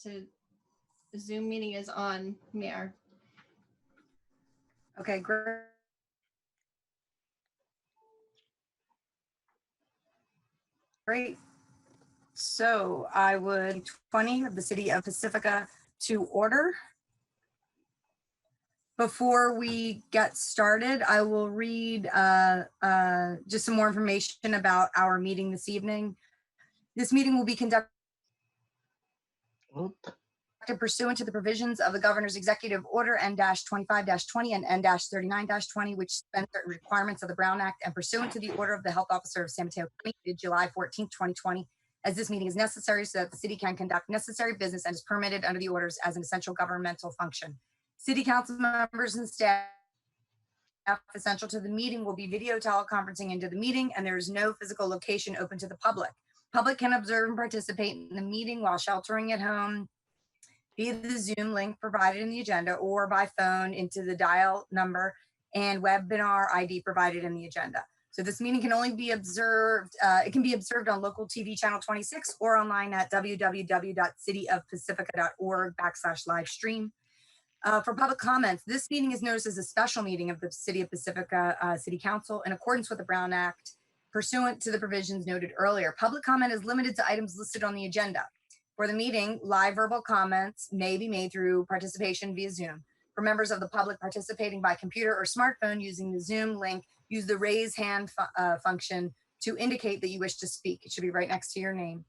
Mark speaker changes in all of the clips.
Speaker 1: to the Zoom meeting is on, Mayor.
Speaker 2: Okay, great. Great. So I would 20 of the City of Pacifica to order. Before we get started, I will read just some more information about our meeting this evening. This meeting will be conducted pursuant to the provisions of the Governor's Executive Order N-25-20 and N-39-20, which suspend certain requirements of the Brown Act, and pursuant to the order of the Health Officer of San Mateo County, dated July 14, 2020, as this meeting is necessary so that the city can conduct necessary business and is permitted under the orders as an essential governmental function. City council members and staff essential to the meeting will be video teleconferencing into the meeting, and there is no physical location open to the public. Public can observe and participate in the meeting while sheltering at home via the Zoom link provided in the agenda or by phone into the dial number and webinar ID provided in the agenda. So this meeting can only be observed, it can be observed on local TV channel 26 or online at www.cityofpacifica.org/live stream. For public comments, this meeting is noticed as a special meeting of the City of Pacifica City Council in accordance with the Brown Act, pursuant to the provisions noted earlier. Public comment is limited to items listed on the agenda. For the meeting, live verbal comments may be made through participation via Zoom. For members of the public participating by computer or smartphone using the Zoom link, use the raise hand function to indicate that you wish to speak. It should be right next to your name.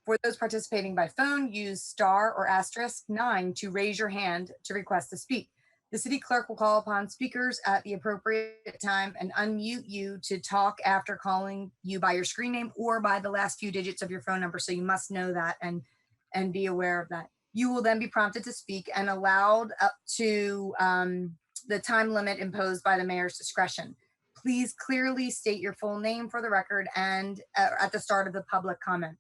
Speaker 2: For those participating by phone, use star or *9 to raise your hand to request to speak. The city clerk will call upon speakers at the appropriate time and unmute you to talk after calling you by your screen name or by the last few digits of your phone number. So you must know that and be aware of that. You will then be prompted to speak and allowed up to the time limit imposed by the mayor's discretion. Please clearly state your full name for the record and at the start of the public comment.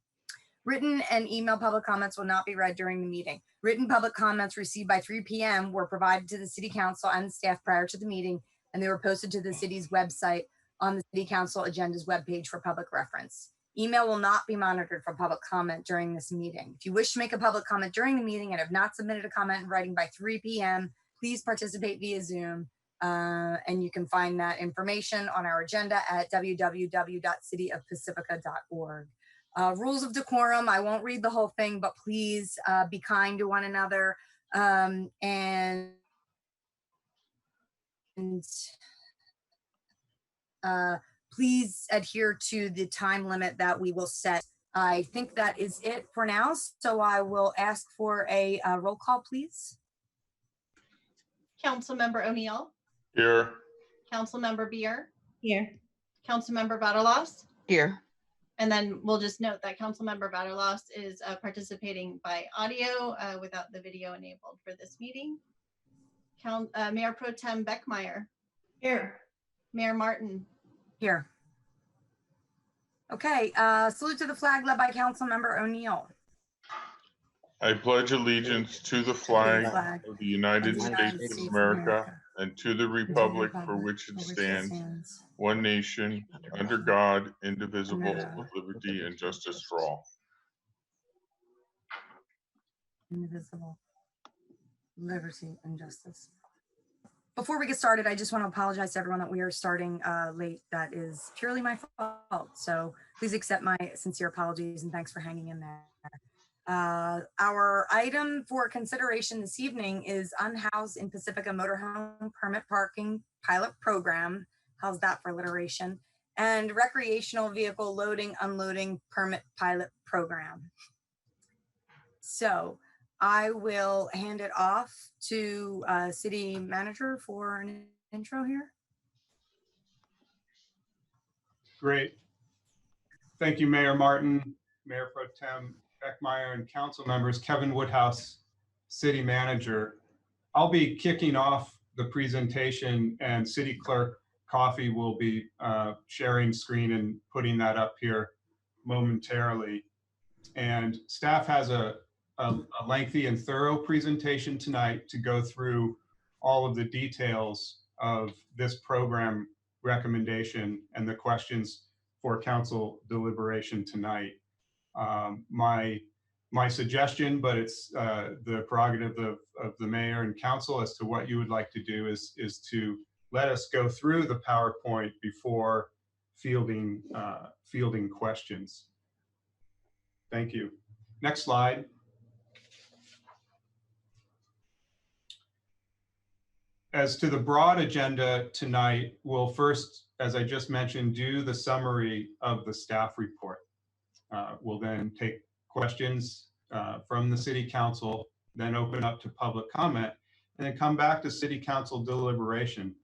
Speaker 2: Written and email public comments will not be read during the meeting. Written public comments received by 3 p.m. were provided to the city council and staff prior to the meeting, and they were posted to the city's website on the city council agenda's webpage for public reference. Email will not be monitored for public comment during this meeting. If you wish to make a public comment during the meeting and have not submitted a comment in writing by 3 p.m., please participate via Zoom. And you can find that information on our agenda at www.cityofpacifica.org. Rules of decorum, I won't read the whole thing, but please be kind to one another please adhere to the time limit that we will set. I think that is it for now, so I will ask for a roll call, please.
Speaker 1: Councilmember O'Neill.
Speaker 3: Here.
Speaker 1: Councilmember Beer.
Speaker 4: Here.
Speaker 1: Councilmember Vaterlos.
Speaker 4: Here.
Speaker 1: And then we'll just note that Councilmember Vaterlos is participating by audio without the video enabled for this meeting. Mayor Pro Tem Beckmeyer.
Speaker 4: Here.
Speaker 1: Mayor Martin.
Speaker 2: Here. Okay, salute to the flag led by Councilmember O'Neill.
Speaker 3: I pledge allegiance to the flag of the United States of America and to the republic for which it stands, one nation, under God, indivisible, with liberty and justice for all.
Speaker 2: Indivisible, liberty and justice. Before we get started, I just want to apologize to everyone that we are starting late. That is purely my fault. So please accept my sincere apologies and thanks for hanging in there. Our item for consideration this evening is Unhoused in Pacifica Motorhome Permit Parking Pilot Program. How's that for alliteration? And Recreational Vehicle Loading Unloading Permit Pilot Program. So I will hand it off to City Manager for an intro here.
Speaker 5: Great. Thank you, Mayor Martin, Mayor Pro Tem Beckmeyer, and council members. Kevin Woodhouse, City Manager. I'll be kicking off the presentation, and City Clerk Coffey will be sharing screen and putting that up here momentarily. And staff has a lengthy and thorough presentation tonight to go through all of the details of this program recommendation and the questions for council deliberation tonight. My my suggestion, but it's the prerogative of the mayor and council as to what you would like to do is to let us go through the PowerPoint before fielding questions. Thank you. Next slide. As to the broad agenda tonight, we'll first, as I just mentioned, do the summary of the staff report. We'll then take questions from the city council, then open up to public comment, and then come back to city council deliberation.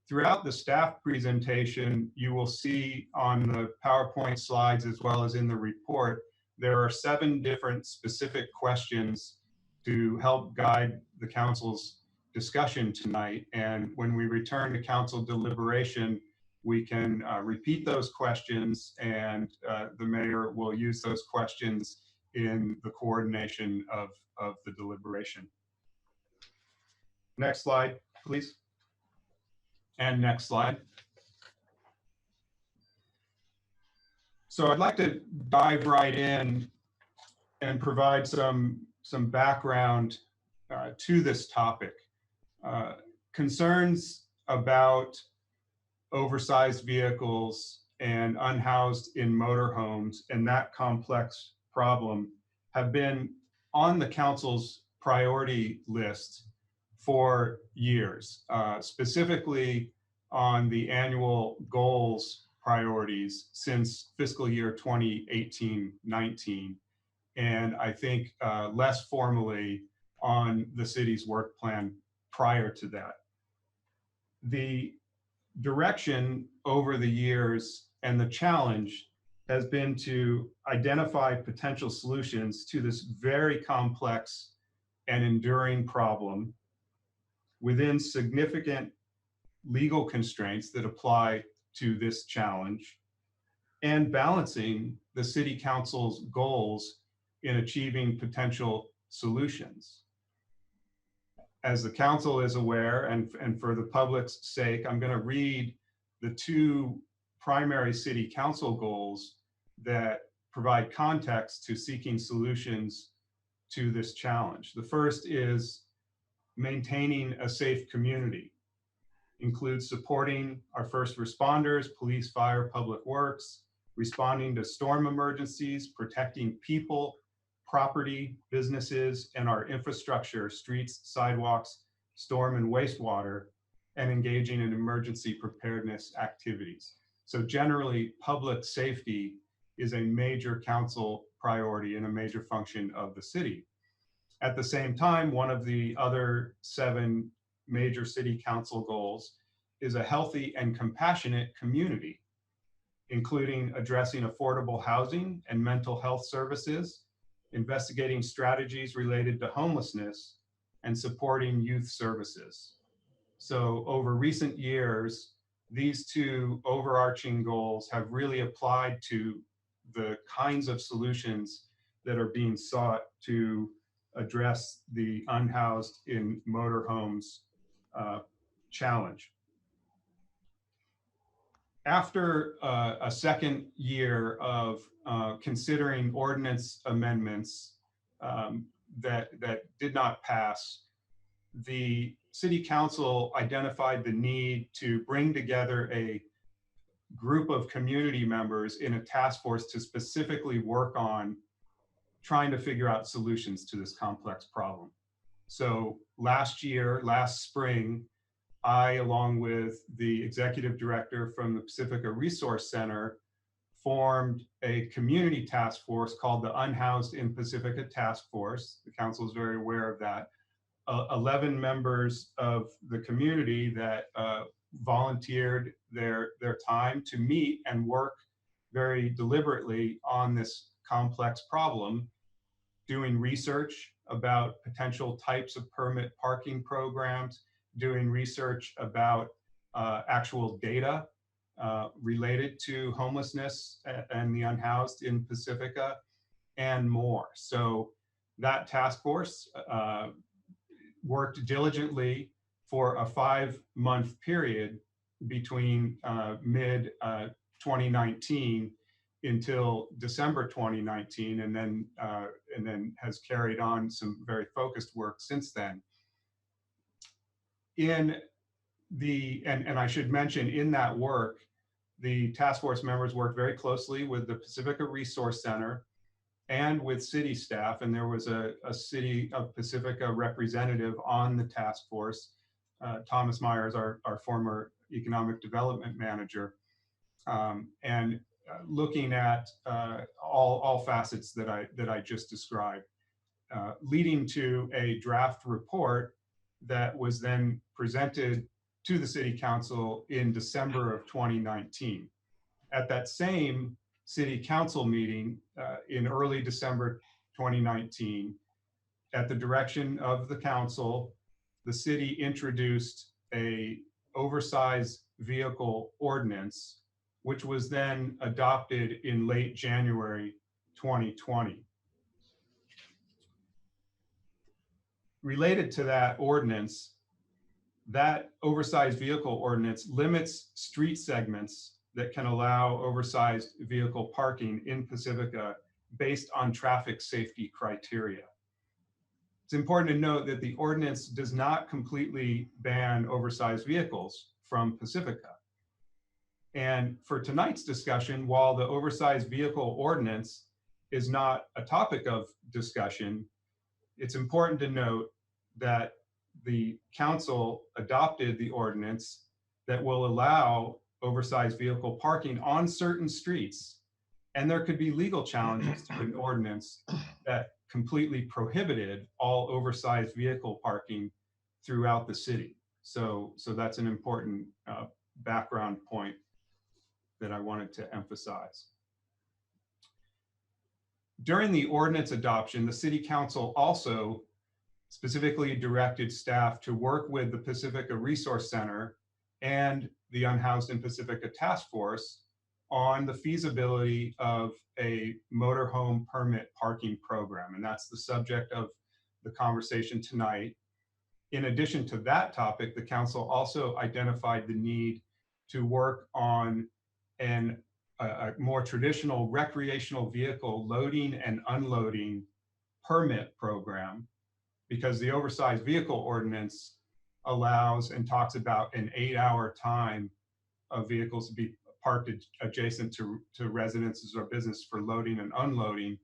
Speaker 5: Throughout the staff presentation, you will see on the PowerPoint slides as well as in the report, there are 7 different specific questions to help guide the council's discussion tonight. And when we return to council deliberation, we can repeat those questions, and the mayor will use those questions in the coordination of the deliberation. Next slide, please. And next slide. So I'd like to dive right in and provide some background to this topic. Concerns about oversized vehicles and unhoused in motorhomes and that complex problem have been on the council's priority list for years, specifically on the annual goals priorities since fiscal year 2018-19, and I think less formally on the city's work plan prior to that. The direction over the years and the challenge has been to identify potential solutions to this very complex and enduring problem within significant legal constraints that apply to this challenge, and balancing the city council's goals in achieving potential solutions. As the council is aware, and for the public's sake, I'm going to read the 2 primary city council goals that provide context to seeking solutions to this challenge. The first is maintaining a safe community, includes supporting our first responders, police, fire, public works, responding to storm emergencies, protecting people, property, businesses, and our infrastructure, streets, sidewalks, storm and wastewater, and engaging in emergency preparedness activities. So generally, public safety is a major council priority and a major function of the city. At the same time, one of the other 7 major city council goals is a healthy and compassionate community, including addressing affordable housing and mental health services, investigating strategies related to homelessness, and supporting youth services. So over recent years, these 2 overarching goals have really applied to the kinds of solutions that are being sought to address the unhoused in motorhomes challenge. After a second year of considering ordinance amendments that did not pass, the city council identified the need to bring together a group of community members in a task force to specifically work on trying to figure out solutions to this complex problem. So last spring, I, along with the executive director from the Pacifica Resource Center, formed a community task force called the Unhoused in Pacifica Task Force. The council is very aware of that. 11 members of the community that volunteered their time to meet and work very deliberately on this complex problem, doing research about potential types of permit parking programs, doing research about actual data related to homelessness and the unhoused in Pacifica, and more. So that task force worked diligently for a 5-month period between mid 2019 until December 2019, and then has carried on some very focused work since then. And I should mention, in that work, the task force members worked very closely with the Pacifica Resource Center and with city staff, and there was a City of Pacifica representative on the task force, Thomas Myers, our former economic development manager, and looking at all facets that I just described, leading to a draft report that was then presented to the City Council in December of 2019. At that same City Council meeting in early December 2019, at the direction of the Council, the city introduced a oversized vehicle ordinance, which was then adopted in late January 2020. Related to that ordinance, that oversized vehicle ordinance limits street segments that can allow oversized vehicle parking in Pacifica based on traffic safety criteria. It's important to note that the ordinance does not completely ban oversized vehicles from Pacifica. And for tonight's discussion, while the oversized vehicle ordinance is not a topic of discussion, it's important to note that the council adopted the ordinance that will allow oversized vehicle parking on certain streets. And there could be legal challenges to an ordinance that completely prohibited all oversized vehicle parking throughout the city. So that's an important background point that I wanted to emphasize. During the ordinance adoption, the City Council also specifically directed staff to work with the Pacifica Resource Center and the Unhoused in Pacifica Task Force on the feasibility of a motorhome permit parking program. And that's the subject of the conversation tonight. In addition to that topic, the council also identified the need to work on a more traditional recreational vehicle loading and unloading permit program, because the oversized vehicle ordinance allows and talks about an 8-hour time of vehicles to be parked adjacent to residences or business for loading and unloading.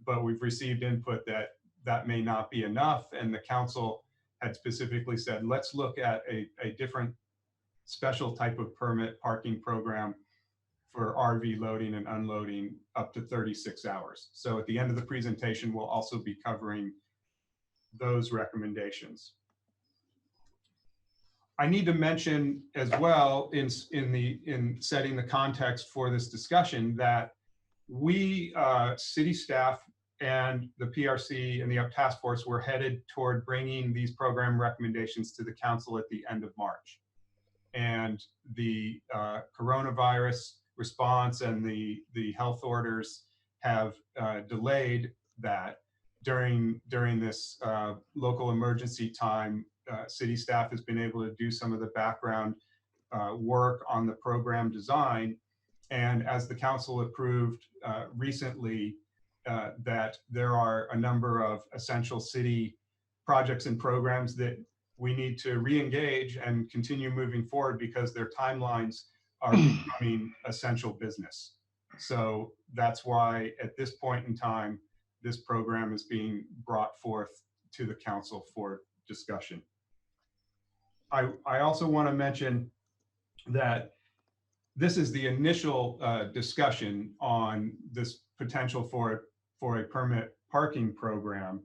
Speaker 5: But we've received input that that may not be enough, and the council had specifically said, let's look at a different special type of permit parking program for RV loading and unloading up to 36 hours. So at the end of the presentation, we'll also be covering those recommendations. I need to mention as well, in setting the context for this discussion, that we, city staff and the PRC and the UP Task Force, were headed toward bringing these program recommendations to the council at the end of March. And the coronavirus response and the health orders have delayed that. During this local emergency time, city staff has been able to do some of the background work on the program design. And as the council approved recently, that there are a number of essential city projects and programs that we need to re-engage and continue moving forward because their timelines are becoming essential business. So that's why at this point in time, this program is being brought forth to the council for discussion. I also want to mention that this is the initial discussion on this potential for a permit parking program.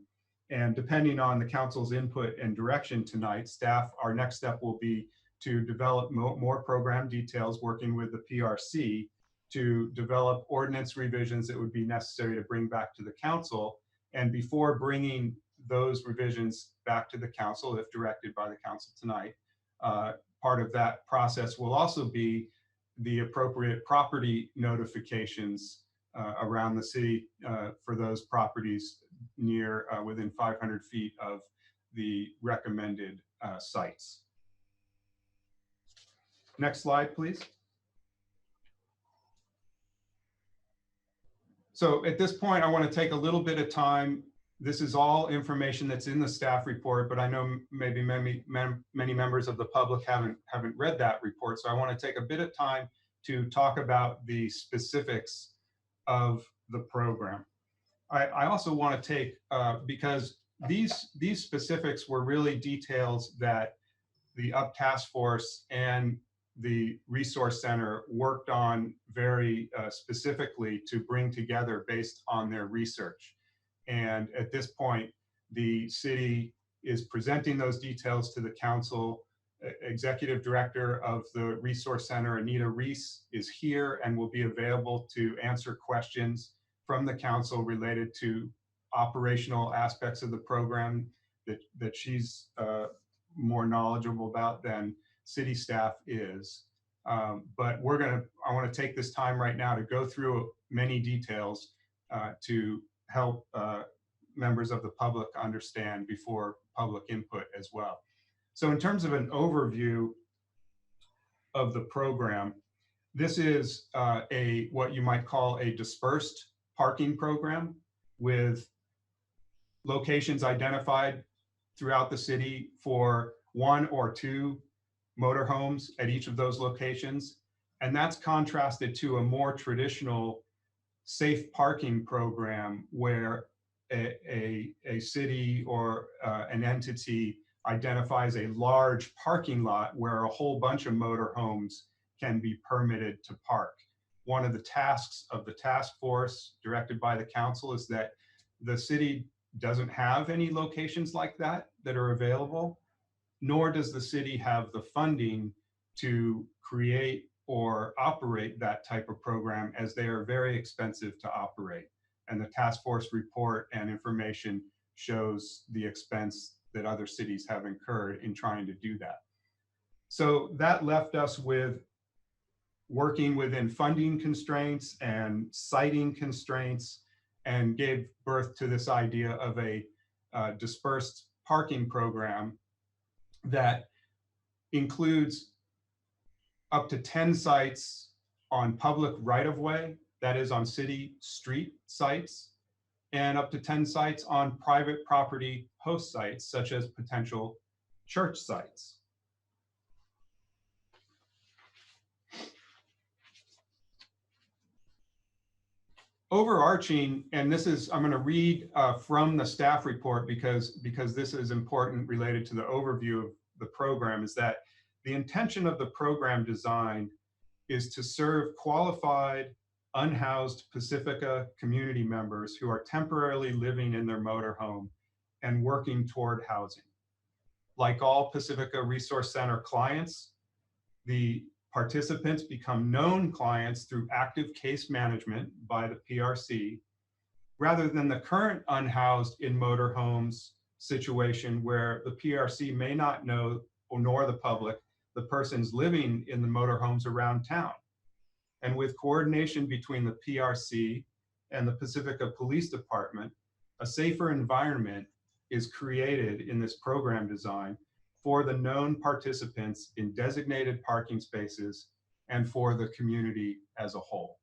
Speaker 5: And depending on the council's input and direction tonight, staff, our next step will be to develop more program details, working with the PRC to develop ordinance revisions that would be necessary to bring back to the council. And before bringing those revisions back to the council, if directed by the council tonight, part of that process will also be the appropriate property notifications around the city for those properties near within 500 feet of the recommended sites. Next slide, please. So at this point, I want to take a little bit of time. This is all information that's in the staff report, but I know maybe many members of the public haven't read that report. So I want to take a bit of time to talk about the specifics of the program. I also want to take, because these specifics were really details that the UP Task Force and the Resource Center worked on very specifically to bring together based on their research. And at this point, the city is presenting those details to the council. Executive Director of the Resource Center, Anita Reese, is here and will be available to answer questions from the council related to operational aspects of the program that she's more knowledgeable about than city staff is. But I want to take this time right now to go through many details to help members of the public understand before public input as well. So in terms of an overview of the program, this is what you might call a dispersed parking program with locations identified throughout the city for 1 or 2 motorhomes at each of those locations. And that's contrasted to a more traditional safe parking program where a city or an entity identifies a large parking lot where a whole bunch of motorhomes can be permitted to park. One of the tasks of the task force directed by the council is that the city doesn't have any locations like that are available, nor does the city have the funding to create or operate that type of program, as they are very expensive to operate. And the task force report and information shows the expense that other cities have incurred in trying to do that. So that left us with working within funding constraints and siting constraints, and gave birth to this idea of a dispersed parking program that includes up to 10 sites on public right-of-way, that is on city street sites, and up to 10 sites on private property host sites, such as potential church sites. Overarching, and this is, I'm going to read from the staff report because this is important related to the overview of the program, is that the intention of the program design is to serve qualified, unhoused Pacifica community members who are temporarily living in their motorhome and working toward housing. Like all Pacifica Resource Center clients, the participants become known clients through active case management by the PRC, rather than the current unhoused in motorhomes situation where the PRC may not know, or nor the public, the persons living in the motorhomes around town. And with coordination between the PRC and the Pacifica Police Department, a safer environment is created in this program design for the known participants in designated parking spaces and for the community as a whole.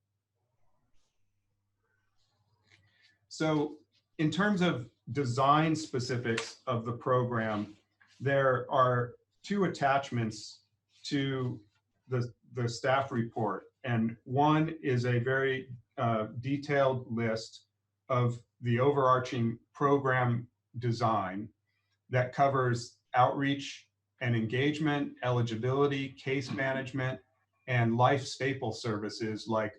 Speaker 5: So in terms of design specifics of the program, there are 2 attachments to the staff report. And one is a very detailed list of the overarching program design that covers outreach and engagement, eligibility, case management, and life staple services like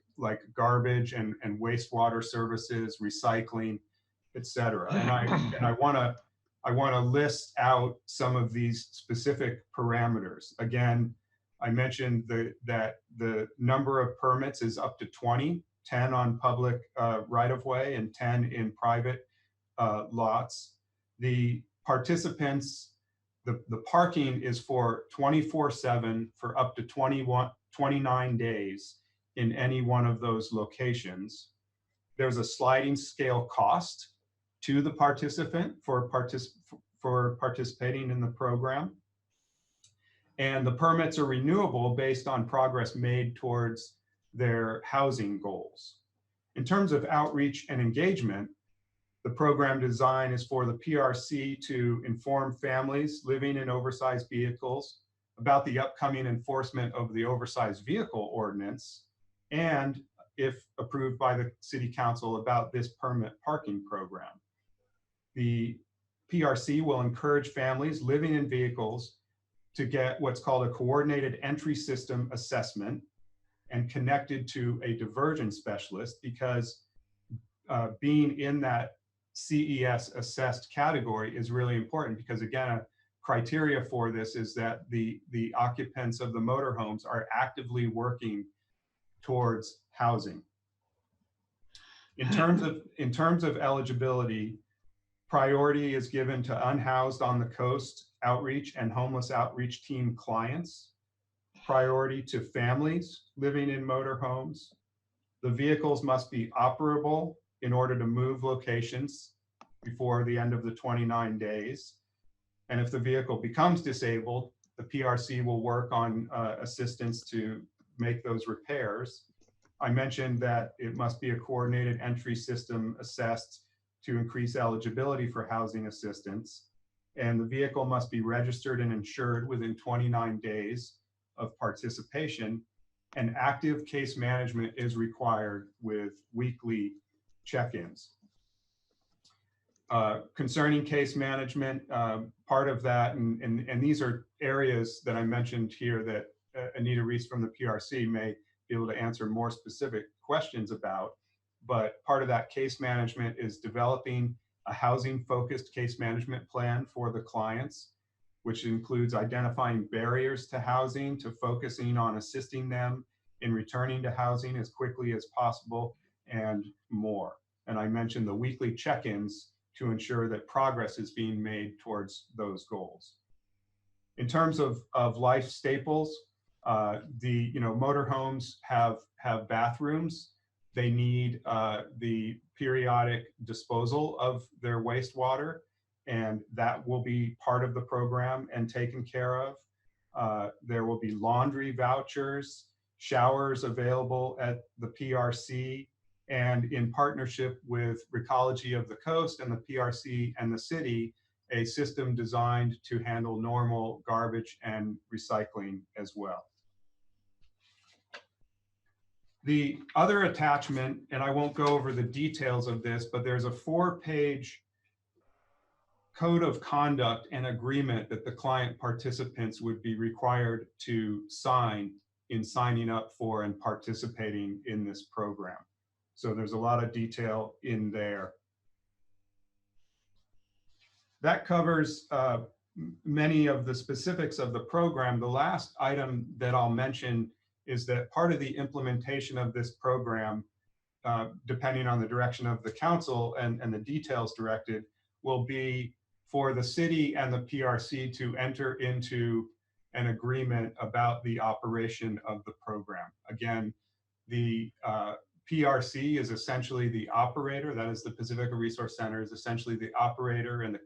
Speaker 5: garbage and wastewater services, recycling, etc. And I want to list out some of these specific parameters. Again, I mentioned that the number of permits is up to 20, 10 on public right-of-way and 10 in private lots. The participants, the parking is for 24/7 for up to 29 days in any one of those locations. There's a sliding scale cost to the participant for participating in the program. And the permits are renewable based on progress made towards their housing goals. In terms of outreach and engagement, the program design is for the PRC to inform families living in oversized vehicles about the upcoming enforcement of the oversized vehicle ordinance, and if approved by the City Council, about this permit parking program. The PRC will encourage families living in vehicles to get what's called a coordinated entry system assessment and connected to a diversion specialist, because being in that CES assessed category is really important, because again, a criteria for this is that the occupants of the motorhomes are actively working towards housing. In terms of eligibility, priority is given to unhoused on the coast outreach and homeless outreach team clients. Priority to families living in motorhomes. The vehicles must be operable in order to move locations before the end of the 29 days. And if the vehicle becomes disabled, the PRC will work on assistance to make those repairs. I mentioned that it must be a coordinated entry system assessed to increase eligibility for housing assistance. And the vehicle must be registered and insured within 29 days of participation. And active case management is required with weekly check-ins. Concerning case management, part of that, and these are areas that I mentioned here that Anita Reese from the PRC may be able to answer more specific questions about, but part of that case management is developing a housing-focused case management plan for the clients, which includes identifying barriers to housing, to focusing on assisting them in returning to housing as quickly as possible, and more. And I mentioned the weekly check-ins to ensure that progress is being made towards those goals. In terms of life staples, the motorhomes have bathrooms. They need the periodic disposal of their wastewater, and that will be part of the program and taken care of. There will be laundry vouchers, showers available at the PRC, and in partnership with Recology of the Coast and the PRC and the city, a system designed to handle normal garbage and recycling as well. The other attachment, and I won't go over the details of this, but there's a 4-page code of conduct and agreement that the client participants would be required to sign in signing up for and participating in this program. So there's a lot of detail in there. That covers many of the specifics of the program. The last item that I'll mention is that part of the implementation of this program, depending on the direction of the council and the details directed, will be for the city and the PRC to enter into an agreement about the operation of the program. Again, the PRC is essentially the operator. That is, the Pacifica Resource Center is essentially the operator and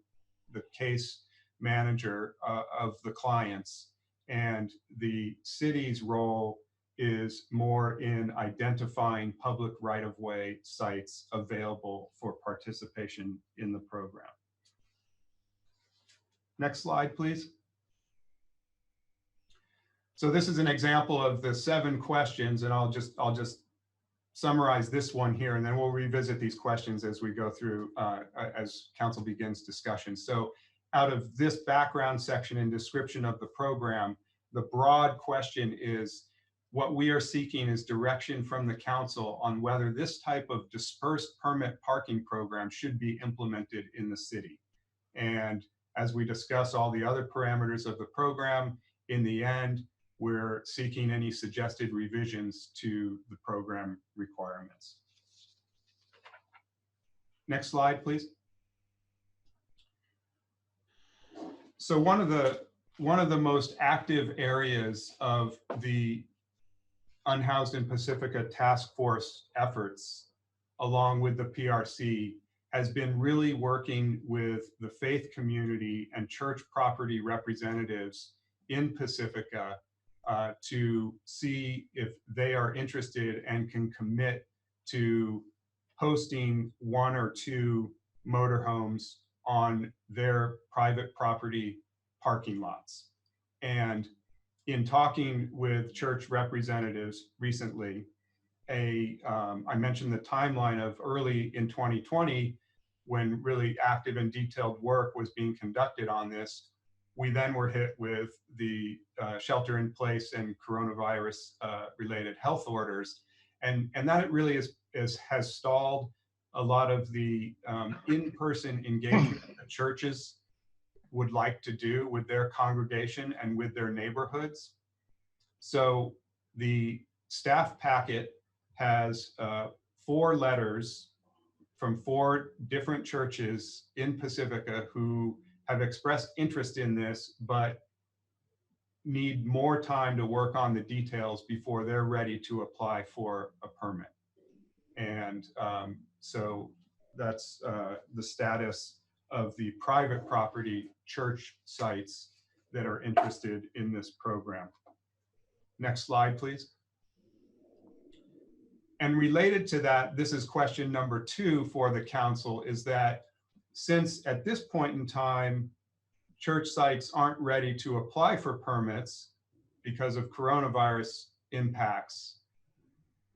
Speaker 5: the case manager of the clients. And the city's role is more in identifying public right-of-way sites available for participation in the program. Next slide, please. So this is an example of the 7 questions, and I'll just summarize this one here, and then we'll revisit these questions as we go through, as council begins discussion. So out of this background section and description of the program, the broad question is, what we are seeking is direction from the council on whether this type of dispersed permit parking program should be implemented in the city. And as we discuss all the other parameters of the program, in the end, we're seeking any suggested revisions to the program requirements. Next slide, please. So one of the most active areas of the Unhoused in Pacifica Task Force efforts, along with the PRC, has been really working with the faith community and church property representatives in Pacifica to see if they are interested and can commit to hosting 1 or 2 motorhomes on their private property parking lots. And in talking with church representatives recently, I mentioned the timeline of early in 2020, when really active and detailed work was being conducted on this. We then were hit with the shelter in place and coronavirus related health orders. And that really has stalled a lot of the in-person engagement that churches would like to do with their congregation and with their neighborhoods. So the staff packet has 4 letters from 4 different churches in Pacifica who have expressed interest in this, but need more time to work on the details before they're ready to apply for a permit. And so that's the status of the private property church sites that are interested in this program. Next slide, please. And related to that, this is question number 2 for the council, is that since at this point in time, church sites aren't ready to apply for permits because of coronavirus impacts,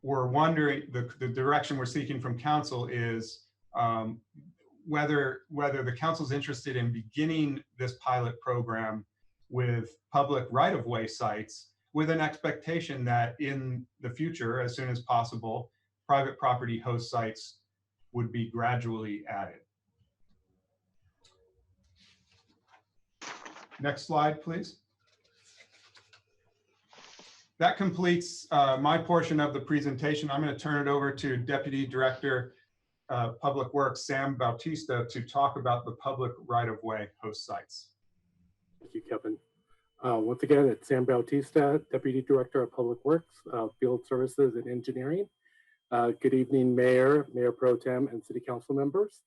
Speaker 5: we're wondering, the direction we're seeking from council is whether the council's interested in beginning this pilot program with public right-of-way sites, with an expectation that in the future, as soon as possible, private property host sites would be gradually added. Next slide, please. That completes my portion of the presentation. I'm going to turn it over to Deputy Director Public Works, Sam Bautista, to talk about the public right-of-way host sites.
Speaker 4: Thank you, Kevin. Once again, it's Sam Bautista, Deputy Director of Public Works, Field Services and Engineering. Good evening, Mayor, Mayor Pro Tem, and City Council members.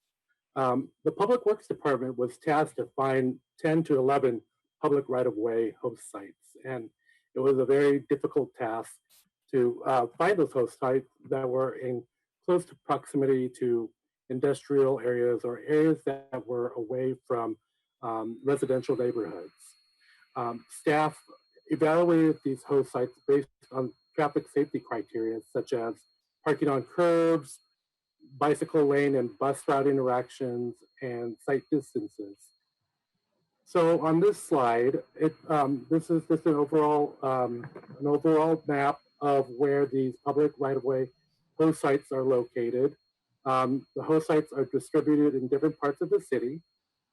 Speaker 4: The Public Works Department was tasked to find 10 to 11 public right-of-way host sites. And it was a very difficult task to find those host sites that were in close proximity to industrial areas or areas that were away from residential neighborhoods. Staff evaluated these host sites based on traffic safety criteria, such as parking on curbs, bicycle lane and bus route interactions, and site distances. So on this slide, this is just an overall map of where these public right-of-way host sites are located. The host sites are distributed in different parts of the city,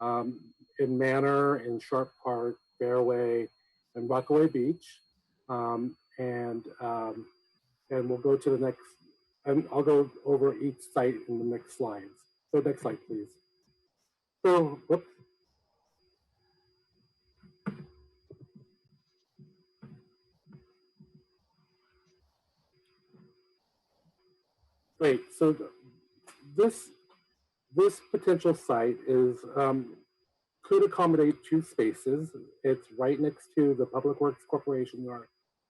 Speaker 4: in Manor, in Sharp Park, Fairway, and Rockaway Beach. And we'll go to the next, and I'll go over each site in the next slides. So next slide, please. So, whoops. Great, so this potential site is could accommodate 2 spaces. It's right next to the Public Works Corporation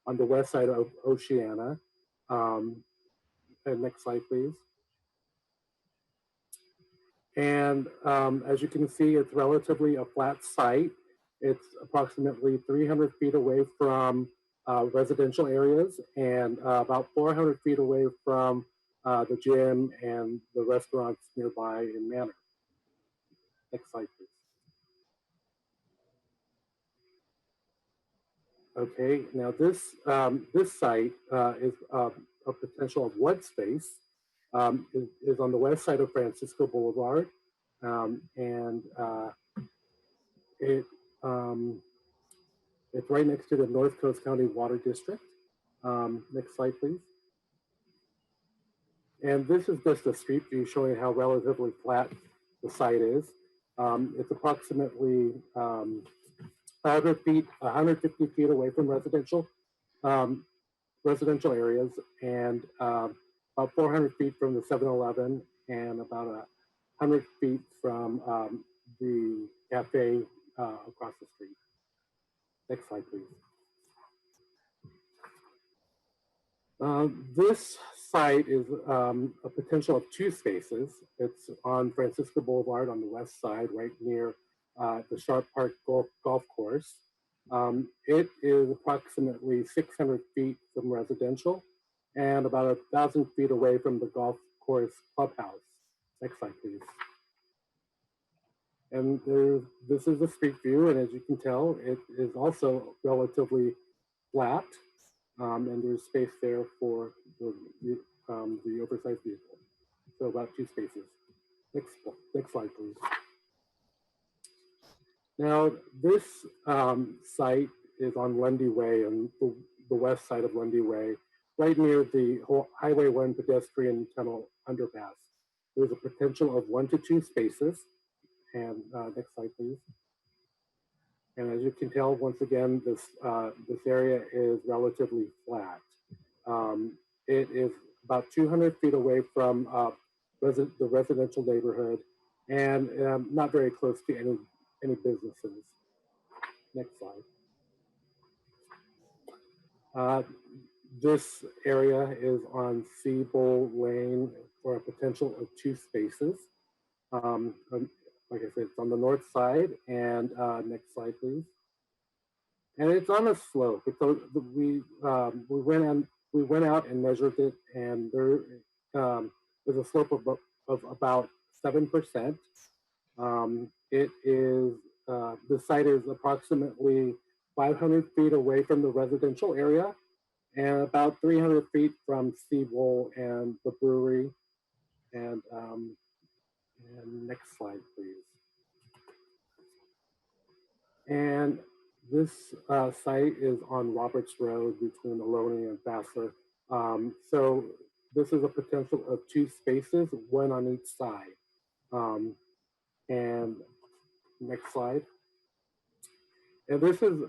Speaker 4: on the west side of Oceana. And next slide, please. And as you can see, it's relatively a flat site. It's approximately 300 feet away from residential areas and about 400 feet away from the gym and the restaurants nearby in Manor. Next slide, please. Okay, now this site is a potential of one space. Is on the west side of Francisco Boulevard, and it's right next to the North Coast County Water District. Next slide, please. And this is just a street view showing how relatively flat the site is. It's approximately 150 feet away from residential areas, and about 400 feet from the 7-Eleven, and about 100 feet from the cafe across the street. Next slide, please. This site is a potential of 2 spaces. It's on Francisco Boulevard on the west side, right near the Sharp Park Golf Course. It is approximately 600 feet from residential and about 1,000 feet away from the golf course clubhouse. Next slide, please. And this is a street view, and as you can tell, it is also relatively flat, and there's space there for the oversized vehicle. So about 2 spaces. Next slide, please. Now, this site is on Lundy Way, on the west side of Lundy Way, right near the Highway 1 pedestrian tunnel underpass. There's a potential of 1 to 2 spaces. And next slide, please. And as you can tell, once again, this area is relatively flat. It is about 200 feet away from the residential neighborhood and not very close to any businesses. Next slide. This area is on Seabowl Lane for a potential of 2 spaces. Like I said, it's on the north side. And next slide, please. And it's on a slope. We went out and measured it, and there is a slope of about 7%. It is the site is approximately 500 feet away from the residential area, and about 300 feet from Seabowl and the brewery. And next slide, please. And this site is on Roberts Road between Ohlone and Vassar. So this is a potential of 2 spaces, 1 on each side. And next slide. And this is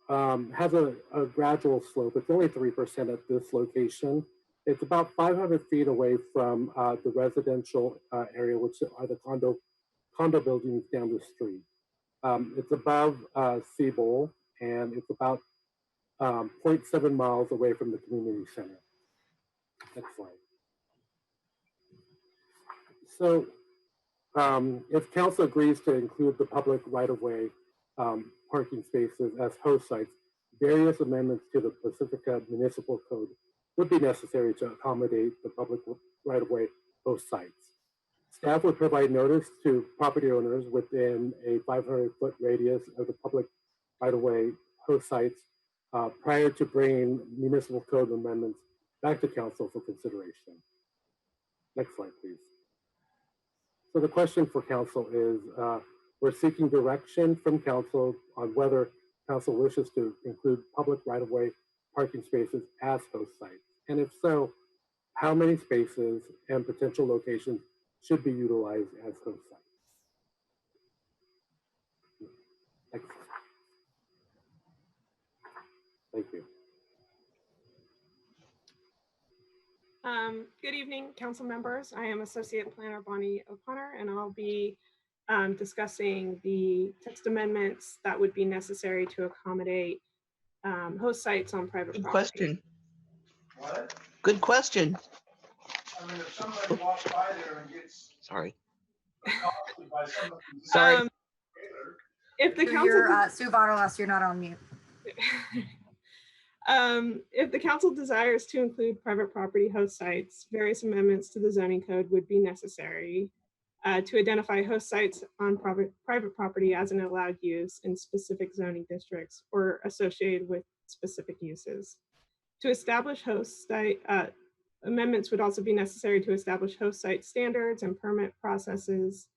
Speaker 4: has a gradual slope. It's only 3% at this location. It's about 500 feet away from the residential area, which are the condo buildings down the street. It's above Seabowl, and it's about 0.7 miles away from the community center. Next slide. So if council agrees to include the public right-of-way parking spaces as host sites, various amendments to the Pacifica Municipal Code would be necessary to accommodate the public right-of-way host sites. Staff would provide notice to property owners within a 500-foot radius of the public right-of-way host sites prior to bringing municipal code amendments back to council for consideration. Next slide, please. So the question for council is, we're seeking direction from council on whether council wishes to include public right-of-way parking spaces as host sites. And if so, how many spaces and potential locations should be utilized as host sites? Next. Thank you.
Speaker 6: Good evening, council members. I am Associate Planner Bonnie O'Connor, and I'll be discussing the text amendments that would be necessary to accommodate host sites on private
Speaker 7: Good
Speaker 6: property.
Speaker 7: question. What? Good question.
Speaker 8: I mean, if somebody walks by there and gets
Speaker 7: Sorry.
Speaker 8: accosted by somebody.
Speaker 7: Sorry.
Speaker 6: If the council,
Speaker 2: You're Sue Vardalos, you're not on mute.
Speaker 6: if the council desires to include private property host sites, various amendments to the zoning code would be necessary to identify host sites on private property as an allowed use in specific zoning districts or associated with specific uses. To establish host site, amendments would also be necessary to establish host site standards and permit processes,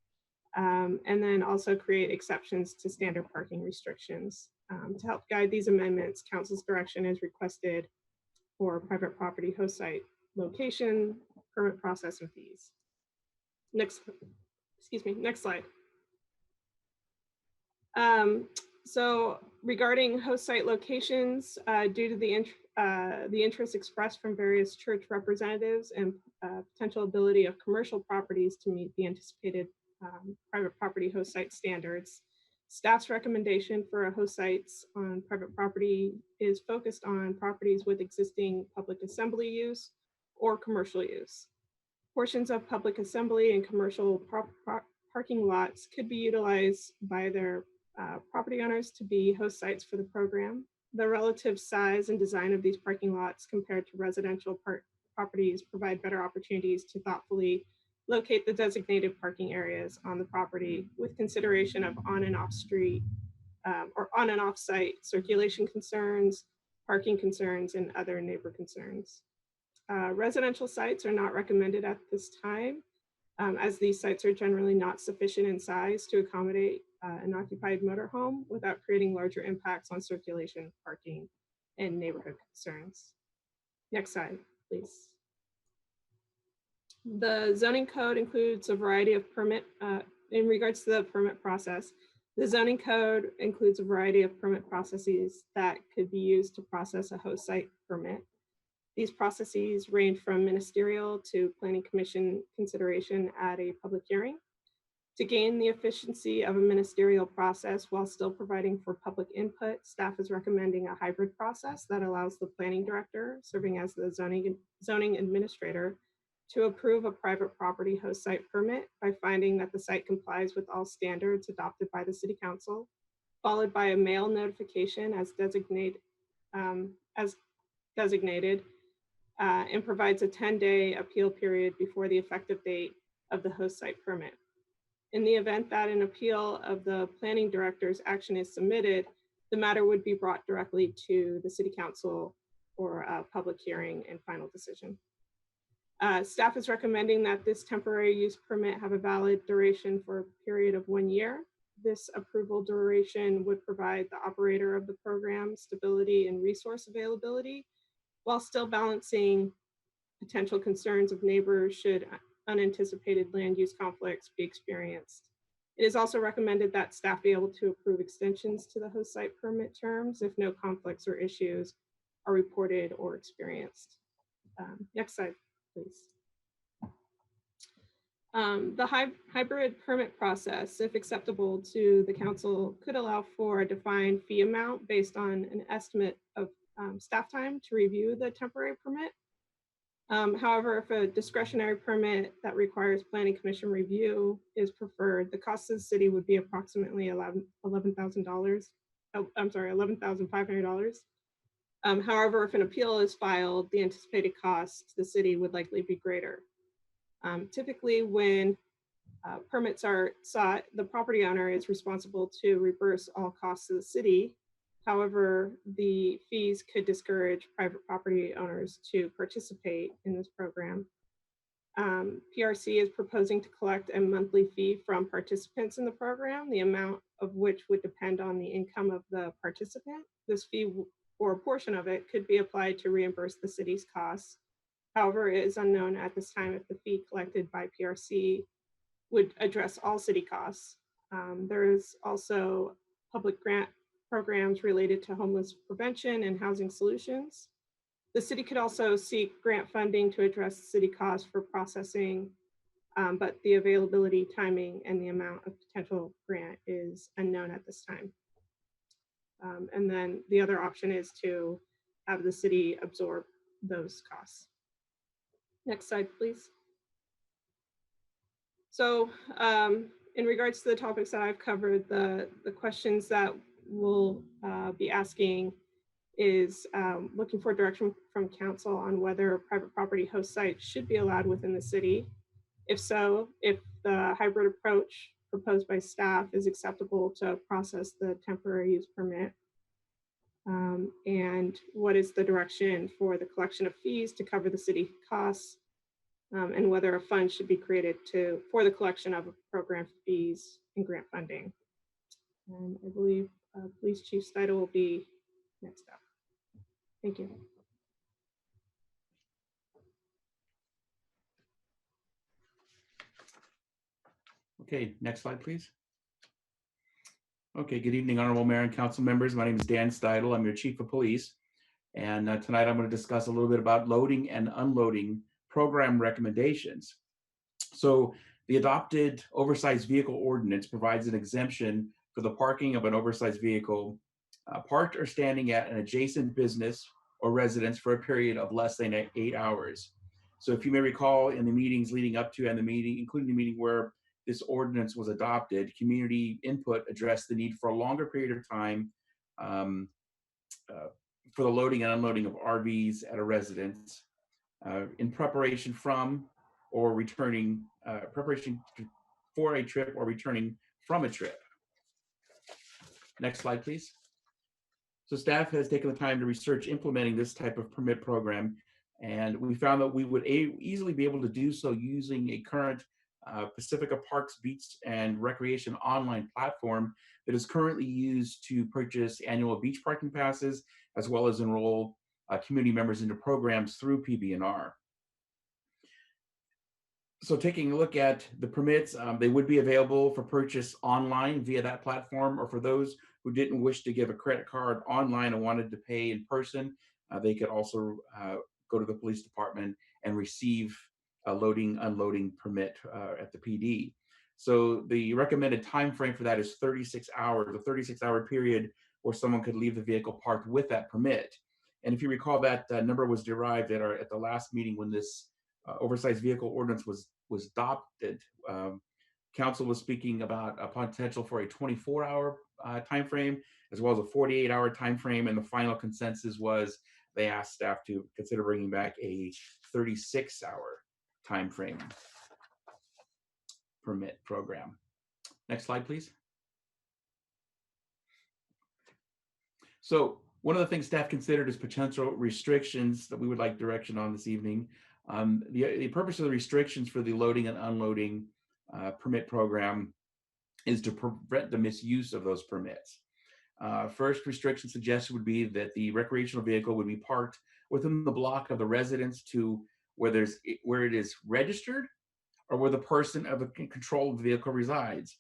Speaker 6: and then also create exceptions to standard parking restrictions. To help guide these amendments, council's direction is requested for private property host site location, permit process, and fees. Next slide. So regarding host site locations, due to the interest expressed from various church representatives and potential ability of commercial properties to meet the anticipated private property host site standards, staff's recommendation for a host sites on private property is focused on properties with existing public assembly use or commercial use. Portions of public assembly and commercial parking lots could be utilized by their property owners to be host sites for the program. The relative size and design of these parking lots compared to residential properties provide better opportunities to thoughtfully locate the designated parking areas on the property with consideration of on and off street or on and off site circulation concerns, parking concerns, and other neighbor concerns. Residential sites are not recommended at this time, as these sites are generally not sufficient in size to accommodate an occupied motorhome without creating larger impacts on circulation, parking, and neighborhood concerns. Next slide, please. The zoning code includes a variety of in regards to the permit process, the zoning code includes a variety of permit processes that could be used to process a host site permit. These processes range from ministerial to planning commission consideration at a public hearing. To gain the efficiency of a ministerial process while still providing for public input, staff is recommending a hybrid process that allows the planning director, serving as the zoning administrator, to approve a private property host site permit by finding that the site complies with all standards adopted by the City Council, followed by a mail notification as designated, and provides a 10-day appeal period before the effective date of the host site permit. In the event that an appeal of the planning director's action is submitted, the matter would be brought directly to the City Council for a public hearing and final decision. Staff is recommending that this temporary use permit have a valid duration for a period of 1 year. This approval duration would provide the operator of the program stability and resource availability, while still balancing potential concerns of neighbors should unanticipated land use conflicts be experienced. It is also recommended that staff be able to approve extensions to the host site permit terms if no conflicts or issues are reported or experienced. Next slide, please. The hybrid permit process, if acceptable to the council, could allow for a defined fee amount based on an estimate of staff time to review the temporary permit. However, if a discretionary permit that requires planning commission review is preferred, the cost to the city would be approximately $11,500. However, if an appeal is filed, the anticipated cost to the city would likely be greater. Typically, when permits are sought, the property owner is responsible to reimburse all costs to the city. However, the fees could discourage private property owners to participate in this program. PRC is proposing to collect a monthly fee from participants in the program, the amount of which would depend on the income of the participant. This fee, or a portion of it, could be applied to reimburse the city's costs. However, it is unknown at this time if the fee collected by PRC would address all city costs. There is also public grant programs related to homeless prevention and housing solutions. The city could also seek grant funding to address city costs for processing, but the availability, timing, and the amount of potential grant is unknown at this time. And then the other option is to have the city absorb those costs. Next slide, please. So in regards to the topics that I've covered, the questions that we'll be asking is looking for direction from council on whether private property host sites should be allowed within the city. If so, if the hybrid approach proposed by staff is acceptable to process the temporary use permit, and what is the direction for the collection of fees to cover the city costs, and whether a fund should be created for the collection of program fees and grant funding. And I believe Police Chief Steidel will be next up. Thank you.
Speaker 9: Okay, next slide, please. Okay, good evening, Honorable Mayor and Council members. My name is Dan Steidel. I'm your Chief of Police. And tonight I'm going to discuss a little bit about loading and unloading program recommendations. So the adopted oversized vehicle ordinance provides an exemption for the parking of an oversized vehicle parked or standing at an adjacent business or residence for a period of less than 8 hours. So if you may recall, in the meetings leading up to and the meeting, including the meeting where this ordinance was adopted, community input addressed the need for a longer period of time for the loading and unloading of RVs at a residence in preparation from or returning, for a trip or returning from a trip. Next slide, please. So staff has taken the time to research implementing this type of permit program, and we found that we would easily be able to do so using a current Pacifica Parks, Beach, and Recreation online platform that is currently used to purchase annual beach parking passes, as well as enroll community members into programs through PB&R. So taking a look at the permits, they would be available for purchase online via that platform, or for those who didn't wish to give a credit card online and wanted to pay in person, they could also go to the police department and receive a loading, unloading permit at the PD. So the recommended time frame for that is 36 hours, a 36-hour period where someone could leave the vehicle parked with that permit. And if you recall, that number was derived at the last meeting when this oversized vehicle ordinance was adopted. Council was speaking about a potential for a 24-hour time frame, as well as a 48-hour time frame, and the final consensus was they asked staff to consider bringing back a 36-hour time frame permit program. Next slide, please. So one of the things staff considered is potential restrictions that we would like direction on this evening. The purpose of the restrictions for the loading and unloading permit program is to prevent the misuse of those permits. First restriction suggested would be that the recreational vehicle would be parked within the block of the residence to where it is registered, or where the person of the control of the vehicle resides.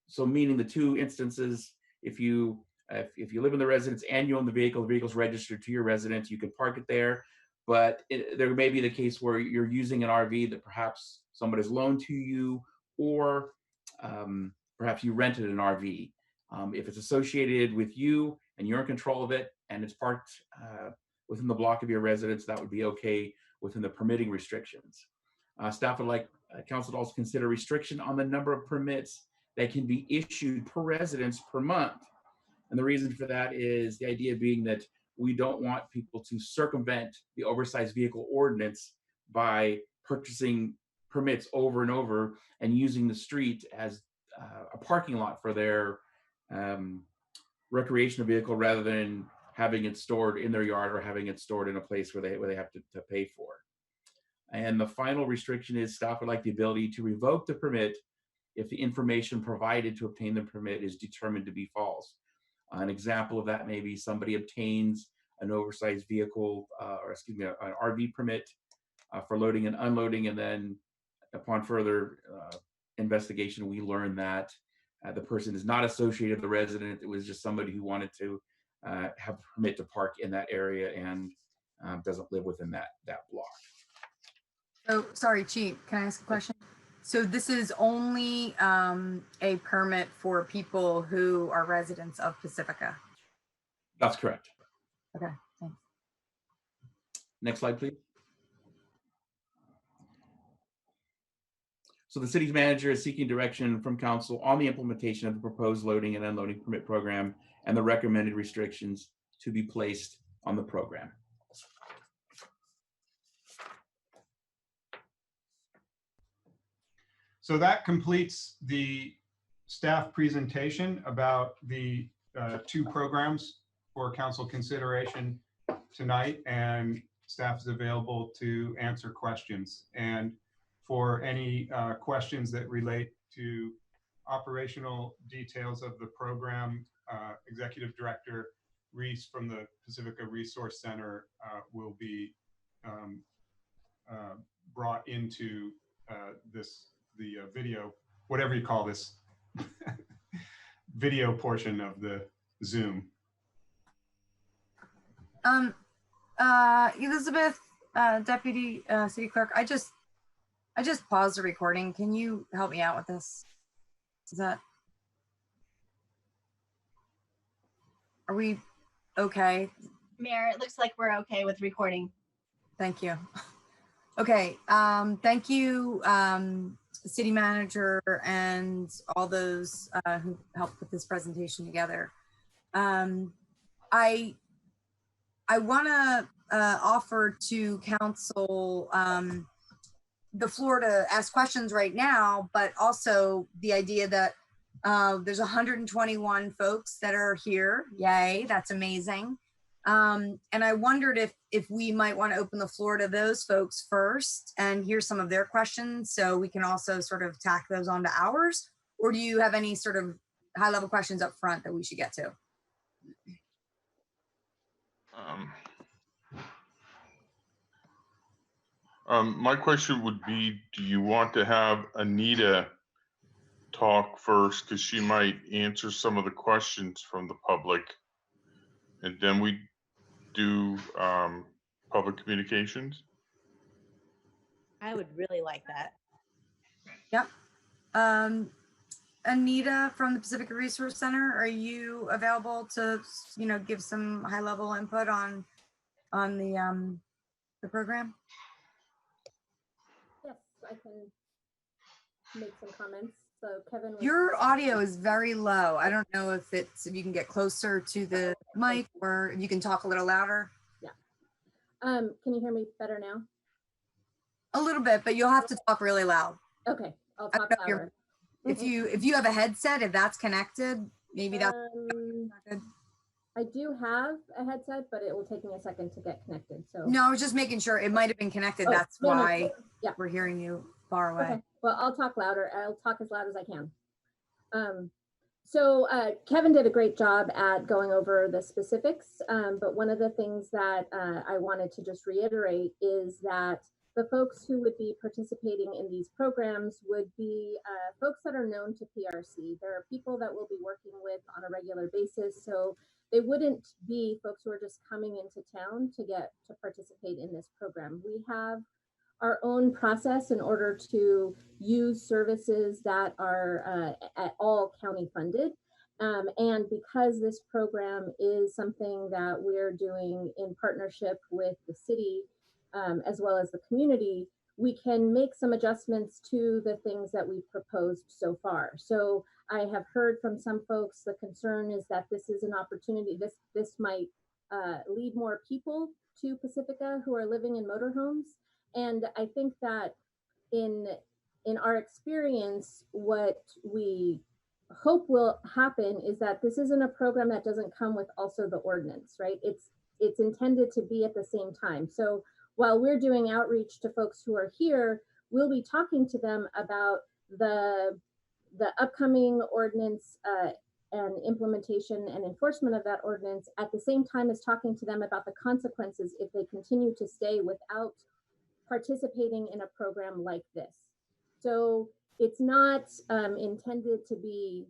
Speaker 9: So meaning the two instances, if you live in the residence and you own the vehicle's registered to your residence, you can park it there. But there may be the case where you're using an RV that perhaps somebody's loaned to you, or perhaps you rented an RV. If it's associated with you and you're in control of it and it's parked within the block of your residence, that would be okay within the permitting restrictions. Staff would like council to also consider restriction on the number of permits that can be issued per residence per month. And the reason for that is the idea being that we don't want people to circumvent the oversized vehicle ordinance by purchasing permits over and over and using the street as a parking lot for their recreational vehicle, rather than having it stored in their yard or having it stored in a place where they have to pay for. And the final restriction is staff would like the ability to revoke the permit if the information provided to obtain the permit is determined to be false. An example of that may be somebody obtains an oversized vehicle, an RV permit for loading and unloading, and then upon further investigation, we learn that the person is not associated with the resident. It was just somebody who wanted to have a permit to park in that area and doesn't live within that block.
Speaker 2: Oh, sorry, Chief, can I ask a question? So this is only a permit for people who are residents of Pacifica?
Speaker 9: That's correct.
Speaker 2: Okay, thanks.
Speaker 9: Next slide, please. So the city's manager is seeking direction from council on the implementation of the proposed loading and unloading permit program and the recommended restrictions to be placed on the program.
Speaker 5: So that completes the staff presentation about the two programs for council consideration tonight, and staff is available to answer questions. And for any questions that relate to operational details of the program, Executive Director Reese from the Pacifica Resource Center will be brought into the video, whatever you call this, video portion of the Zoom.
Speaker 2: Elizabeth, Deputy City Clerk, I just paused the recording. Can you help me out with this? Are we okay?
Speaker 1: Mayor, it looks like we're okay with recording.
Speaker 2: Thank you. Okay, thank you, city manager and all those who helped put this presentation together. I want to offer to council the floor to ask questions right now, but also the idea that there's 121 folks that are here. Yay, that's amazing. And I wondered if we might want to open the floor to those folks first and hear some of their questions, so we can also sort of tack those onto ours. Or do you have any sort of high level questions up front that we should get to?
Speaker 3: My question would be, do you want to have Anita talk first, because she might answer some of the questions from the public, and then we do public communications?
Speaker 10: I would really like that.
Speaker 2: Yep. Anita from the Pacifica Resource Center, are you available to, give some high level input on the program?
Speaker 11: Yes, I can make some comments. So Kevin,
Speaker 2: Your audio is very low. I don't know if you can get closer to the mic or you can talk a little louder.
Speaker 11: Yeah. Can you hear me better now?
Speaker 2: A little bit, but you'll have to talk really loud.
Speaker 11: Okay, I'll talk louder.
Speaker 2: If you have a headset, if that's connected, maybe that's not good.
Speaker 11: I do have a headset, but it will take me a second to get connected. So
Speaker 2: no, I was just making sure it might have been connected. That's why
Speaker 11: yeah,
Speaker 2: we're hearing you far away.
Speaker 11: Okay. Well, I'll talk louder. I'll talk as loud as I can. So Kevin did a great job at going over the specifics, but one of the things that I wanted to just reiterate is that the folks who would be participating in these programs would be folks that are known to PRC. There are people that we'll be working with on a regular basis, so they wouldn't be folks who are just coming into town to get to participate in this program. We have our own process in order to use services that are at all county funded. And because this program is something that we're doing in partnership with the city, as well as the community, we can make some adjustments to the things that we've proposed so far. So I have heard from some folks, the concern is that this is an opportunity, this might lead more people to Pacifica who are living in motorhomes. And I think that in our experience, what we hope will happen is that this isn't a program that doesn't come with also the ordinance, right? It's intended to be at the same time. So while we're doing outreach to folks who are here, we'll be talking to them about the upcoming ordinance and implementation and enforcement of that ordinance, at the same time as talking to them about the consequences if they continue to stay without participating in a program like this. So it's not intended to be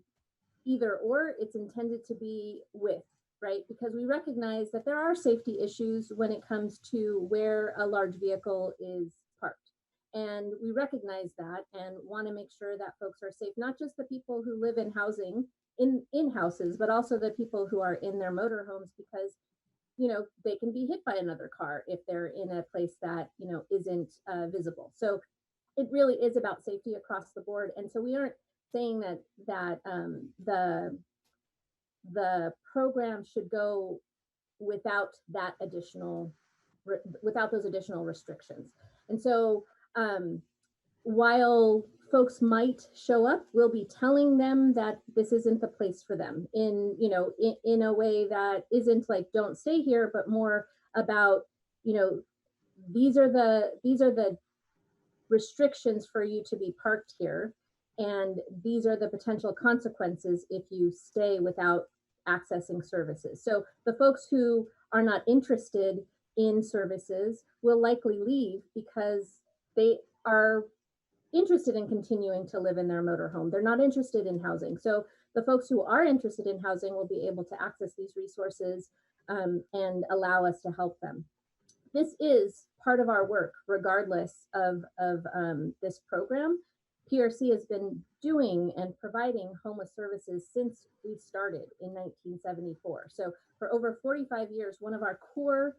Speaker 11: either or, it's intended to be with, right? Because we recognize that there are safety issues when it comes to where a large vehicle is parked. And we recognize that and want to make sure that folks are safe, not just the people who live in housing, in houses, but also the people who are in their motorhomes, because they can be hit by another car if they're in a place that, isn't visible. So it really is about safety across the board. And so we aren't saying that the program should go without those additional restrictions. And so while folks might show up, we'll be telling them that this isn't the place for them in a way that isn't like, don't stay here, but more about, these are the restrictions for you to be parked here. And these are the potential consequences if you stay without accessing services. So the folks who are not interested in services will likely leave because they are interested in continuing to live in their motorhome. They're not interested in housing. So the folks who are interested in housing will be able to access these resources and allow us to help them. This is part of our work, regardless of this program. PRC has been doing and providing homeless services since we started in 1974. So for over 45 years, one of our core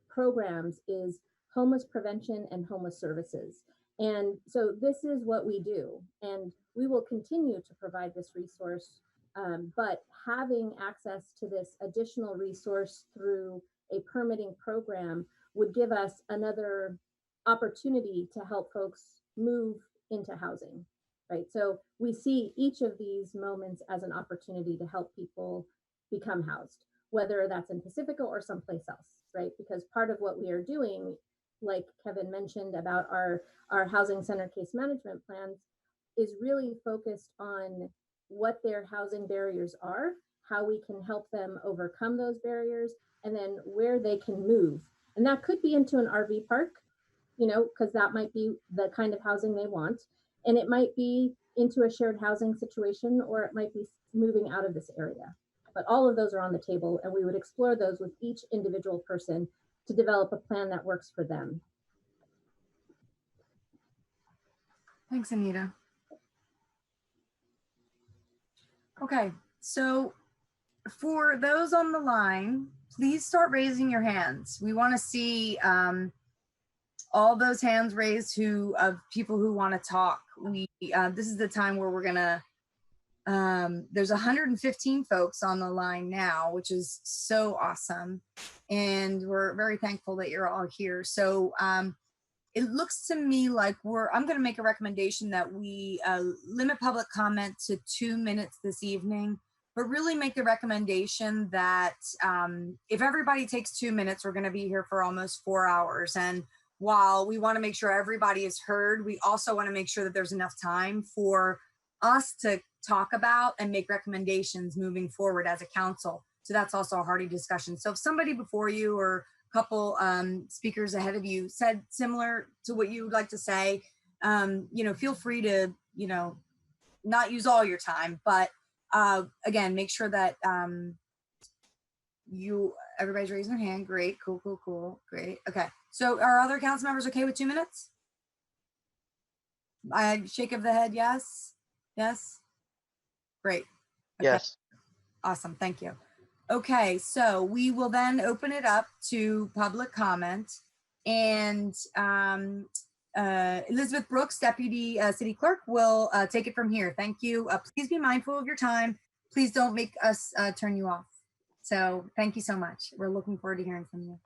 Speaker 11: programs is homeless prevention and homeless services. And so this is what we do, and we will continue to provide this resource, but having access to this additional resource through a permitting program would give us another opportunity to help folks move into housing, right? So we see each of these moments as an opportunity to help people become housed, whether that's in Pacifica or someplace else, right? Because part of what we are doing, like Kevin mentioned about our housing center case management plans, is really focused on what their housing barriers are, how we can help them overcome those barriers, and then where they can move. And that could be into an RV park, you know, because that might be the kind of housing they want. And it might be into a shared housing situation, or it might be moving out of this area. But all of those are on the table, and we would explore those with each individual person to develop a plan that works for them.
Speaker 2: Thanks, Anita. Okay, so for those on the line, please start raising your hands. We want to see all those hands raised of people who want to talk. This is the time where we're gonna. There's 115 folks on the line now, which is so awesome, and we're very thankful that you're all here. So it looks to me like I'm going to make a recommendation that we limit public comment to 2 minutes this evening, but really make the recommendation that if everybody takes 2 minutes, we're going to be here for almost 4 hours. And while we want to make sure everybody is heard, we also want to make sure that there's enough time for us to talk about and make recommendations moving forward as a council. So that's also a hearty discussion. So if somebody before you or couple speakers ahead of you said similar to what you would like to say, feel free to, not use all your time, but again, make sure that everybody's raising their hand. Great, cool, great. Okay, so are other council members okay with 2 minutes? Shake of the head, yes, great. Okay.
Speaker 7: Yes.
Speaker 2: Awesome, thank you. Okay, so we will then open it up to public comment, and Elizabeth Brooks, Deputy City Clerk, will take it from here. Thank you. Please be mindful of your time. Please don't make us turn you off. So thank you so much. We're looking forward to hearing from you.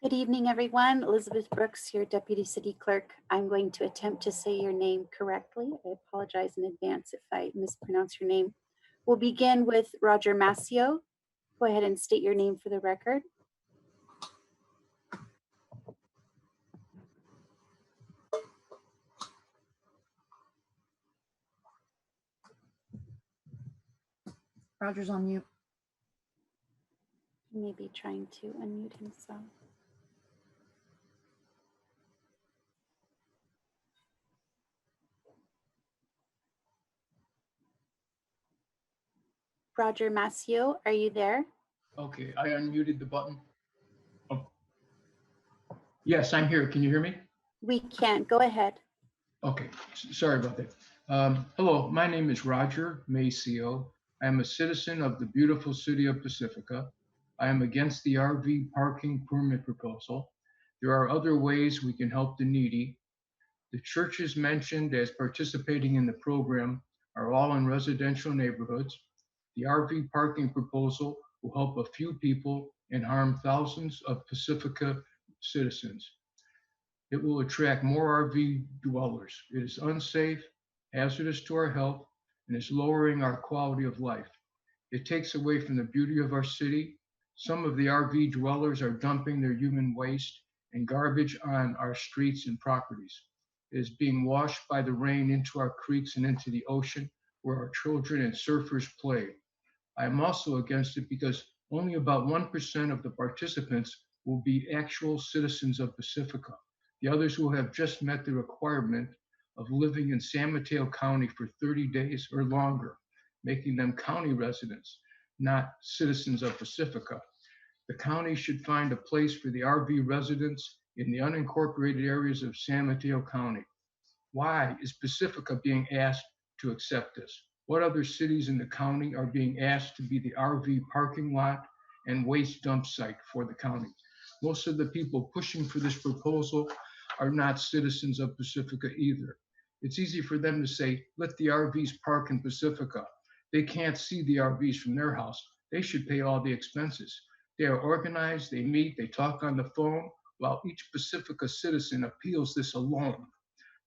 Speaker 12: Good evening, everyone. Elizabeth Brooks, your Deputy City Clerk. I'm going to attempt to say your name correctly. I apologize in advance if I mispronounce your name. We'll begin with Roger Massio. Go ahead and state your name for the record.
Speaker 2: Roger's on mute.
Speaker 12: He may be trying to unmute himself. Roger Massio, are you there?
Speaker 13: Okay, I unmuted the button. Oh. Yes, I'm here. Can you hear me?
Speaker 12: We can. Go ahead.
Speaker 13: Okay, sorry about that. Hello, my name is Roger Massio. I am a citizen of the beautiful city of Pacifica. I am against the RV parking permit proposal. There are other ways we can help the needy. The churches mentioned as participating in the program are all in residential neighborhoods. The RV parking proposal will help a few people and harm thousands of Pacifica citizens. It will attract more RV dwellers. It is unsafe, hazardous to our health, and is lowering our quality of life. It takes away from the beauty of our city. Some of the RV dwellers are dumping their human waste and garbage on our streets and properties. It is being washed by the rain into our creeks and into the ocean where our children and surfers play. I am also against it because only about 1% of the participants will be actual citizens of Pacifica. The others will have just met the requirement of living in San Mateo County for 30 days or longer, making them county residents, not citizens of Pacifica. The county should find a place for the RV residents in the unincorporated areas of San Mateo County. Why is Pacifica being asked to accept this? What other cities in the county are being asked to be the RV parking lot and waste dump site for the county? Most of the people pushing for this proposal are not citizens of Pacifica either. It's easy for them to say, let the RVs park in Pacifica. They can't see the RVs from their house. They should pay all the expenses. They are organized, they meet, they talk on the phone, while each Pacifica citizen appeals this alone.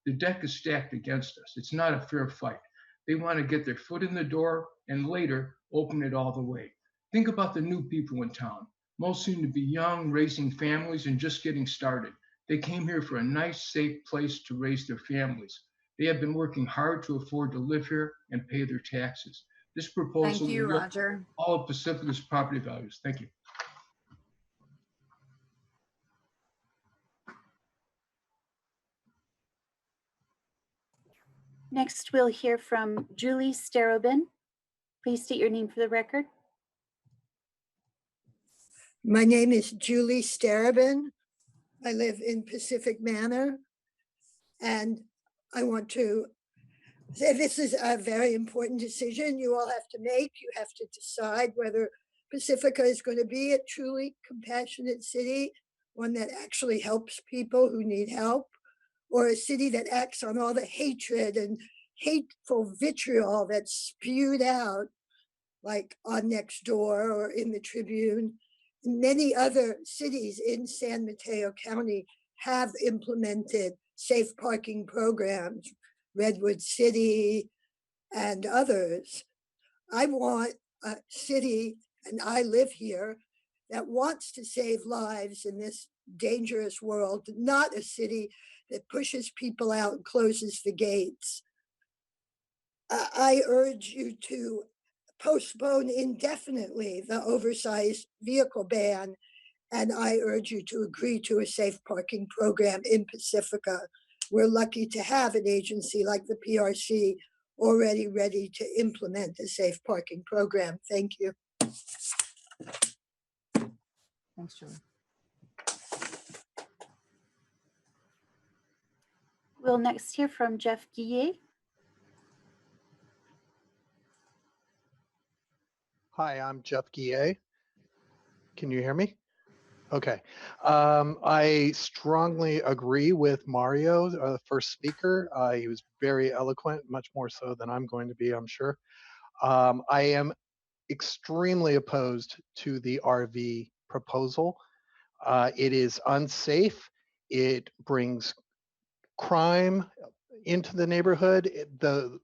Speaker 13: The deck is stacked against us. It's not a fair fight. They want to get their foot in the door and later open it all the way. Think about the new people in town. Most seem to be young, raising families, and just getting started. They came here for a nice, safe place to raise their families. They have been working hard to afford to live here and pay their taxes. This proposal
Speaker 2: Thank you,
Speaker 13: will lift
Speaker 2: Roger.
Speaker 13: all of Pacifica's property values. Thank you.
Speaker 12: Next, we'll hear from Julie Starobin. Please state your name for the record.
Speaker 14: My name is Julie Starobin. I live in Pacific Manor, and I want to say this is a very important decision you all have to make. You have to decide whether Pacifica is going to be a truly compassionate city, one that actually helps people who need help, or a city that acts on all the hatred and hateful vitriol that's spewed out, like on Nextdoor or in the Tribune. Many other cities in San Mateo County have implemented safe parking programs, Redwood City and others. I want a city, and I live here, that wants to save lives in this dangerous world, not a city that pushes people out and closes the gates. I urge you to postpone indefinitely the oversized vehicle ban, and I urge you to agree to a safe parking program in Pacifica. We're lucky to have an agency like the PRC already ready to implement a safe parking program. Thank you.
Speaker 2: Thanks, Julie.
Speaker 12: We'll next hear from Jeff Guillet.
Speaker 15: Hi, I'm Jeff Guillet. Can you hear me? Okay. I strongly agree with Mario, the first speaker. He was very eloquent, much more so than I'm going to be, I'm sure. I am extremely opposed to the RV proposal. It is unsafe. It brings crime into the neighborhood. The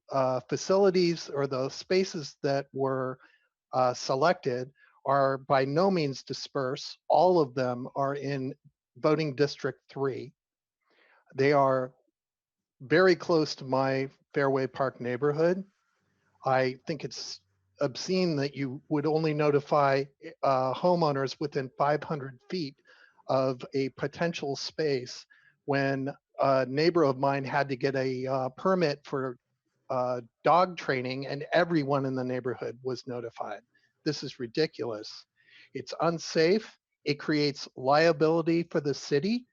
Speaker 15: facilities or the spaces that were selected are by no means dispersed. All of them are in voting district 3. They are very close to my Fairway Park neighborhood. I think it's obscene that you would only notify homeowners within 500 feet of a potential space when a neighbor of mine had to get a permit for dog training and everyone in the neighborhood was notified. This is ridiculous. It's unsafe. It creates liability for the city.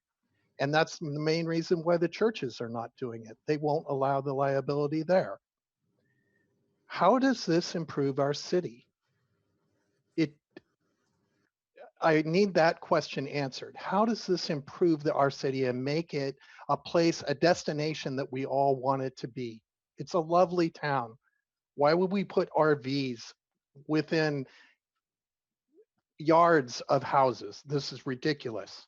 Speaker 15: And that's the main reason why the churches are not doing it. They won't allow the liability there. How does this improve our city? I need that question answered. How does this improve our city and make it a place, a destination that we all want it to be? It's a lovely town. Why would we put RVs within yards of houses? This is ridiculous.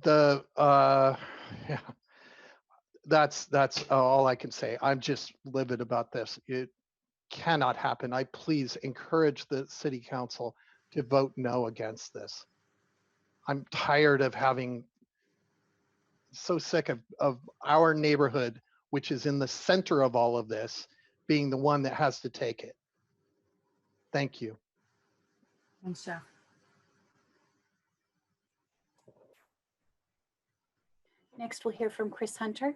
Speaker 15: Yeah, that's all I can say. I'm just livid about this. It cannot happen. I please encourage the city council to vote no against this. I'm tired of so sick of our neighborhood, which is in the center of all of this, being the one that has to take it. Thank you.
Speaker 2: Thanks, Jeff.
Speaker 12: Next, we'll hear from Chris Hunter.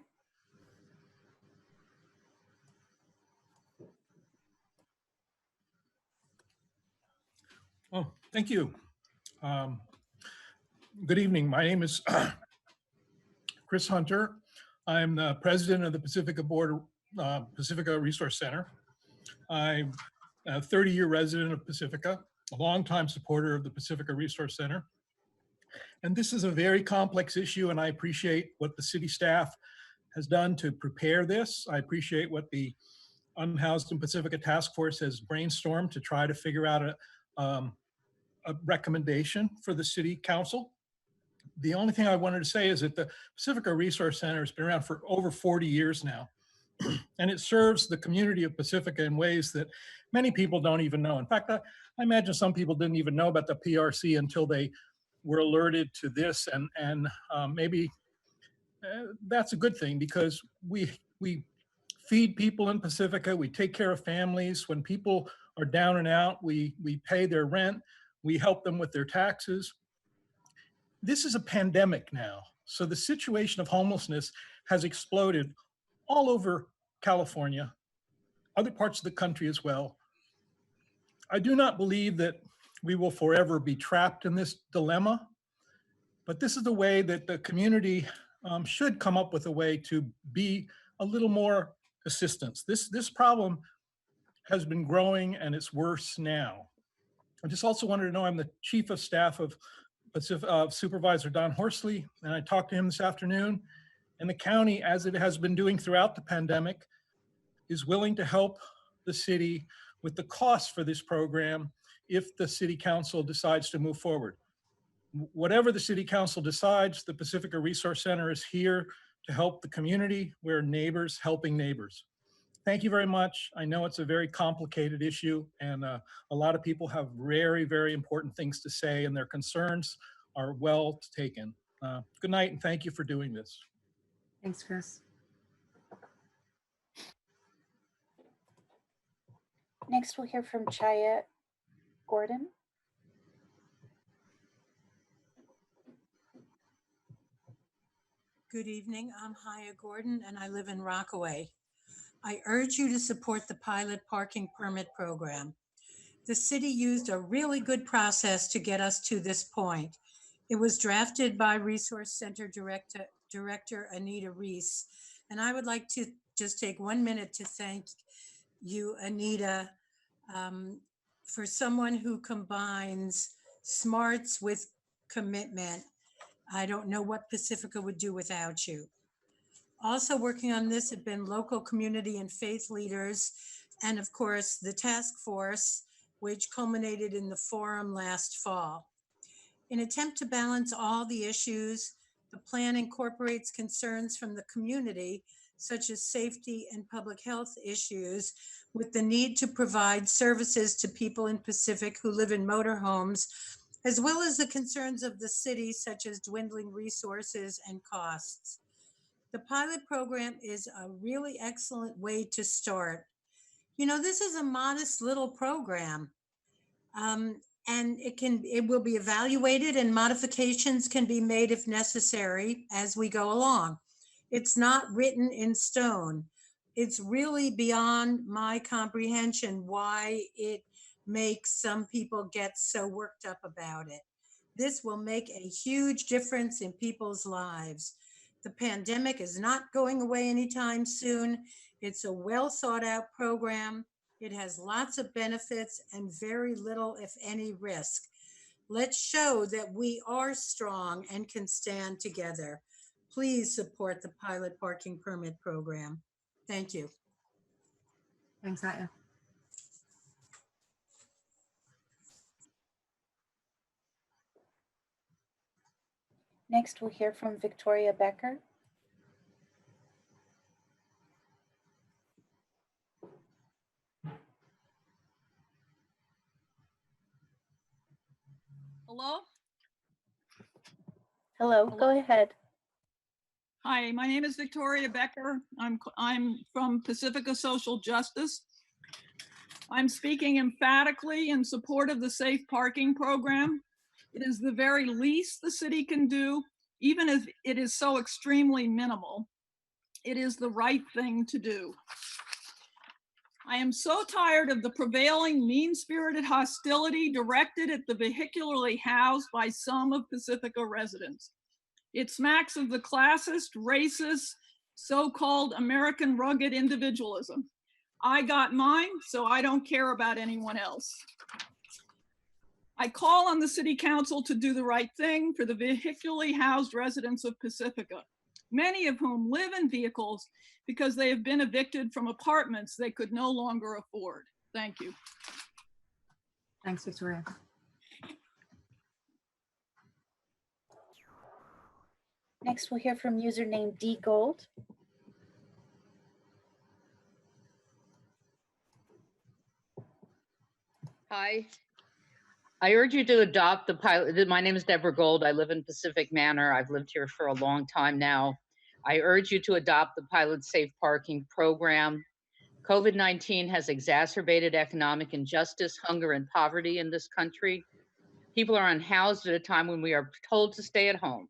Speaker 16: Oh, thank you. Good evening. My name is Chris Hunter. I'm the president of the Pacifica Resource Center. I'm a 30-year resident of Pacifica, a longtime supporter of the Pacifica Resource Center. And this is a very complex issue, and I appreciate what the city staff has done to prepare this. I appreciate what the Unhoused in Pacifica Task Force has brainstormed to try to figure out a recommendation for the city council. The only thing I wanted to say is that the Pacifica Resource Center has been around for over 40 years now, and it serves the community of Pacifica in ways that many people don't even know. In fact, I imagine some people didn't even know about the PRC until they were alerted to this, and maybe that's a good thing, because we feed people in Pacifica, we take care of families. When people are down and out, we pay their rent, we help them with their taxes. This is a pandemic now, so the situation of homelessness has exploded all over California, other parts of the country as well. I do not believe that we will forever be trapped in this dilemma, but this is the way that the community should come up with a way to be a little more assistance. This problem has been growing, and it's worse now. I just also wanted to know, I'm the chief of staff of Supervisor Don Horsley, and I talked to him this afternoon, and the county, as it has been doing throughout the pandemic, is willing to help the city with the cost for this program if the city council decides to move forward. Whatever the city council decides, the Pacifica Resource Center is here to help the community. We're neighbors helping neighbors. Thank you very much. I know it's a very complicated issue, and a lot of people have very, very important things to say, and their concerns are well taken. Good night, and thank you for doing this.
Speaker 2: Thanks, Chris.
Speaker 12: Next, we'll hear from Chaya Gordon.
Speaker 17: Good evening. I'm Chaya Gordon, and I live in Rockaway. I urge you to support the pilot parking permit program. The city used a really good process to get us to this point. It was drafted by Resource Center Director Anita Reese, and I would like to just take 1 minute to thank you, Anita, for someone who combines smarts with commitment. I don't know what Pacifica would do without you. Also working on this have been local community and faith leaders, and of course the task force, which culminated in the forum last fall. In attempt to balance all the issues, the plan incorporates concerns from the community, such as safety and public health issues, with the need to provide services to people in Pacific who live in motorhomes, as well as the concerns of the city, such as dwindling resources and costs. The pilot program is a really excellent way to start. You know, this is a modest little program, and it will be evaluated, and modifications can be made if necessary as we go along. It's not written in stone. It's really beyond my comprehension why it makes some people get so worked up about it. This will make a huge difference in people's lives. The pandemic is not going away anytime soon. It's a well thought out program. It has lots of benefits and very little, if any, risk. Let's show that we are strong and can stand together. Please support the pilot parking permit program. Thank you.
Speaker 2: Thanks, Aya.
Speaker 12: Next, we'll hear from Victoria Becker.
Speaker 18: Hello?
Speaker 12: Hello, go ahead.
Speaker 18: Hi, my name is Victoria Becker. I'm from Pacifica Social Justice. I'm speaking emphatically in support of the safe parking program. It is the very least the city can do, even if it is so extremely minimal. It is the right thing to do. I am so tired of the prevailing mean-spirited hostility directed at the vehicularly housed by some of Pacifica residents. It smacks of the classist, racist, so-called American rugged individualism. I got mine, so I don't care about anyone else. I call on the City Council to do the right thing for the vehicularly housed residents of Pacifica, many of whom live in vehicles because they have been evicted from apartments they could no longer afford. Thank you.
Speaker 2: Thanks, Victoria.
Speaker 12: Next, we'll hear from username D Gold.
Speaker 19: Hi. I urge you to adopt the pilot. My name is Deborah Gold. I live in Pacific Manor. I've lived here for a long time now. I urge you to adopt the pilot safe parking program. COVID-19 has exacerbated economic injustice, hunger, and poverty in this country. People are unhoused at a time when we are told to stay at home.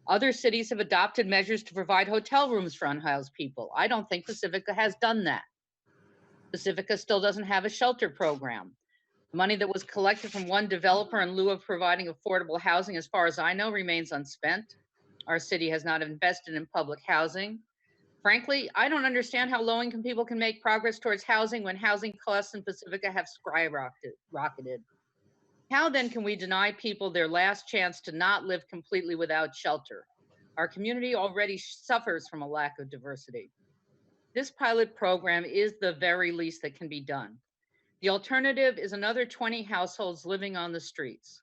Speaker 19: Other cities have adopted measures to provide hotel rooms for unhoused people. I don't think Pacifica has done that. Pacifica still doesn't have a shelter program. Money that was collected from one developer in lieu of providing affordable housing, as far as I know, remains unspent. Our city has not invested in public housing. Frankly, I don't understand how low-income people can make progress towards housing when housing costs in Pacifica have skyrocketed. How then can we deny people their last chance to not live completely without shelter? Our community already suffers from a lack of diversity. This pilot program is the very least that can be done. The alternative is another 20 households living on the streets.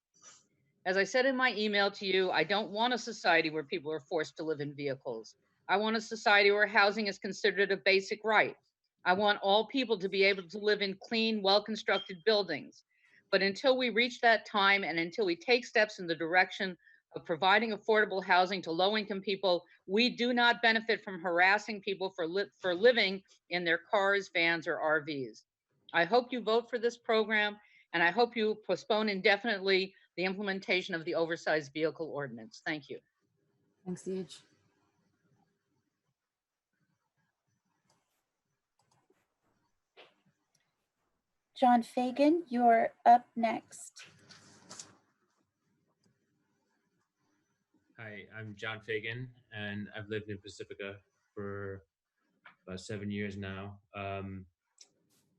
Speaker 19: As I said in my email to you, I don't want a society where people are forced to live in vehicles. I want a society where housing is considered a basic right. I want all people to be able to live in clean, well-constructed buildings. But until we reach that time and until we take steps in the direction of providing affordable housing to low-income people, we do not benefit from harassing people for living in their cars, vans, or RVs. I hope you vote for this program, and I hope you postpone indefinitely the implementation of the oversized vehicle ordinance. Thank you.
Speaker 2: Thanks, Deej.
Speaker 12: John Fagan, you're up next.
Speaker 20: Hi, I'm John Fagan, and I've lived in Pacifica for about 7 years now.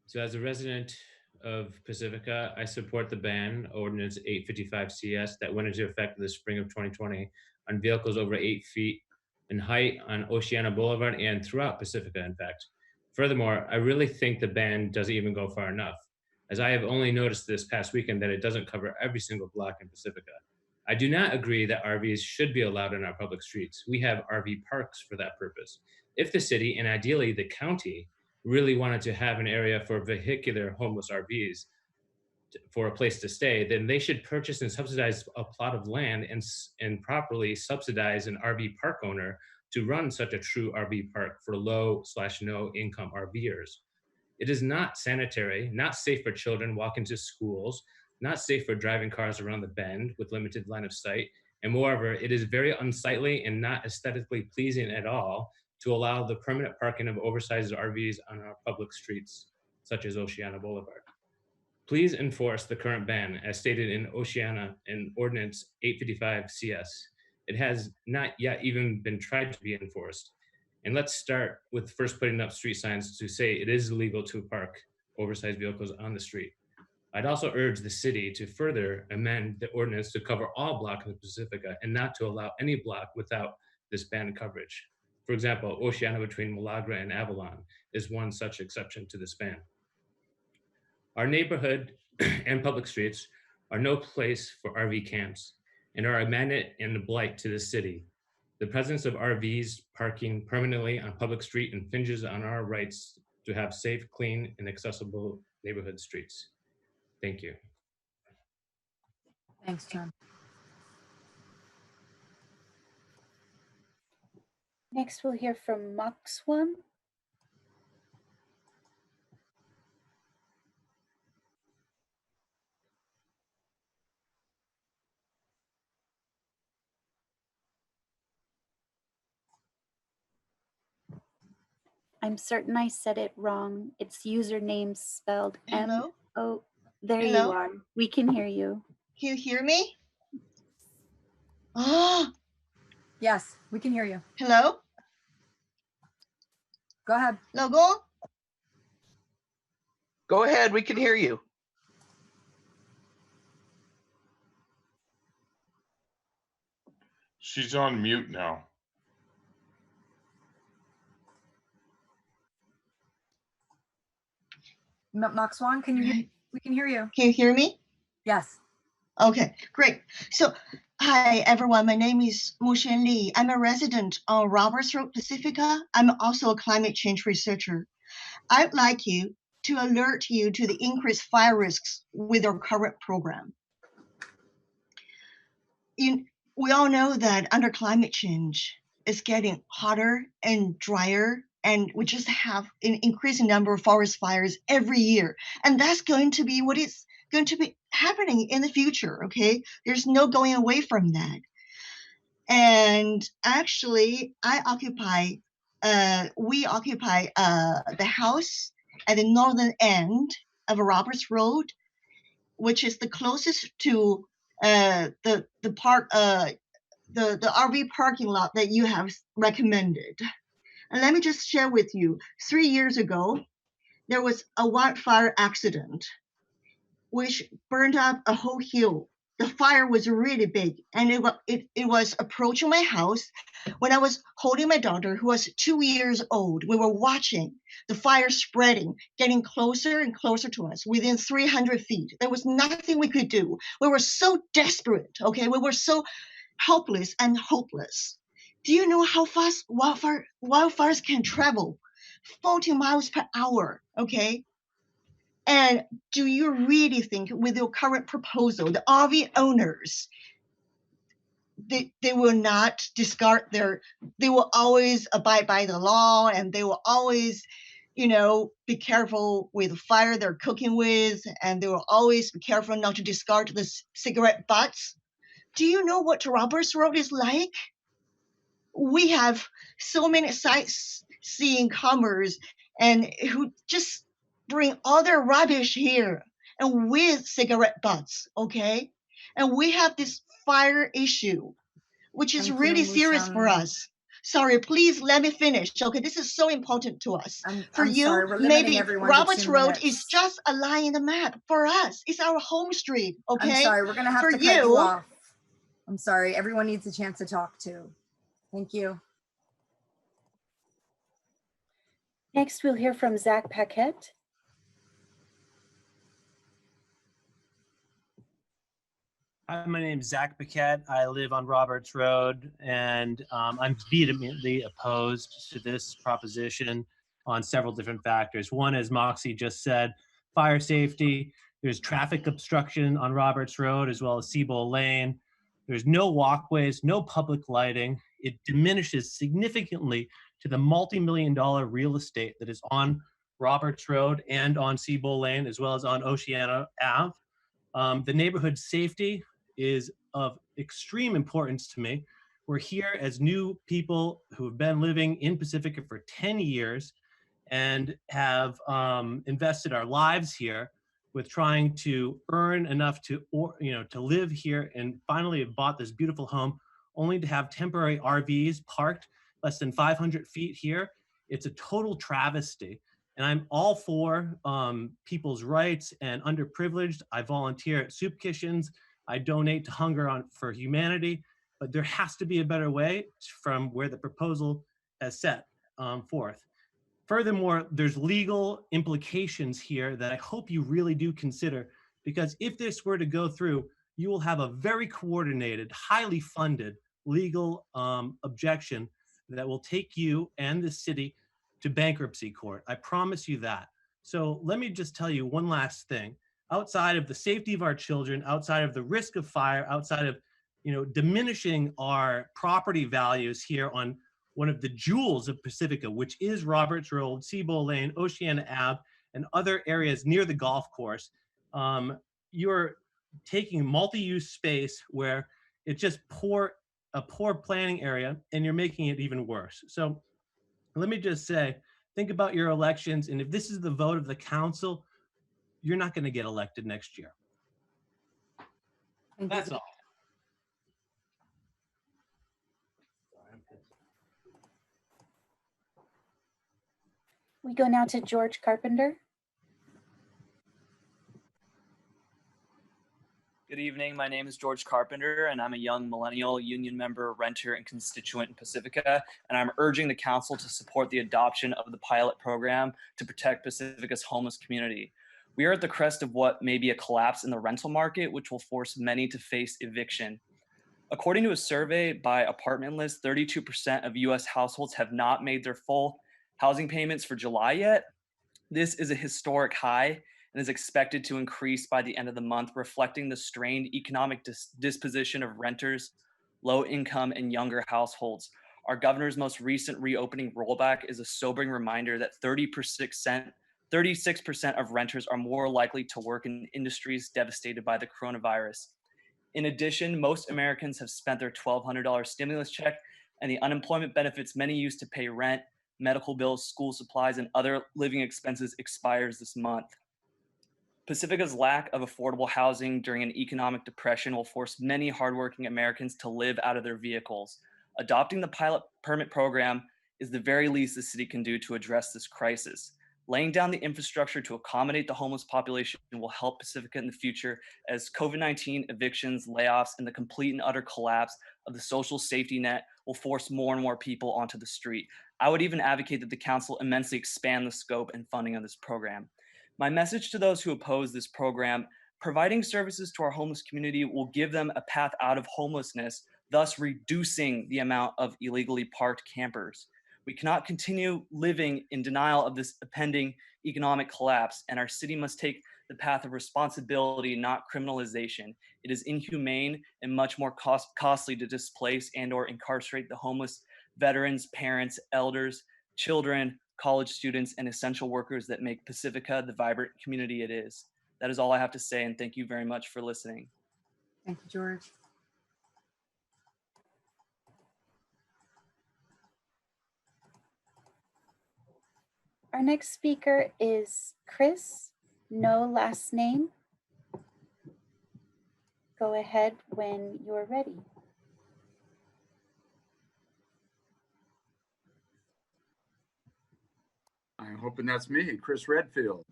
Speaker 20: So as a resident of Pacifica, I support the ban, Ordinance 855 CS, that went into effect in the spring of 2020 on vehicles over 8 feet in height on Oceana Boulevard and throughout Pacifica, in fact. Furthermore, I really think the ban doesn't even go far enough, as I have only noticed this past weekend that it doesn't cover every single block in Pacifica. I do not agree that RVs should be allowed on our public streets. We have RV parks for that purpose. If the city, and ideally the county, really wanted to have an area for vehicular homeless RVs for a place to stay, then they should purchase and subsidize a plot of land and properly subsidize an RV park owner to run such a true RV park for low/no income RVers. It is not sanitary, not safe for children walking to schools, not safe for driving cars around the bend with limited line of sight. And moreover, it is very unsightly and not aesthetically pleasing at all to allow the permanent parking of oversized RVs on our public streets, such as Oceana Boulevard. Please enforce the current ban as stated in Oceana in Ordinance 855 CS. It has not yet even been tried to be enforced. And let's start with first putting up street signs to say it is illegal to park oversized vehicles on the street. I'd also urge the city to further amend the ordinance to cover all blocks of Pacifica and not to allow any block without this ban coverage. For example, Oceana between Milagro and Avalon is one such exception to this ban. Our neighborhood and public streets are no place for RV camps and are a magnet and a blight to the city. The presence of RVs parking permanently on public street infringes on our rights to have safe, clean, and accessible neighborhood streets. Thank you.
Speaker 2: Thanks, John.
Speaker 12: Next, we'll hear from Moxwam. I'm certain I said it wrong. It's username spelled M-O. There
Speaker 21: Hello?
Speaker 12: you are. We can hear you.
Speaker 21: Can you hear me? Oh,
Speaker 2: Yes, we can hear you.
Speaker 21: hello?
Speaker 2: Go ahead.
Speaker 21: Logo?
Speaker 7: Go ahead, we can hear you.
Speaker 3: She's on mute now.
Speaker 2: Mock Swan, can you? We can hear you.
Speaker 21: Can you hear me?
Speaker 2: Yes.
Speaker 21: Okay, great. So, hi everyone. My name is Mushen Li. I'm a resident on Roberts Road, Pacifica. I'm also a climate change researcher. I'd like you to alert you to the increased fire risks with our current program. We all know that under climate change, it's getting hotter and drier, and we just have an increasing number of forest fires every year. And that's going to be what is going to be happening in the future, okay? There's no going away from that. And actually, we occupy the house at the northern end of Roberts Road, which is the closest to the RV parking lot that you have recommended. And let me just share with you, 3 years ago, there was a wildfire accident which burned up a whole hill. The fire was really big, and it was approaching my house. When I was holding my daughter, who was 2 years old, we were watching the fire spreading, getting closer and closer to us, within 300 feet. There was nothing we could do. We were so desperate, okay? We were so helpless and hopeless. Do you know how fast wildfires can travel? 40 miles per hour, okay? And do you really think with your current proposal, the RV owners, they will not discard they will always abide by the law, and they will always, be careful with the fire they're cooking with, and they will always be careful not to discard the cigarette butts? Do you know what Roberts Road is like? We have so many sightseeing comers and who just bring all their rubbish here and with cigarette butts, okay? And we have this fire issue, which is really serious for us. Sorry, please let me finish. Okay, this is so important to us. For you,
Speaker 2: sorry, we're limiting
Speaker 21: maybe
Speaker 2: everyone to
Speaker 21: Roberts
Speaker 2: 2
Speaker 21: Road
Speaker 2: minutes.
Speaker 21: is just a line in the map. For us, it's our home street, okay?
Speaker 2: I'm sorry, we're gonna have to cut you off. I'm sorry, everyone needs a chance to talk too. Thank you.
Speaker 12: Next, we'll hear from Zach Paquette.
Speaker 22: Hi, my name is Zach Paquette. I live on Roberts Road, and I'm vehemently opposed to this proposition on several different factors. One, as Moxie just said, fire safety. There's traffic obstruction on Roberts Road as well as Seabowl Lane. There's no walkways, no public lighting. It diminishes significantly to the multi-million-dollar real estate that is on Roberts Road and on Seabowl Lane, as well as on Oceana Ave. The neighborhood safety is of extreme importance to me. We're here as new people who have been living in Pacifica for 10 years and have invested our lives here with trying to earn enough to live here, and finally have bought this beautiful home only to have temporary RVs parked less than 500 feet here. It's a total travesty. And I'm all for people's rights and underprivileged. I volunteer at soup kitchens. I donate to Hunger for Humanity, but there has to be a better way from where the proposal has set forth. Furthermore, there's legal implications here that I hope you really do consider, because if this were to go through, you will have a very coordinated, highly funded legal objection that will take you and the city to bankruptcy court. I promise you that. So let me just tell you one last thing. Outside of the safety of our children, outside of the risk of fire, outside of diminishing our property values here on one of the jewels of Pacifica, which is Roberts Road, Seabowl Lane, Oceana Ave, and other areas near the golf course, you're taking multi-use space where it's just a poor planning area, and you're making it even worse. So let me just say, think about your elections, and if this is the vote of the council, you're not going to get elected next year. That's all.
Speaker 12: We go now to George Carpenter.
Speaker 4: Good evening. My name is George Carpenter, and I'm a young millennial union member, renter, and constituent in Pacifica. And I'm urging the council to support the adoption of the pilot program to protect Pacifica's homeless community. We are at the crest of what may be a collapse in the rental market, which will force many to face eviction. According to a survey by Apartment List, 32% of US households have not made their full housing payments for July yet. This is a historic high and is expected to increase by the end of the month, reflecting the strained economic disposition of renters, low income, and younger households. Our governor's most recent reopening rollback is a sobering reminder that 36% of renters are more likely to work in industries devastated by the coronavirus. In addition, most Americans have spent their $1,200 stimulus check, and the unemployment benefits many use to pay rent, medical bills, school supplies, and other living expenses expires this month. Pacifica's lack of affordable housing during an economic depression will force many hardworking Americans to live out of their vehicles. Adopting the pilot permit program is the very least the city can do to address this crisis. Laying down the infrastructure to accommodate the homeless population will help Pacifica in the future as COVID-19 evictions, layoffs, and the complete and utter collapse of the social safety net will force more and more people onto the street. I would even advocate that the council immensely expand the scope and funding of this program. My message to those who oppose this program: providing services to our homeless community will give them a path out of homelessness, thus reducing the amount of illegally parked campers. We cannot continue living in denial of this impending economic collapse, and our city must take the path of responsibility, not criminalization. It is inhumane and much more costly to displace and or incarcerate the homeless veterans, parents, elders, children, college students, and essential workers that make Pacifica the vibrant community it is. That is all I have to say, and thank you very much for listening.
Speaker 2: Thank you, George.
Speaker 12: Our next speaker is Chris, no last name. Go ahead when you're ready.
Speaker 8: I'm hoping that's me, Chris Redfield.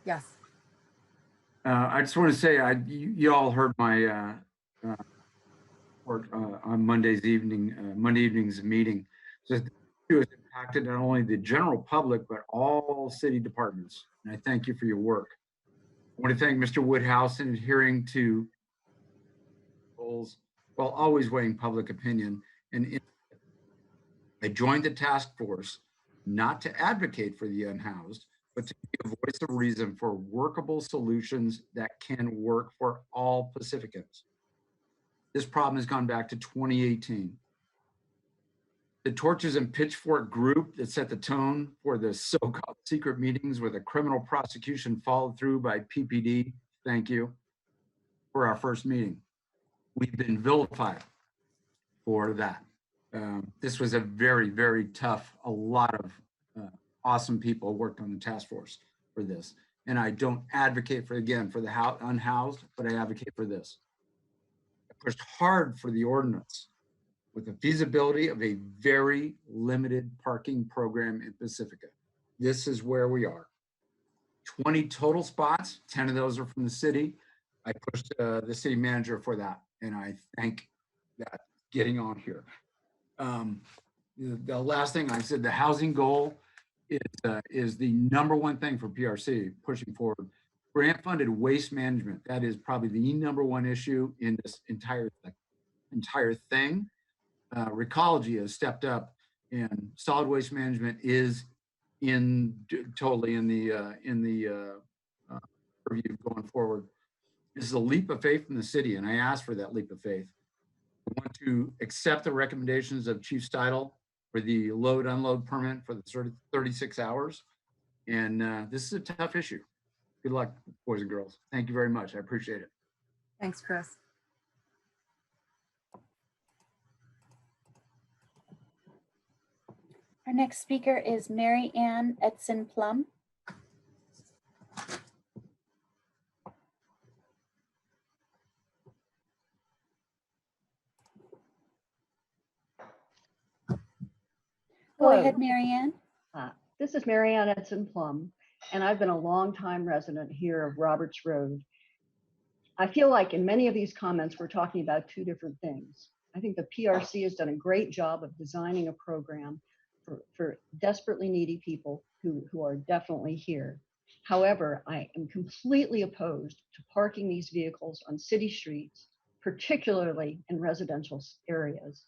Speaker 2: Yes.
Speaker 8: I just want to say, you all heard my report on Monday evening's meeting. So it has impacted not only the general public, but all city departments. And I thank you for your work. I want to thank Mr. Woodhouse in adhering to goals while always weighing public opinion. And I joined the task force not to advocate for the unhoused, but to be a voice of reason for workable solutions that can work for all Pacificans. This problem has gone back to 2018. The Torches and Pitchfork group that set the tone for the so-called secret meetings with a criminal prosecution followed through by PPD, thank you, for our first meeting. We've been vilified for that. This was a very, very tough, a lot of awesome people worked on the task force for this. And I don't advocate for, again, for the unhoused, but I advocate for this. I pushed hard for the ordinance with the feasibility of a very limited parking program in Pacifica. This is where we are. 20 total spots, 10 of those are from the city. I pushed the city manager for that, and I thank that getting on here. The last thing I said, the housing goal is the number one thing for PRC pushing forward. Grant funded waste management, that is probably the number one issue in this entire thing. Recology has stepped up, and solid waste management is totally in the review going forward. This is a leap of faith from the city, and I asked for that leap of faith. I want to accept the recommendations of Chief Steidel for the load unload permit for the 36 hours. And this is a tough issue. Good luck, boys and girls. Thank you very much. I appreciate it.
Speaker 2: Thanks, Chris.
Speaker 12: Our next speaker is Mary Ann Edson Plum. Go ahead, Mary Ann.
Speaker 23: This is Mary Ann Edson Plum, and I've been a longtime resident here of Roberts Road. I feel like in many of these comments, we're talking about two different things. I think the PRC has done a great job of designing a program for desperately needy people who are definitely here. However, I am completely opposed to parking these vehicles on city streets, particularly in residential areas.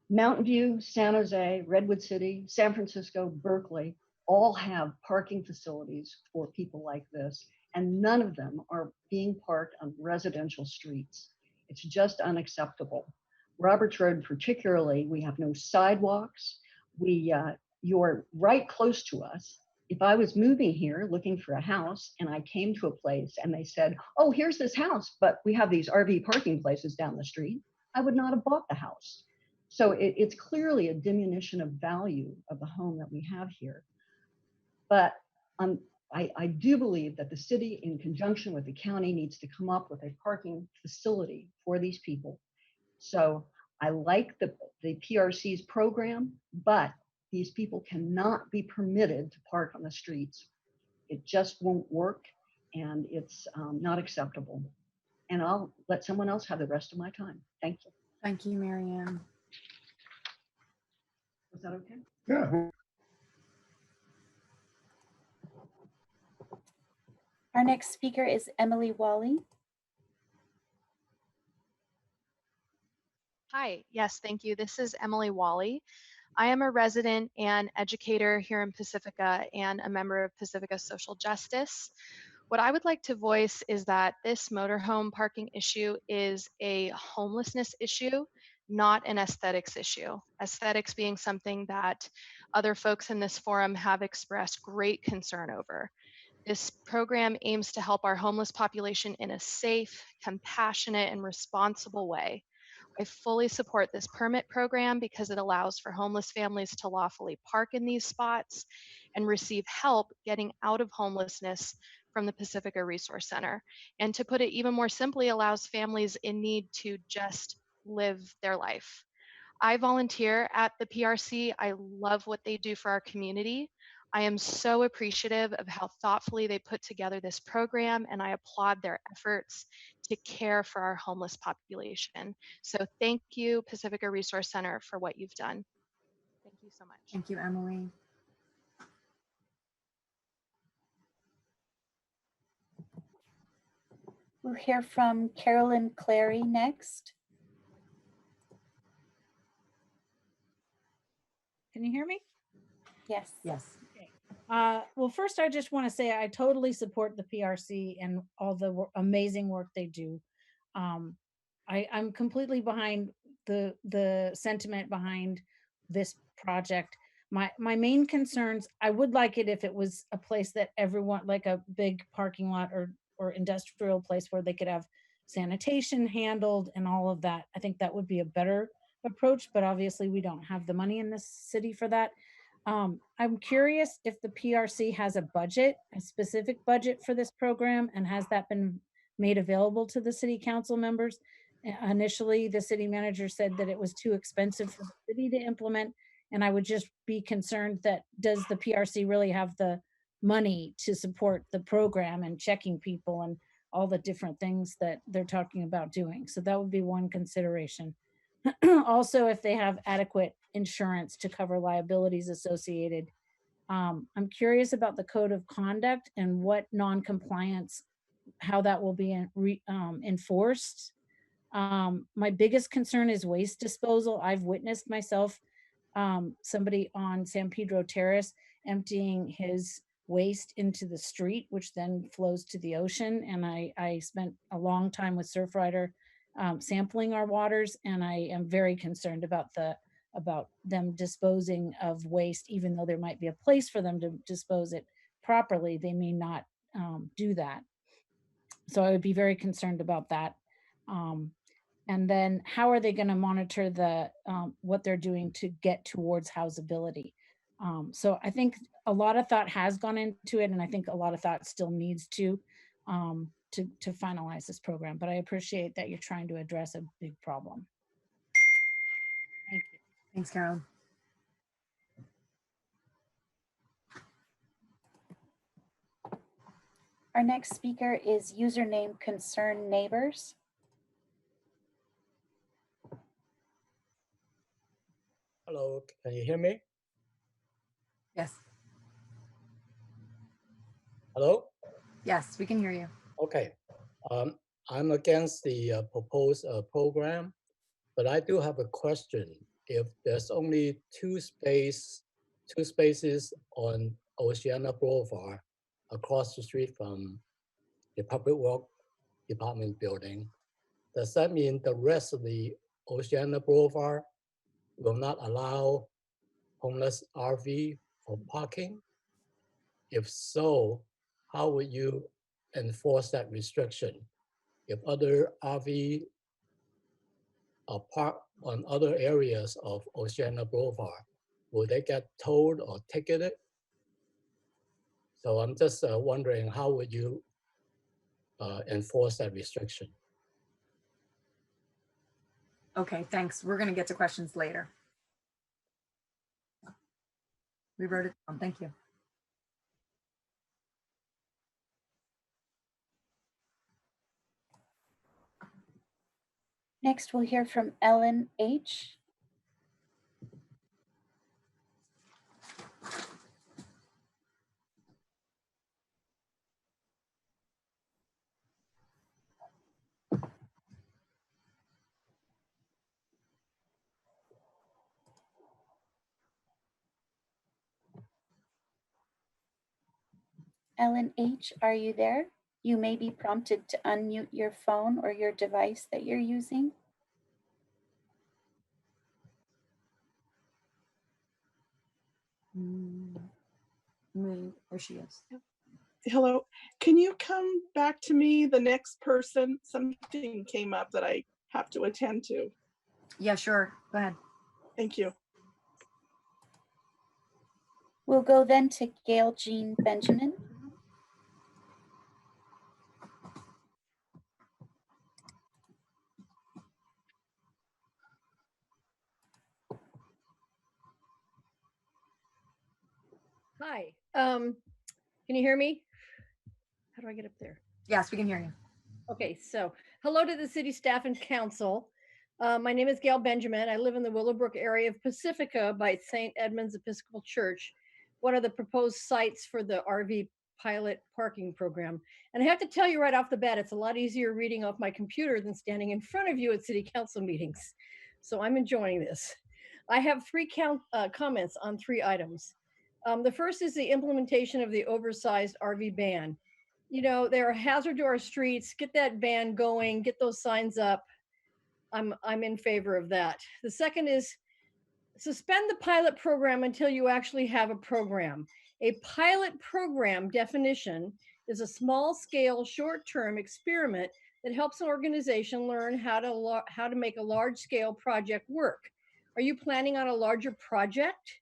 Speaker 23: Mountain View, San Jose, Redwood City, San Francisco, Berkeley, all have parking facilities for people like this, and none of them are being parked on residential streets. It's just unacceptable. Roberts Road particularly, we have no sidewalks. You're right close to us. If I was moving here looking for a house and I came to a place and they said, oh, here's this house, but we have these RV parking places down the street, I would not have bought the house. So it's clearly a diminution of value of the home that we have here. But I do believe that the city, in conjunction with the county, needs to come up with a parking facility for these people. So I like the PRC's program, but these people cannot be permitted to park on the streets. It just won't work, and it's not acceptable. And I'll let someone else have the rest of my time. Thank you.
Speaker 2: Thank you, Marianne.
Speaker 23: Was that okay?
Speaker 13: Yeah.
Speaker 12: Our next speaker is Emily Wally.
Speaker 5: Hi, yes, thank you. This is Emily Wally. I am a resident and educator here in Pacifica and a member of Pacifica Social Justice. What I would like to voice is that this motorhome parking issue is a homelessness issue, not an aesthetics issue. Aesthetics being something that other folks in this forum have expressed great concern over. This program aims to help our homeless population in a safe, compassionate, and responsible way. I fully support this permit program because it allows for homeless families to lawfully park in these spots and receive help getting out of homelessness from the Pacifica Resource Center. And to put it even more simply, allows families in need to just live their life. I volunteer at the PRC. I love what they do for our community. I am so appreciative of how thoughtfully they put together this program, and I applaud their efforts to care for our homeless population. So thank you, Pacifica Resource Center, for what you've done. Thank you so much.
Speaker 2: Thank you, Emily.
Speaker 12: We'll hear from Carolyn Clary next.
Speaker 10: Can you hear me?
Speaker 12: Yes.
Speaker 2: Yes.
Speaker 10: Okay. Well, first, I just want to say I totally support the PRC and all the amazing work they do. I'm completely behind the sentiment behind this project. My main concerns, I would like it if it was a place that everyone, like a big parking lot or industrial place where they could have sanitation handled and all of that. I think that would be a better approach, but obviously we don't have the money in this city for that. I'm curious if the PRC has a budget, a specific budget for this program, and has that been made available to the city council members? Initially, the city manager said that it was too expensive for the city to implement, and I would just be concerned that does the PRC really have the money to support the program and checking people and all the different things that they're talking about doing? So that would be one consideration. Also, if they have adequate insurance to cover liabilities associated. I'm curious about the code of conduct and what non-compliance, how that will be enforced. My biggest concern is waste disposal. I've witnessed myself, somebody on San Pedro Terrace emptying his waste into the street, which then flows to the ocean. And I spent a long time with Surfrider sampling our waters, and I am very concerned about them disposing of waste. Even though there might be a place for them to dispose it properly, they may not do that. So I would be very concerned about that. And then how are they going to monitor the what they're doing to get towards housability? So I think a lot of thought has gone into it, and I think a lot of thought still needs to finalize this program. But I appreciate that you're trying to address a big problem. Thank you.
Speaker 2: Thanks, Carol.
Speaker 12: Our next speaker is username Concerned Neighbors.
Speaker 1: Hello, can you hear me?
Speaker 2: Yes.
Speaker 1: Hello?
Speaker 2: Yes, we can hear you.
Speaker 1: Okay. I'm against the proposed program, but I do have a question. If there's only two spaces on Oceana Boulevard across the street from the Public Works Department building, does that mean the rest of the Oceana Boulevard will not allow homeless RV for parking? If so, how would you enforce that restriction? If other RV are parked on other areas of Oceana Boulevard, will they get towed or ticketed? So I'm just wondering, how would you enforce that restriction?
Speaker 2: Okay, thanks. We're going to get to questions later. We wrote it down. Thank you.
Speaker 12: Next, we'll hear from Ellen H. Ellen H., are you there? You may be prompted to unmute your phone or your device that you're using.
Speaker 2: There she is.
Speaker 6: Hello, can you come back to me, the next person? Something came up that I have to attend to.
Speaker 2: Yeah, sure. Go ahead.
Speaker 6: Thank you.
Speaker 12: We'll go then to Gail Jean Benjamin.
Speaker 9: Hi, can you hear me? How do I get up there?
Speaker 2: Yes, we can hear you.
Speaker 9: Okay, so hello to the city staff and council. My name is Gail Benjamin. I live in the Willowbrook area of Pacifica by St. Edmund's Episcopal Church, one of the proposed sites for the RV pilot parking program. And I have to tell you right off the bat, it's a lot easier reading off my computer than standing in front of you at city council meetings. So I'm enjoying this. I have three comments on 3 items. The first is the implementation of the oversized RV ban. You know, there are hazard to our streets. Get that ban going, get those signs up. I'm in favor of that. The second is suspend the pilot program until you actually have a program. A pilot program definition is a small scale, short-term experiment that helps an organization learn how to make a large scale project work. Are you planning on a larger project?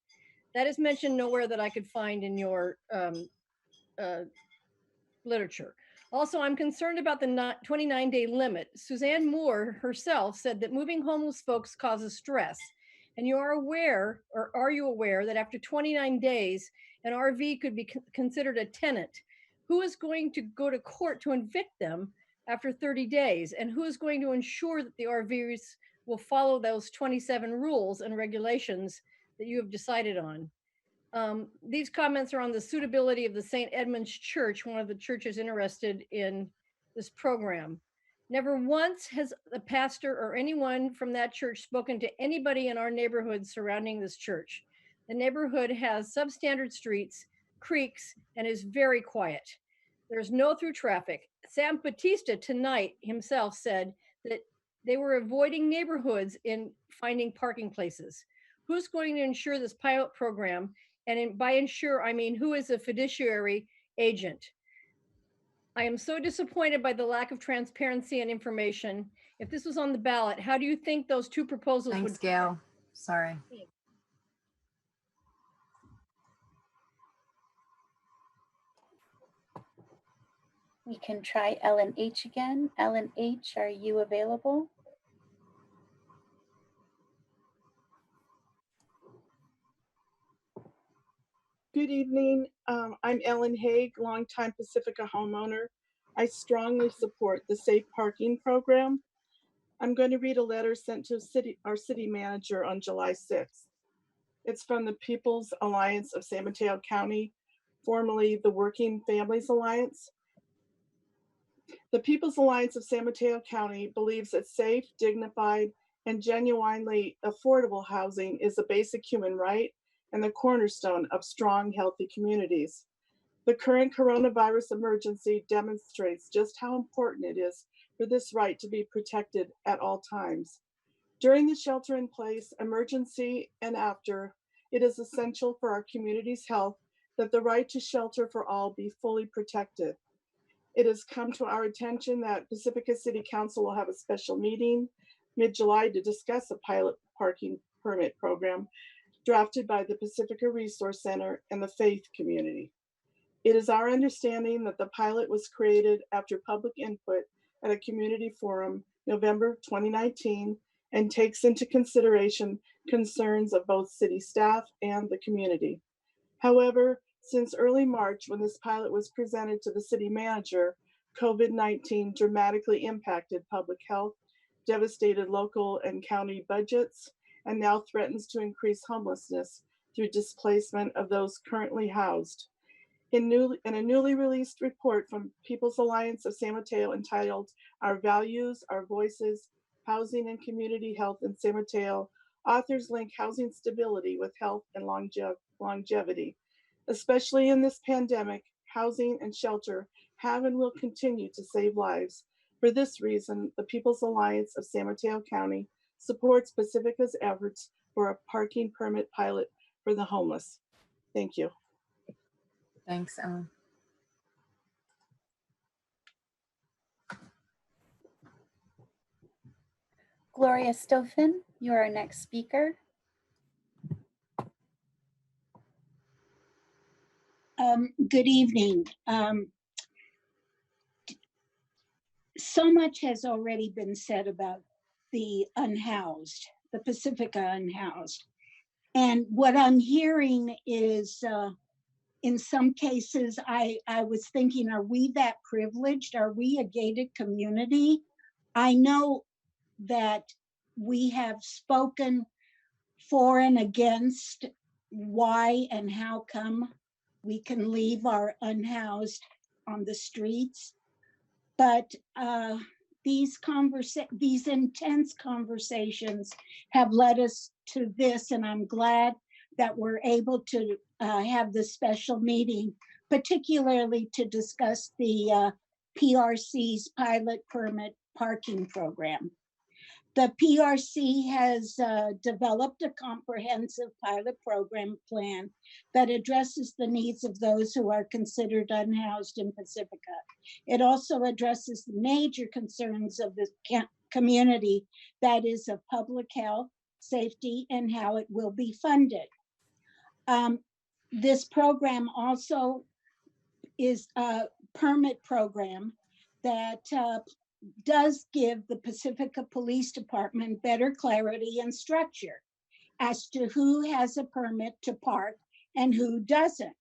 Speaker 9: That is mentioned nowhere that I could find in your literature. Also, I'm concerned about the 29-day limit. Suzanne Moore herself said that moving homeless folks causes stress. And you are aware, or are you aware, that after 29 days, an RV could be considered a tenant? Who is going to go to court to evict them after 30 days? And who is going to ensure that the RVs will follow those 27 rules and regulations that you have decided on? These comments are on the suitability of the St. Edmund's Church, one of the churches interested in this program. Never once has the pastor or anyone from that church spoken to anybody in our neighborhood surrounding this church. The neighborhood has substandard streets, creeks, and is very quiet. There's no through traffic. Sam Batista tonight himself said that they were avoiding neighborhoods in finding parking places. Who's going to ensure this pilot program? And by ensure, I mean, who is a fiduciary agent? I am so disappointed by the lack of transparency and information. If this was on the ballot, how do you think those 2 proposals
Speaker 2: Thanks,
Speaker 9: would?
Speaker 2: Gail. Sorry.
Speaker 12: We can try Ellen H. again. Ellen H., are you available?
Speaker 6: Good evening. I'm Ellen Haig, longtime Pacifica homeowner. I strongly support the safe parking program. I'm going to read a letter sent to our city manager on July 6th. It's from the People's Alliance of San Mateo County, formerly the Working Families Alliance. The People's Alliance of San Mateo County believes that safe, dignified, and genuinely affordable housing is a basic human right and the cornerstone of strong, healthy communities. The current coronavirus emergency demonstrates just how important it is for this right to be protected at all times. During the shelter-in-place emergency and after, it is essential for our community's health that the right to shelter for all be fully protected. It has come to our attention that Pacifica City Council will have a special meeting mid-July to discuss a pilot parking permit program drafted by the Pacifica Resource Center and the faith community. It is our understanding that the pilot was created after public input at a community forum November 2019 and takes into consideration concerns of both city staff and the community. However, since early March, when this pilot was presented to the city manager, COVID-19 dramatically impacted public health, devastated local and county budgets, and now threatens to increase homelessness through displacement of those currently housed. In a newly released report from People's Alliance of San Mateo entitled Our Values, Our Voices, Housing and Community Health in San Mateo, authors link housing stability with health and longevity. Especially in this pandemic, housing and shelter have and will continue to save lives. For this reason, the People's Alliance of San Mateo County supports Pacifica's efforts for a parking permit pilot for the homeless. Thank you.
Speaker 2: Thanks, Ellen.
Speaker 12: Gloria Stofan, you are our next speaker.
Speaker 11: Good evening. So much has already been said about the unhoused, the Pacifica unhoused. And what I'm hearing is, in some cases, I was thinking, are we that privileged? Are we a gated community? I know that we have spoken for and against why and how come we can leave our unhoused on the streets. But these intense conversations have led us to this, and I'm glad that we're able to have this special meeting, particularly to discuss the PRC's pilot permit parking program. The PRC has developed a comprehensive pilot program plan that addresses the needs of those who are considered unhoused in Pacifica. It also addresses the major concerns of the community, that is of public health, safety, and how it will be funded. This program also is a permit program that does give the Pacifica Police Department better clarity and structure as to who has a permit to park and who doesn't.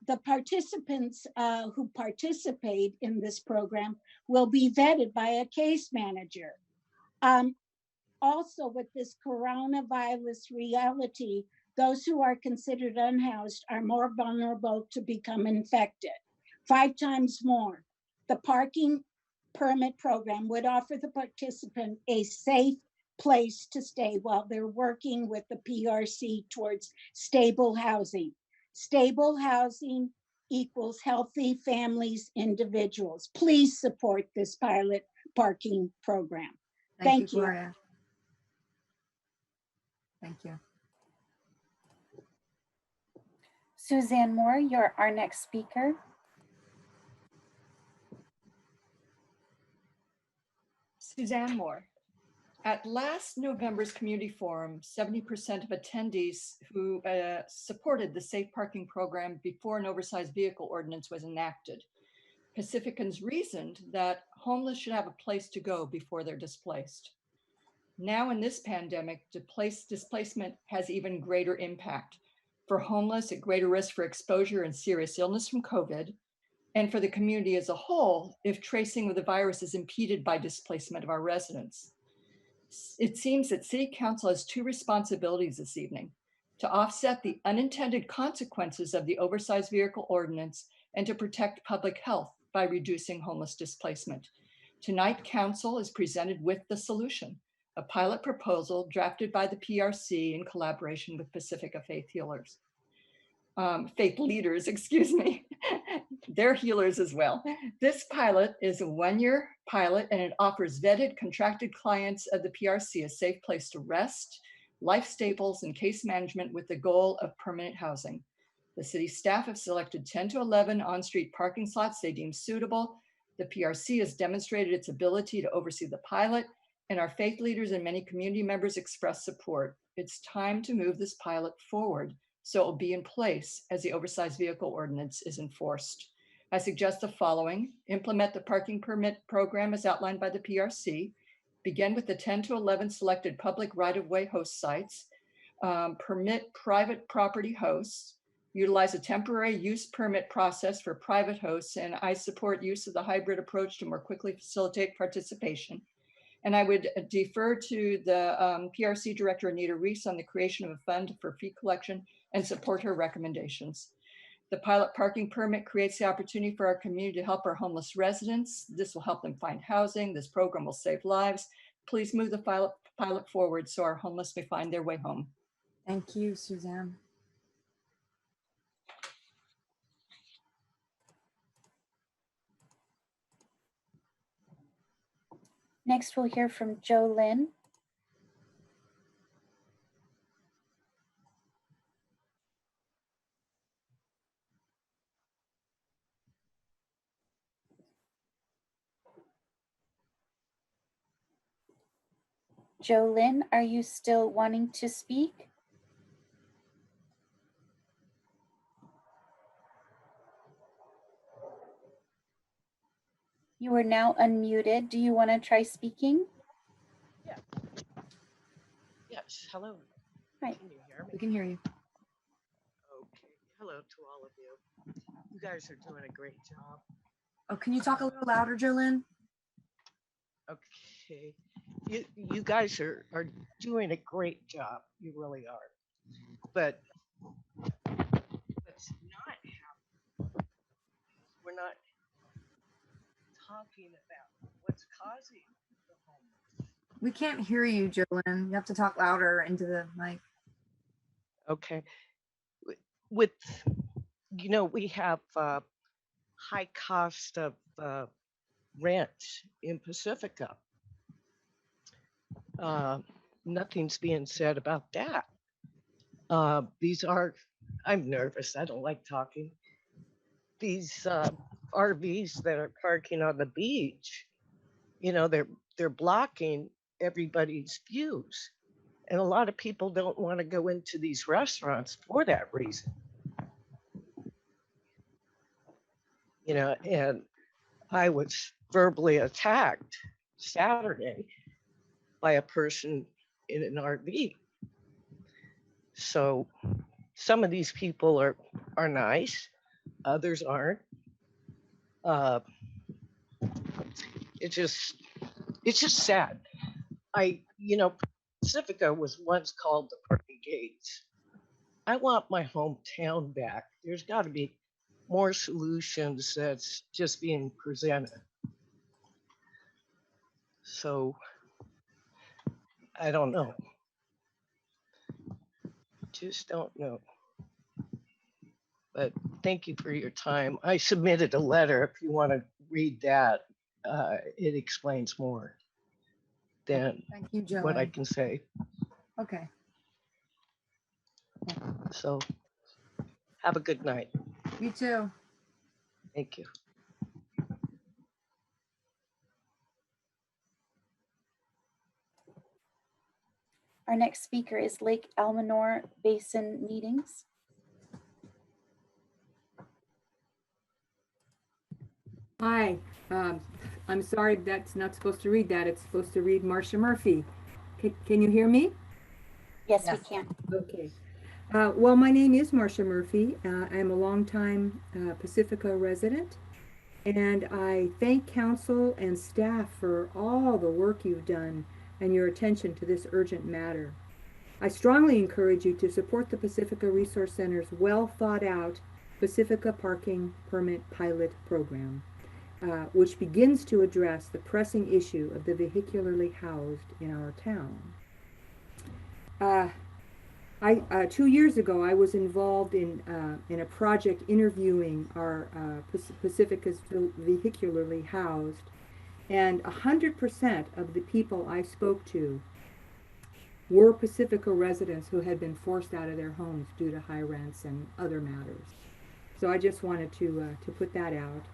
Speaker 11: The participants who participate in this program will be vetted by a case manager. Also, with this coronavirus reality, those who are considered unhoused are more vulnerable to become infected, 5 times more. The parking permit program would offer the participant a safe place to stay while they're working with the PRC towards stable housing. Stable housing equals healthy families, individuals. Please support this pilot parking program. Thank you.
Speaker 2: Gloria. Thank you.
Speaker 12: Suzanne Moore, you're our next speaker.
Speaker 14: Suzanne Moore. At last November's community forum, 70% of attendees who supported the safe parking program before an oversized vehicle ordinance was enacted. Pacificans reasoned that homeless should have a place to go before they're displaced. Now in this pandemic, displacement has even greater impact. for homeless at greater risk for exposure and serious illness from COVID, and for the community as a whole if tracing of the virus is impeded by displacement of our residents. It seems that City Council has two responsibilities this evening: to offset the unintended consequences of the oversized vehicle ordinance and to protect public health by reducing homeless displacement. Tonight, Council is presented with the solution, a pilot proposal drafted by the PRC in collaboration with Pacifica Faith Healers. Faith leaders, excuse me. They're healers as well. This pilot is a one-year pilot, and it offers vetted, contracted clients of the PRC a safe place to rest, life staples, and case management with the goal of permanent housing. The city staff have selected 10 to 11 on-street parking slots they deem suitable. The PRC has demonstrated its ability to oversee the pilot, and our faith leaders and many community members express support. It's time to move this pilot forward so it will be in place as the oversized vehicle ordinance is enforced. I suggest the following: implement the parking permit program as outlined by the PRC, begin with the 10 to 11 selected public right-of-way host sites, permit private property hosts, utilize a temporary use permit process for private hosts, and I support use of the hybrid approach to more quickly facilitate participation. And I would defer to the PRC Director, Anita Reese, on the creation of a fund for fee collection and support her recommendations. The pilot parking permit creates the opportunity for our community to help our homeless residents. This will help them find housing. This program will save lives. Please move the pilot forward so our homeless may find their way home.
Speaker 2: Thank you, Suzanne.
Speaker 12: Next, we'll hear from Joe Lynn. Joe Lynn, are you still wanting to speak? You are now unmuted. Do you want to try speaking?
Speaker 15: Yeah. Yes, hello.
Speaker 12: Hi.
Speaker 15: Can you hear me?
Speaker 2: We can hear you.
Speaker 15: Okay, hello to all of you. You guys are doing a great job.
Speaker 2: Oh, can you talk a little louder, Jolynn?
Speaker 15: Okay, you guys are doing a great job. You really are. But let's not have, we're not talking about what's causing the homeless.
Speaker 2: We can't hear you, Jolynn. You have to talk louder into the mic.
Speaker 15: Okay. With, you know, we have high cost of rent in Pacifica. Nothing's being said about that. These are, I'm nervous. I don't like talking. These RVs that are parking on the beach, you know, they're blocking everybody's views. And a lot of people don't want to go into these restaurants for that reason. You know, and I was verbally attacked Saturday by a person in an RV. So some of these people are nice, others aren't. It's just sad. You know, Pacifica was once called the Pearly Gates. I want my hometown back. There's got to be more solutions that's just being presented. So I don't know. Just don't know. But thank you for your time. I submitted a letter. If you want to read that, it explains more than
Speaker 2: Thank you, Joe.
Speaker 15: what I can say.
Speaker 2: Okay.
Speaker 15: So have a good night.
Speaker 2: You too.
Speaker 15: Thank you.
Speaker 12: Our next speaker is Lake Almanor Basin Meetings.
Speaker 16: Hi, I'm sorry, that's not supposed to read that. It's supposed to read Marcia Murphy. Can you hear me?
Speaker 12: Yes, we can.
Speaker 16: Okay. Well, my name is Marcia Murphy. I'm a longtime Pacifica resident, and I thank council and staff for all the work you've done and your attention to this urgent matter. I strongly encourage you to support the Pacifica Resource Center's well thought out Pacifica Parking Permit Pilot Program, which begins to address the pressing issue of the vehicularly housed in our town. 2 years ago, I was involved in a project interviewing our Pacifica's vehicularly housed, and 100% of the people I spoke to were Pacifica residents who had been forced out of their homes due to high rents and other matters. So I just wanted to put that out.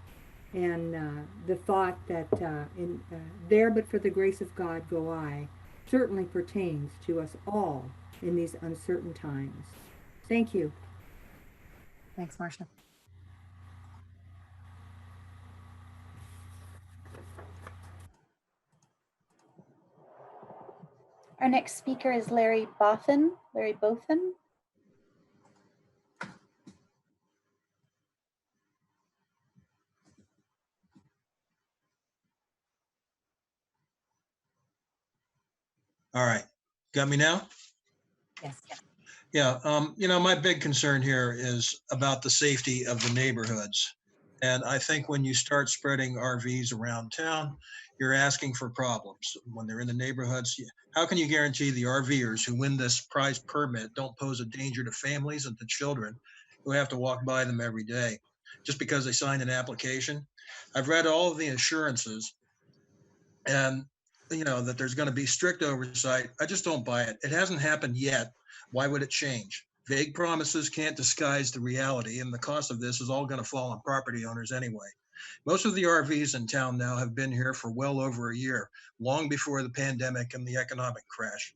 Speaker 16: And the thought that there but for the grace of God go I certainly pertains to us all in these uncertain times. Thank you.
Speaker 2: Thanks, Marcia.
Speaker 12: Our next speaker is Larry Bothan. Larry Bothan.
Speaker 17: All right, got me now?
Speaker 2: Yes.
Speaker 17: Yeah, my big concern here is about the safety of the neighborhoods. And I think when you start spreading RVs around town, you're asking for problems. When they're in the neighborhoods, how can you guarantee the RVers who win this prize permit don't pose a danger to families and to children who have to walk by them every day just because they signed an application? I've read all of the assurances, and that there's going to be strict oversight. I just don't buy it. It hasn't happened yet. Why would it change? Vague promises can't disguise the reality, and the cost of this is all going to fall on property owners anyway. Most of the RVs in town now have been here for well over a year, long before the pandemic and the economic crash.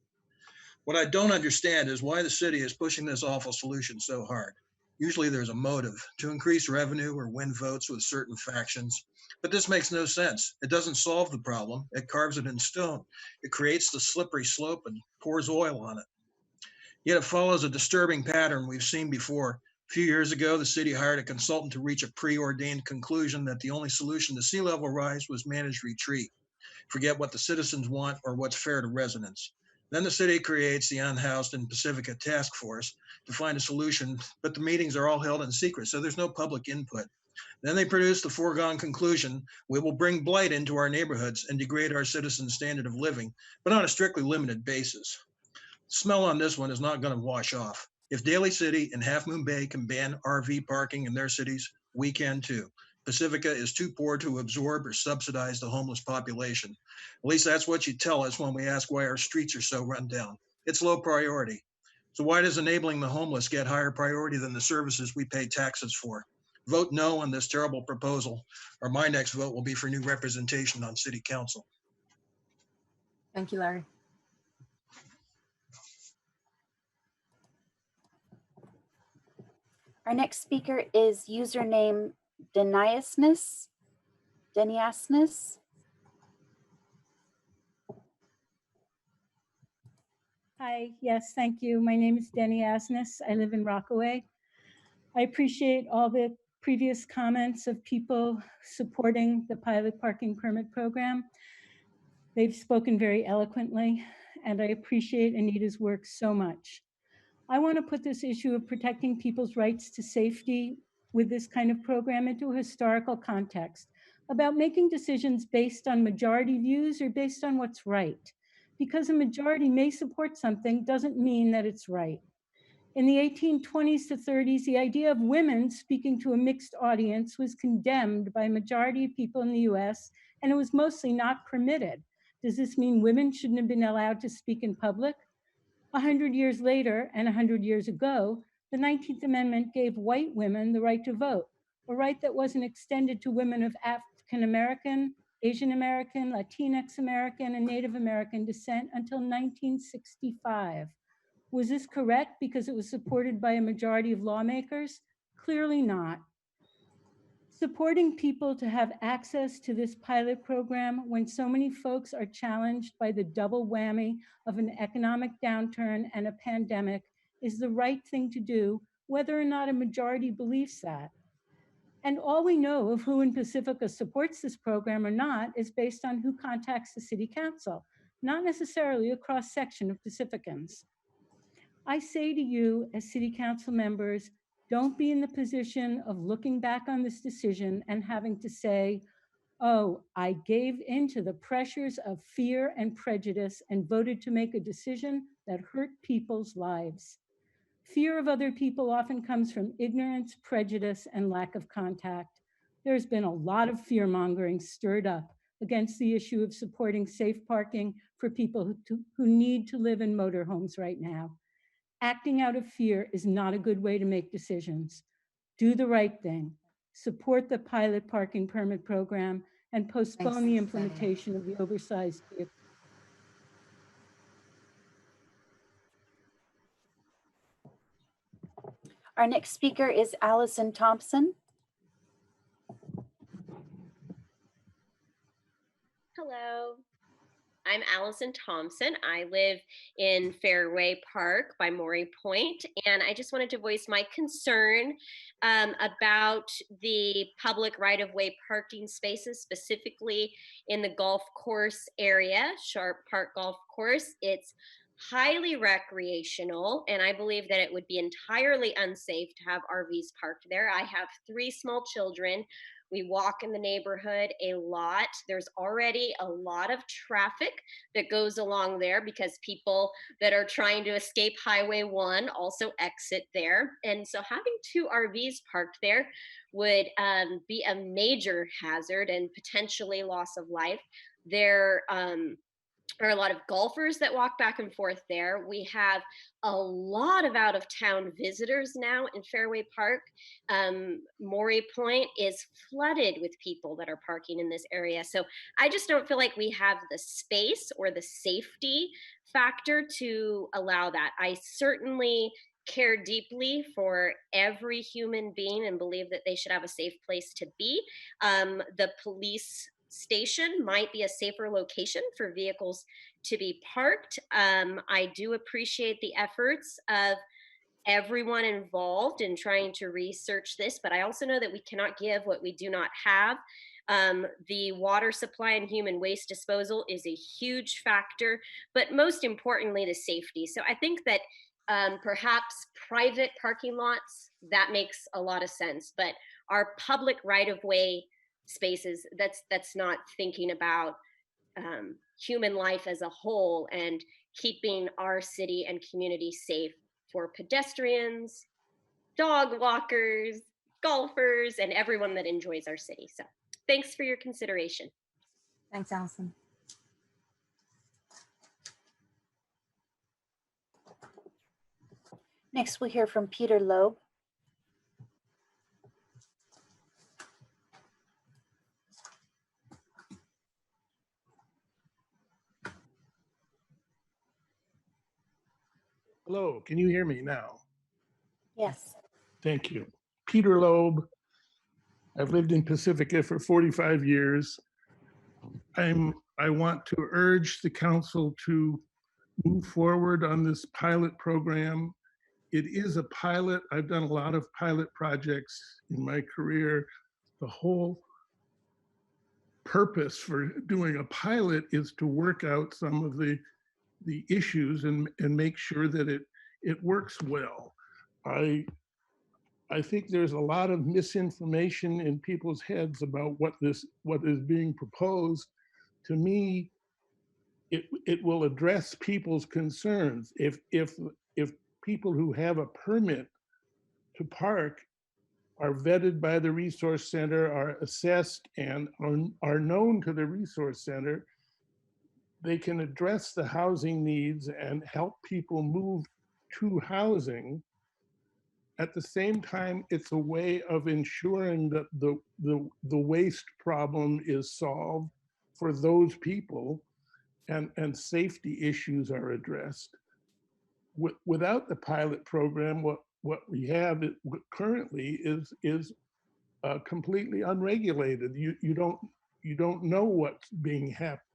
Speaker 17: What I don't understand is why the city is pushing this awful solution so hard. Usually there's a motive to increase revenue or win votes with certain factions. But this makes no sense. It doesn't solve the problem. It carves it in stone. It creates the slippery slope and pours oil on it. Yet it follows a disturbing pattern we've seen before. A few years ago, the city hired a consultant to reach a preordained conclusion that the only solution to sea level rise was managed retreat. Forget what the citizens want or what's fair to residents. Then the city creates the Unhoused and Pacifica Task Force to find a solution, but the meetings are all held in secret, so there's no public input. Then they produce the foregone conclusion: we will bring blight into our neighborhoods and degrade our citizens' standard of living, but on a strictly limited basis. Smell on this one is not going to wash off. If Daly City and Half Moon Bay can ban RV parking in their cities, we can too. Pacifica is too poor to absorb or subsidize the homeless population. At least that's what you tell us when we ask why our streets are so run down. It's low priority. So why does enabling the homeless get higher priority than the services we pay taxes for? Vote no on this terrible proposal, or my next vote will be for new representation on city council.
Speaker 2: Thank you, Larry.
Speaker 12: Our next speaker is username Deniasness.
Speaker 10: Hi, yes, thank you. My name is Denny Asness. I live in Rockaway. I appreciate all the previous comments of people supporting the pilot parking permit program. They've spoken very eloquently, and I appreciate Anita's work so much. I want to put this issue of protecting people's rights to safety with this kind of program into a historical context about making decisions based on majority views or based on what's right. Because a majority may support something doesn't mean that it's right. In the 1820s to 30s, the idea of women speaking to a mixed audience was condemned by a majority of people in the US, and it was mostly not permitted. Does this mean women shouldn't have been allowed to speak in public? 100 years later and 100 years ago, the 19th Amendment gave white women the right to vote, a right that wasn't extended to women of African American, Asian American, Latinx American, and Native American descent until 1965. Was this correct because it was supported by a majority of lawmakers? Clearly not. Supporting people to have access to this pilot program when so many folks are challenged by the double whammy of an economic downturn and a pandemic
Speaker 18: is the right thing to do, whether or not a majority believes that. And all we know of who in Pacifica supports this program or not is based on who contacts the city council, not necessarily a cross-section of Pacificans. I say to you as city council members, don't be in the position of looking back on this decision and having to say, oh, I gave in to the pressures of fear and prejudice and voted to make a decision that hurt people's lives. Fear of other people often comes from ignorance, prejudice, and lack of contact. There's been a lot of fear-mongering stirred up against the issue of supporting safe parking for people who need to live in motorhomes right now. Acting out of fear is not a good way to make decisions. Do the right thing. Support the pilot parking permit program and postpone the implementation of the oversized vehicle.
Speaker 12: Our next speaker is Allison Thompson.
Speaker 19: Hello, I'm Allison Thompson. I live in Fairway Park by Maury Point, and I just wanted to voice my concern about the public right-of-way parking spaces, specifically in the golf course area, Sharp Park Golf Course. It's highly recreational, and I believe that it would be entirely unsafe to have RVs parked there. I have 3 small children. We walk in the neighborhood a lot. There's already a lot of traffic that goes along there because people that are trying to escape Highway 1 also exit there. And so having 2 RVs parked there would be a major hazard and potentially loss of life. There are a lot of golfers that walk back and forth there. We have a lot of out-of-town visitors now in Fairway Park. Maury Point is flooded with people that are parking in this area. So I just don't feel like we have the space or the safety factor to allow that. I certainly care deeply for every human being and believe that they should have a safe place to be. The police station might be a safer location for vehicles to be parked. I do appreciate the efforts of everyone involved in trying to research this, but I also know that we cannot give what we do not have. The water supply and human waste disposal is a huge factor, but most importantly, the safety. So I think that perhaps private parking lots, that makes a lot of sense, but our public right-of-way spaces, that's not thinking about human life as a whole and keeping our city and community safe for pedestrians, dog walkers, golfers, and everyone that enjoys our city. So thanks for your consideration.
Speaker 2: Thanks, Allison.
Speaker 12: Next, we'll hear from Peter Loeb.
Speaker 20: Hello, can you hear me now?
Speaker 12: Yes.
Speaker 20: Thank you. Peter Loeb. I've lived in Pacifica for 45 years. I want to urge the council to move forward on this pilot program. It is a pilot. I've done a lot of pilot projects in my career. The whole purpose for doing a pilot is to work out some of the issues and make sure that it works well. I think there's a lot of misinformation in people's heads about what is being proposed. To me, it will address people's concerns. If people who have a permit to park are vetted by the resource center, are assessed, and are known to the resource center, they can address the housing needs and help people move to housing. At the same time, it's a way of ensuring that the waste problem is solved for those people and safety issues are addressed. Without the pilot program, what we have currently is completely unregulated. You don't know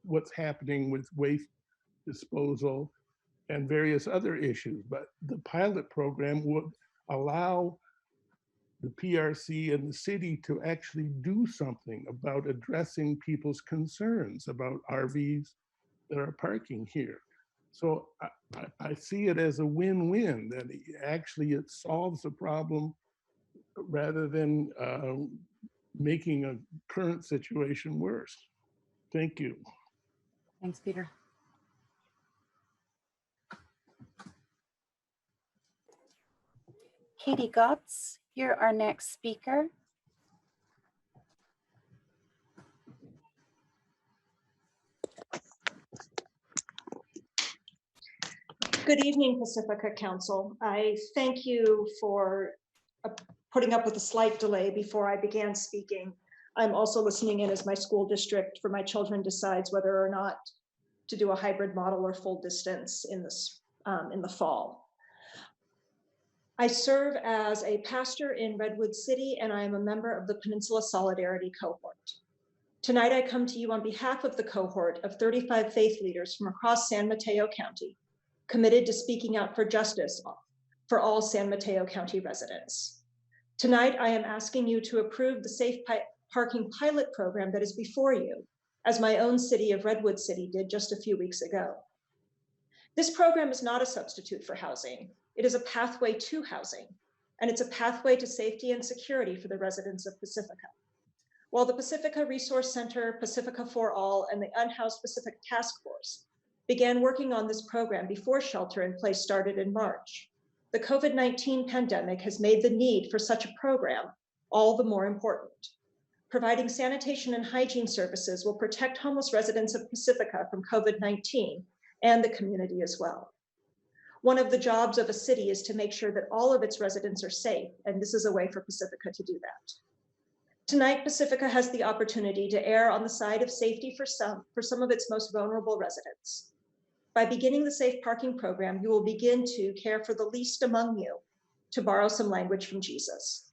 Speaker 20: what's happening with waste disposal, and various other issues. But the pilot program would allow the PRC and the city to actually do something about addressing people's concerns about RVs that are parking here. So I see it as a win-win, that actually it solves the problem rather than making a current situation worse. Thank you.
Speaker 2: Thanks, Peter.
Speaker 12: Katie Gotts, you're our next speaker.
Speaker 3: Good evening, Pacifica Council. I thank you for putting up with a slight delay before I began speaking. I'm also listening in as my school district for my children decides whether or not to do a hybrid model or full distance in the fall. I serve as a pastor in Redwood City, and I am a member of the Peninsula Solidarity Cohort. Tonight, I come to you on behalf of the cohort of 35 faith leaders from across San Mateo County, committed to speaking out for justice for all San Mateo County residents. Tonight, I am asking you to approve the Safe Parking Pilot Program that is before you, as my own city of Redwood City did just a few weeks ago. This program is not a substitute for housing. It is a pathway to housing, and it's a pathway to safety and security for the residents of Pacifica. While the Pacifica Resource Center, Pacifica for All, and the Unhoused Pacifica Task Force began working on this program before shelter in place started in March, the COVID-19 pandemic has made the need for such a program all the more important. Providing sanitation and hygiene services will protect homeless residents of Pacifica from COVID-19 and the community as well. One of the jobs of a city is to make sure that all of its residents are safe, and this is a way for Pacifica to do that. Tonight, Pacifica has the opportunity to err on the side of safety for some of its most vulnerable residents. By beginning the Safe Parking Program, you will begin to care for the least among you, to borrow some language from Jesus.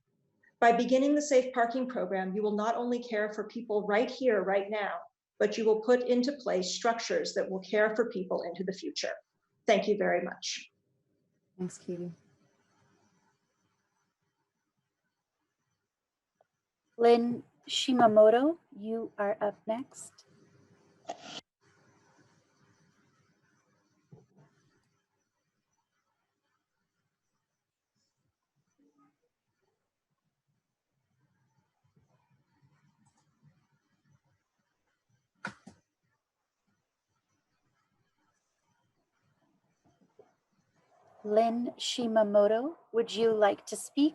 Speaker 3: By beginning the Safe Parking Program, you will not only care for people right here, right now, but you will put into place structures that will care for people into the future. Thank you very much.
Speaker 2: Thanks, Katie.
Speaker 12: Lynn Shimamoto, you are up next. Lynn Shimamoto, would you like to speak?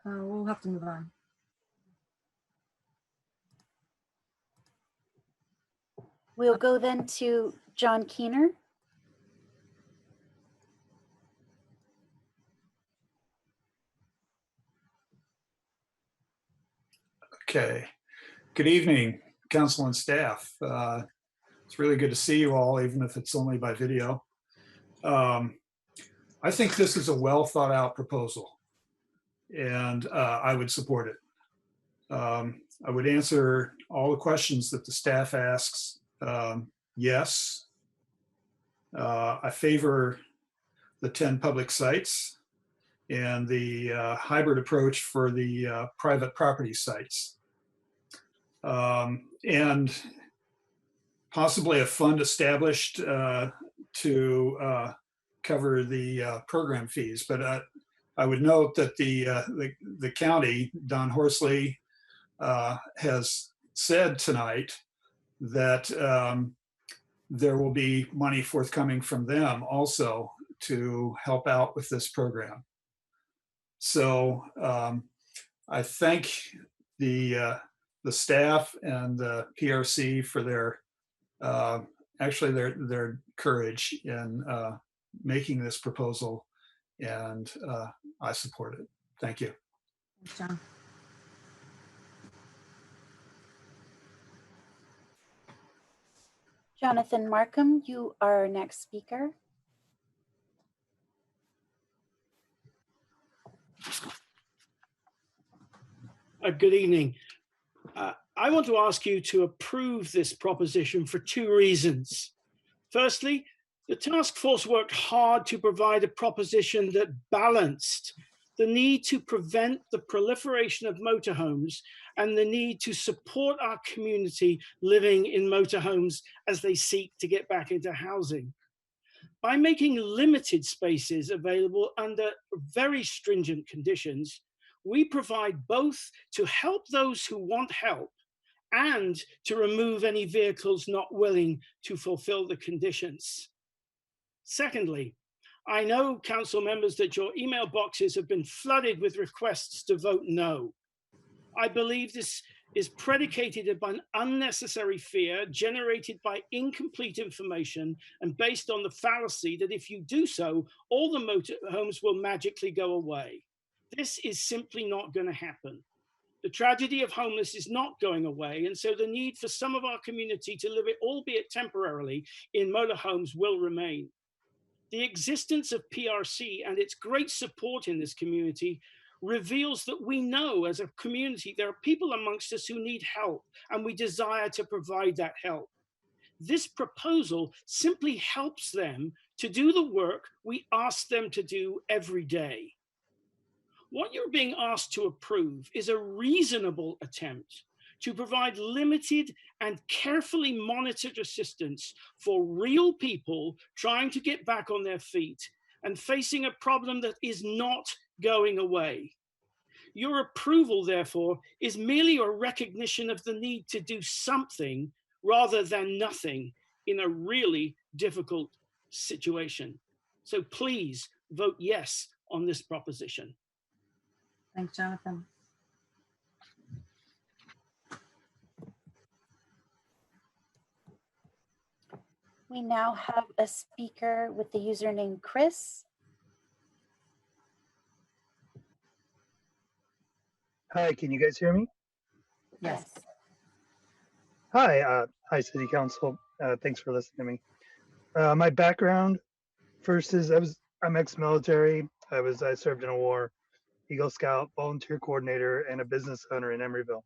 Speaker 2: We'll have to move on.
Speaker 12: We'll go then to John Keener.
Speaker 7: Okay. Good evening, council and staff. It's really good to see you all, even if it's only by video. I think this is a well thought out proposal, and I would support it. I would answer all the questions that the staff asks. Yes, I favor the 10 public sites and the hybrid approach for the private property sites. And possibly a fund established to cover the program fees. But I would note that the county, Don Horsley, has said tonight that there will be money forthcoming from them also to help out with this program. So I thank the staff and the PRC for their actually their courage in making this proposal, and I support it. Thank you.
Speaker 2: Thanks, John.
Speaker 12: Jonathan Markham, you are our next speaker.
Speaker 21: Good evening.
Speaker 4: I want to ask you to approve this proposition for two reasons. Firstly, the task force worked hard to provide a proposition that balanced the need to prevent the proliferation of motorhomes and the need to support our community living in motorhomes as they seek to get back into housing. By making limited spaces available under very stringent conditions, we provide both to help those who want help and to remove any vehicles not willing to fulfill the conditions. Secondly, I know, council members, that your email boxes have been flooded with requests to vote no. I believe this is predicated upon unnecessary fear generated by incomplete information and based on the fallacy that if you do so, all the motorhomes will magically go away. This is simply not going to happen. The tragedy of homeless is not going away, and so the need for some of our community to live it, albeit temporarily, in motorhomes will remain. The existence of PRC and its great support in this community reveals that we know as a community there are people amongst us who need help, and we desire to provide that help. This proposal simply helps them to do the work we ask them to do every day. What you're being asked to approve is a reasonable attempt to provide limited and carefully monitored assistance for real people trying to get back on their feet and facing a problem that is not going away. Your approval, therefore, is merely a recognition of the need to do something rather than nothing in a really difficult situation. So please vote yes on this proposition.
Speaker 2: Thanks, Jonathan.
Speaker 12: We now have a speaker with the username Chris.
Speaker 21: Hi, can you guys hear me?
Speaker 2: Yes.
Speaker 21: Hi, hi City Council. Thanks for listening to me. My background first is I'm ex-military. I served in a war, Eagle Scout, volunteer coordinator, and a business owner in Emeryville.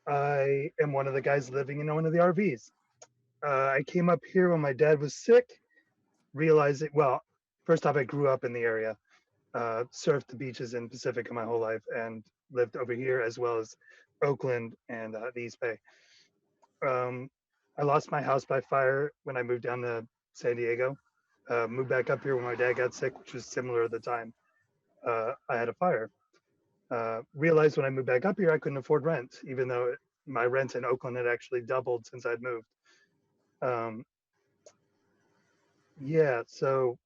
Speaker 21: I am one of the guys living in one of the RVs. I came up here when my dad was sick, realizing, well, first off, I grew up in the area, surfed the beaches in Pacifica my whole life, and lived over here as well as Oakland and the East Bay. I lost my house by fire when I moved down to San Diego. Moved back up here when my dad got sick, which was similar at the time. I had a fire. Realized when I moved back up here, I couldn't afford rent, even though my rent in Oakland had actually doubled since I'd moved. Yeah, so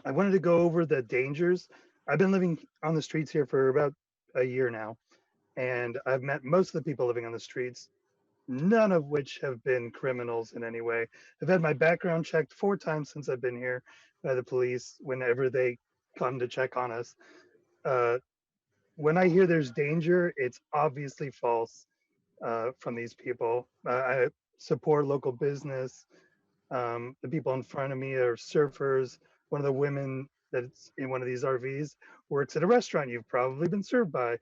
Speaker 21: I wanted to go over the dangers. I've been living on the streets here for about a year now, and I've met most of the people living on the streets, none of which have been criminals in any way. I've had my background checked 4 times since I've been here by the police whenever they come to check on us. When I hear there's danger, it's obviously false from these people. I support local business. The people in front of me are surfers. One of the women that's in one of these RVs works at a restaurant you've probably been served by.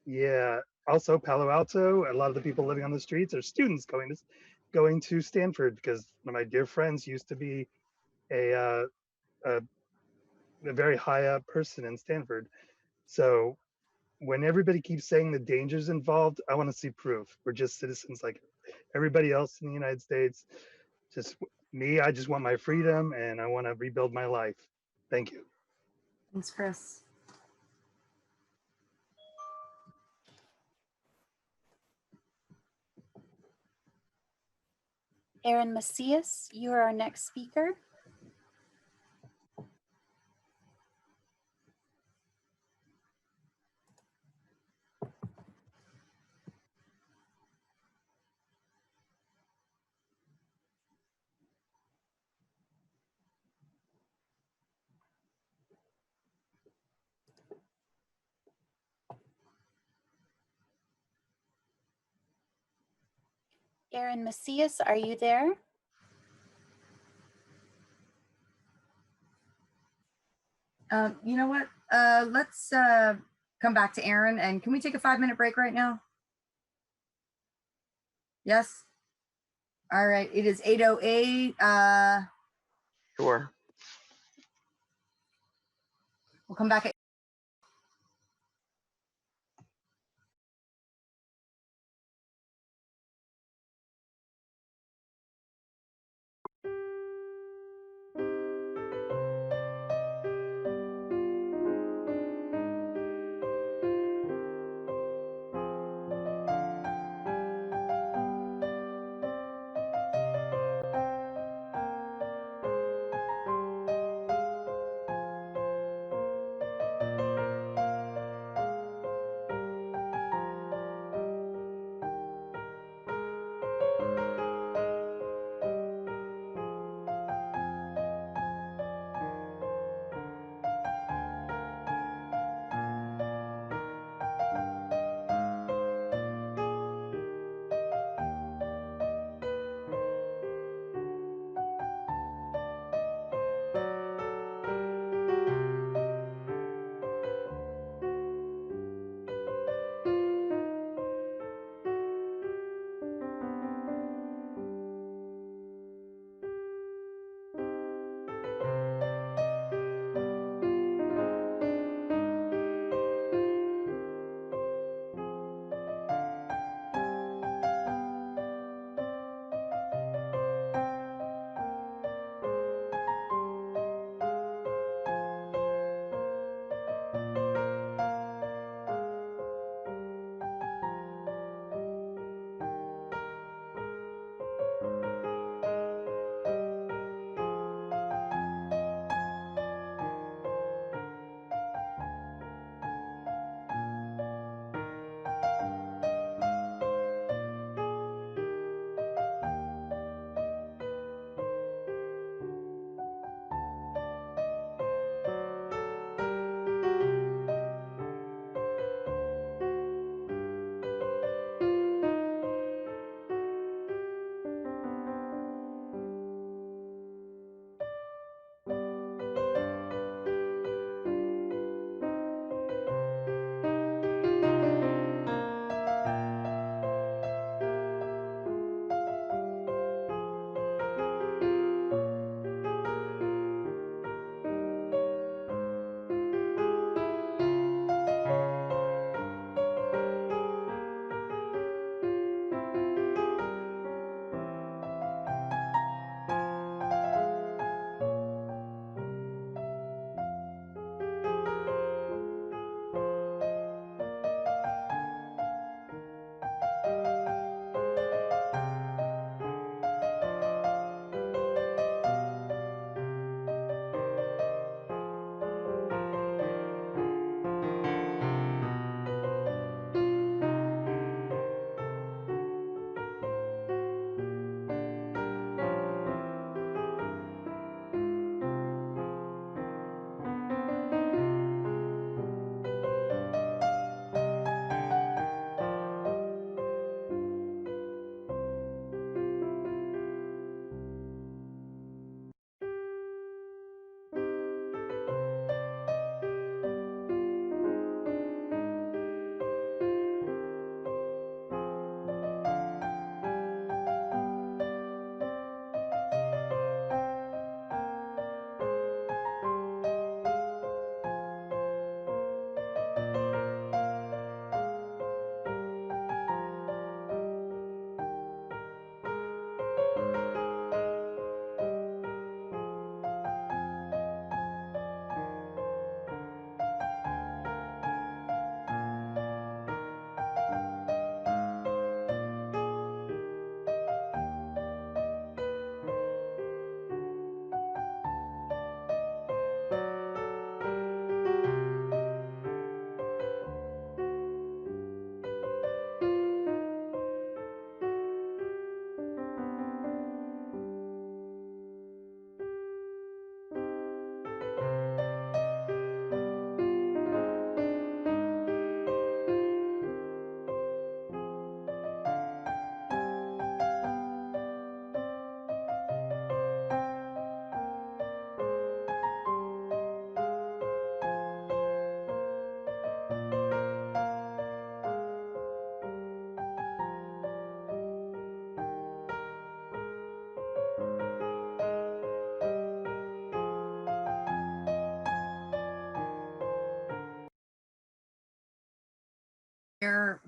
Speaker 21: Yeah, also Palo Alto, a lot of the people living on the streets are students going to Stanford, because one of my dear friends used to be a very high up person in Stanford. So when everybody keeps saying the dangers involved, I want to see proof. We're just citizens like everybody else in the United States. Just me, I just want my freedom and I want to rebuild my life. Thank you.
Speaker 2: Thanks, Chris.
Speaker 12: Aaron Macias, you are our next speaker. Aaron Macias, are you there?
Speaker 2: You know what? Let's come back to Aaron. And can we take a 5-minute break right now? Yes. All right. It is 8:08.
Speaker 8: Sure.
Speaker 2: We'll come back at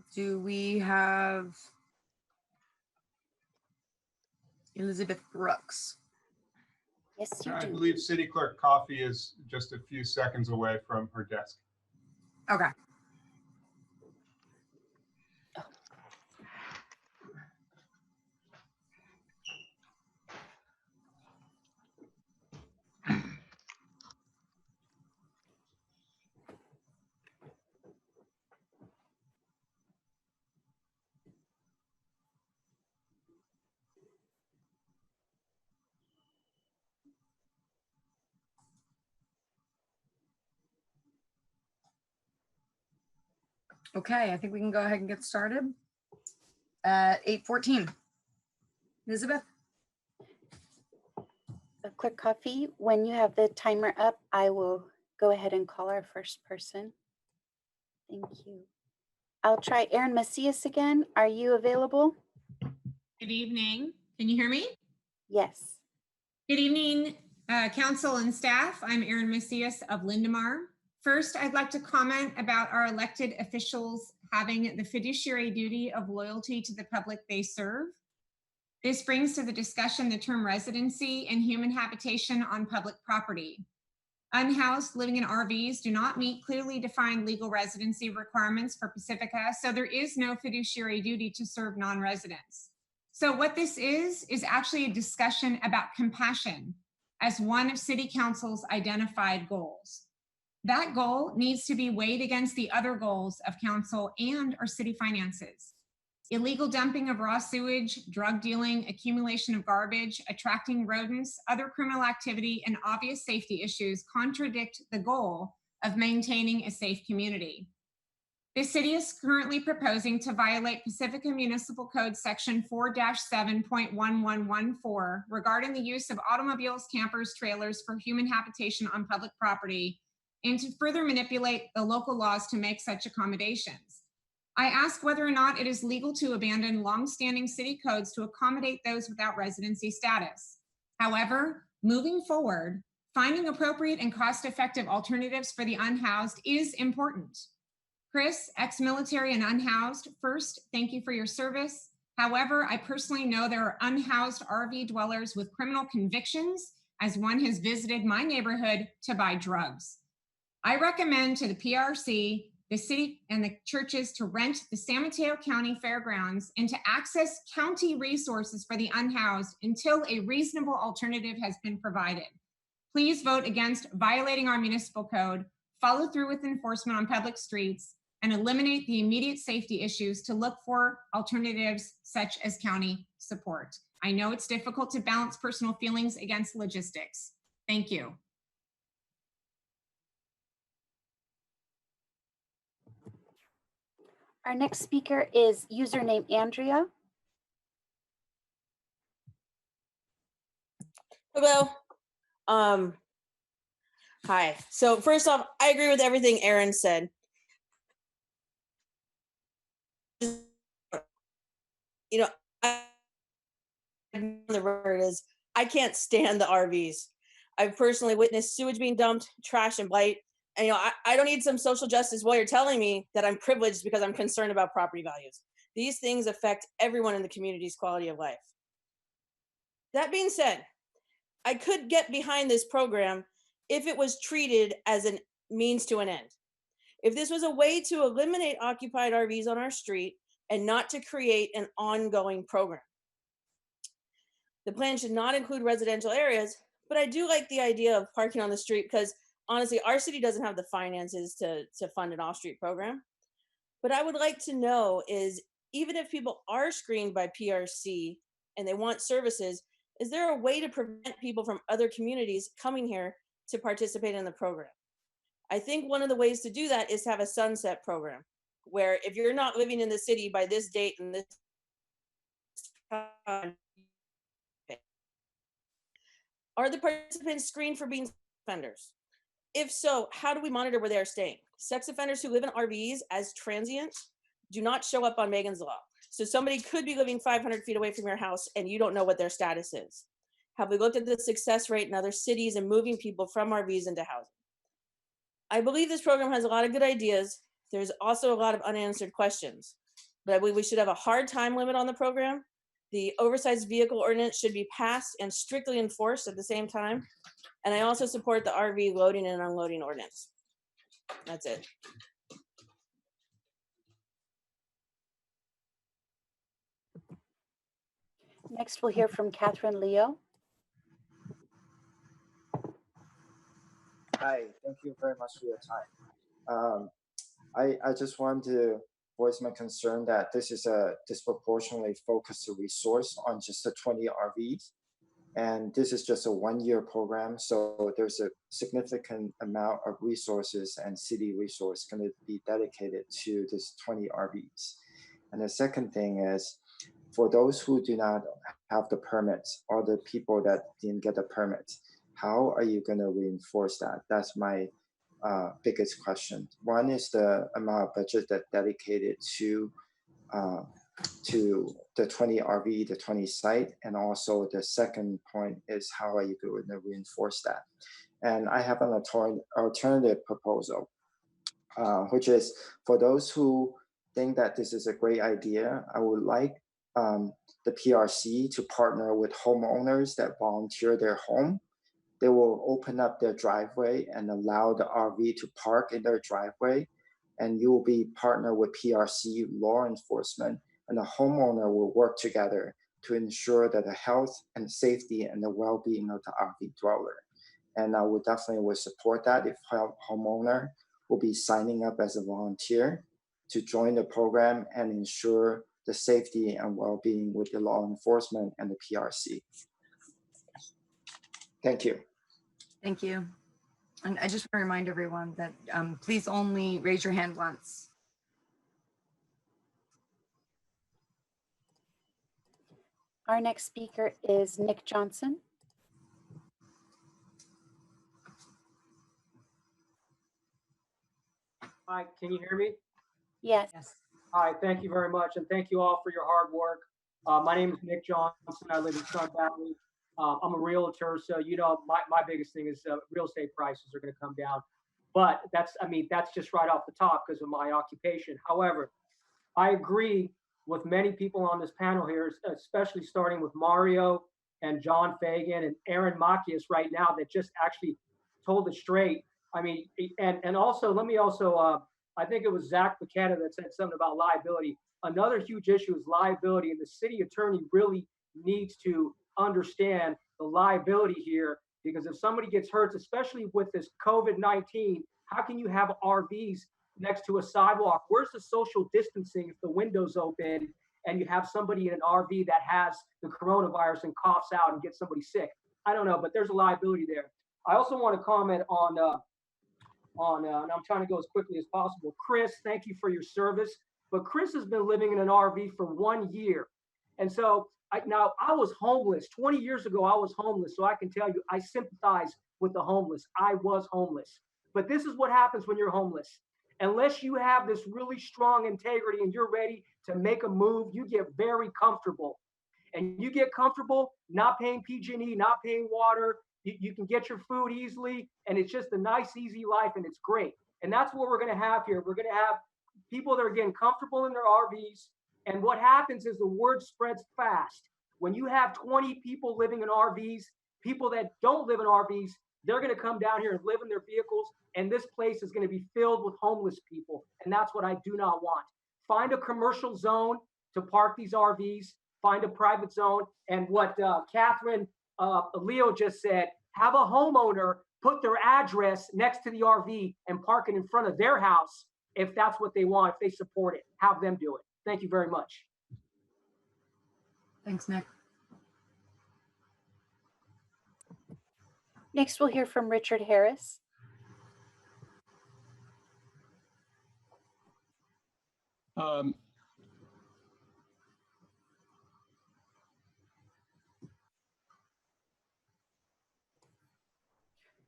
Speaker 2: Do we have Elizabeth Brooks?
Speaker 12: Yes, you
Speaker 13: I
Speaker 12: do.
Speaker 13: believe City Clerk Coffey is just a few seconds away from her desk.
Speaker 2: Okay. Okay, I think we can go ahead and get started at 8:14. Elizabeth?
Speaker 12: Clerk Coffey, when you have the timer up, I will go ahead and call our first person. Thank you. I'll try Aaron Macias again. Are you available?
Speaker 22: Good evening. Can you hear me?
Speaker 12: Yes.
Speaker 22: Good evening, council and staff. I'm Erin Macias of Lindemar. First, I'd like to comment about our elected officials having the fiduciary duty of loyalty to the public they serve. This brings to the discussion the term residency and human habitation on public property. Unhoused living in RVs do not meet clearly defined legal residency requirements for Pacifica, so there is no fiduciary duty to serve non-residents. So what this is actually a discussion about compassion as one of City Council's identified goals. That goal needs to be weighed against the other goals of council and our city finances. Illegal dumping of raw sewage, drug dealing, accumulation of garbage, attracting rodents, other criminal activity, and obvious safety issues contradict the goal of maintaining a safe community. The city is currently proposing to violate Pacifica Municipal Code Section 4-7.1114 regarding the use of automobiles, campers, trailers for human habitation on public property, and to further manipulate the local laws to make such accommodations. I ask whether or not it is legal to abandon longstanding city codes to accommodate those without residency status. However, moving forward, finding appropriate and cost-effective alternatives for the unhoused is important. Chris, ex-military and unhoused, first, thank you for your service. However, I personally know there are unhoused RV dwellers with criminal convictions, as one has visited my neighborhood to buy drugs. I recommend to the PRC, the city and the churches to rent the San Mateo County Fairgrounds and to access county resources for the unhoused until a reasonable alternative has been provided. Please vote against violating our municipal code, follow through with enforcement on public streets, and eliminate the immediate safety issues to look for alternatives such as county support. I know it's difficult to balance personal feelings against logistics. Thank you.
Speaker 12: Our next speaker is username Andrea.
Speaker 23: Hello. Hi. So first off, I agree with everything Aaron said. You know, the word is I can't stand the RVs. I've personally witnessed sewage being dumped, trash and blight. And I don't need some social justice lawyer telling me that I'm privileged because I'm concerned about property values. These things affect everyone in the community's quality of life. That being said, I could get behind this program if it was treated as a means to an end. If this was a way to eliminate occupied RVs on our street and not to create an ongoing program. The plan should not include residential areas, but I do like the idea of parking on the street because honestly, our city doesn't have the finances to fund an off-street program. But I would like to know is, even if people are screened by PRC and they want services, is there a way to prevent people from other communities coming here to participate in the program? I think one of the ways to do that is to have a sunset program, where if you're not living in the city by this date and this time, are the participants screened for being offenders? If so, how do we monitor where they are staying? Sex offenders who live in RVs as transient do not show up on Megan's Law. So somebody could be living 500 feet away from your house and you don't know what their status is. Have we looked at the success rate in other cities and moving people from RVs into housing? I believe this program has a lot of good ideas. There's also a lot of unanswered questions. but we should have a hard time limit on the program. The oversized vehicle ordinance should be passed and strictly enforced at the same time. And I also support the RV loading and unloading ordinance. That's it.
Speaker 12: Next, we'll hear from Catherine Leo.
Speaker 1: Hi, thank you very much for your time. I just want to voice my concern that this is a disproportionately focused resource on just the 20 RVs. And this is just a one-year program, so there's a significant amount of resources and city resource going to be dedicated to this 20 RVs. And the second thing is, for those who do not have the permits or the people that didn't get the permits, how are you going to reinforce that? That's my biggest question. One is the amount of budget that dedicated to the 20 RV, the 20 site, and also the second point is how are you going to reinforce that? And I have an alternative proposal, which is for those who think that this is a great idea, I would like the PRC to partner with homeowners that volunteer their home. They will open up their driveway and allow the RV to park in their driveway, and you will be partnered with PRC law enforcement, and the homeowner will work together to ensure that the health and safety and the well-being of the RV dweller. And I would definitely support that if homeowner will be signing up as a volunteer to join the program and ensure the safety and well-being with the law enforcement and the PRC. Thank you.
Speaker 2: Thank you. And I just want to remind everyone that please only raise your hand once.
Speaker 12: Our next speaker is Nick Johnson.
Speaker 5: Hi, can you hear me?
Speaker 12: Yes.
Speaker 5: Hi, thank you very much. And thank you all for your hard work. My name is Nick Johnson. I live in Sun Valley. I'm a realtor, so you know my biggest thing is real estate prices are going to come down. But that's just right off the top because of my occupation. However, I agree with many people on this panel here, especially starting with Mario and John Fagan and Aaron Macias right now that just actually told it straight. I mean, and also let me also I think it was Zach Paquetta that said something about liability. Another huge issue is liability, and the city attorney really needs to understand the liability here, because if somebody gets hurt, especially with this COVID-19, how can you have RVs next to a sidewalk? Where's the social distancing if the window's open and you have somebody in an RV that has the coronavirus and coughs out and gets somebody sick? I don't know, but there's a liability there. I also want to comment on and I'm trying to go as quickly as possible. Chris, thank you for your service. But Chris has been living in an RV for 1 year. And so I was homeless. 20 years ago, I was homeless. So I can tell you, I sympathize with the homeless. I was homeless. But this is what happens when you're homeless. Unless you have this really strong integrity and you're ready to make a move, you get very comfortable. And you get comfortable not paying PG&E, not paying water. You can get your food easily, and it's just a nice, easy life, and it's great. And that's what we're going to have here. We're going to have people that are getting comfortable in their RVs. And what happens is the word spreads fast. When you have 20 people living in RVs, people that don't live in RVs, they're going to come down here and live in their vehicles. And this place is going to be filled with homeless people. And that's what I do not want. Find a commercial zone to park these RVs. Find a private zone. And what Catherine Leo just said, have a homeowner put their address next to the RV and park it in front of their house if that's what they want, if they support it. Have them do it. Thank you very much.
Speaker 2: Thanks, Nick.
Speaker 12: Next, we'll hear from Richard Harris.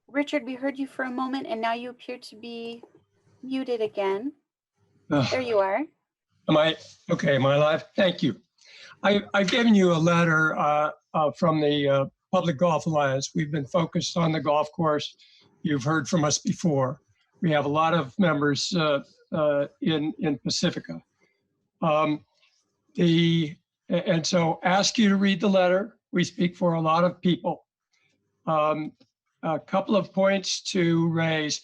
Speaker 12: Richard, we heard you for a moment and now you appear to be muted again. There you are.
Speaker 9: Am I okay? Am I live? Thank you. I've given you a letter from the Public Golf Alliance. We've been focused on the golf course. You've heard from us before. We have a lot of members in Pacifica. And so ask you to read the letter. We speak for a lot of people. A couple of points to raise.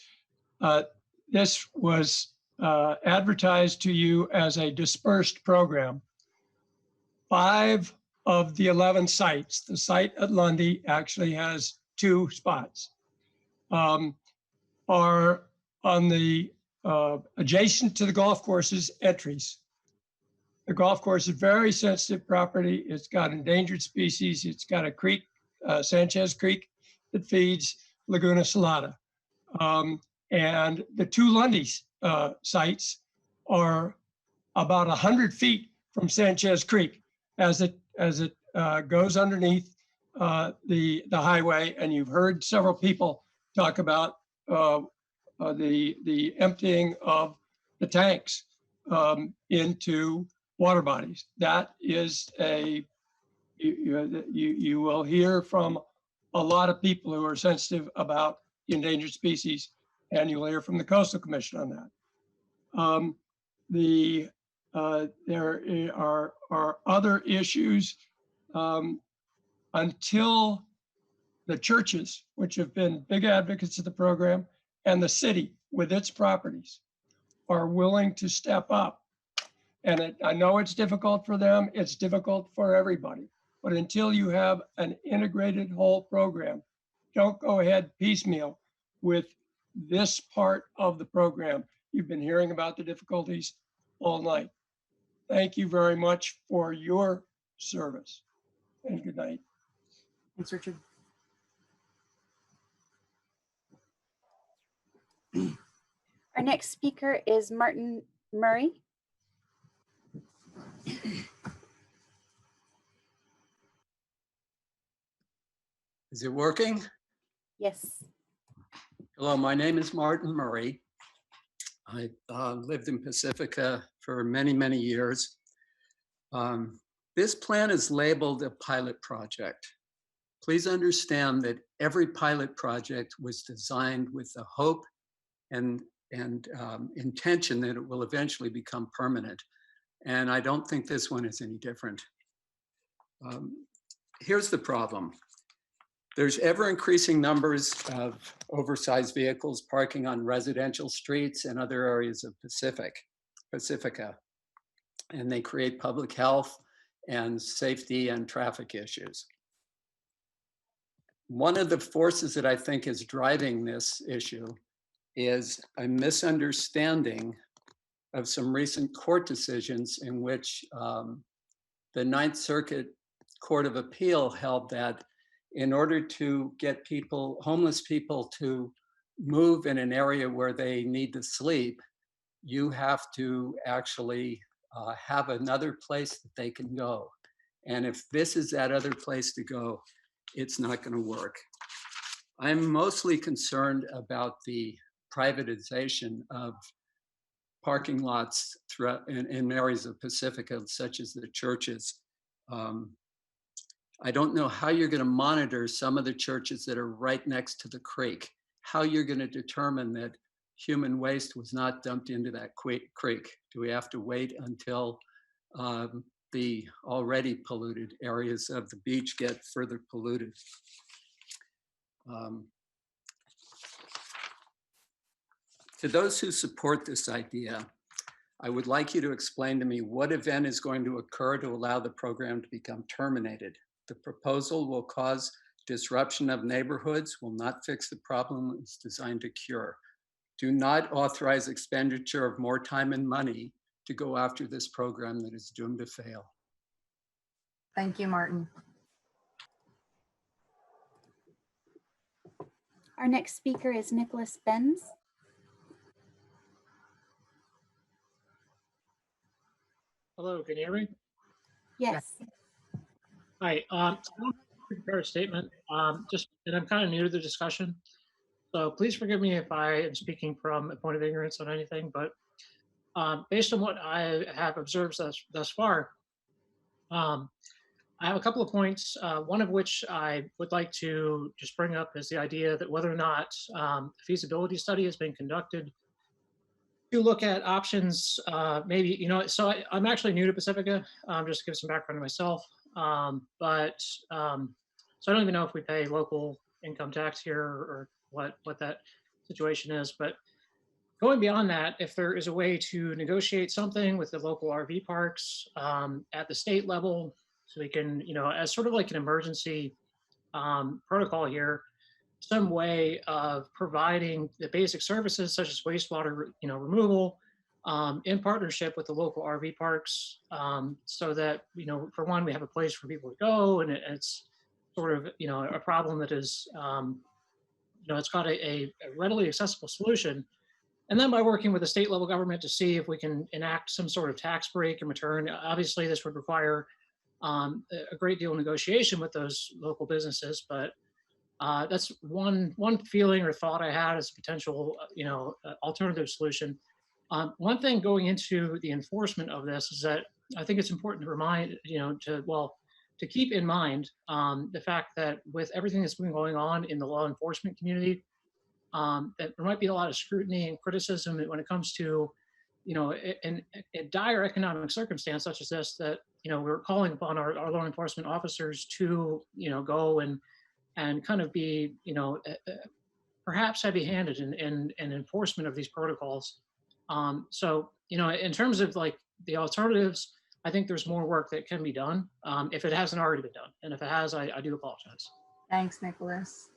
Speaker 9: This was advertised to you as a dispersed program. 5 of the 11 sites, the site at Lundy actually has 2 spots, are on the adjacent to the golf course's entries. The golf course is very sensitive property. It's got endangered species. It's got a creek, Sanchez Creek, that feeds Laguna Salada. And the 2 Lundy's sites are about 100 feet from Sanchez Creek as it goes underneath the highway. And you've heard several people talk about the emptying of the tanks into water bodies. That is you will hear from a lot of people who are sensitive about endangered species, and you'll hear from the Coastal Commission on that. There are other issues until the churches, which have been big advocates of the program, and the city with its properties are willing to step up. And I know it's difficult for them, it's difficult for everybody, but until you have an integrated whole program, don't go ahead piecemeal with this part of the program. You've been hearing about the difficulties all night. Thank you very much for your service, and good night.
Speaker 2: Thanks, Richard.
Speaker 12: Our next speaker is Martin Murray.
Speaker 6: Is it working?
Speaker 12: Yes.
Speaker 6: Hello, my name is Martin Murray. I lived in Pacifica for many, many years. This plan is labeled a pilot project. Please understand that every pilot project was designed with the hope and intention that it will eventually become permanent. And I don't think this one is any different. Here's the problem. There's ever increasing numbers of oversized vehicles parking on residential streets and other areas of Pacifica. And they create public health and safety and traffic issues. One of the forces that I think is driving this issue is a misunderstanding of some recent court decisions in which the Ninth Circuit Court of Appeal held that in order to get homeless people to move in an area where they need to sleep, you have to actually have another place that they can go. And if this is that other place to go, it's not going to work. I'm mostly concerned about the privatization of parking lots in areas of Pacifica, such as the churches. I don't know how you're going to monitor some of the churches that are right next to the creek, how you're going to determine that human waste was not dumped into that creek. Do we have to wait until the already polluted areas of the beach get further polluted? To those who support this idea, I would like you to explain to me what event is going to occur to allow the program to become terminated. The proposal will cause disruption of neighborhoods, will not fix the problem it's designed to cure. Do not authorize expenditure of more time and money to go after this program that is doomed to fail.
Speaker 2: Thank you, Martin.
Speaker 12: Our next speaker is Nicholas Benz.
Speaker 11: Hello, can you hear me?
Speaker 12: Yes.
Speaker 11: Hi, I don't prepare a statement, and I'm kind of new to the discussion. So please forgive me if I am speaking from a point of ignorance on anything, but based on what I have observed thus far, I have a couple of points, one of which I would like to just bring up is the idea that whether or not a feasibility study has been conducted to look at options, maybe, you know, so I'm actually new to Pacifica, just to give some background to myself. So I don't even know if we pay local income tax here or what that situation is. But going beyond that, if there is a way to negotiate something with the local RV parks at the state level, so we can, you know, as sort of like an emergency protocol here, some way of providing the basic services such as wastewater, you know, removal in partnership with the local RV parks, so that, you know, for one, we have a place for people to go, and it's sort of, you know, a problem that is, you know, it's got a readily accessible solution. And then by working with the state level government to see if we can enact some sort of tax break in return. Obviously, this would require a great deal of negotiation with those local businesses, but that's one feeling or thought I had as a potential, you know, alternative solution. One thing going into the enforcement of this is that I think it's important to remind, you know, to keep in mind the fact that with everything that's been going on in the law enforcement community, that there might be a lot of scrutiny and criticism when it comes to, you know, in a dire economic circumstance such as this, that, you know, we're calling upon our law enforcement officers to, you know, go and kind of be, you know, perhaps heavy-handed in enforcement of these protocols. So, you know, in terms of like the alternatives, I think there's more work that can be done if it hasn't already been done. And if it has, I do apologize.
Speaker 2: Thanks, Nicholas.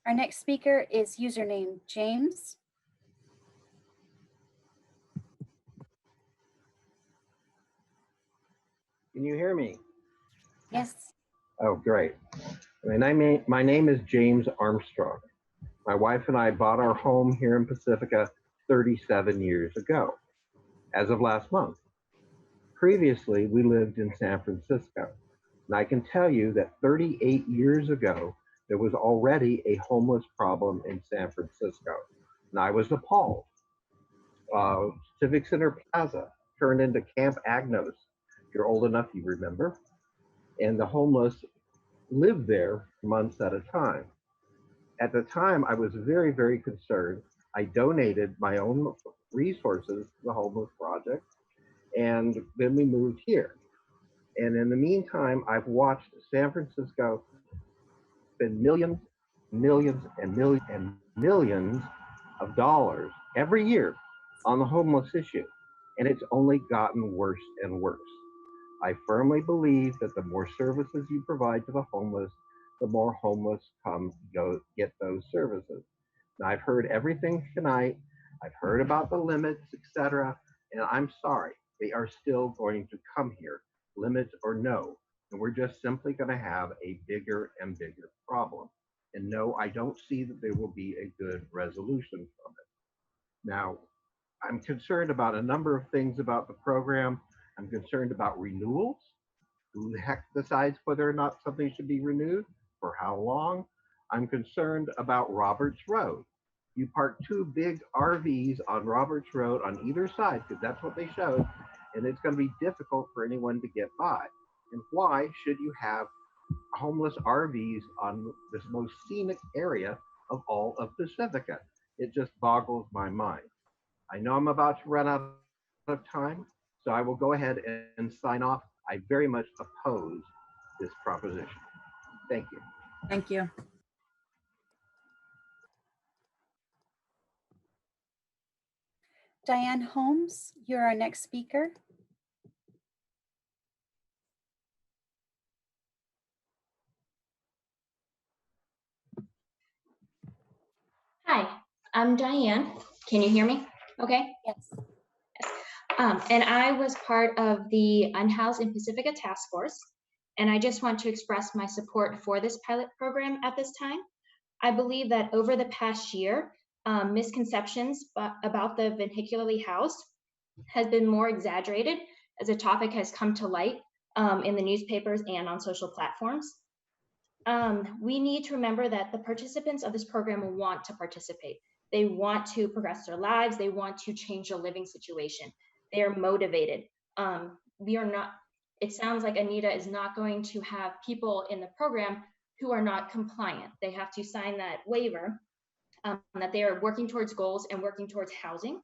Speaker 12: Our next speaker is username James.
Speaker 14: Can you hear me?
Speaker 12: Yes.
Speaker 14: Oh, great. My name is James Armstrong. My wife and I bought our home here in Pacifica 37 years ago, as of last month. Previously, we lived in San Francisco, and I can tell you that 38 years ago, there was already a homeless problem in San Francisco, and I was appalled. Civic Center Plaza turned into Camp Agnos. If you're old enough, you remember. And the homeless lived there months at a time. At the time, I was very, very concerned. I donated my own resources to the homeless project, and then we moved here. And in the meantime, I've watched San Francisco spend millions, millions, and millions, and millions of dollars every year on the homeless issue, and it's only gotten worse and worse. I firmly believe that the more services you provide to the homeless, the more homeless go get those services. Now, I've heard everything tonight. I've heard about the limits, etc. And I'm sorry, they are still going to come here, limits or no. And we're just simply going to have a bigger and bigger problem. And no, I don't see that there will be a good resolution from it. Now, I'm concerned about a number of things about the program. I'm concerned about renewals. Who the heck decides whether or not something should be renewed? For how long? I'm concerned about Roberts Road. You park two big RVs on Roberts Road on either side, because that's what they showed, and it's going to be difficult for anyone to get by. And why should you have homeless RVs on this most scenic area of all of Pacifica? It just boggles my mind. I know I'm about to run out of time, so I will go ahead and sign off. I very much oppose this proposition. Thank you.
Speaker 2: Thank you.
Speaker 12: Diane Holmes, you're our next speaker.
Speaker 15: Hi, I'm Diane. Can you hear me? Okay.
Speaker 12: Yes.
Speaker 15: And I was part of the Unhoused in Pacifica Task Force, and I just want to express my support for this pilot program at this time. I believe that over the past year, misconceptions about the vehicularly housed has been more exaggerated as the topic has come to light in the newspapers and on social platforms. We need to remember that the participants of this program want to participate. They want to progress their lives. They want to change their living situation. They are motivated. We are not, it sounds like Anita is not going to have people in the program who are not compliant. They have to sign that waiver that they are working towards goals and working towards housing.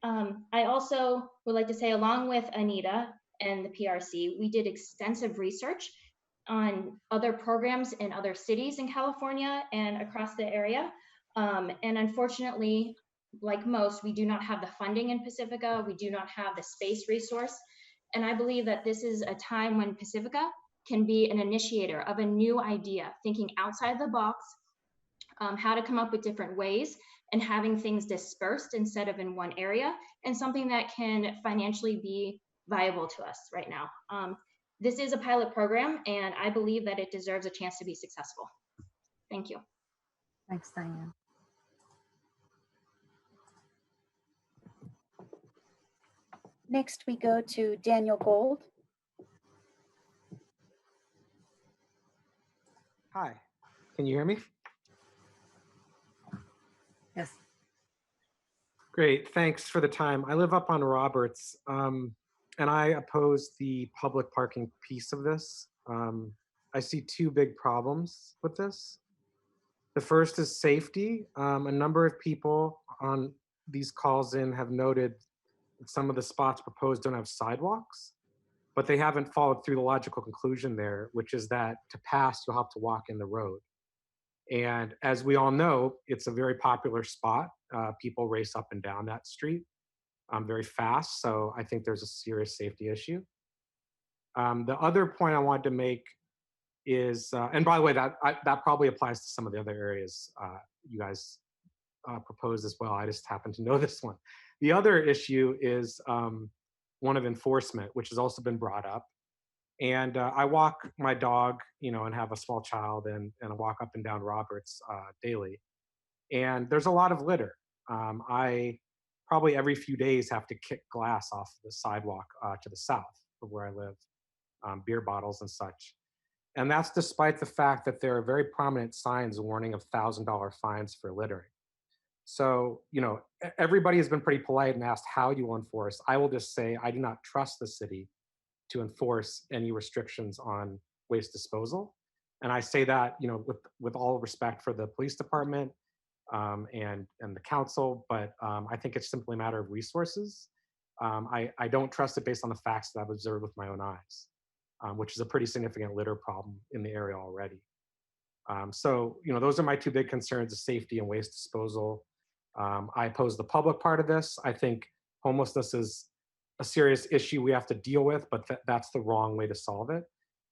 Speaker 15: I also would like to say, along with Anita and the PRC, we did extensive research on other programs in other cities in California and across the area. And unfortunately, like most, we do not have the funding in Pacifica. We do not have the space resource. And I believe that this is a time when Pacifica can be an initiator of a new idea, thinking outside the box, how to come up with different ways and having things dispersed instead of in one area, and something that can financially be viable to us right now. This is a pilot program, and I believe that it deserves a chance to be successful. Thank you.
Speaker 2: Thanks, Diane.
Speaker 12: Next, we go to Daniel Gold.
Speaker 10: Hi, can you hear me?
Speaker 2: Yes.
Speaker 10: Great, thanks for the time. I live up on Roberts, and I oppose the public parking piece of this. I see two big problems with this. The first is safety. A number of people on these calls in have noted that some of the spots proposed don't have sidewalks, but they haven't followed through the logical conclusion there, which is that to pass, you'll have to walk in the road. And as we all know, it's a very popular spot. People race up and down that street very fast. So I think there's a serious safety issue. The other point I wanted to make is, and by the way, that probably applies to some of the other areas you guys proposed as well. I just happen to know this one. The other issue is one of enforcement, which has also been brought up. And I walk my dog, and have a small child, and I walk up and down Roberts daily. And there's a lot of litter. I probably every few days have to kick glass off the sidewalk to the south of where I live, beer bottles and such. And that's despite the fact that there are very prominent signs warning of $1,000 fines for littering. So, everybody has been pretty polite and asked how you will enforce. I will just say I do not trust the city to enforce any restrictions on waste disposal. And I say that, with all respect for the police department and the council, but I think it's simply a matter of resources. I don't trust it based on the facts that I've observed with my own eyes, which is a pretty significant litter problem in the area already. So, those are my two big concerns, of safety and waste disposal. I oppose the public part of this. I think homelessness is a serious issue we have to deal with, but that's the wrong way to solve it.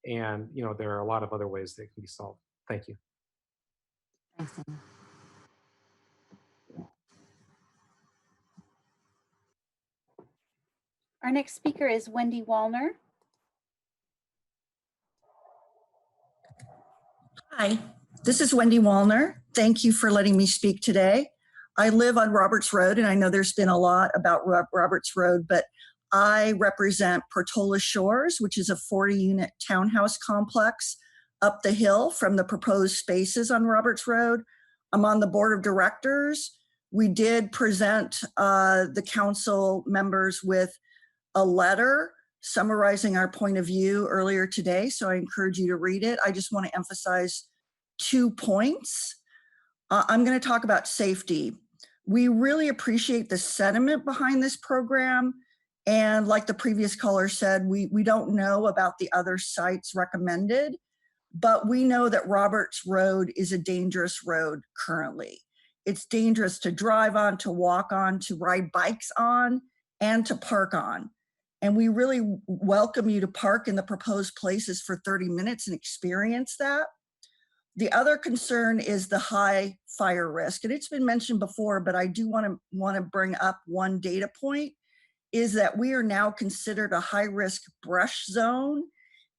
Speaker 10: And, there are a lot of other ways that it can be solved. Thank you.
Speaker 2: Thanks, Daniel.
Speaker 12: Our next speaker is Wendy Wallner.
Speaker 16: Hi, this is Wendy Wallner. Thank you for letting me speak today. I live on Roberts Road, and I know there's been a lot about Roberts Road, but I represent Portola Shores, which is a 40-unit townhouse complex up the hill from the proposed spaces on Roberts Road. I'm on the board of directors. We did present the council members with a letter summarizing our point of view earlier today, so I encourage you to read it. I just want to emphasize 2 points. I'm going to talk about safety. We really appreciate the sentiment behind this program. And like the previous caller said, we don't know about the other sites recommended, but we know that Roberts Road is a dangerous road currently. It's dangerous to drive on, to walk on, to ride bikes on, and to park on. And we really welcome you to park in the proposed places for 30 minutes and experience that. The other concern is the high fire risk. And it's been mentioned before, but I do want to bring up one data point, is that we are now considered a high-risk brush zone,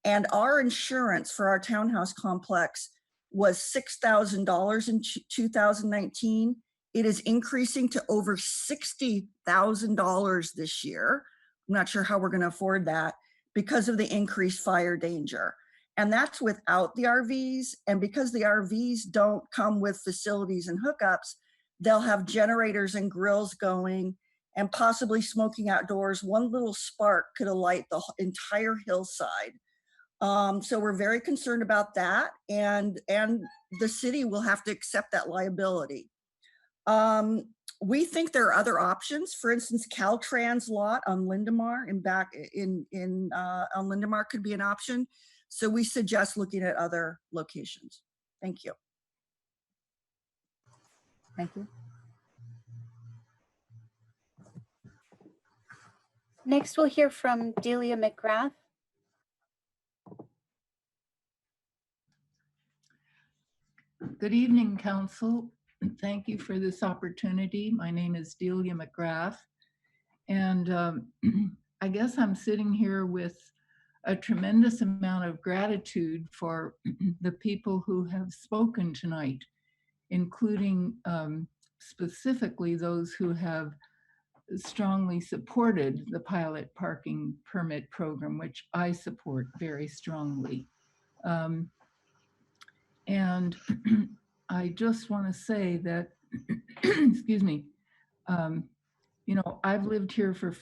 Speaker 16: and our insurance for our townhouse complex was $6,000 in 2019. It is increasing to over $60,000 this year. I'm not sure how we're going to afford that because of the increased fire danger. And that's without the RVs. And because the RVs don't come with facilities and hookups, they'll have generators and grills going and possibly smoking outdoors. One little spark could alight the entire hillside. So we're very concerned about that, and the city will have to accept that liability. We think there are other options. For instance, Caltrans lot on Lindemar on Lindemar could be an option. So we suggest looking at other locations. Thank you.
Speaker 2: Thank you.
Speaker 12: Next, we'll hear from Delia McGrath.
Speaker 17: Good evening, Council. Thank you for this opportunity. My name is Delia McGrath, and I guess I'm sitting here with a tremendous amount of gratitude for the people who have spoken tonight, including specifically those who have strongly supported the pilot parking permit program, which I support very strongly. And I just want to say that, excuse me, you know, I've lived here for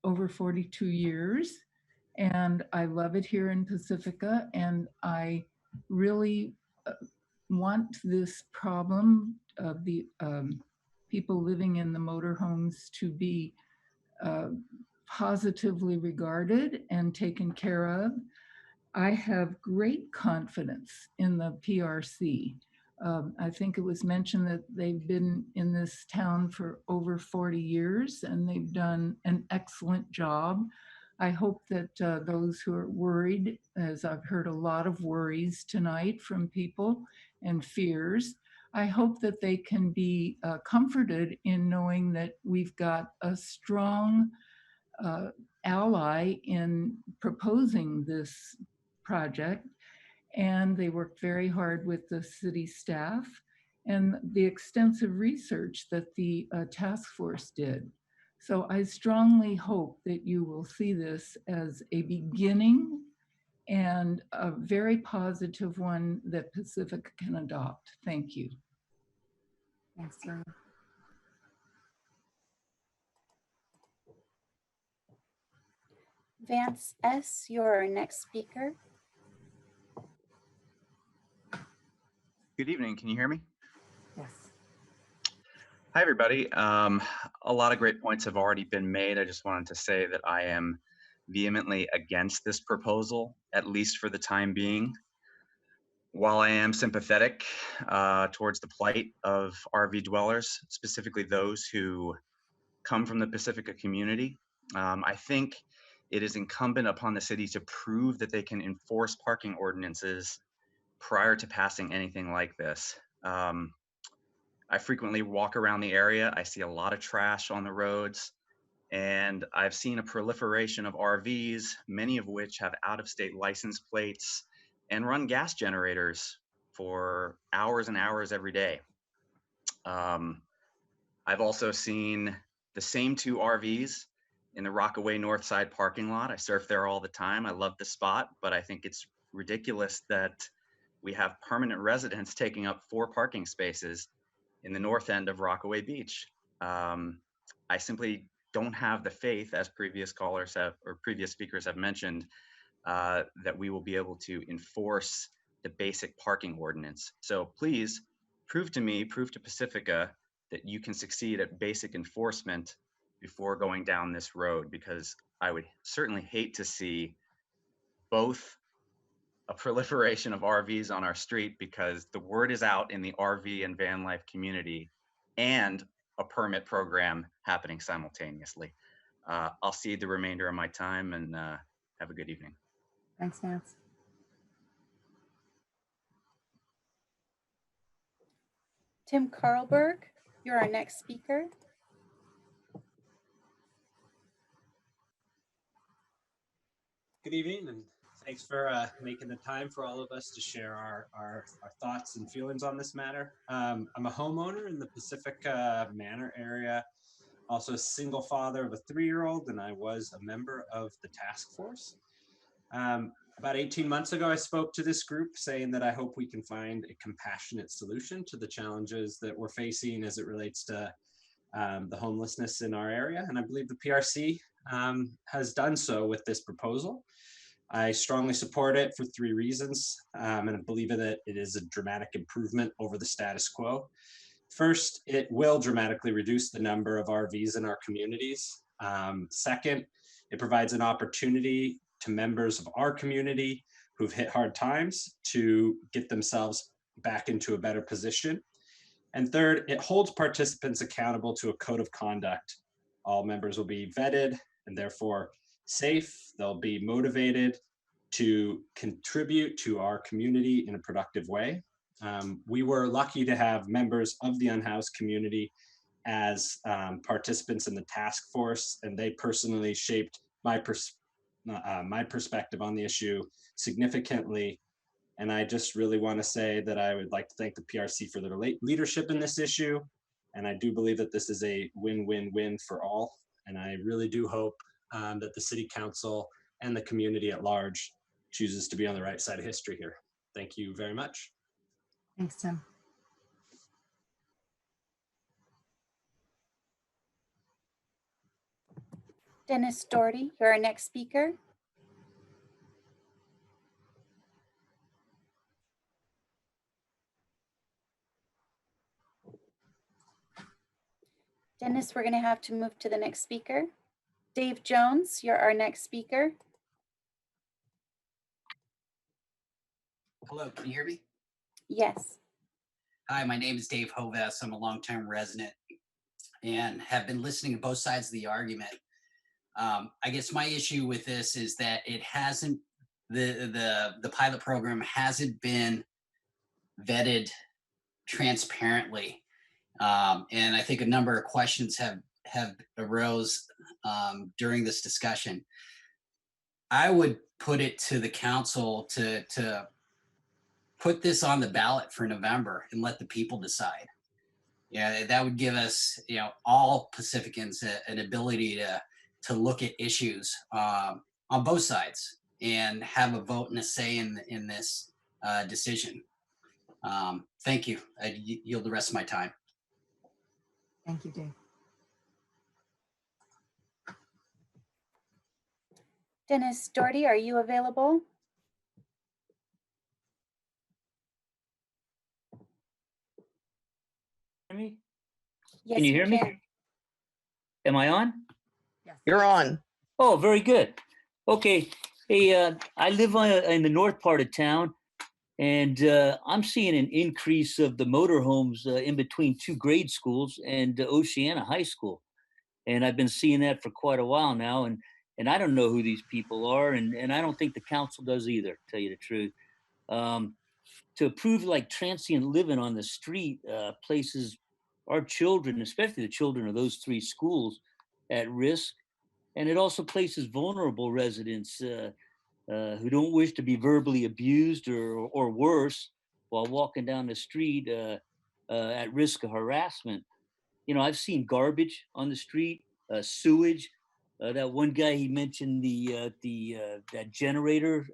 Speaker 17: over 42 years, and I love it here in Pacifica, and I really want this problem of the people living in the motorhomes to be positively regarded and taken care of. I have great confidence in the PRC. I think it was mentioned that they've been in this town for over 40 years and they've done an excellent job. I hope that those who are worried, as I've heard a lot of worries tonight from people and fears, I hope that they can be comforted in knowing that we've got a strong ally in proposing this project, and they worked very hard with the city staff and the extensive research that the task force did. So I strongly hope that you will see this as a beginning and a very positive one that Pacifica can adopt. Thank you.
Speaker 2: Thanks, Sarah.
Speaker 12: Vance S., you're our next speaker.
Speaker 18: Good evening. Can you hear me?
Speaker 2: Yes.
Speaker 18: Hi, everybody. A lot of great points have already been made. I just wanted to say that I am vehemently against this proposal, at least for the time being. While I am sympathetic towards the plight of RV dwellers, specifically those who come from the Pacifica community, I think it is incumbent upon the city to prove that they can enforce parking ordinances prior to passing anything like this. I frequently walk around the area. I see a lot of trash on the roads, and I've seen a proliferation of RVs, many of which have out-of-state license plates and run gas generators for hours and hours every day. I've also seen the same two RVs in the Rockaway North Side parking lot. I surf there all the time. I love the spot, but I think it's ridiculous that we have permanent residents taking up 4 parking spaces in the north end of Rockaway Beach. I simply don't have the faith, as previous callers have, or previous speakers have mentioned, that we will be able to enforce the basic parking ordinance. So please prove to Pacifica that you can succeed at basic enforcement before going down this road, because I would certainly hate to see both a proliferation of RVs on our street, because the word is out in the RV and van life community, and a permit program happening simultaneously. I'll cede the remainder of my time, and have a good evening.
Speaker 2: Thanks, Vance.
Speaker 12: Tim Carlberg, you're our next speaker.
Speaker 19: Good evening, and thanks for making the time for all of us to share our thoughts and feelings on this matter. I'm a homeowner in the Pacifica Manor area, also a single father of a 3-year-old, and I was a member of the task force. About 18 months ago, I spoke to this group saying that I hope we can find a compassionate solution to the challenges that we're facing as it relates to the homelessness in our area. And I believe the PRC has done so with this proposal. I strongly support it for 3 reasons, and I believe that it is a dramatic improvement over the status quo. First, it will dramatically reduce the number of RVs in our communities. Second, it provides an opportunity to members of our community who've hit hard times to get themselves back into a better position. And third, it holds participants accountable to a code of conduct. All members will be vetted and therefore safe. They'll be motivated to contribute to our community in a productive way. We were lucky to have members of the unhoused community as participants in the task force, and they personally shaped my perspective on the issue significantly. And I just really want to say that I would like to thank the PRC for their leadership in this issue. And I do believe that this is a win-win-win for all. And I really do hope that the City Council and the community at large chooses to be on the right side of history here. Thank you very much.
Speaker 2: Thanks, Tim.
Speaker 12: Dennis Doherty, you're our next speaker. Dennis, we're going to have to move to the next speaker. Dave Jones, you're our next speaker.
Speaker 3: Hello, can you hear me?
Speaker 12: Yes.
Speaker 3: Hi, my name is Dave Hovass. I'm a longtime resident and have been listening to both sides of the argument. I guess my issue with this is that it hasn't, the pilot program hasn't been vetted transparently. And I think a number of questions have arose during this discussion. I would put it to the council to put this on the ballot for November and let the people decide. Yeah, that would give us, all Pacificans an ability to look at issues on both sides and have a vote and a say in this decision. Thank you. I yield the rest of my time.
Speaker 2: Thank you, Dave.
Speaker 12: Dennis Doherty, are you available?
Speaker 7: Me?
Speaker 12: Yes,
Speaker 7: Can you hear me?
Speaker 12: can.
Speaker 7: Am I on?
Speaker 2: Yes.
Speaker 8: You're on.
Speaker 7: Oh, very good. Okay. Hey, I live in the north part of town, and I'm seeing an increase of the motorhomes in between 2 grade schools and Oceana High School. And I've been seeing that for quite a while now, and I don't know who these people are, and I don't think the council does either, to tell you the truth. To approve like transient living on the street places our children, especially the children of those 3 schools, at risk. And it also places vulnerable residents who don't wish to be verbally abused or worse while walking down the street at risk of harassment. I've seen garbage on the street, sewage. That one guy, he mentioned that generator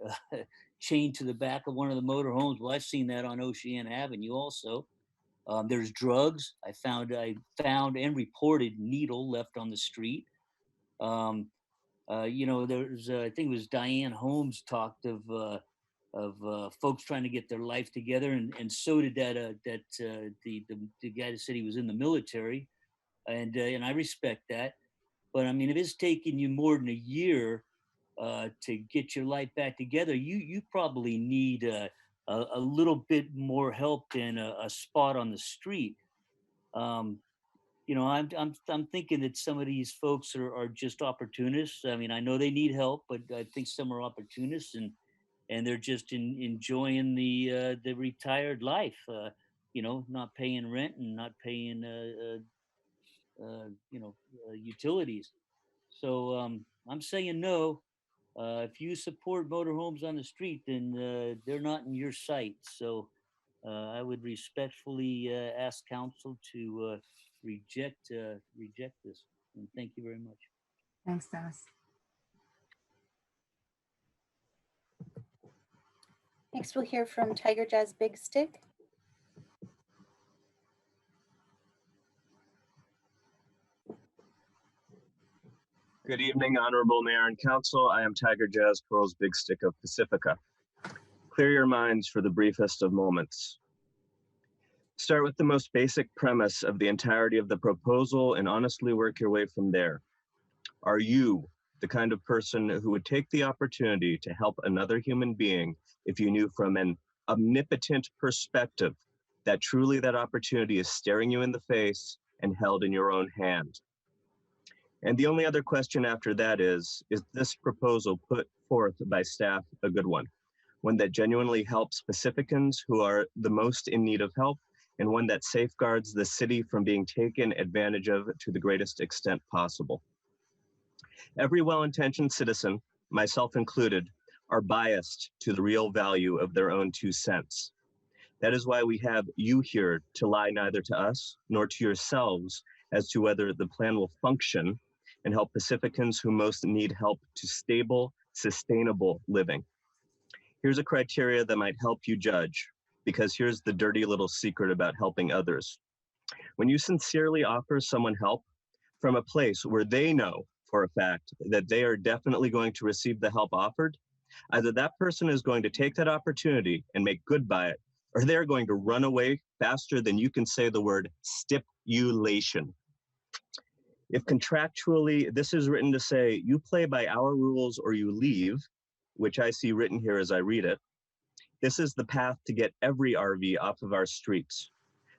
Speaker 7: chained to the back of one of the motorhomes. Well, I've seen that on Oceana Avenue also. There's drugs. I found and reported needle left on the street. There's I think it was Diane Holmes talked of folks trying to get their life together, and so did the guy that said he was in the military, and I respect that. But I mean, if it's taking you more than a year to get your life back together, you probably need a little bit more help than a spot on the street. I'm thinking that some of these folks are just opportunists. I mean, I know they need help, but I think some are opportunists and they're just enjoying the retired life. Not paying rent and not paying utilities. So I'm saying no. If you support motorhomes on the street, then they're not in your sight. So I would respectfully ask council to reject this. And thank you very much.
Speaker 2: Thanks, Dennis.
Speaker 12: Next, we'll hear from Tiger Jazz Big Stick.
Speaker 4: Good evening, Honorable Mayor and Council. I am Tiger Jazz Pearl's Big Stick of Pacifica. Clear your minds for the briefest of moments. Start with the most basic premise of the entirety of the proposal and honestly work your way from there. Are you the kind of person who would take the opportunity to help another human being if you knew from an omnipotent perspective that truly that opportunity is staring you in the face and held in your own hand? And the only other question after that is this proposal put forth by staff a good one? One that genuinely helps Pacificans who are the most in need of help, and one that safeguards the city from being taken advantage of to the greatest extent possible. Every well-intentioned citizen, myself included, are biased to the real value of their own 2 cents. That is why we have you here to lie neither to us nor to yourselves as to whether the plan will function and help Pacificans who most need help to stable, sustainable living. Here's a criteria that might help you judge, because here's the dirty little secret about helping others. When you sincerely offer someone help from a place where they know for a fact that they are definitely going to receive the help offered, either that person is going to take that opportunity and make good by it, or they're going to run away faster than you can say the word stipulation. If contractually this is written to say, you play by our rules or you leave, which I see written here as I read it, this is the path to get every RV off of our streets.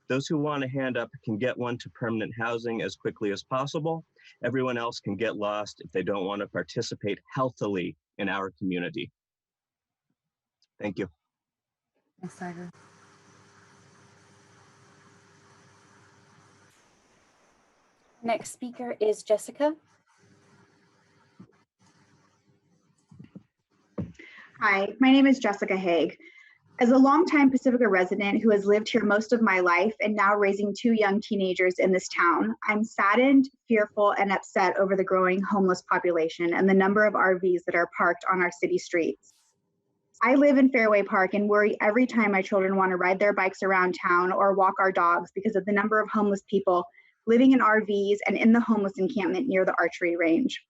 Speaker 4: Those who want a hand up can get one to permanent housing as quickly as possible. Everyone else can get lost if they don't want to participate healthily in our community. Thank you.
Speaker 2: Thanks, Tiger.
Speaker 12: Next speaker is Jessica.
Speaker 20: Hi, my name is Jessica Haig. As a longtime Pacifica resident who has lived here most of my life and now raising 2 young teenagers in this town, I'm saddened, fearful, and upset over the growing homeless population and the number of RVs that are parked on our city streets. I live in Fairway Park and worry every time my children want to ride their bikes around town or walk our dogs because of the number of homeless people living in RVs and in the homeless encampment near the archery range.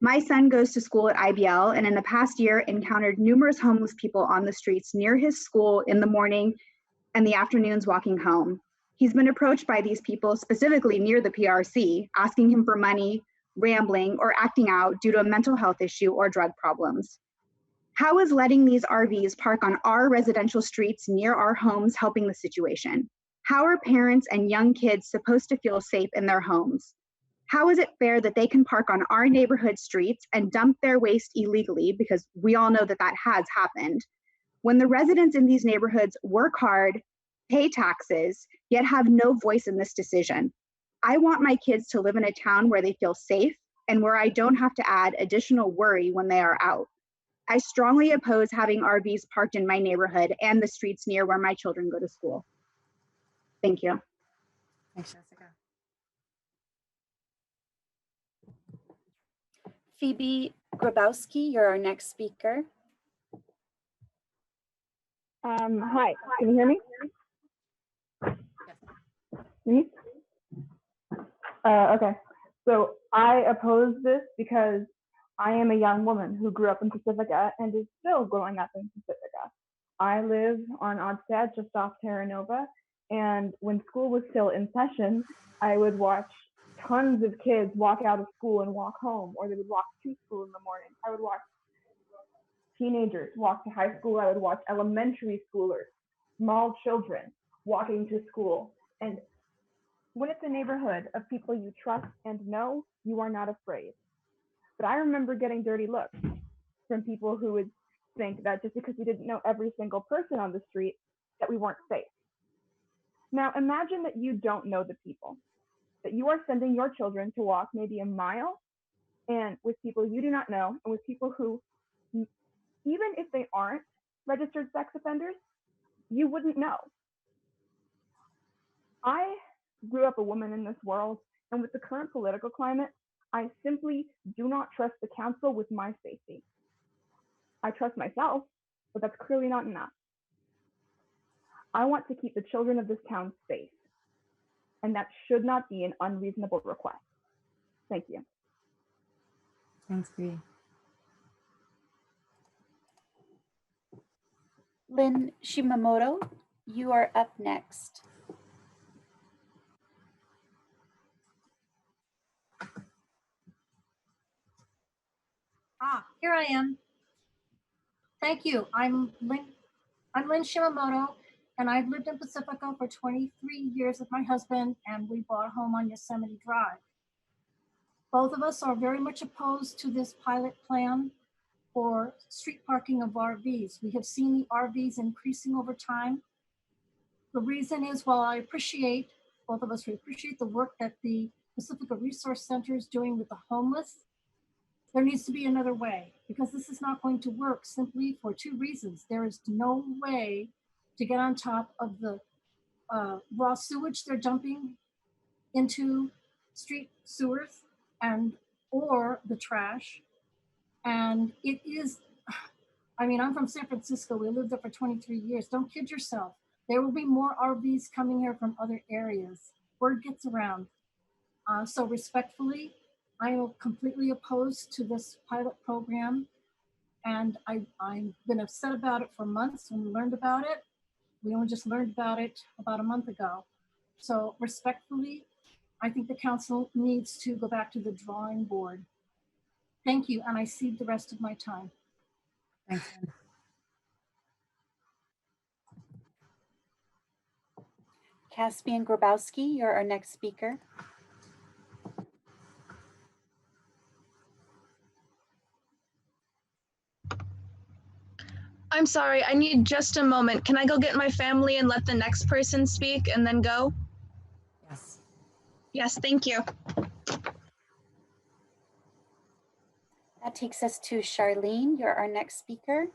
Speaker 20: My son goes to school at IBL and in the past year encountered numerous homeless people on the streets near his school in the morning and the afternoons walking home. He's been approached by these people specifically near the PRC, asking him for money, rambling, or acting out due to a mental health issue or drug problems. How is letting these RVs park on our residential streets near our homes helping the situation? How are parents and young kids supposed to feel safe in their homes? How is it fair that they can park on our neighborhood streets and dump their waste illegally, because we all know that that has happened, when the residents in these neighborhoods work hard, pay taxes, yet have no voice in this decision? I want my kids to live in a town where they feel safe and where I don't have to add additional worry when they are out. I strongly oppose having RVs parked in my neighborhood and the streets near where my children go to school. Thank you.
Speaker 2: Thanks, Jessica.
Speaker 12: Phoebe Grabowski, you're our next speaker.
Speaker 21: Hi, can you hear me? Okay, so I oppose this because I am a young woman who grew up in Pacifica and is still growing up in Pacifica. I live on Odstad, just off Terra Nova, and when school was still in session, I would watch tons of kids walk out of school and walk home, or they would walk to school in the morning. I would watch teenagers walk to high school. I would watch elementary schoolers, small children walking to school. And when it's a neighborhood of people you trust and know, you are not afraid. But I remember getting dirty looks from people who would think that just because we didn't know every single person on the street, that we weren't safe. Now imagine that you don't know the people, that you are sending your children to walk maybe a mile and with people you do not know, and with people who, even if they aren't registered sex offenders, you wouldn't know. I grew up a woman in this world, and with the current political climate, I simply do not trust the council with my safety. I trust myself, but that's clearly not enough. I want to keep the children of this town safe, and that should not be an unreasonable request. Thank you.
Speaker 2: Thanks, Bree.
Speaker 12: Lynn Shimamoto, you are up next.
Speaker 13: Here I am. Thank you. I'm Lynn Shimamoto, and I've lived in Pacifica for 23 years with my husband, and we bought a home on Yosemite Drive. Both of us are very much opposed to this pilot plan for street parking of RVs. We have seen the RVs increasing over time. The reason is, while I appreciate, both of us, we appreciate the work that the Pacifica Resource Center is doing with the homeless, there needs to be another way, because this is not going to work simply for two reasons. There is no way to get on top of the raw sewage they're dumping into street sewers or the trash. And it is, I mean, I'm from San Francisco. We lived there for 23 years. Don't kid yourself. There will be more RVs coming here from other areas. Word gets around. So respectfully, I am completely opposed to this pilot program. And I've been upset about it for months when we learned about it. We only just learned about it about a month ago. So respectfully, I think the council needs to go back to the drawing board. Thank you, and I cede the rest of my time.
Speaker 2: Thanks.
Speaker 12: Caspian Grabowski, you're our next speaker.
Speaker 22: I'm sorry, I need just a moment. Can I go get my family and let the next person speak and then go?
Speaker 2: Yes.
Speaker 22: Yes, thank you.
Speaker 12: That takes us to Charlene. You're our next speaker.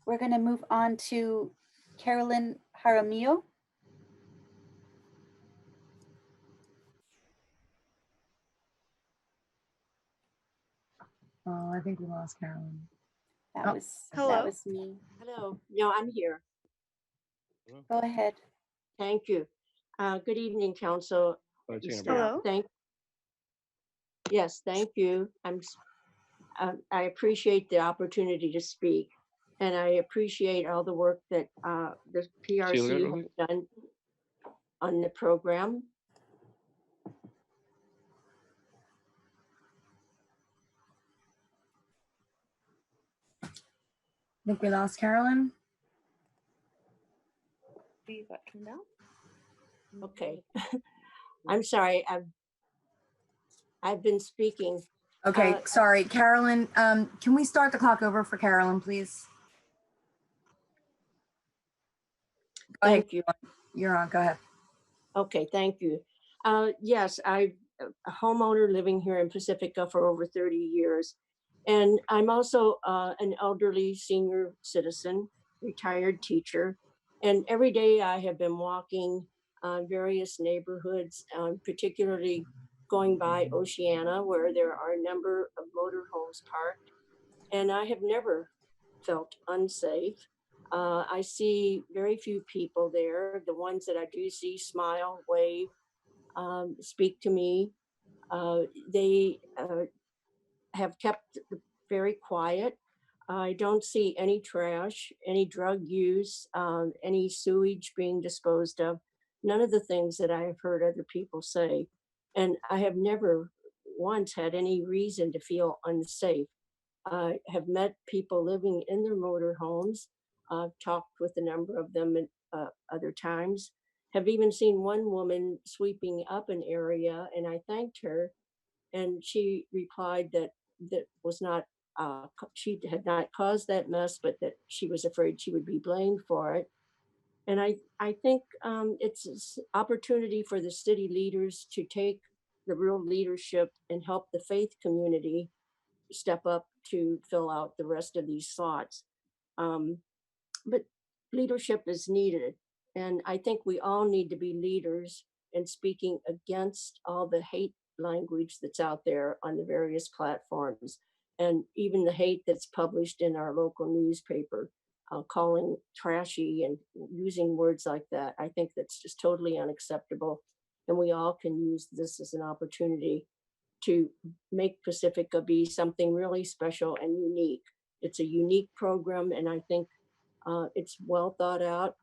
Speaker 12: We're going to move on to Carolyn Jaramillo.
Speaker 2: Oh, I think we lost Carolyn.
Speaker 12: That was me.
Speaker 23: Hello. No, I'm here.
Speaker 12: Go ahead.
Speaker 23: Thank you. Good evening, Council.
Speaker 22: Hello.
Speaker 23: Yes, thank you. I appreciate the opportunity to speak, and I appreciate all the work that the PRC has done on the program.
Speaker 2: I think we lost Carolyn.
Speaker 23: Okay. I'm sorry. I've been speaking.
Speaker 2: Okay, sorry, Carolyn. Can we start the clock over for Carolyn, please?
Speaker 23: Thank you.
Speaker 2: You're on. Go ahead.
Speaker 23: Okay, thank you. Yes, I'm a homeowner living here in Pacifica for over 30 years. And I'm also an elderly senior citizen, retired teacher. And every day I have been walking various neighborhoods, particularly going by Oceana, where there are a number of motorhomes parked. And I have never felt unsafe. I see very few people there. The ones that I do see smile, wave, speak to me. They have kept very quiet. I don't see any trash, any drug use, any sewage being disposed of, none of the things that I have heard other people say. And I have never once had any reason to feel unsafe. I have met people living in their motorhomes. I've talked with a number of them at other times. Have even seen one woman sweeping up an area, and I thanked her, and she replied that that was not she had not caused that mess, but that she was afraid she would be blamed for it. And I think it's an opportunity for the city leaders to take the real leadership and help the faith community step up to fill out the rest of these slots. But leadership is needed. And I think we all need to be leaders in speaking against all the hate language that's out there on the various platforms, and even the hate that's published in our local newspaper. calling trashy and using words like that. I think that's just totally unacceptable. And we all can use this as an opportunity to make Pacifica be something really special and unique. It's a unique program, and I think it's well thought out.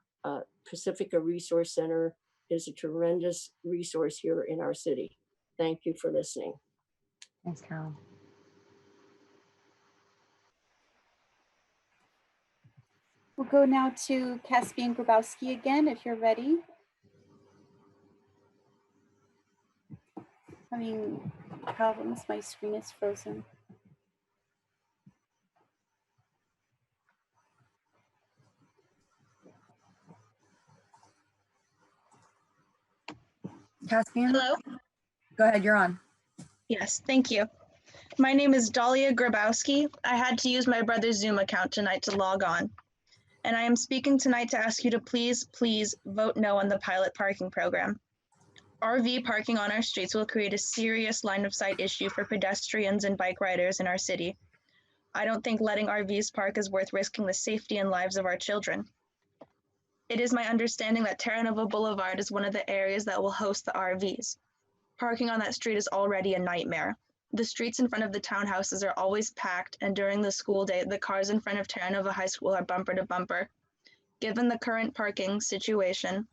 Speaker 23: Pacifica Resource Center is a tremendous resource here in our city. Thank you for listening.
Speaker 2: Thanks, Carol.
Speaker 12: We'll go now to Caspian Grabowski again, if you're ready. Having problems, my screen is frozen.
Speaker 2: Caspian?
Speaker 22: Hello?
Speaker 2: Go ahead, you're on.
Speaker 22: Yes, thank you. My name is Dahlia Grabowski. I had to use my brother's Zoom account tonight to log on. And I am speaking tonight to ask you to please vote no on the pilot parking program. RV parking on our streets will create a serious line of sight issue for pedestrians and bike riders in our city. I don't think letting RVs park is worth risking the safety and lives of our children. It is my understanding that Terra Nova Boulevard is one of the areas that will host the RVs. Parking on that street is already a nightmare. The streets in front of the townhouses are always packed, and during the school day, the cars in front of Terra Nova High School are bumper to bumper. Given the current parking situation,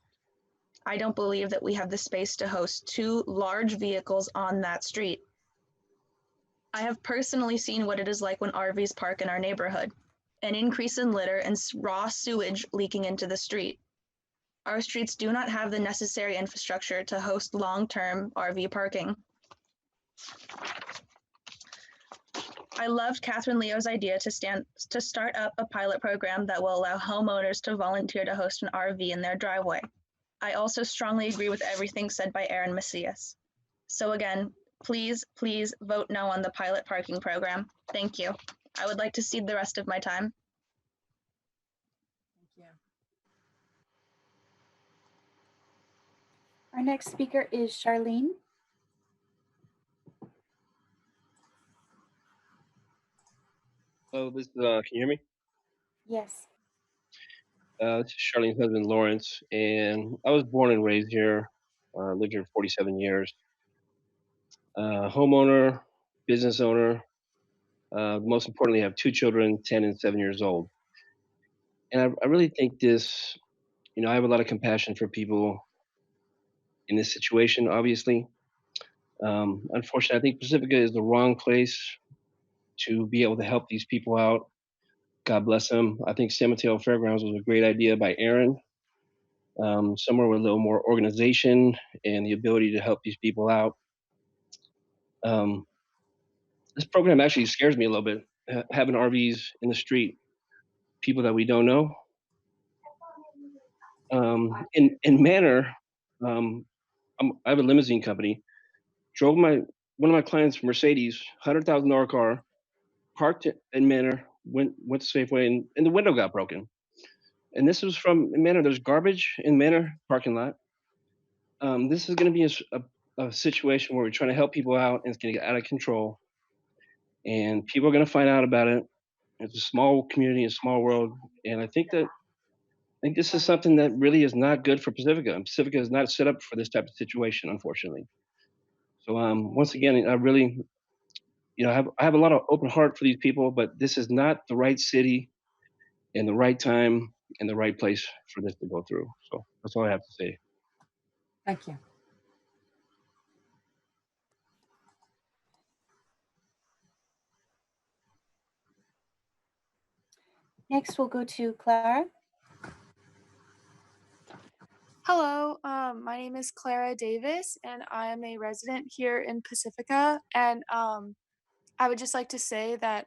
Speaker 22: I don't believe that we have the space to host 2 large vehicles on that street. I have personally seen what it is like when RVs park in our neighborhood, an increase in litter and raw sewage leaking into the street. Our streets do not have the necessary infrastructure to host long-term RV parking. I loved Catherine Leo's idea to start up a pilot program that will allow homeowners to volunteer to host an RV in their driveway. I also strongly agree with everything said by Aaron Macias. So again, please vote no on the pilot parking program. Thank you. I would like to cede the rest of my time.
Speaker 2: Thank you.
Speaker 12: Our next speaker is Charlene.
Speaker 1: Oh, can you hear me?
Speaker 12: Yes.
Speaker 1: This is Charlene's husband, Lawrence, and I was born and raised here. Lived here 47 years. Homeowner, business owner. Most importantly, I have 2 children, 10 and 7 years old. And I really think this, I have a lot of compassion for people in this situation, obviously. Unfortunately, I think Pacifica is the wrong place to be able to help these people out. God bless them. I think San Mateo Fairgrounds was a great idea by Aaron. Somewhere with a little more organization and the ability to help these people out. This program actually scares me a little bit, having RVs in the street, people that we don't know. In Manor, I have a limousine company. Drove one of my clients' Mercedes, $100,000 car, parked it in Manor, went to Safeway, and the window got broken. And this was from Manor. There's garbage in Manor parking lot. This is going to be a situation where we're trying to help people out, and it's going to get out of control. And people are going to find out about it. It's a small community, a small world, and I think this is something that really is not good for Pacifica. And Pacifica is not set up for this type of situation, unfortunately. So once again, I really, I have a lot of open heart for these people, but this is not the right city, and the right time, and the right place for this to go through. So that's all I have to say.
Speaker 2: Thank you.
Speaker 12: Next, we'll go to Clara.
Speaker 5: Hello, my name is Clara Davis, and I am a resident here in Pacifica. And I would just like to say that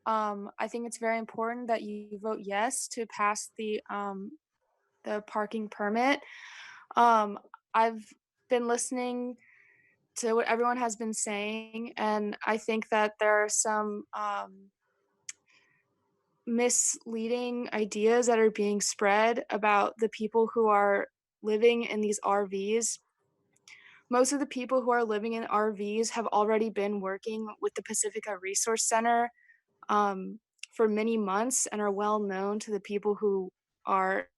Speaker 5: I think it's very important that you vote yes to pass the parking permit. I've been listening to what everyone has been saying, and I think that there are some misleading ideas that are being spread about the people who are living in these RVs. Most of the people who are living in RVs have already been working with the Pacifica Resource Center for many months and are well known to the people who are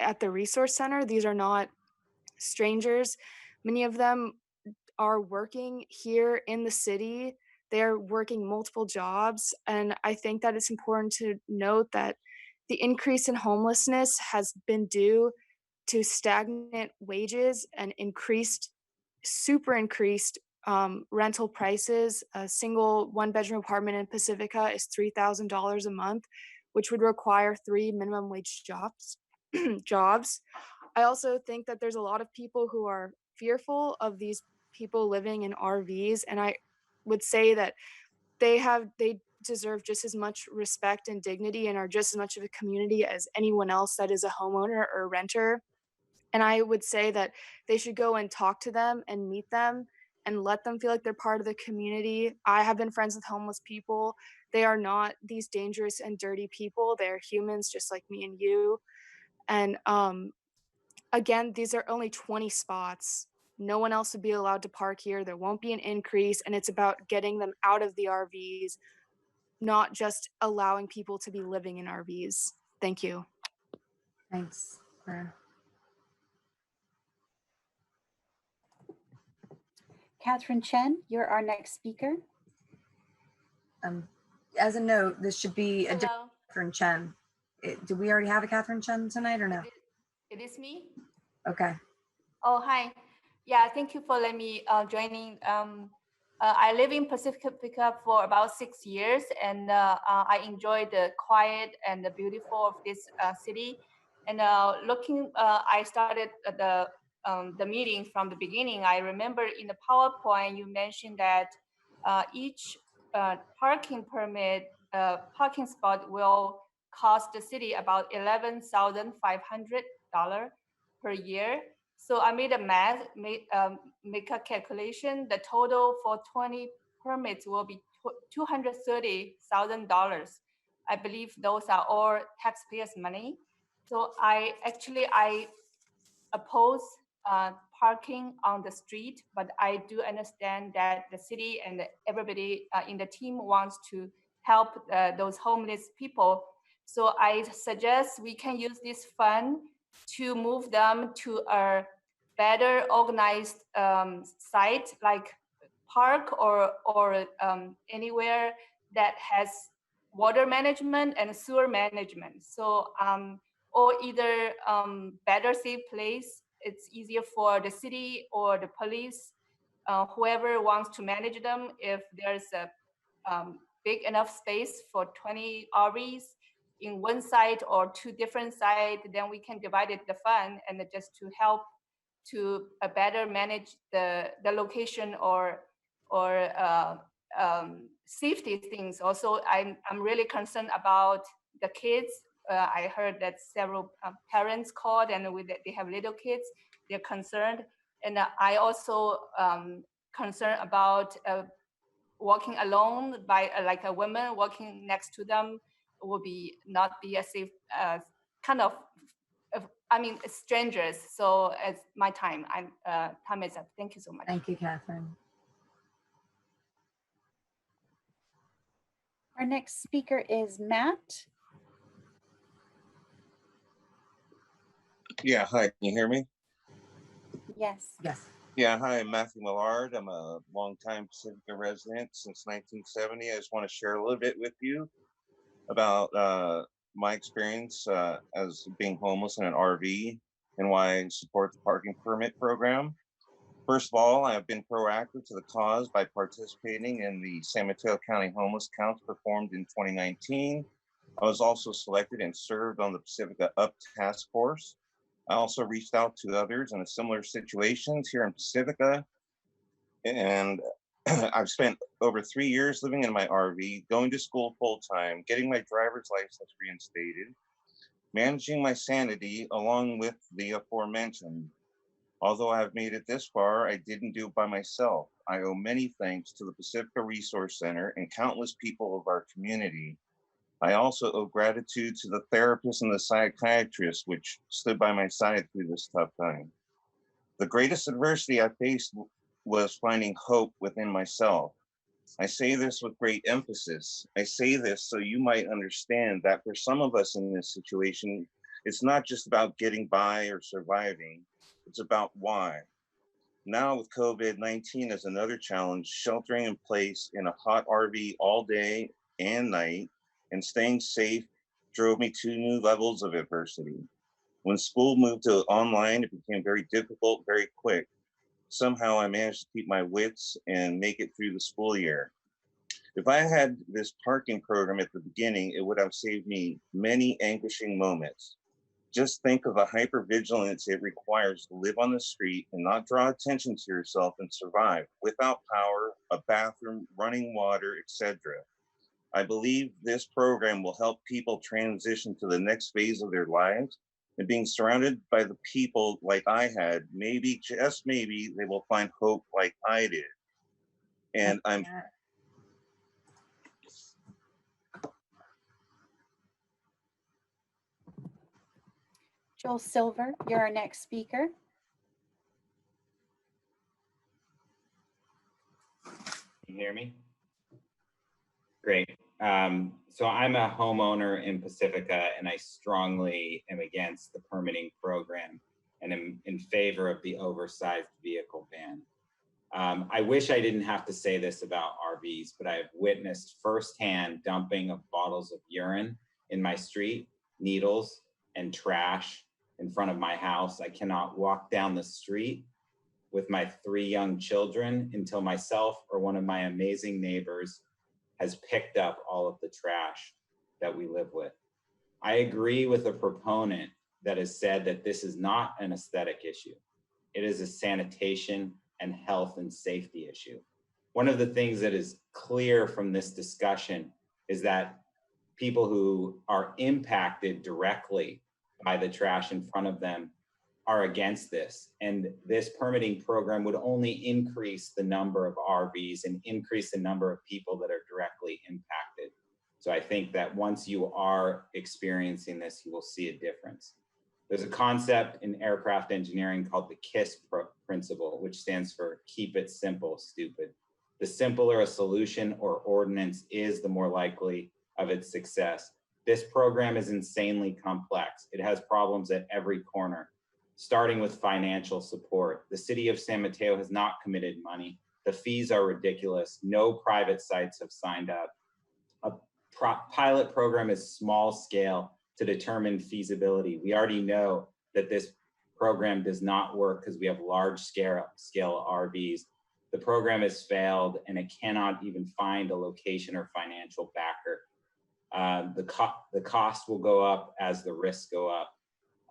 Speaker 5: at the resource center. These are not strangers. Many of them are working here in the city. They are working multiple jobs. And I think that it's important to note that the increase in homelessness has been due to stagnant wages and super increased rental prices. A single one-bedroom apartment in Pacifica is $3,000 a month, which would require 3 minimum wage jobs. I also think that there's a lot of people who are fearful of these people living in RVs, and I would say that they deserve just as much respect and dignity and are just as much of a community as anyone else that is a homeowner or renter. And I would say that they should go and talk to them and meet them and let them feel like they're part of the community. I have been friends with homeless people. They are not these dangerous and dirty people. They're humans just like me and you. And again, these are only 20 spots. No one else would be allowed to park here. There won't be an increase. And it's about getting them out of the RVs, not just allowing people to be living in RVs. Thank you.
Speaker 2: Thanks.
Speaker 12: Catherine Chen, you're our next speaker.
Speaker 2: As a note, this should be a
Speaker 6: Hello.
Speaker 2: different Catherine Chen. Do we already have a Catherine Chen tonight or no?
Speaker 6: It is me.
Speaker 2: Okay.
Speaker 6: Oh, hi. Yeah, thank you for letting me joining. I live in Pacifica for about 6 years, and I enjoy the quiet and the beautiful of this city. And I started the meeting from the beginning. I remember in the PowerPoint you mentioned that each parking parking spot will cost the city about $11,500 per year. So I made a math, make a calculation. The total for 20 permits will be $230,000. I believe those are all taxpayers' money. So I oppose parking on the street, but I do understand that the city and everybody in the team wants to help those homeless people. So I suggest we can use this fund to move them to a better organized site like park or anywhere that has water management and sewer management. So or either better safe place. It's easier for the city or the police, whoever wants to manage them. If there's a big enough space for 20 RVs in one site or 2 different sites, then we can divide it the fund and just to help to better manage the location or safety things. Also, I'm really concerned about the kids. I heard that several parents called and they have little kids. They're concerned, and I also concerned about walking alone by like a woman walking next to them will not be a safe kind of. I mean, strangers. So it's my time. Time is up. Thank you so much.
Speaker 2: Thank you, Catherine.
Speaker 12: Our next speaker is Matt.
Speaker 9: Yeah, hi, can you hear me?
Speaker 12: Yes.
Speaker 2: Yes.
Speaker 9: Yeah, hi, I'm Matthew Millard. I'm a longtime Pacifica resident since 1970. I just want to share a little bit with you about my experience as being homeless in an RV and why I support the parking permit program. First of all, I have been proactive to the cause by participating in the San Mateo County Homeless Counts performed in 2019. I was also selected and served on the Pacifica Up Task Force. I also reached out to others in similar situations here in Pacifica. And I've spent over 3 years living in my RV, going to school full-time, getting my driver's license reinstated, managing my sanity along with the aforementioned. Although I have made it this far, I didn't do it by myself. I owe many thanks to the Pacifica Resource Center and countless people of our community. I also owe gratitude to the therapists and the psychiatrists which stood by my side through this tough time. The greatest adversity I faced was finding hope within myself. I say this with great emphasis. I say this so you might understand that for some of us in this situation, it's not just about getting by or surviving, it's about why. Now with COVID-19 as another challenge, sheltering in place in a hot RV all day and night and staying safe drove me to new levels of adversity. When school moved to online, it became very difficult, very quick. Somehow I managed to keep my wits and make it through the school year. If I had this parking program at the beginning, it would have saved me many anguishing moments. Just think of the hypervigilance it requires to live on the street and not draw attention to yourself and survive without power, a bathroom, running water, etc. I believe this program will help people transition to the next phase of their lives, and being surrounded by the people like I had, maybe, just maybe, they will find hope like I did. And I'm
Speaker 12: Joel Silver, you're our next speaker.
Speaker 11: Can you hear me? Great. So I'm a homeowner in Pacifica, and I strongly am against the permitting program and am in favor of the oversized vehicle ban. I wish I didn't have to say this about RVs, but I have witnessed firsthand dumping of bottles of urine in my street, needles, and trash in front of my house. I cannot walk down the street with my 3 young children until myself or one of my amazing neighbors has picked up all of the trash that we live with. I agree with the proponent that has said that this is not an aesthetic issue. It is a sanitation and health and safety issue. One of the things that is clear from this discussion is that people who are impacted directly by the trash in front of them are against this. And this permitting program would only increase the number of RVs and increase the number of people that are directly impacted. So I think that once you are experiencing this, you will see a difference. There's a concept in aircraft engineering called the KISS principle, which stands for keep it simple, stupid. The simpler a solution or ordinance is, the more likely of its success. This program is insanely complex. It has problems at every corner, starting with financial support. The city of San Mateo has not committed money. The fees are ridiculous. No private sites have signed up. A pilot program is small scale to determine feasibility. We already know that this program does not work because we have large scale RVs. The program has failed and it cannot even find a location or financial backer. The cost will go up as the risks go up.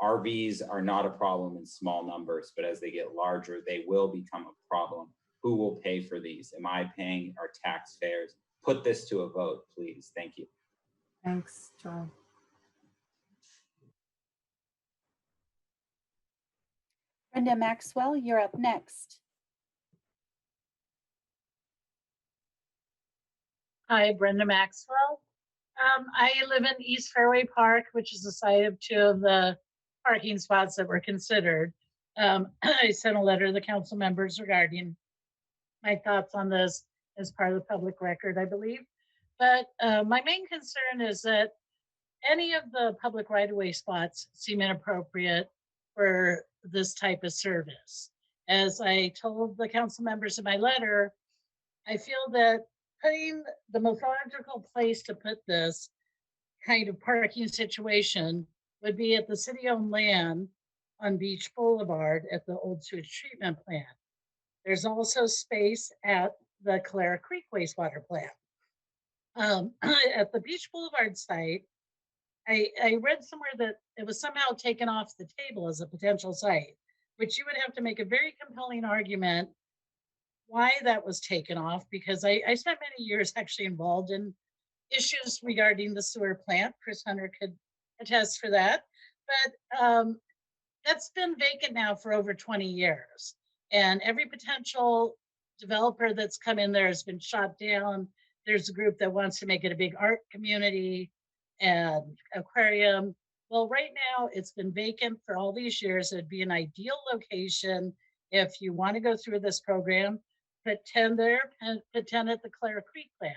Speaker 11: RVs are not a problem in small numbers, but as they get larger, they will become a problem. Who will pay for these? Am I paying our taxpayers? Put this to a vote, please. Thank you.
Speaker 2: Thanks, Joel.
Speaker 12: Brenda Maxwell, you're up next.
Speaker 14: Hi, Brenda Maxwell. I live in East Fairway Park, which is the site of 2 of the parking spots that were considered. I sent a letter to the council members regarding my thoughts on this as part of the public record, I believe. But my main concern is that any of the public right-of-way spots seem inappropriate for this type of service. As I told the council members in my letter, I feel that putting the most logical place to put this kind of parking situation would be at the city-owned land on Beach Boulevard at the old sewage treatment plant. There's also space at the Clara Creek wastewater plant. At the Beach Boulevard site, I read somewhere that it was somehow taken off the table as a potential site, which you would have to make a very compelling argument why that was taken off, because I spent many years actually involved in issues regarding the sewer plant. Chris Hunter could attest for that. But that's been vacant now for over 20 years. And every potential developer that's come in there has been shot down. There's a group that wants to make it a big art community and aquarium. Well, right now it's been vacant for all these years. It'd be an ideal location if you want to go through this program. put 10 there and put 10 at the Clara Creek plant.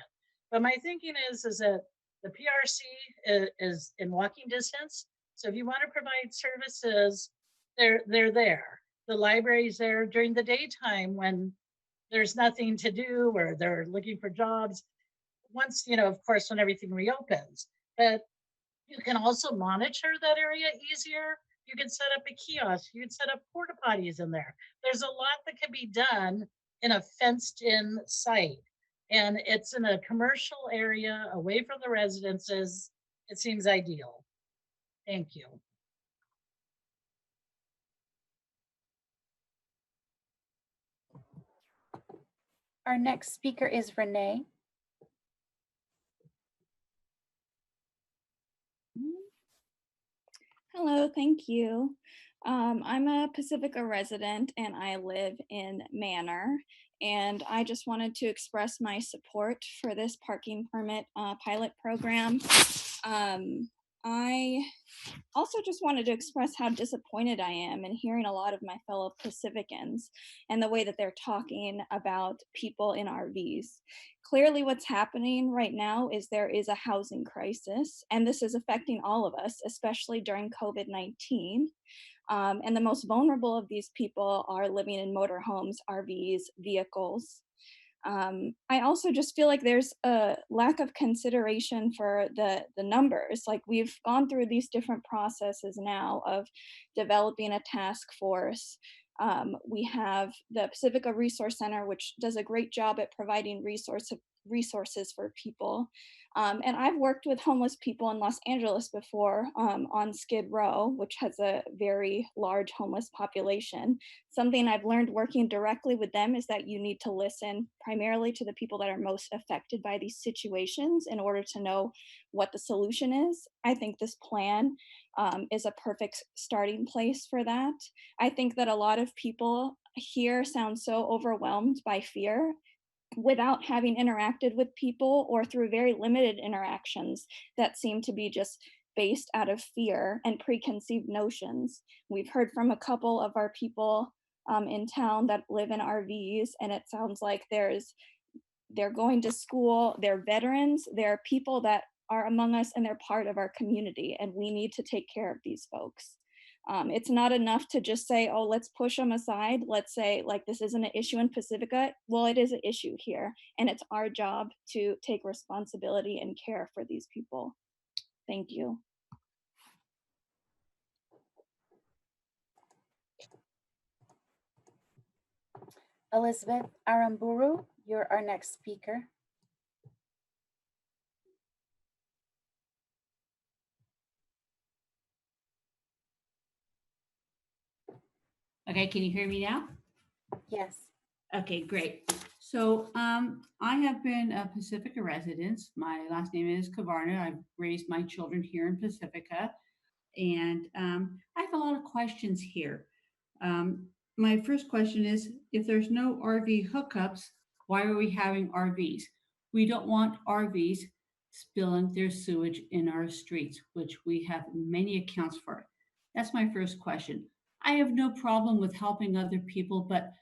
Speaker 14: But my thinking is that the PRC is in walking distance. So if you want to provide services, they're there. The library's there during the daytime when there's nothing to do or they're looking for jobs. Once, of course, when everything reopens. But you can also monitor that area easier. You can set up a kiosk. You can set up porta potties in there. There's a lot that can be done in a fenced-in site. And it's in a commercial area away from the residences. It seems ideal. Thank you.
Speaker 12: Our next speaker is Renee.
Speaker 10: Hello, thank you. I'm a Pacifica resident and I live in Manor. And I just wanted to express my support for this parking permit pilot program. I also just wanted to express how disappointed I am in hearing a lot of my fellow Pacificans and the way that they're talking about people in RVs. Clearly what's happening right now is there is a housing crisis, and this is affecting all of us, especially during COVID-19. And the most vulnerable of these people are living in motorhomes, RVs, vehicles. I also just feel like there's a lack of consideration for the numbers. Like, we've gone through these different processes now of developing a task force. We have the Pacifica Resource Center, which does a great job at providing resources for people. And I've worked with homeless people in Los Angeles before on Skid Row, which has a very large homeless population. Something I've learned working directly with them is that you need to listen primarily to the people that are most affected by these situations in order to know what the solution is. I think this plan is a perfect starting place for that. I think that a lot of people here sound so overwhelmed by fear without having interacted with people or through very limited interactions that seem to be just based out of fear and preconceived notions. We've heard from a couple of our people in town that live in RVs, and it sounds like they're going to school, they're veterans, they're people that are among us and they're part of our community, and we need to take care of these folks. It's not enough to just say, oh, let's push them aside. Let's say, like, this isn't an issue in Pacifica. Well, it is an issue here, and it's our job to take responsibility and care for these people. Thank you.
Speaker 12: Elizabeth Aramburu, you're our next speaker.
Speaker 15: Okay, can you hear me now?
Speaker 12: Yes.
Speaker 15: Okay, great. So I have been a Pacifica resident. My last name is Kavarna. I've raised my children here in Pacifica. And I have a lot of questions here. My first question is, if there's no RV hookups, why are we having RVs? We don't want RVs spilling their sewage in our streets, which we have many accounts for. That's my first question. I have no problem with helping other people, but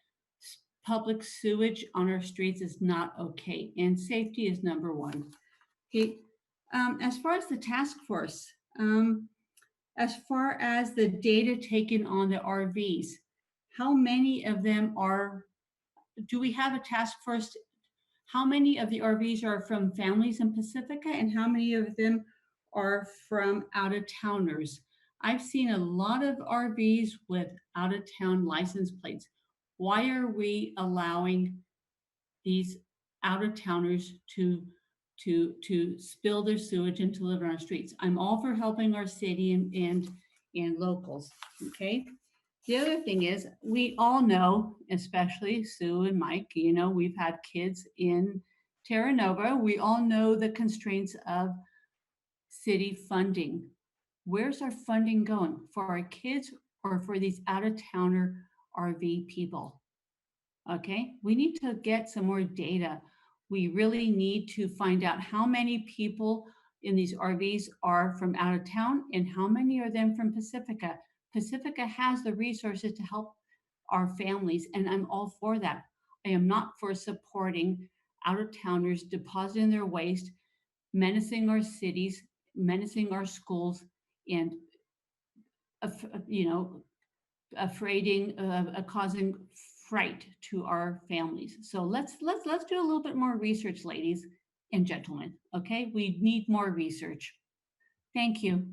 Speaker 15: public sewage on our streets is not okay, and safety is number one. Okay. As far as the task force, as far as the data taken on the RVs, how many of them do we have a task force? How many of the RVs are from families in Pacifica, and how many of them are from out-of-towners? I've seen a lot of RVs with out-of-town license plates. Why are we allowing these out-of-towners to spill their sewage and to live on our streets? I'm all for helping our city and locals, okay? The other thing is, we all know, especially Sue and Mike, we've had kids in Terra Nova. We all know the constraints of city funding. Where's our funding going? For our kids or for these out-of-towner RV people? Okay, we need to get some more data. We really need to find out how many people in these RVs are from out of town and how many are them from Pacifica. Pacifica has the resources to help our families, and I'm all for that. I am not for supporting out-of-towners depositing their waste, menacing our cities, menacing our schools, and causing fright to our families. So let's do a little bit more research, ladies and gentlemen. Okay, we need more research. Thank you.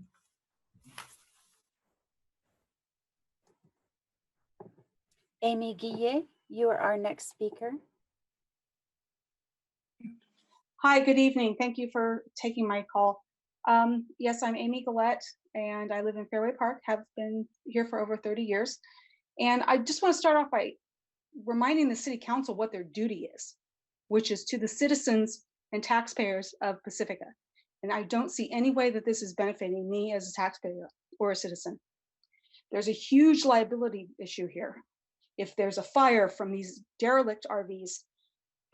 Speaker 12: Amy Guillet, you are our next speaker.
Speaker 16: Hi, good evening. Thank you for taking my call. Yes, I'm Amy Gillette, and I live in Fairway Park, have been here for over 30 years. And I just want to start off by reminding the City Council what their duty is, which is to the citizens and taxpayers of Pacifica. And I don't see any way that this is benefiting me as a taxpayer or a citizen. There's a huge liability issue here. If there's a fire from these derelict RVs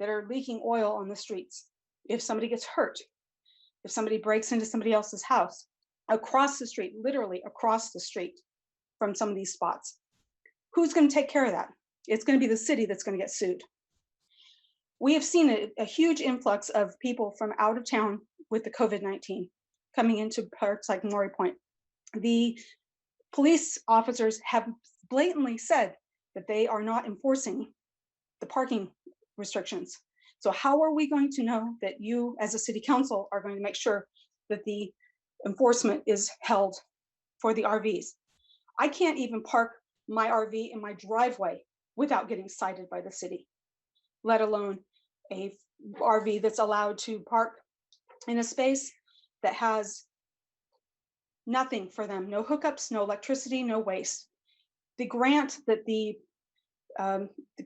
Speaker 16: that are leaking oil on the streets, if somebody gets hurt, if somebody breaks into somebody else's house, across the street, literally across the street from some of these spots, who's going to take care of that? It's going to be the city that's going to get sued. We have seen a huge influx of people from out of town with the COVID-19 coming into parks like Maury Point. The police officers have blatantly said that they are not enforcing the parking restrictions. So how are we going to know that you as a city council are going to make sure that the enforcement is held for the RVs? I can't even park my RV in my driveway without getting cited by the city, let alone a RV that's allowed to park in a space that has nothing for them, no hookups, no electricity, no waste. The grant that the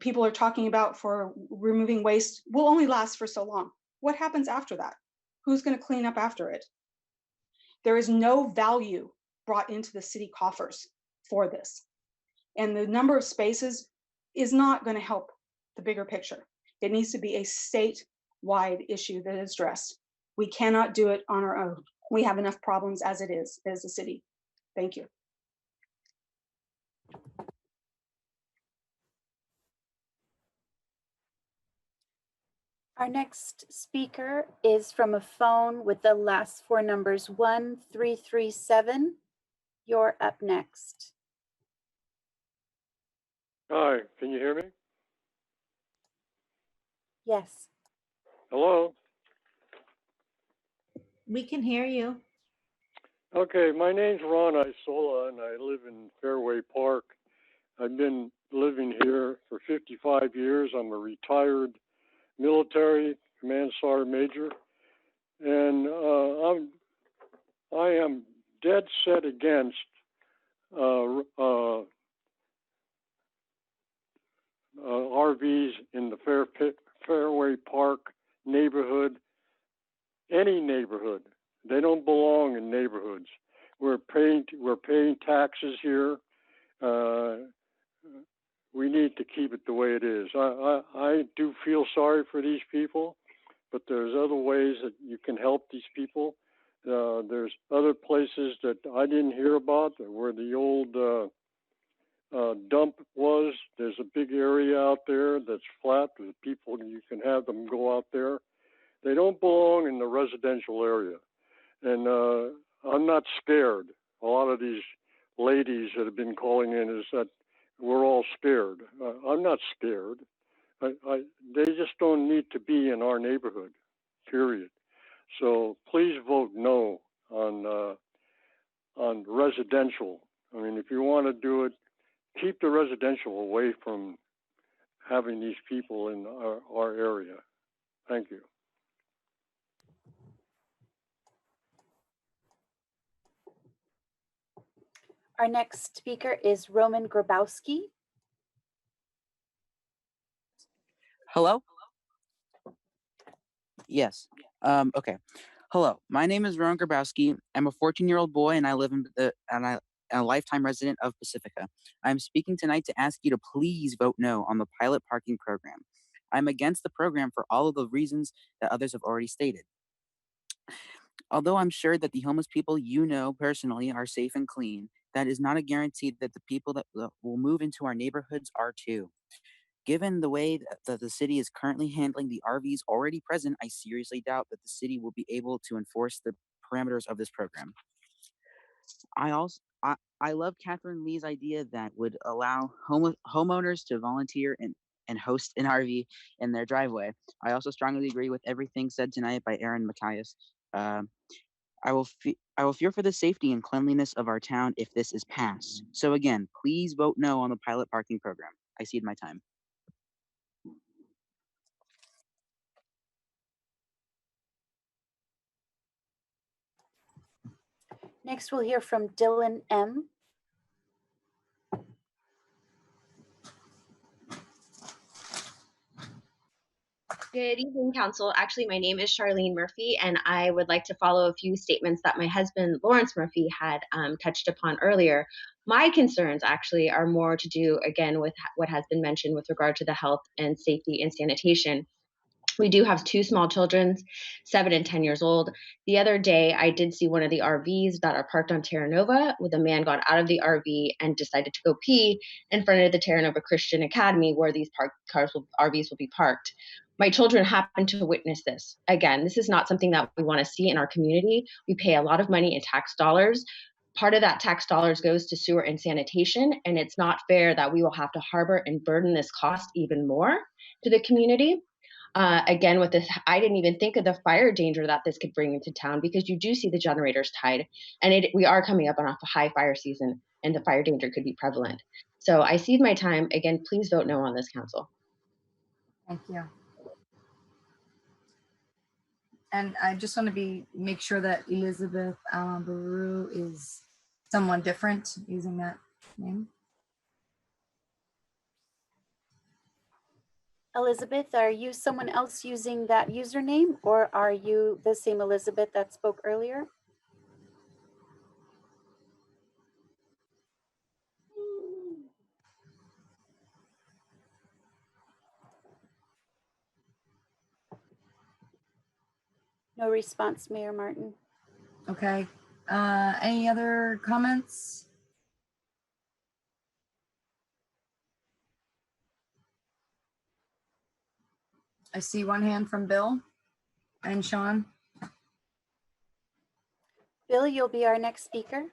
Speaker 16: people are talking about for removing waste will only last for so long. What happens after that? Who's going to clean up after it? There is no value brought into the city coffers for this. And the number of spaces is not going to help the bigger picture. It needs to be a statewide issue that is addressed. We cannot do it on our own. We have enough problems as it is as a city. Thank you.
Speaker 12: Our next speaker is from a phone with the last four numbers 1337. You're up next.
Speaker 17: Hi, can you hear me?
Speaker 12: Yes.
Speaker 17: Hello?
Speaker 18: We can hear you.
Speaker 17: Okay, my name's Ron Isola, and I live in Fairway Park. I've been living here for 55 years. I'm a retired military command sergeant major, and I am dead set against RVs in the Fairway Park neighborhood, any neighborhood. They don't belong in neighborhoods. We're paying taxes here. We need to keep it the way it is. I do feel sorry for these people, but there's other ways that you can help these people. There's other places that I didn't hear about where the old dump was. There's a big area out there that's flat with people. You can have them go out there. They don't belong in the residential area. And I'm not scared. A lot of these ladies that have been calling in is that we're all scared. I'm not scared. They just don't need to be in our neighborhood, period. So please vote no on residential. I mean, if you want to do it, keep the residential away from having these people in our area. Thank you.
Speaker 12: Our next speaker is Roman Grabowski.
Speaker 24: Hello? Yes. Okay. Hello. My name is Roman Grabowski. I'm a 14-year-old boy, and I live in I'm a lifetime resident of Pacifica. I'm speaking tonight to ask you to please vote no on the pilot parking program. I'm against the program for all of the reasons that others have already stated. Although I'm sure that the homeless people you know personally are safe and clean, that is not a guarantee that the people that will move into our neighborhoods are too. Given the way that the city is currently handling the RVs already present, I seriously doubt that the city will be able to enforce the parameters of this program. I love Catherine Lee's idea that would allow homeowners to volunteer and host an RV in their driveway. I also strongly agree with everything said tonight by Aaron Matthias. I will fear for the safety and cleanliness of our town if this is passed. So again, please vote no on the pilot parking program. I cede my time.
Speaker 12: Next, we'll hear from Dylan M.
Speaker 3: Good evening, Council. Actually, my name is Charlene Murphy, and I would like to follow a few statements that my husband, Lawrence Murphy, had touched upon earlier. My concerns actually are more to do, again, with what has been mentioned with regard to the health and safety and sanitation. We do have two small children, 7 and 10 years old. The other day, I did see one of the RVs that are parked on Terra Nova, with a man got out of the RV and decided to go pee in front of the Terra Nova Christian Academy, where these RVs will be parked. My children happen to witness this. Again, this is not something that we want to see in our community. We pay a lot of money in tax dollars. Part of that tax dollars goes to sewer and sanitation, and it's not fair that we will have to harbor and burden this cost even more to the community. Again, with this, I didn't even think of the fire danger that this could bring into town, because you do see the generators tied, and we are coming up on a high fire season, and the fire danger could be prevalent. So I cede my time. Again, please vote no on this, Council.
Speaker 2: Thank you. And I just want to make sure that Elizabeth Baru is someone different using that name.
Speaker 12: Elizabeth, are you someone else using that username, or are you the same Elizabeth that spoke earlier? No response, Mayor Martin.
Speaker 2: Okay. Any other comments? I see one hand from Bill and Sean.
Speaker 12: Bill, you'll be our next speaker.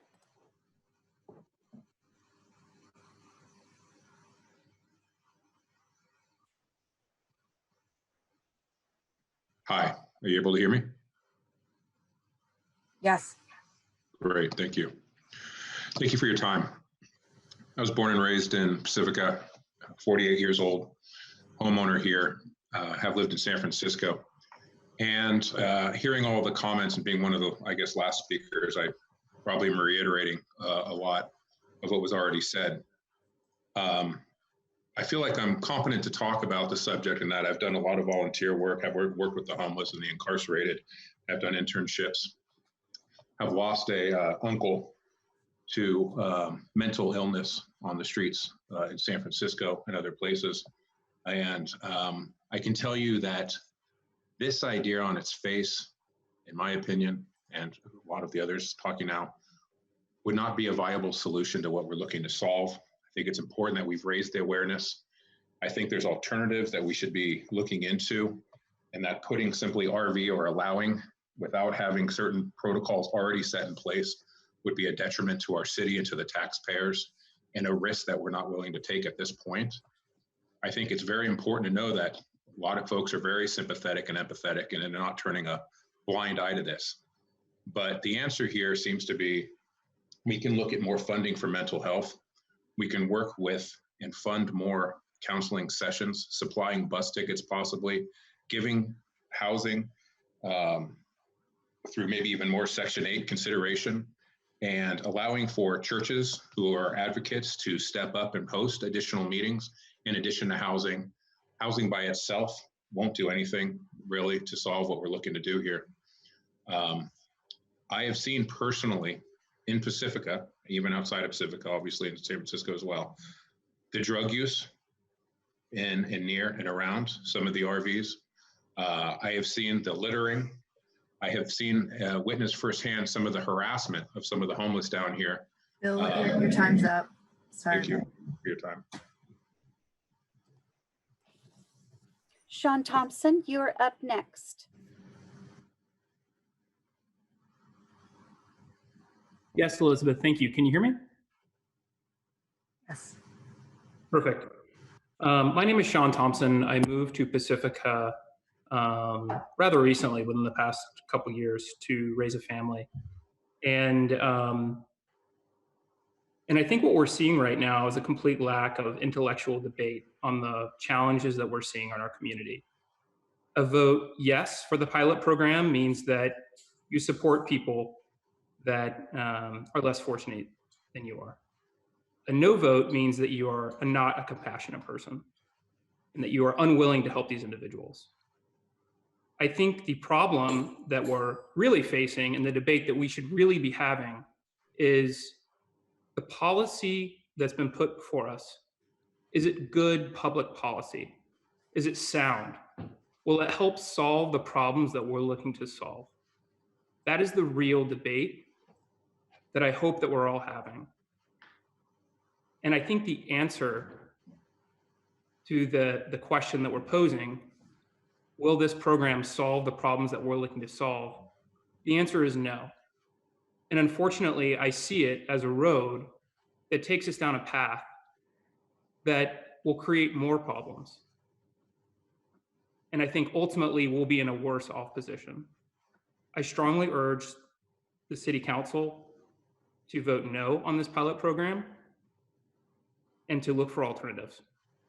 Speaker 8: Hi, are you able to hear me?
Speaker 2: Yes.
Speaker 8: Great, thank you. Thank you for your time. I was born and raised in Pacifica, 48 years old, homeowner here, have lived in San Francisco. And hearing all the comments and being one of the, I guess, last speakers, I probably am reiterating a lot of what was already said. I feel like I'm competent to talk about the subject in that I've done a lot of volunteer work. I've worked with the homeless and the incarcerated. I've done internships. I've lost a uncle to mental illness on the streets in San Francisco and other places. And I can tell you that this idea on its face, in my opinion, and a lot of the others talking now, would not be a viable solution to what we're looking to solve. I think it's important that we've raised the awareness. I think there's alternatives that we should be looking into, and that putting simply RV or allowing without having certain protocols already set in place would be a detriment to our city and to the taxpayers, and a risk that we're not willing to take at this point. I think it's very important to know that a lot of folks are very sympathetic and empathetic, and they're not turning a blind eye to this. But the answer here seems to be, we can look at more funding for mental health. We can work with and fund more counseling sessions, supplying bus tickets possibly, giving housing through maybe even more Section 8 consideration, and allowing for churches who are advocates to step up and host additional meetings in addition to housing. Housing by itself won't do anything really to solve what we're looking to do here. I have seen personally in Pacifica, even outside of Pacifica, obviously in San Francisco as well, the drug use in near and around some of the RVs. I have seen the littering. I have seen, witnessed firsthand some of the harassment of some of the homeless down here.
Speaker 2: Bill, your time's up. Sorry.
Speaker 8: Thank you for your time.
Speaker 12: Sean Thompson, you're up next.
Speaker 4: Yes, Elizabeth, thank you. Can you hear me?
Speaker 2: Yes.
Speaker 4: Perfect. My name is Sean Thompson. I moved to Pacifica rather recently, within the past couple years, to raise a family. And I think what we're seeing right now is a complete lack of intellectual debate on the challenges that we're seeing in our community. A vote yes for the pilot program means that you support people that are less fortunate than you are. A no vote means that you are not a compassionate person and that you are unwilling to help these individuals. I think the problem that we're really facing and the debate that we should really be having is the policy that's been put before us. Is it good public policy? Is it sound? Will it help solve the problems that we're looking to solve? That is the real debate that I hope that we're all having. And I think the answer to the question that we're posing, will this program solve the problems that we're looking to solve? The answer is no. And unfortunately, I see it as a road that takes us down a path that will create more problems. And I think ultimately we'll be in a worse off position. I strongly urge the City Council to vote no on this pilot program and to look for alternatives.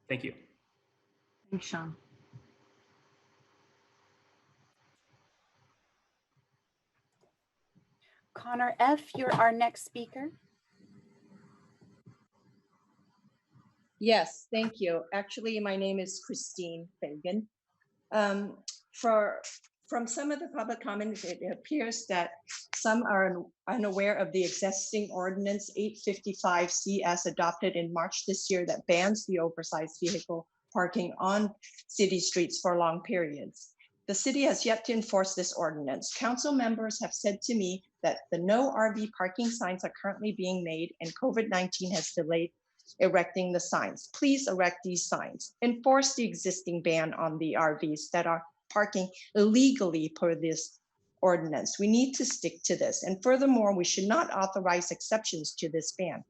Speaker 4: Thank you.
Speaker 2: Thanks, Sean.
Speaker 12: Connor F., you're our next speaker.
Speaker 7: Yes, thank you. Actually, my name is Christine Fagan. From some of the public comments, it appears that some are unaware of the existing ordinance 855C as adopted in March this year that bans the oversized vehicle parking on city streets for long periods. The city has yet to enforce this ordinance. Council members have said to me that the no RV parking signs are currently being made and COVID-19 has delayed erecting the signs. Please erect these signs. Enforce the existing ban on the RVs that are parking illegally per this ordinance. We need to stick to this. And furthermore, we should not authorize exceptions to this ban.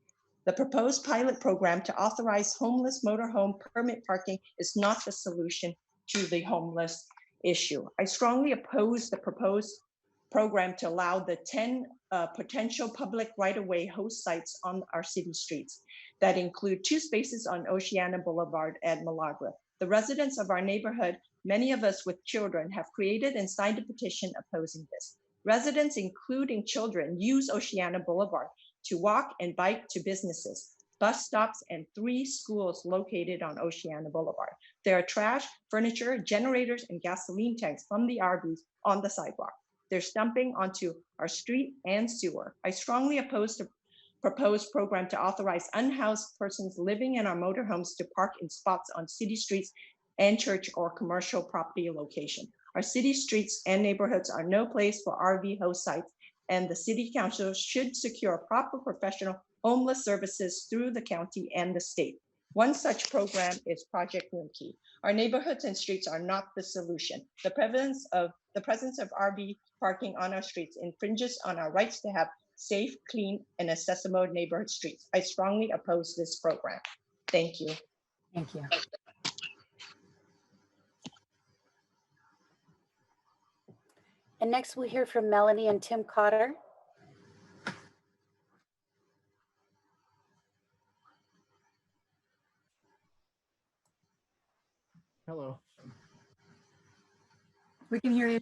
Speaker 7: The proposed pilot program to authorize homeless motorhome permit parking is not the solution to the homeless issue. I strongly oppose the proposed program to allow the 10 potential public right-of-way host sites on our city streets that include 2 spaces on Oceana Boulevard at Milagro. The residents of our neighborhood, many of us with children, have created and signed a petition opposing this. Residents, including children, use Oceana Boulevard to walk and bike to businesses, bus stops, and 3 schools located on Oceana Boulevard. There are trash, furniture, generators, and gasoline tanks from the RVs on the sidewalk. They're dumping onto our street and sewer. I strongly oppose the proposed program to authorize unhoused persons living in our motorhomes to park in spots on city streets and church or commercial property location. Our city streets and neighborhoods are no place for RV host sites, and the city council should secure proper professional homeless services through the county and the state. One such program is Project Roomkey. Our neighborhoods and streets are not the solution. The presence of RV parking on our streets infringes on our rights to have safe, clean, and accessible neighborhood streets. I strongly oppose this program. Thank you.
Speaker 2: Thank you.
Speaker 12: And next we'll hear from Melanie and Tim Cotter.
Speaker 18: Hello.
Speaker 2: We can hear you.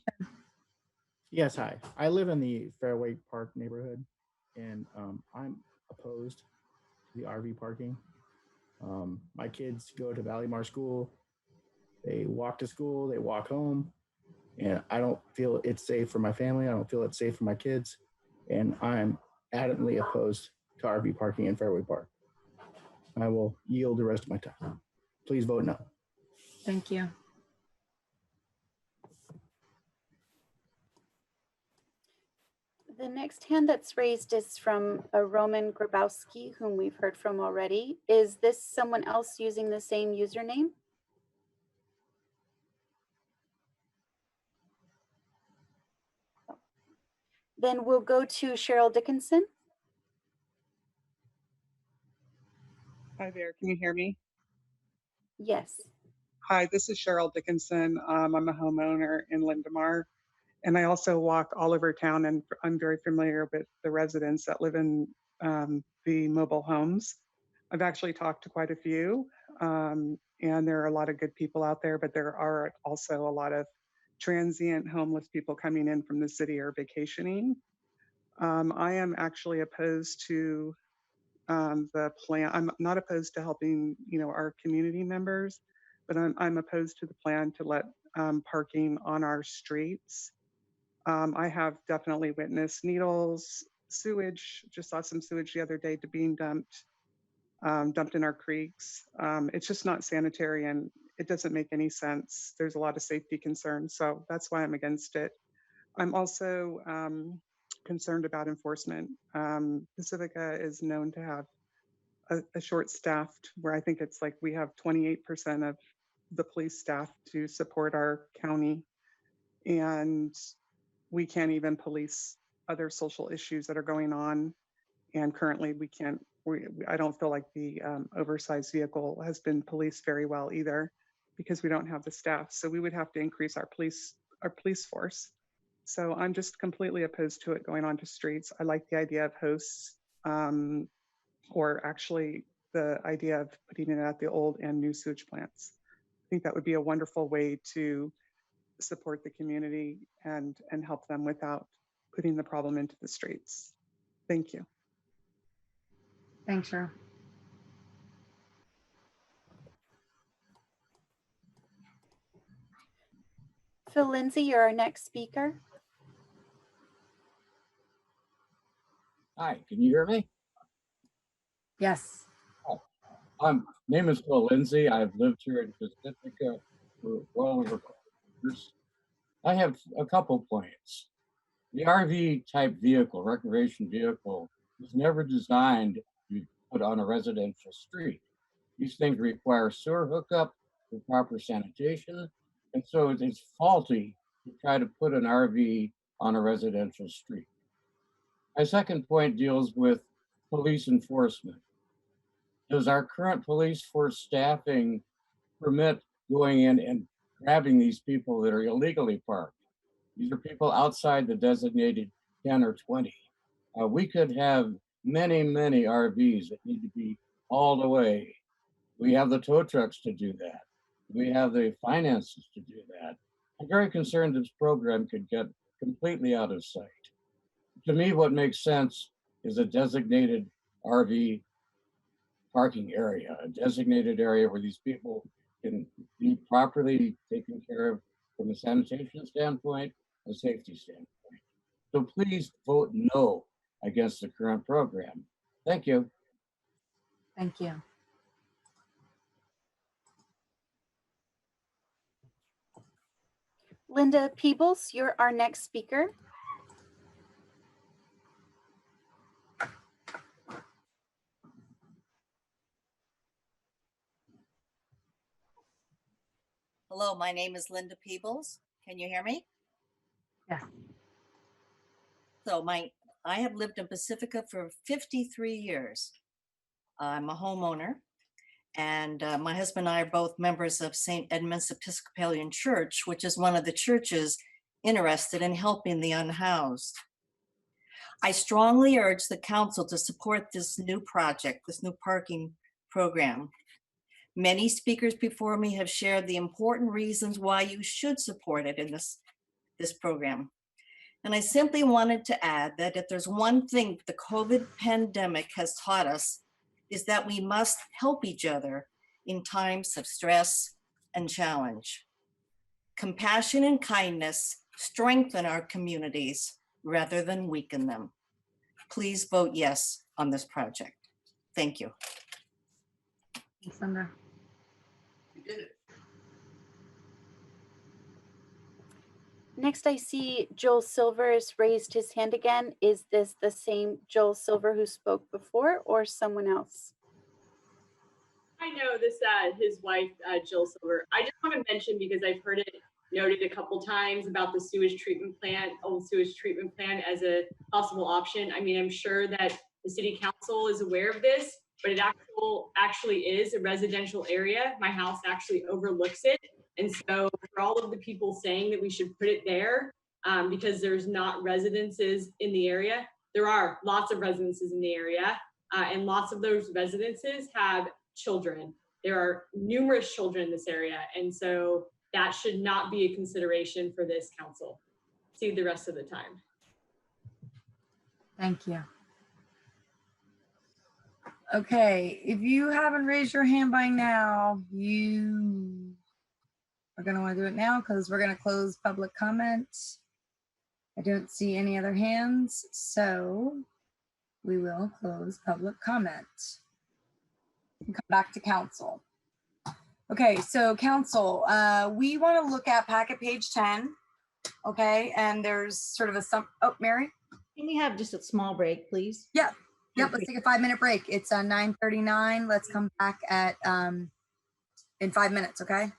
Speaker 18: Yes, hi. I live in the Fairway Park neighborhood, and I'm opposed to the RV parking. My kids go to Valley Mar School. They walk to school, they walk home, and I don't feel it's safe for my family. I don't feel it's safe for my kids, and I'm adamantly opposed to RV parking in Fairway Park. I will yield the rest of my time. Please vote no.
Speaker 2: Thank you.
Speaker 12: The next hand that's raised is from a Roman Grabowski, whom we've heard from already. Is this someone else using the same username? Then we'll go to Cheryl Dickinson.
Speaker 13: Hi there, can you hear me?
Speaker 12: Yes.
Speaker 13: Hi, this is Cheryl Dickinson. I'm a homeowner in Lindemar, and I also walk all over town, and I'm very familiar with the residents that live in the mobile homes. I've actually talked to quite a few, and there are a lot of good people out there, but there are also a lot of transient homeless people coming in from the city or vacationing. I am actually opposed to the plan. I'm not opposed to helping, our community members, but I'm opposed to the plan to let parking on our streets. I have definitely witnessed needles, sewage. Just saw some sewage the other day to being dumped in our creeks. It's just not sanitary, and it doesn't make any sense. There's a lot of safety concerns, so that's why I'm against it. I'm also concerned about enforcement. Pacifica is known to have a short staffed, where I think it's like we have 28% of the police staff to support our county, and we can't even police other social issues that are going on. And currently we can't, I don't feel like the oversized vehicle has been policed very well either, because we don't have the staff. So we would have to increase our police force. So I'm just completely opposed to it going onto streets. I like the idea of hosts, or actually the idea of putting it at the old and new sewage plants. I think that would be a wonderful way to support the community and help them without putting the problem into the streets. Thank you.
Speaker 2: Thanks, Cheryl.
Speaker 12: Phil Lindsay, you're our next speaker.
Speaker 19: Hi, can you hear me?
Speaker 2: Yes.
Speaker 19: My name is Phil Lindsay. I've lived here in Pacifica for well over 5 years. I have a couple points. The RV type vehicle, recreation vehicle, was never designed to be put on a residential street. These things require sewer hookup for proper sanitation, and so it's faulty to try to put an RV on a residential street. My second point deals with police enforcement. Does our current police force staffing permit going in and grabbing these people that are illegally parked? These are people outside the designated 10 or 20. We could have many, many RVs that need to be hauled away. We have the tow trucks to do that. We have the finances to do that. I'm very concerned this program could get completely out of sight. To me, what makes sense is a designated RV parking area, a designated area where these people can be properly taken care of from a sanitation standpoint, a safety standpoint. So please vote no against the current program. Thank you.
Speaker 2: Thank you.
Speaker 12: Linda Peebles, you're our next speaker.
Speaker 20: Hello, my name is Linda Peebles. Can you hear me?
Speaker 2: Yeah.
Speaker 20: So I have lived in Pacifica for 53 years. I'm a homeowner, and my husband and I are both members of St. Edmund's Episcopalian Church, which is one of the churches interested in helping the unhoused. I strongly urge the council to support this new project, this new parking program. Many speakers before me have shared the important reasons why you should support it in this program. And I simply wanted to add that if there's one thing the COVID pandemic has taught us, is that we must help each other in times of stress and challenge. Compassion and kindness strengthen our communities rather than weaken them. Please vote yes on this project. Thank you.
Speaker 2: Thanks, Linda.
Speaker 12: Next, I see Joel Silver has raised his hand again. Is this the same Joel Silver who spoke before, or someone else?
Speaker 21: I know this, his wife, Jill Silver. I just want to mention, because I've heard it
Speaker 1: noted a couple times about the sewage treatment plant, old sewage treatment plant as a possible option. I mean, I'm sure that the city council is aware of this, but it actually is a residential area. My house actually overlooks it. And so for all of the people saying that we should put it there because there's not residences in the area, there are lots of residences in the area and lots of those residences have children. There are numerous children in this area. And so that should not be a consideration for this council. See you the rest of the time.
Speaker 2: Thank you. Okay, if you haven't raised your hand by now, you are going to want to do it now because we're going to close public comment. I don't see any other hands, so we will close public comment and come back to council. Okay, so council, we want to look at packet page 10. Okay, and there's sort of a oh, Mary?
Speaker 21: Can we have just a small break, please?
Speaker 2: Yeah. Yep, let's take a 5-minute break. It's 9:39. Let's come back at in 5 minutes, okay?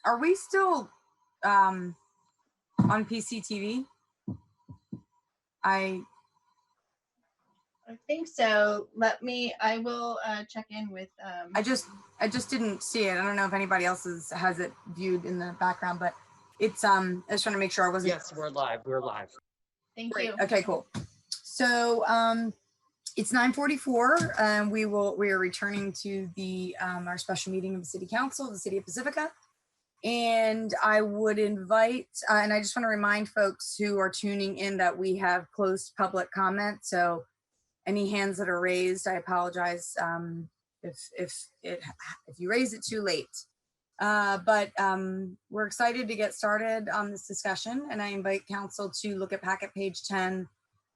Speaker 2: Are we still on PCTV?
Speaker 22: I think so. I will check in with.
Speaker 2: I just didn't see it. I don't know if anybody else has it viewed in the background, but it's I was trying to make sure I wasn't.
Speaker 23: Yes, we're live. We're live.
Speaker 22: Thank
Speaker 2: Great.
Speaker 22: you.
Speaker 2: Okay, cool. So it's 9:44 and we are returning to the our special meeting of the City Council of the City of Pacifica. And I would invite, and I just want to remind folks who are tuning in that we have closed public comment. So any hands that are raised, I apologize if you raise it too late. But we're excited to get started on this discussion, and I invite council to look at packet page 10.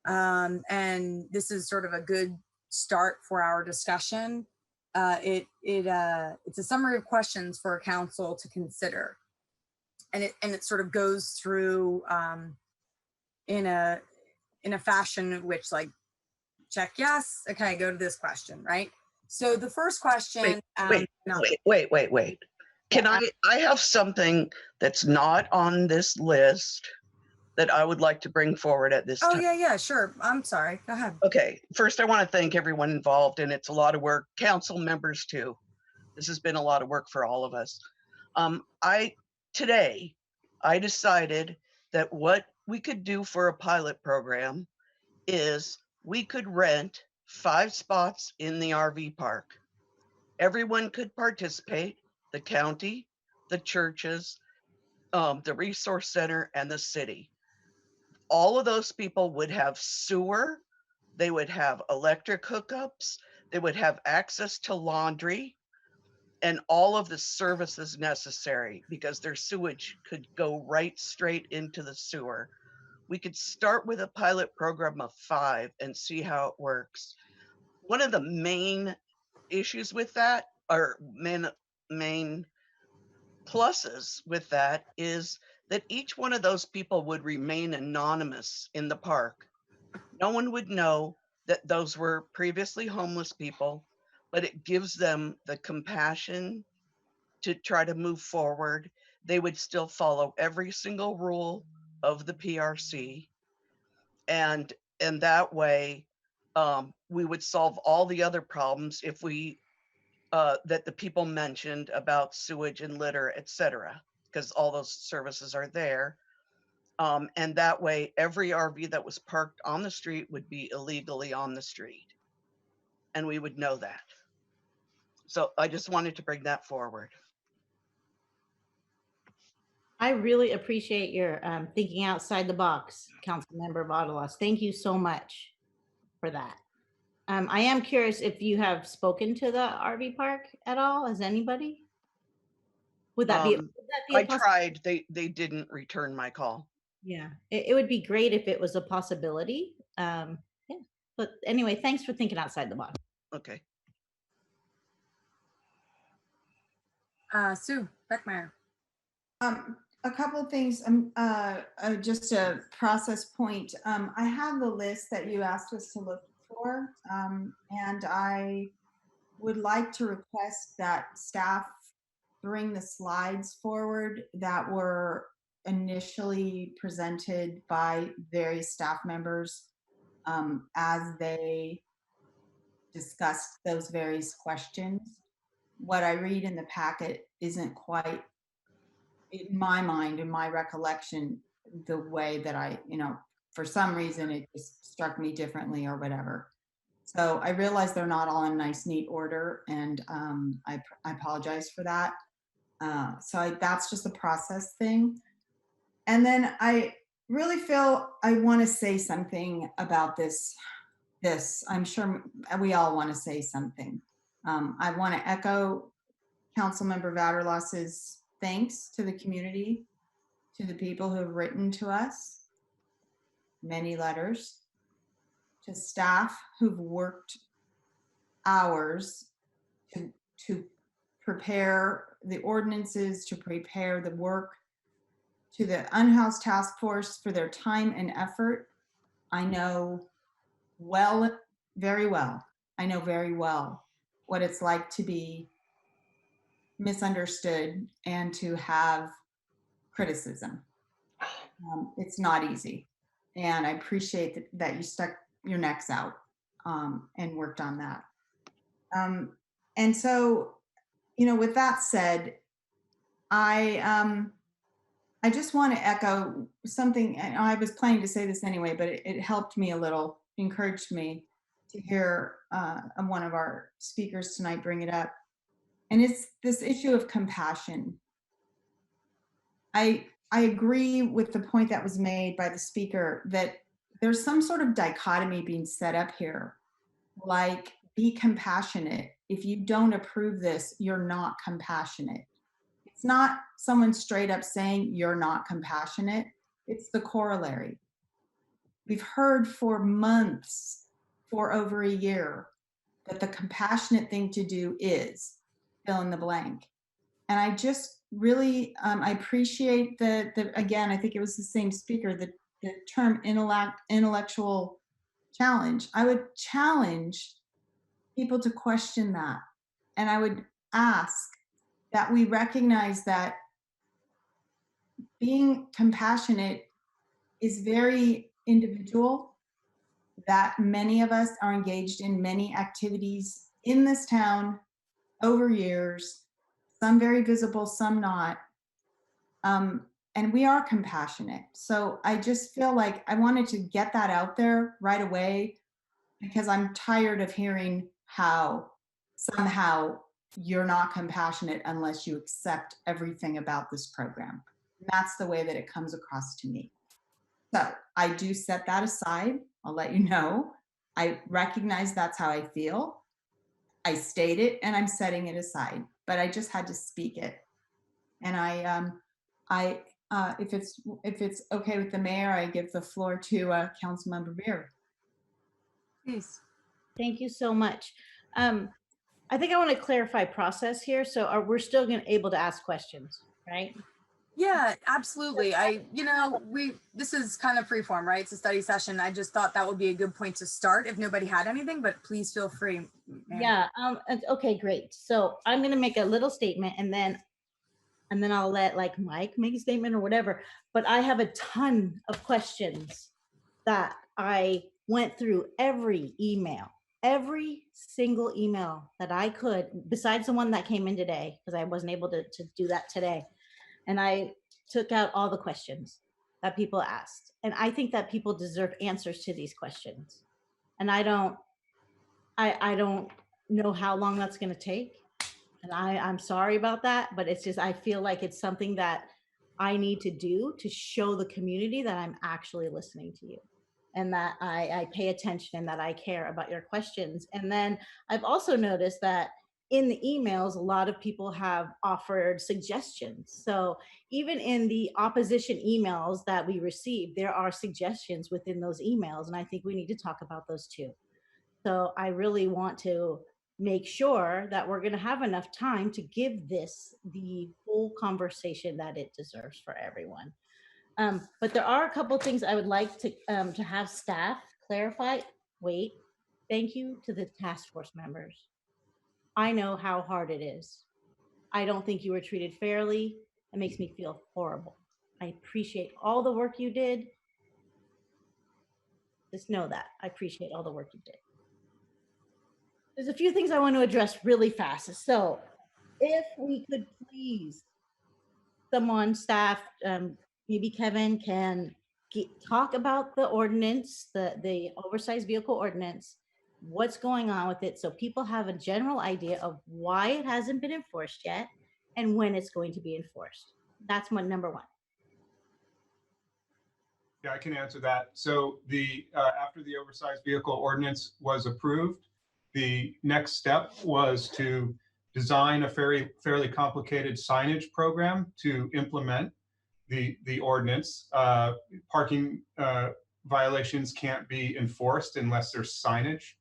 Speaker 2: And this is sort of a good start for our discussion. It's a summary of questions for council to consider, and it sort of goes through in a fashion in which, like, check yes, okay, go to this question, right? So the first question.
Speaker 25: Wait. Can I have something that's not on this list that I would like to bring forward at this time?
Speaker 2: Oh, yeah, sure. I'm sorry. Go ahead.
Speaker 25: Okay. First, I want to thank everyone involved, and it's a lot of work. Council members too. This has been a lot of work for all of us. Today, I decided that what we could do for a pilot program is we could rent 5 spots in the RV park. Everyone could participate, the county, the churches, the resource center, and the city. All of those people would have sewer, they would have electric hookups, they would have access to laundry, and all of the services necessary because their sewage could go right straight into the sewer. We could start with a pilot program of 5 and see how it works. One of the main issues with that, or main pluses with that, is that each one of those people would remain anonymous in the park. No one would know that those were previously homeless people, but it gives them the compassion to try to move forward. They would still follow every single rule of the PRC. And that way, we would solve all the other problems if we that the people mentioned about sewage and litter, et cetera, because all those services are there. And that way, every RV that was parked on the street would be illegally on the street. And we would know that. So I just wanted to bring that forward.
Speaker 21: I really appreciate your thinking outside the box, Councilmember Vadalos. Thank you so much for that. I am curious if you have spoken to the RV park at all. Has anybody? Would that be?
Speaker 25: I tried. They didn't return my call.
Speaker 21: Yeah, it would be great if it was a possibility. Yeah, but anyway, thanks for thinking outside the box.
Speaker 25: Okay.
Speaker 2: Sue Beckmeyer.
Speaker 5: A couple of things, just a process point. I have the list that you asked us to look for, and I would like to request that staff bring the slides forward that were initially presented by various staff members as they discussed those various questions. What I read in the packet isn't quite, in my mind, in my recollection, the way that I, for some reason it just struck me differently or whatever. So I realize they're not all in nice, neat order, and I apologize for that. That's just a process thing. And then I really feel I want to say something about this. I'm sure we all want to say something. I want to echo Councilmember Vaderlos's thanks to the community, to the people who have written to us, many letters, to staff who've worked hours to prepare the ordinances, to prepare the work, to the Unhoused Task Force for their time and effort. I know very well what it's like to be misunderstood and to have criticism. It's not easy. And I appreciate that you stuck your necks out and worked on that. And so, with that said, I just want to echo something. And I was planning to say this anyway, but it helped me a little, encouraged me to hear one of our speakers tonight bring it up. And it's this issue of compassion. I agree with the point that was made by the speaker that there's some sort of dichotomy being set up here. Like, be compassionate. If you don't approve this, you're not compassionate. It's not someone straight up saying you're not compassionate. It's the corollary. We've heard for months, for over a year, that the compassionate thing to do is fill in the blank. And I just really, I appreciate again, I think it was the same speaker, the term intellectual challenge. I would challenge people to question that. And I would ask that we recognize that being compassionate is very individual, that many of us are engaged in many activities in this town over years, some very visible, some not. And we are compassionate. So I just feel like I wanted to get that out there right away, because I'm tired of hearing how somehow you're not compassionate unless you accept everything about this program. And that's the way that it comes across to me. So I do set that aside. I'll let you know. I recognize that's how I feel. I state it and I'm setting it aside, but I just had to speak it. And if it's okay with the mayor, I give the floor to Councilmember Beer.
Speaker 21: Please. Thank you so much. I think I want to clarify process here. So we're still able to ask questions, right?
Speaker 2: Yeah, absolutely. This is kind of freeform, right? It's a study session. I just thought that would be a good point to start if nobody had anything, but please feel free.
Speaker 21: Yeah, okay, great. So I'm gonna make a little statement and then I'll let like Mike make a statement or whatever. But I have a ton of questions that I went through every single email that I could, besides the one that came in today, because I wasn't able to do that today. And I took out all the questions that people asked. And I think that people deserve answers to these questions. And I don't know how long that's going to take. And I'm sorry about that, but it's just, I feel like it's something that I need to do to show the community that I'm actually listening to you and that I pay attention and that I care about your questions. And then I've also noticed that in the emails, a lot of people have offered suggestions. So even in the opposition emails that we receive, there are suggestions within those emails. And I think we need to talk about those too. So I really want to make sure that we're going to have enough time to give this the full conversation that it deserves for everyone. But there are a couple of things I would like to have staff clarify. Wait, thank you to the task force members. I know how hard it is. I don't think you were treated fairly. It makes me feel horrible. I appreciate all the work you did. Just know that. I appreciate all the work you did. There's a few things I want to address really fast. So if we could please, someone, staff, maybe Kevin can talk about the ordinance, the oversized vehicle ordinance, what's going on with it, so people have a general idea of why it hasn't been enforced yet and when it's going to be enforced. That's my number one.
Speaker 4: Yeah, I can answer that. So the after the oversized vehicle ordinance was approved, the next step was to design a fairly complicated signage program to implement the ordinance. Parking violations can't be enforced unless there's signage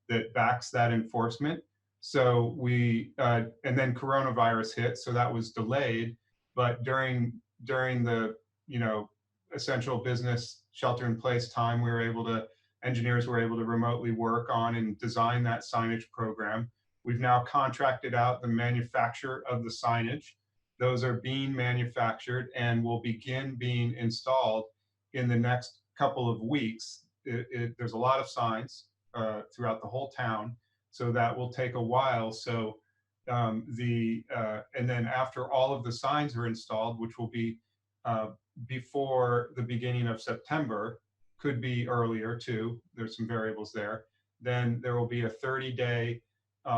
Speaker 4: that backs that enforcement. So and then coronavirus hit, so that was delayed. But during the essential business shelter in place time, engineers were able to remotely work on and design that signage program. We've now contracted out the manufacture of the signage. Those are being manufactured and will begin being installed in the next couple of weeks. There's a lot of signs throughout the whole town, so that will take a while. So and then after all of the signs are installed, which will be before the beginning of September, could be earlier too, there's some variables there, then there will be a 30-day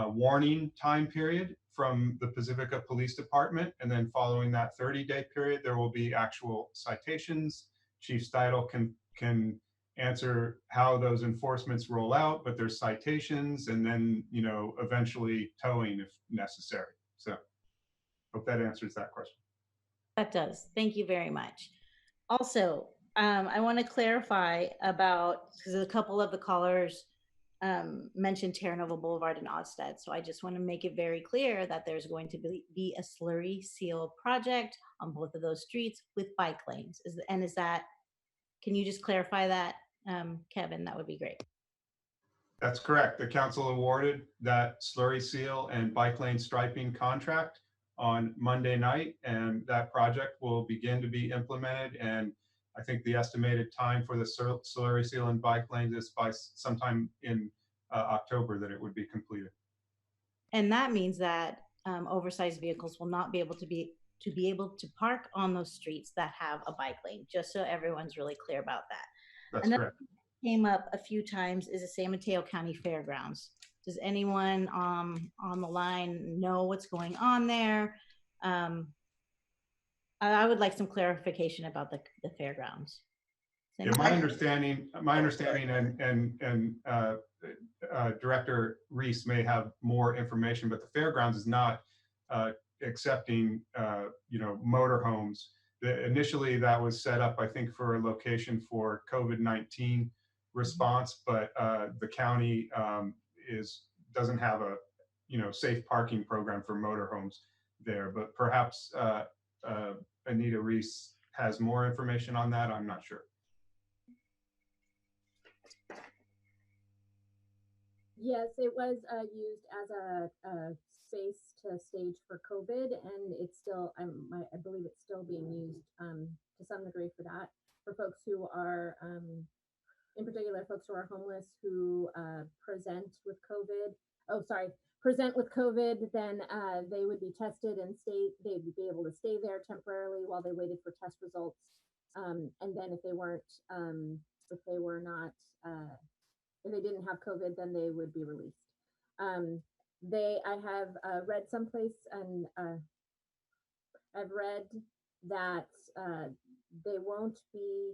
Speaker 4: warning time period from the Pacifica Police Department. And then following that 30-day period, there will be actual citations. Chief Steidel can answer how those enforcements roll out, but there's citations and then, eventually towing if necessary. So hope that answers that question.
Speaker 21: That does. Thank you very much. Also, I want to clarify about, because a couple of the callers mentioned Terra Nova Boulevard and Odsted. So I just want to make it very clear that there's going to be a slurry seal project on both of those streets with bike lanes. Can you just clarify that, Kevin? That would be great.
Speaker 4: That's correct. The council awarded that slurry seal and bike lane striping contract on Monday night, and that project will begin to be implemented. And I think the estimated time for the slurry seal and bike lanes is by sometime in October that it would be completed.
Speaker 21: And that means that oversized vehicles will not be able to park on those streets that have a bike lane, just so everyone's really clear about that.
Speaker 4: That's correct.
Speaker 21: Came up a few times is the San Mateo County Fairgrounds. Does anyone on the line know what's going on there? I would like some clarification about the fairgrounds.
Speaker 4: Yeah, my understanding and Director Reese may have more information, but the fairgrounds is not accepting motorhomes. Initially, that was set up, I think, for a location for COVID-19 response, but the county doesn't have a safe parking program for motorhomes there. But perhaps
Speaker 6: Anita Reese has more information on that, I'm not sure.
Speaker 9: Yes, it was used as a space to stage for COVID, and it's still, I believe it's still being used to some degree for that, for folks who are, in particular, folks who are homeless who present with COVID. Oh, sorry, present with COVID, then they would be tested and they would be able to stay there temporarily while they waited for test results. And then if they weren't, if they were not, if they didn't have COVID, then they would be released. I have read someplace, and I've read that they won't be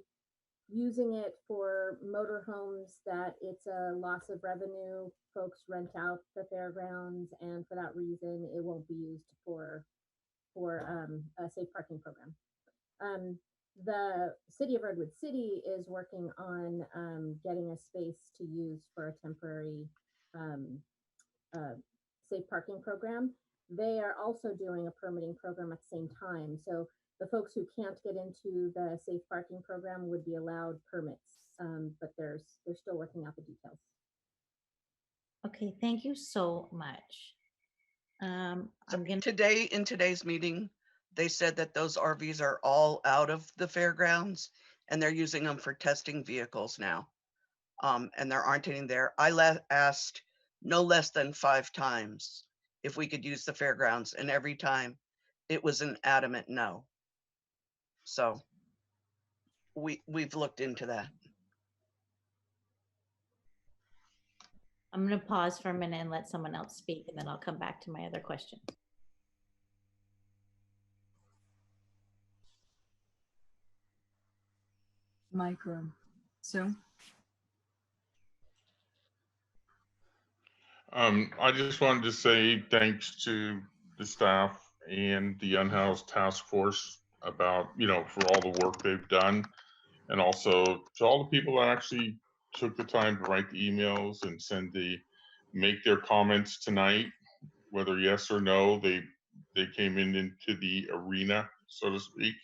Speaker 9: using it for motorhomes, that it's a loss of revenue. Folks rent out the fairgrounds, and for that reason, it won't be used for a safe parking program. The city of Redwood City is working on getting a space to use for a temporary safe parking program. They are also doing a permitting program at the same time. So the folks who can't get into the safe parking program would be allowed permits, but they're still working out the details.
Speaker 21: Okay, thank you so much.
Speaker 25: Today, in today's meeting, they said that those RVs are all out of the fairgrounds and they're using them for testing vehicles now. And there aren't any there. I asked no less than 5 times if we could use the fairgrounds, and every time it was an adamant no. So we've looked into that.
Speaker 21: I'm going to pause for a minute and let someone else speak, and then I'll come back to my other question.
Speaker 2: Micro. So.
Speaker 11: I just wanted to say thanks to the staff and the Unhoused Task Force about, for all the work they've done. And also to all the people that actually took the time to write the emails and make their comments tonight, whether yes or no, they came into the arena, so to speak.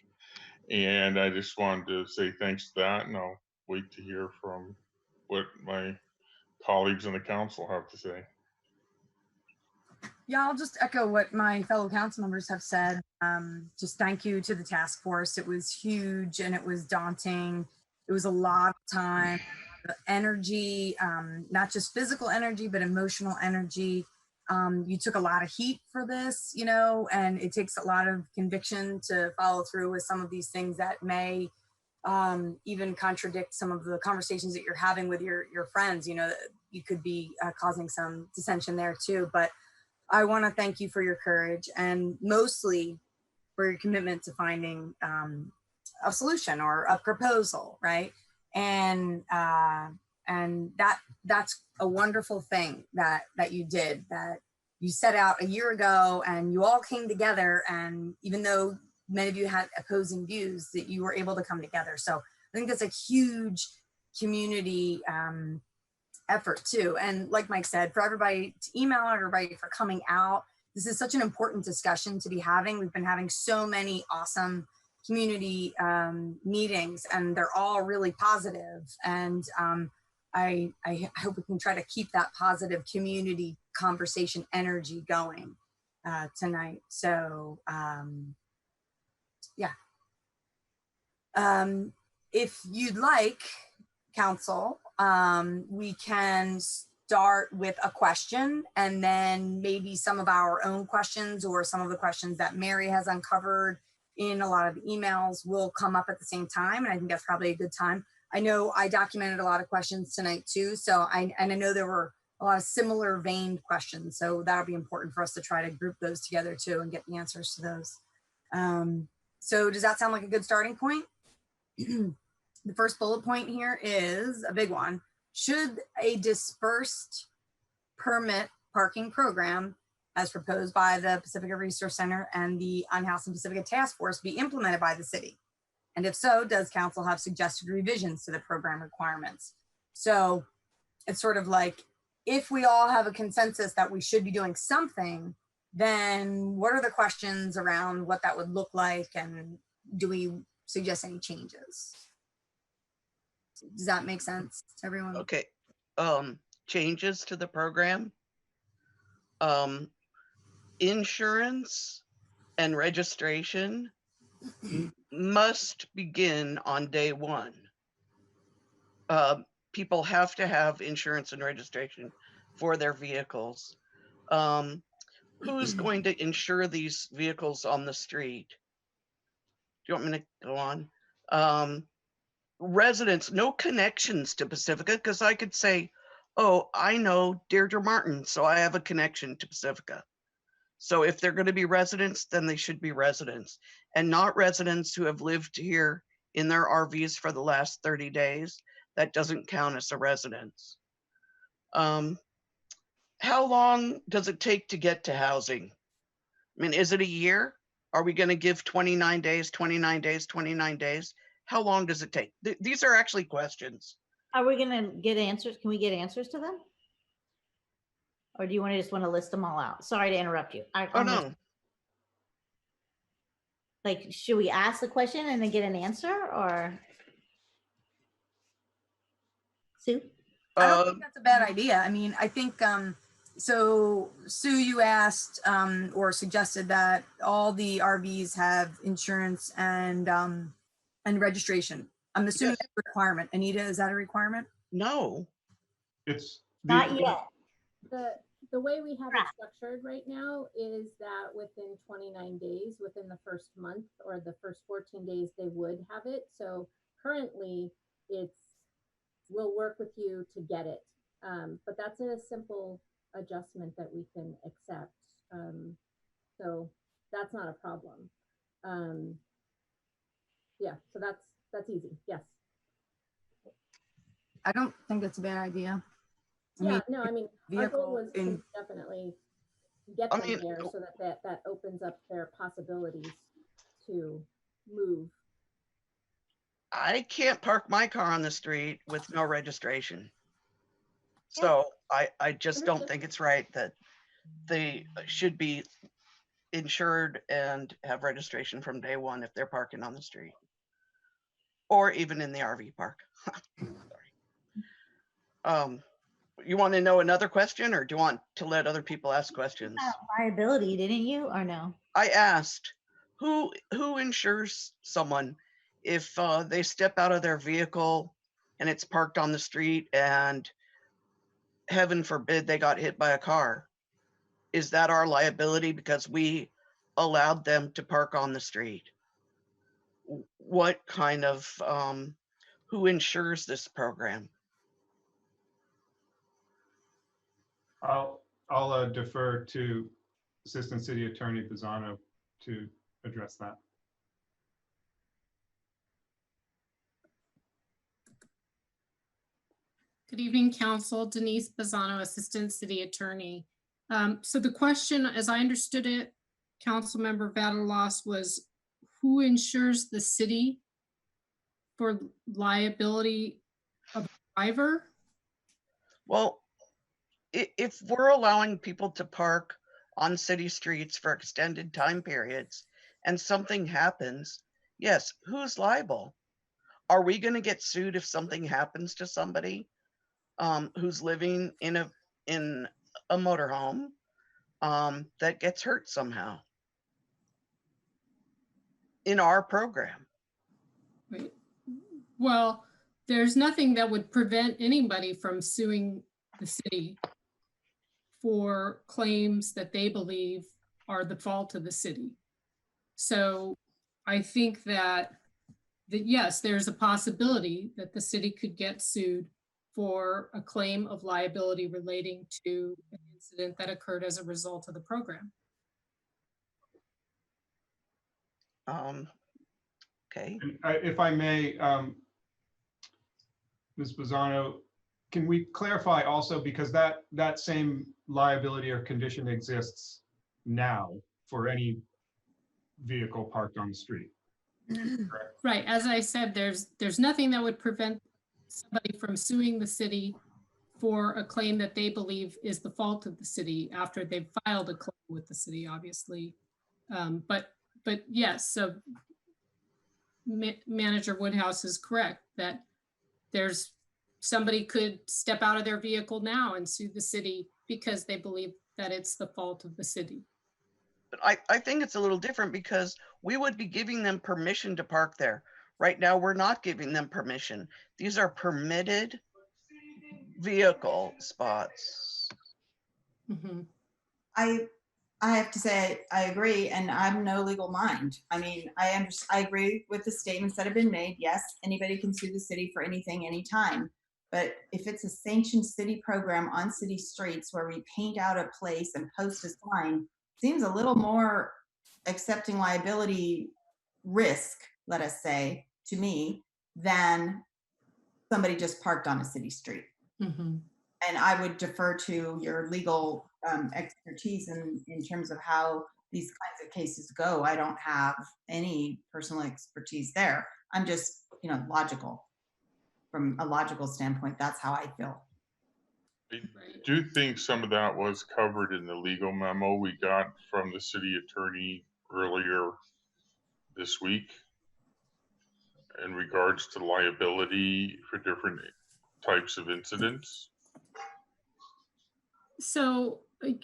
Speaker 11: And I just wanted to say thanks to that, and I'll wait to hear from what my colleagues in the council have to say.
Speaker 2: Yeah, I'll just echo what my fellow council members have said. Just thank you to the task force. It was huge and it was daunting. It was a lot of time, energy, not just physical energy, but emotional energy. You took a lot of heat for this, and it takes a lot of conviction to follow through with some of these things that may even contradict some of the conversations that you're having with your friends. You could be causing some dissension there too, but I want to thank you for your courage and mostly for your commitment to finding a solution or a proposal, right? And that's a wonderful thing that you did, that you set out a year ago and you all came together, and even though many of you had opposing views, that you were able to come together. So I think that's a huge community effort too. And like Mike said, for everybody to email everybody for coming out, this is such an important discussion to be having. We've been having so many awesome community meetings, and they're all really positive. And I hope we can try to keep that positive community conversation energy going tonight. So yeah. If you'd like, council, we can start with a question, and then maybe some of our own questions or some of the questions that Mary has uncovered in a lot of the emails will come up at the same time. And I think that's probably a good time. I know I documented a lot of questions tonight too. So I know there were a lot of similar veined questions. So that'll be important for us to try to group those together too and get the answers to those. So does that sound like a good starting point? The first bullet point here is a big one. Should a dispersed permit parking program as proposed by the Pacifica Resource Center and the Unhoused and Pacifica Task Force be implemented by the city? And if so, does council have suggested revisions to the program requirements? So it's sort of like, if we all have a consensus that we should be doing something, then what are the questions around what that would look like, and do we suggest any changes? Does that make sense to everyone?
Speaker 25: Okay. Changes to the program. Insurance and registration must begin on day one. People have to have insurance and registration for their vehicles. Who's going to insure these vehicles on the street? Do you want me to go on? Residents, no connections to Pacifica, because I could say, oh, I know Deirdre Martin, so I have a connection to Pacifica. So if they're going to be residents, then they should be residents, and not residents who have lived here in their RVs for the last 30 days. That doesn't count as a residence. How long does it take to get to housing? I mean, is it a year? Are we going to give 29 days, 29 days, 29 days? How long does it take? These are actually questions.
Speaker 21: Are we going to get answers? Can we get answers to them? Or do you just want to list them all out? Sorry to interrupt you.
Speaker 25: Oh, no.
Speaker 21: Like, should we ask the question and then get an answer, or? Sue?
Speaker 2: I don't think that's a bad idea. I mean, I think, so Sue, you asked or suggested that all the RVs have insurance and registration. I'm assuming that's a requirement. Anita, is that a requirement?
Speaker 25: No.
Speaker 6: It's
Speaker 21: not yet.
Speaker 9: The way we have it structured right now is that within 29 days, within the first month or the first 14 days, they would have it. So currently we'll work with you to get it. But that's a simple adjustment that we can accept. So that's not a problem. Yeah, so that's easy. Yes.
Speaker 2: I don't think that's a bad idea.
Speaker 9: Yeah, no, I mean, our goal was to definitely get them there so that opens up their possibilities to move.
Speaker 25: I can't park my car on the street with no registration. So I just don't think it's right that they should be insured and have registration from day one if they're parking on the street. Or even in the RV park. Sorry. You want to know another question, or do you want to let other people ask questions?
Speaker 21: Liability, didn't you, or no?
Speaker 25: I asked, who insures someone if they step out of their vehicle and it's parked on the street and heaven forbid they got hit by a car? Is that our liability because we allowed them to park on the street? What kind of, who insures this program?
Speaker 6: I'll defer to Assistant City Attorney Pisano to address that.
Speaker 10: Good evening, Council. Denise Pisano, Assistant City Attorney. So the question, as I understood it, Councilmember Vadalos, was who insures the city for liability of a driver?
Speaker 25: Well, if we're allowing people to park on city streets for extended time periods and something happens, yes, who's liable? Are we going to get sued if something happens to somebody who's living in a motorhome that gets hurt somehow in our program?
Speaker 10: Right. Well, there's nothing that would prevent anybody from suing the city for claims that they believe are the fault of the city. So I think that yes, there's a possibility that the city could get sued for a claim of liability relating to an incident that occurred as a result of the program.
Speaker 25: Okay.
Speaker 6: If I may, Ms. Pisano, can we clarify also, because that same liability or condition exists now for any vehicle parked on the street? Correct?
Speaker 10: Right. As I said, there's nothing that would prevent somebody from suing the city for a claim that they believe is the fault of the city after they've filed a claim with the city, obviously. But yes, so Manager Woodhouse is correct that there's somebody could step out of their vehicle now and sue the city because they believe that it's the fault of the city.
Speaker 25: But I think it's a little different because we would be giving them permission to park there. Right now, we're not giving them permission. These are permitted vehicle spots.
Speaker 10: Mm-hmm.
Speaker 5: I have to say I agree, and I'm no legal mind. I mean, I agree with the statements that have been made. Yes, anybody can sue the city for anything, anytime. But if it's a sanctioned city program on city streets where we paint out a place and post a sign, seems a little more accepting liability risk, let us say, to me, than somebody just parked on a city street.
Speaker 10: Mm-hmm.
Speaker 5: And I would defer to your legal expertise in terms of how these kinds of cases go. I don't have any personal expertise there. I'm just, logical. From a logical standpoint, that's how I feel.
Speaker 11: I do think some of that was covered in the legal memo we got from the city attorney earlier this week in regards to liability for different types of incidents.
Speaker 10: So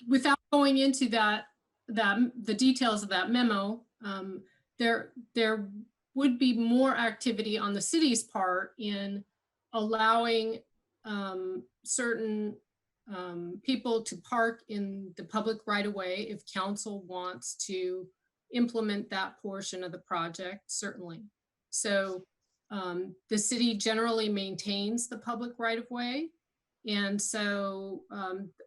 Speaker 10: without going into the details of that memo, there would be more activity on the city's part in allowing certain people to park in the public right of way if council wants to implement that portion of the project, certainly. So the city generally maintains the public right of way. And so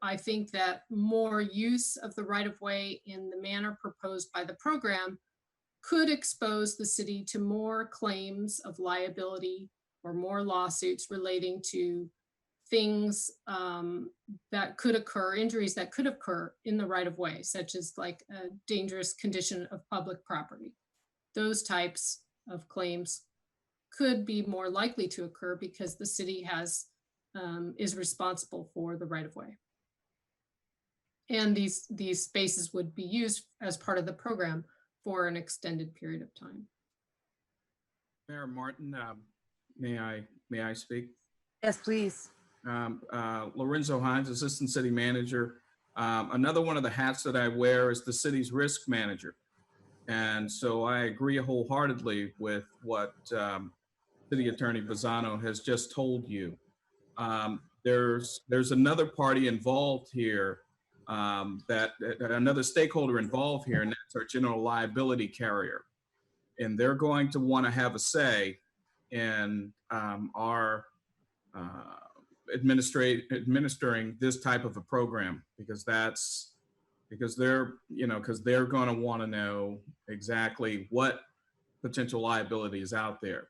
Speaker 10: I think that more use of the right of way in the manner proposed by the program could expose the city to more claims of liability or more lawsuits relating to things that could occur, injuries that could occur in the right of way, such as like a dangerous condition of public property. Those types of claims could be more likely to occur because the city is responsible for the right of way. And these spaces would be used as part of the program for an extended period of time.
Speaker 14: Mayor Martin, may I speak?
Speaker 2: Yes, please.
Speaker 14: Lorenzo Hines, Assistant City Manager. Another one of the hats that I wear is the city's risk manager. And so I agree wholeheartedly with what City Attorney Bazzano has just told you. There's another party involved here, that another stakeholder involved here, and that's our general liability carrier. And they're going to want to have a say in our administering this type of a program, because they're going to want to know exactly what potential liability is out there.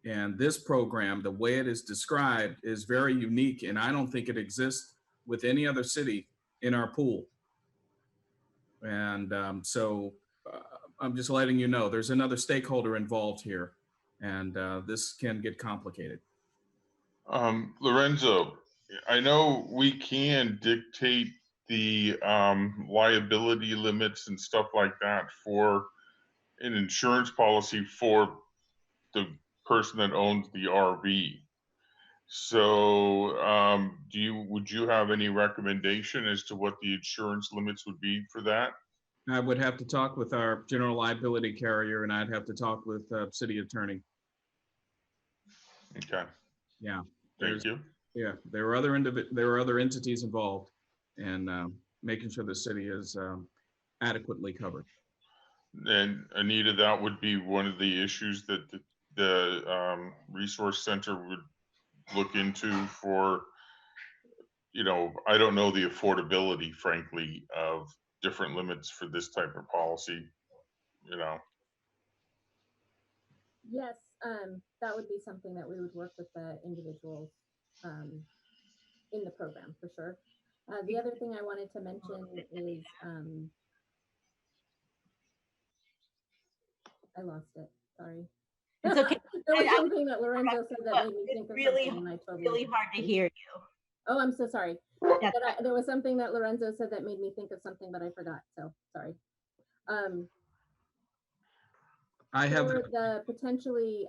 Speaker 14: And this program, the way it is described, is very unique, and I don't think it exists with any other city in our pool. And so I'm just letting you know there's another stakeholder involved here, and this can get complicated.
Speaker 11: Lorenzo, I know we can dictate the liability limits and stuff like that for an insurance policy for the person that owns the RV. So would you have any recommendation as to what the insurance limits would be for that?
Speaker 14: I would have to talk with our general liability carrier, and I'd have to talk with city attorney.
Speaker 11: Okay.
Speaker 14: Yeah.
Speaker 11: Thank you.
Speaker 14: Yeah, there are other entities involved, and making sure the city is adequately covered.
Speaker 11: And Anita, that would be one of the issues that the resource center would look into for, I don't know the affordability, frankly, of different limits for this type of policy,
Speaker 9: Yes, that would be something that we would work with the individuals in the program for sure. The other thing I wanted to mention is, I lost it, sorry.
Speaker 21: It's okay.
Speaker 9: There was something that Lorenzo said that made me think of
Speaker 21: really,
Speaker 9: something and I totally
Speaker 21: really hard to hear you.
Speaker 9: Oh, I'm so sorry.
Speaker 20: Yeah.
Speaker 9: But there was something that Lorenzo said that made me think of something, but I forgot. So sorry.
Speaker 14: I have,
Speaker 9: For the potentially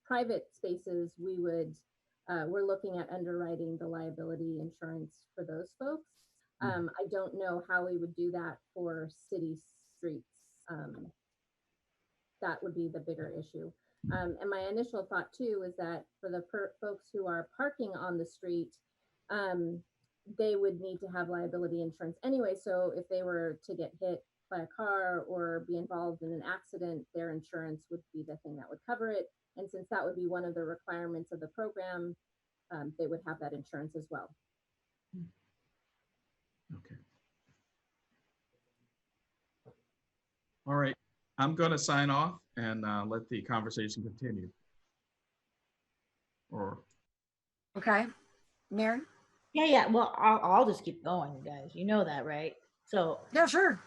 Speaker 9: private spaces, we're looking at underwriting the liability insurance for those folks. I don't know how we would do that for city streets. That would be the bigger issue. And my initial thought too is that for the folks who are parking on the street, they would need to have liability insurance anyway. So if they were to get hit by a car or be involved in an accident, their insurance would be the thing that would cover it. And since that would be one of the requirements of the program, they would have that insurance as well.
Speaker 14: okay. All right, I'm going to sign off and let the conversation continue. Or
Speaker 2: Okay, Mary?
Speaker 21: Yeah. Well, I'll just keep going, you guys. You know that, right? So
Speaker 2: yeah, sure.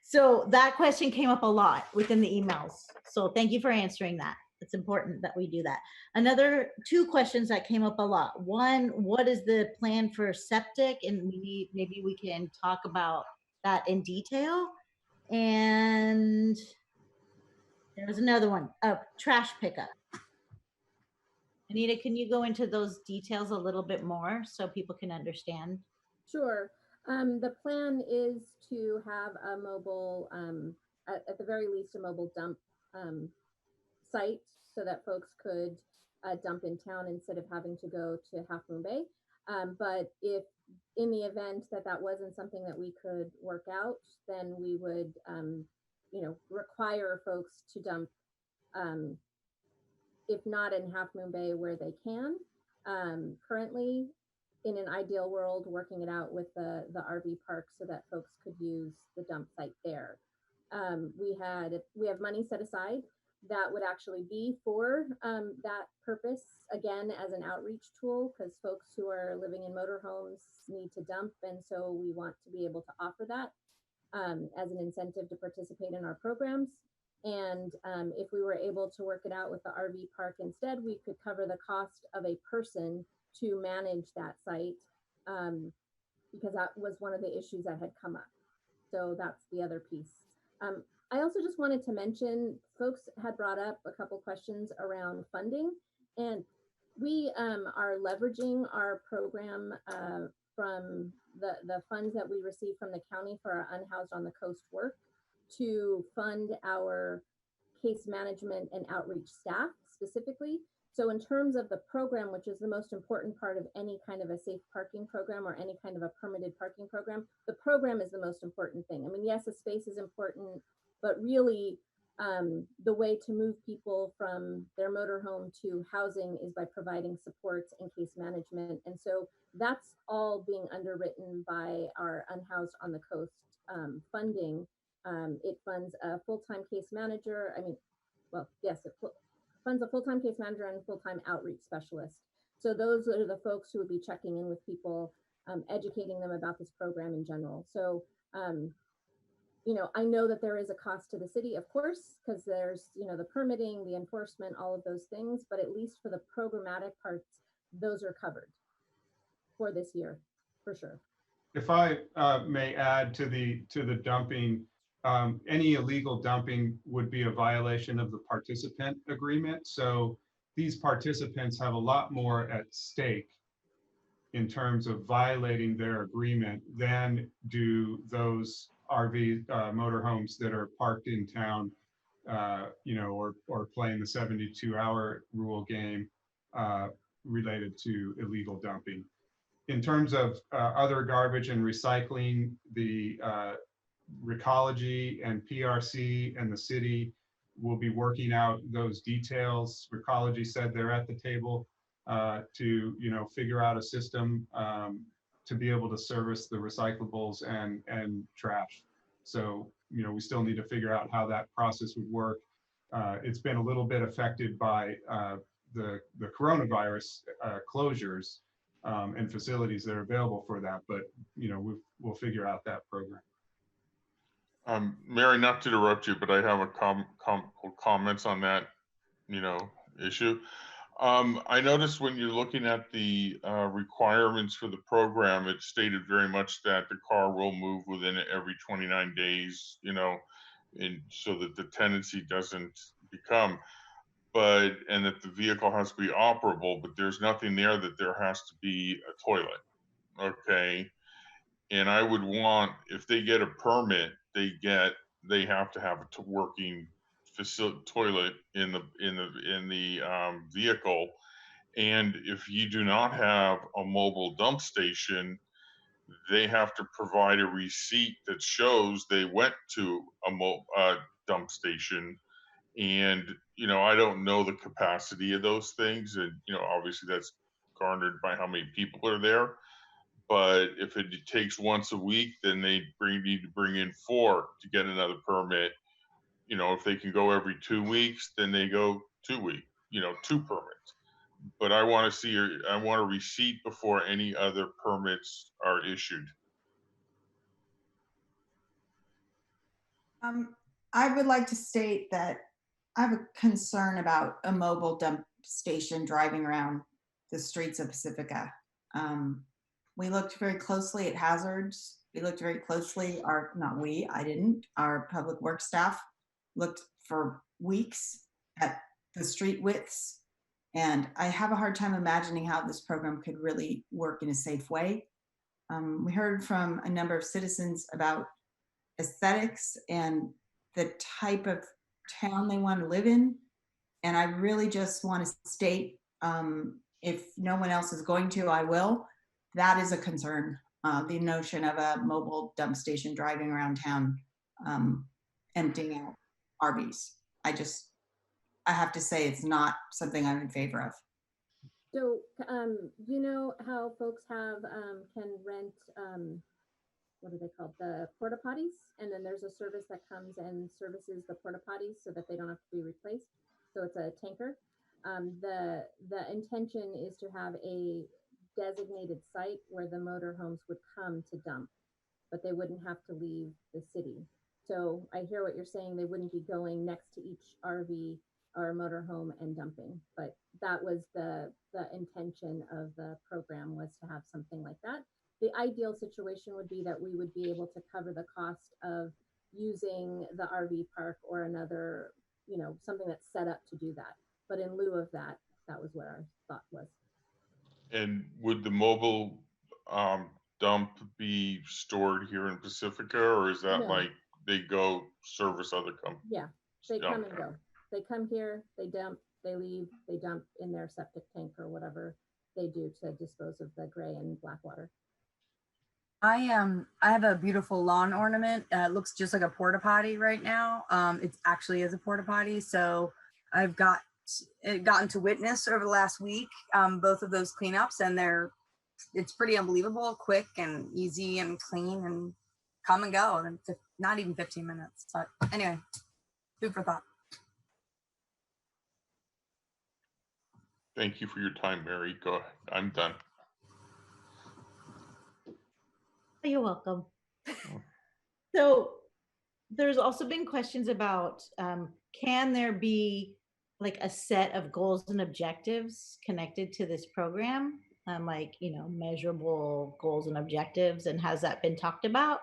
Speaker 21: So that question came up a lot within the emails. So thank you for answering that. It's important that we do that. Another 2 questions that came up a lot. One, what is the plan for septic? And maybe we can talk about that in detail. And there was another one, trash pickup. Anita, can you go into those details a little bit more so people can understand?
Speaker 9: Sure. The plan is to have a mobile, at the very least, a mobile dump site so that folks could dump in town instead of having to go to Half Moon Bay. But if in the event that that wasn't something that we could work out, then we would, require folks to dump, if not in Half Moon Bay where they can. Currently, in an ideal world, working it out with the RV park so that folks could use the dump site there. We have money set aside that would actually be for that purpose, again, as an outreach tool, because folks who are living in motorhomes need to dump. And so we want to be able to offer that as an incentive to participate in our programs. And if we were able to work it out with the RV park instead, we could cover the cost of a person to manage that site, because that was one of the issues that had come up. So that's the other piece. I also just wanted to mention, folks had brought up a couple questions around funding, and we are leveraging our program from the funds that we receive from the county for our unhoused on the coast work to fund our case management and outreach staff specifically. So in terms of the program, which is the most important part of any kind of a safe parking program or any kind of a permitted parking program, the program is the most important thing. I mean, yes, the space is important, but really the way to move people from their motorhome to housing is by providing supports and case management. And so that's all being underwritten by our Unhoused on the Coast funding. It funds a full-time case manager. It funds a full-time case manager and a full-time outreach specialist. So those are the folks who would be checking in with people, educating them about this program in general. So, I know that there is a cost to the city, of course, because there's, the permitting, the enforcement, all of those things, but at least for the programmatic parts, those are covered for this year, for sure.
Speaker 6: If I may add to the dumping, any illegal dumping would be a violation of the participant agreement. So these participants have a lot more at stake in terms of violating their agreement than do those RV motorhomes that are parked in town, or playing the 72-hour rule game related to illegal dumping. In terms of other garbage and recycling, the Recology and PRC and the city will be working out those details. Recology said they're at the table to figure out a system to be able to service the recyclables and trash. So we still need to figure out how that process would work. It's been a little bit affected by the coronavirus closures and facilities that are available for that, but we'll figure out that program.
Speaker 11: Mary, not to interrupt you, but I have a comments on that, issue. I noticed when you're looking at the requirements for the program, it stated very much that the car will move within every 29 days, you know, and so that the tendency doesn't become, and that the vehicle has to be operable, but there's nothing there that there has to be a toilet. Okay. And I would want, if they get a permit, they have to have a working toilet in the vehicle. And if you do not have a mobile dump station, they have to provide a receipt that shows they went to a dump station. And, you know, I don't know the capacity of those things. And, you know, obviously that's garnered by how many people are there. But if it takes once a week, then they need to bring in 4 to get another permit. You know, if they can go every 2 weeks, then they go 2 weeks, you know, 2 permits. But I want a receipt before any other permits are issued.
Speaker 5: I would like to state that I have a concern about a mobile dump station driving around the streets of Pacifica. We looked very closely at hazards. We looked very closely, I didn't, our public works staff looked for weeks at the street widths. And I have a hard time imagining how this program could really work in a safe way. We heard from a number of citizens about aesthetics and the type of town they want to live in. And I really just want to state, if no one else is going to, I will. That is a concern, the notion of a mobile dump station driving around town, emptying out RVs. I have to say it's not something I'm in favor of.
Speaker 9: So, you know how folks can rent, what are they called? The porta potties. And then there's a service that comes and services the porta potties so that they don't have to be replaced. So it's a tanker. The intention is to have a designated site where the motorhomes would come to dump, but they wouldn't have to leave the city. So I hear what you're saying. They wouldn't be going next to each RV or motorhome and dumping, but that was the intention of the program, was to have something like that. The ideal situation would be that we would be able to cover the cost of using the RV park or another, you know, something that's set up to do that. But in lieu of that, that was what our thought was.
Speaker 11: And would the mobile dump be stored here in Pacifica, or is that
Speaker 9: No.
Speaker 11: like they go service other companies?
Speaker 9: Yeah, they come and go. They come here, they dump, they leave, they dump in their septic tank or whatever they do to dispose of the gray and black water.
Speaker 2: I have a beautiful lawn ornament. It looks just like a porta potty right now. It actually is a porta potty. So I've gotten to witness over the last week both of those cleanups, and it's pretty unbelievable, quick and easy and clean and come and go, and not even 15 minutes. But anyway, food for thought.
Speaker 11: Thank you for your time, Mary. Go ahead. I'm done.
Speaker 21: You're welcome. So there's also been questions about, can there be like a set of goals and objectives connected to this program? Like, you know, measurable goals and objectives, and has that been talked about?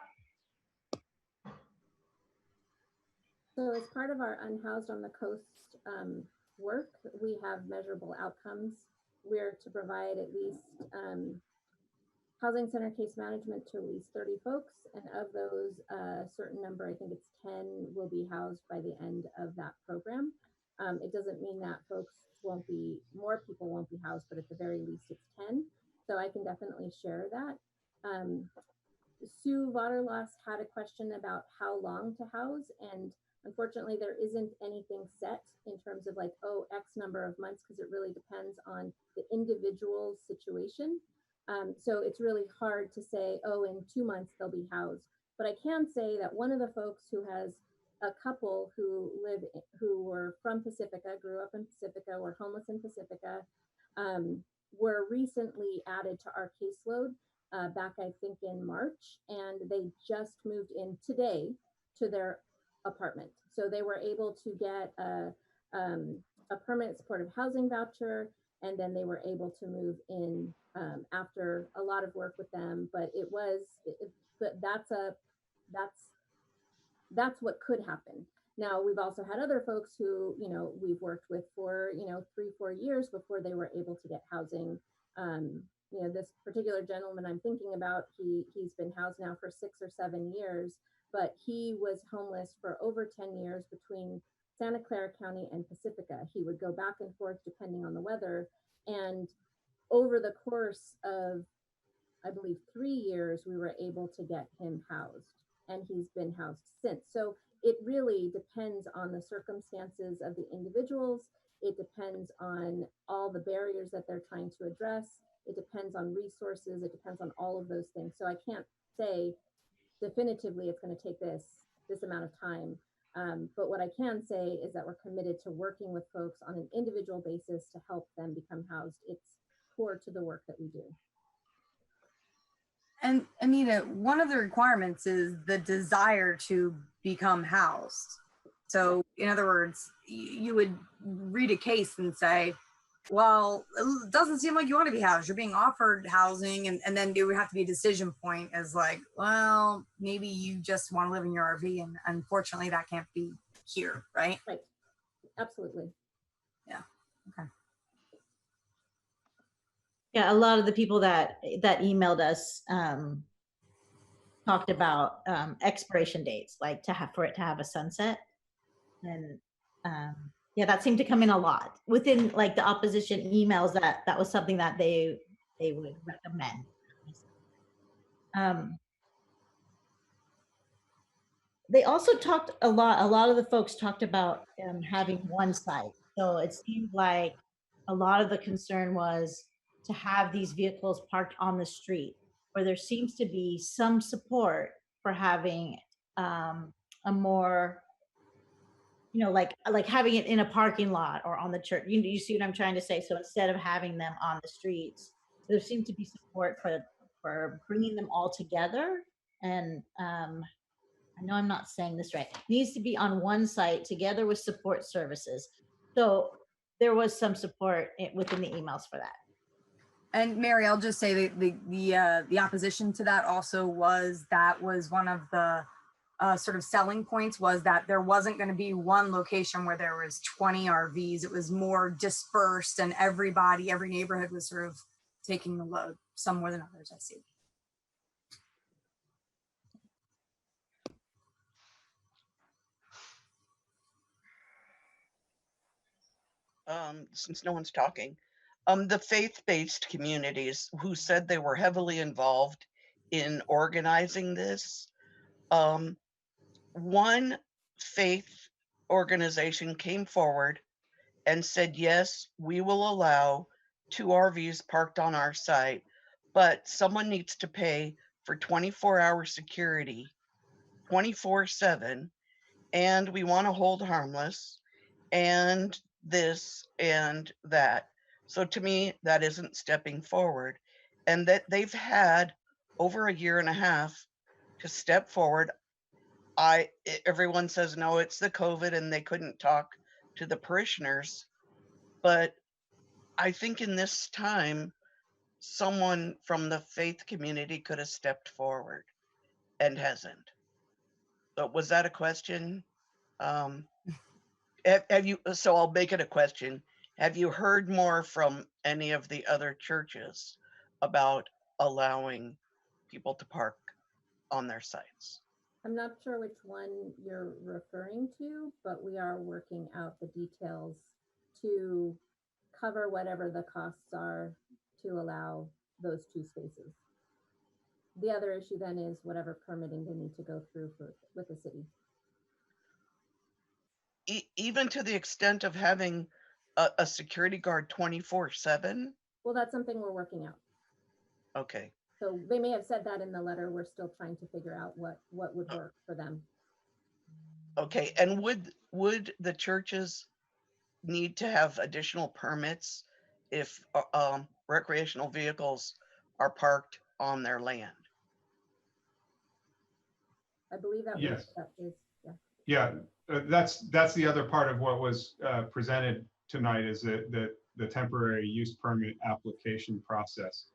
Speaker 9: So as part of our Unhoused on the Coast work, we have measurable outcomes. We're to provide at least housing center case management to at least 30 folks. And of those, a certain number, I think it's 10, will be housed by the end of that program. It doesn't mean that more people won't be housed, but at the very least it's 10. So I can definitely share that. Sue Vaterloss had a question about how long to house, and unfortunately there isn't anything set in terms of like, oh, X number of months, because it really depends on the individual situation. So it's really hard to say, oh, in 2 months they'll be housed. But I can say that one of the folks who has a couple who were from Pacifica, grew up in Pacifica, were homeless in Pacifica, were recently added to our caseload back, I think, in March, and they just moved in today to their apartment. So they were able to get a a permanent supportive housing voucher, and then they were able to move in after a lot of work with them. But it was, that's what could happen. Now, we've also had other folks who, you know, we've worked with for, you know, 3-4 years before they were able to get housing. You know, this particular gentleman I'm thinking about, he's been housed now for 6 or 7 years, but he was homeless for over 10 years between Santa Clara County and Pacifica. He would go back and forth depending on the weather. And over the course of, I believe, 3 years, we were able to get him housed, and he's been housed since. So it really depends on the circumstances of the individuals. It depends on all the barriers that they're trying to address. It depends on resources. It depends on all of those things. So I can't say definitively it's going to take this amount of time. But what I can say is that we're committed to working with folks on an individual basis to help them become housed. It's core to the work that we do.
Speaker 2: And Anita, one of the requirements is the desire to become housed. So in other words, you would read a case and say, well, it doesn't seem like you want to be housed. You're being offered housing. And then there would have to be a decision point as like, well, maybe you just want to live in your RV. And unfortunately, that can't be here, right?
Speaker 9: Right. Absolutely.
Speaker 2: Yeah. Okay.
Speaker 21: Yeah, a lot of the people that emailed us talked about expiration dates, like for it to have a sunset. And yeah, that seemed to come in a lot within like the opposition emails. That was something that they would recommend. They also talked a lot of the folks talked about having one site. So it seemed like a lot of the concern was to have these vehicles parked on the street, where there seems to be some support for having a more, you know, like having it in a parking lot or on the church. You see what I'm trying to say? So instead of having them on the streets, there seemed to be support for bringing them all together. And I know I'm not saying this right. It needs to be on one site together with support services. So there was some support within the emails for that.
Speaker 2: And Mary, I'll just say the opposition to that also was one of the sort of selling points, was that there wasn't going to be one location where there was 20 RVs. It was more dispersed, and every neighborhood was sort of taking the load, some more than others, I see.
Speaker 25: Since no one's talking, the faith-based communities who said they were heavily involved in organizing this, one faith organization came forward and said, yes, we will allow 2 RVs parked on our site, but someone needs to pay for 24-hour security, 24/7, and we want to hold harmless, and this and that. So to me, that isn't stepping forward, and that they've had over a year and a half to step forward. Everyone says, no, it's the COVID and they couldn't talk to the parishioners. But I think in this time, someone from the faith community could have stepped forward and hasn't. So was that a question? Have you, so I'll make it a question. Have you heard more from any of the other churches about allowing people to park on their sites?
Speaker 9: I'm not sure which one you're referring to, but we are working out the details to cover whatever the costs are to allow those 2 spaces. The other issue then is whatever permitting they need to go through with the city.
Speaker 25: Even to the extent of having a security guard 24/7?
Speaker 9: Well, that's something we're working out.
Speaker 25: Okay.
Speaker 9: So they may have said that in the letter. We're still trying to figure out what would work for them.
Speaker 25: Okay, and would the churches need to have additional permits if recreational vehicles are parked on their land?
Speaker 9: I believe that
Speaker 6: Yes.
Speaker 9: that is, yeah.
Speaker 6: Yeah, that's the other part of what was presented tonight is the temporary use permit application process.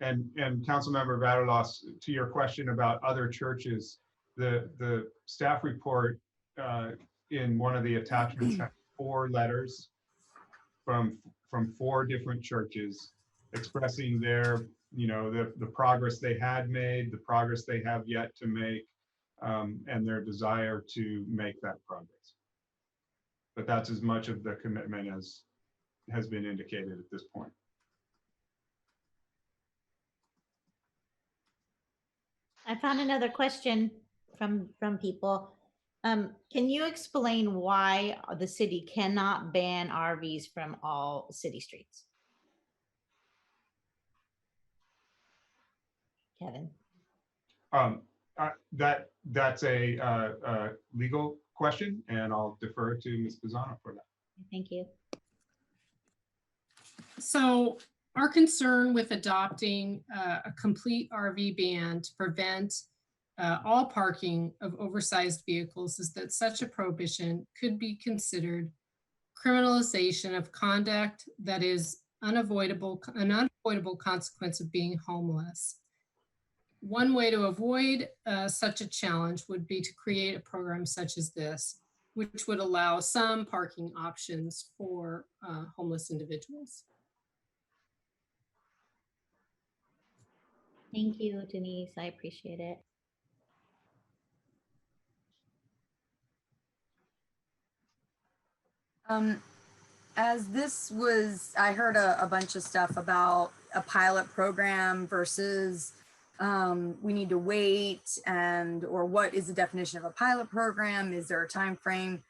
Speaker 6: And Councilmember Vaterlos, to your question about other churches, the staff report in one of the attachments has 4 letters from 4 different churches expressing their, the progress they had made, the progress they have yet to make, and their desire to make that progress. But that's as much of the commitment as has been indicated at this point.
Speaker 21: I found another question from people. Can you explain why the city cannot ban RVs from all city streets? Kevin.
Speaker 6: That's a legal question, and I'll defer to Ms. Pisano for that.
Speaker 21: Thank you.
Speaker 10: So our concern with adopting a complete RV ban to prevent all parking of oversized vehicles is that such a prohibition could be considered criminalization of conduct that is an unavoidable consequence of being homeless. One way to avoid such a challenge would be to create a program such as this, which would allow some parking options for homeless individuals.
Speaker 21: Thank you, Denise. I appreciate it.
Speaker 2: As this was, I heard a bunch of stuff about a pilot program versus we need to wait, or what is the definition of a pilot program? Is there a time frame?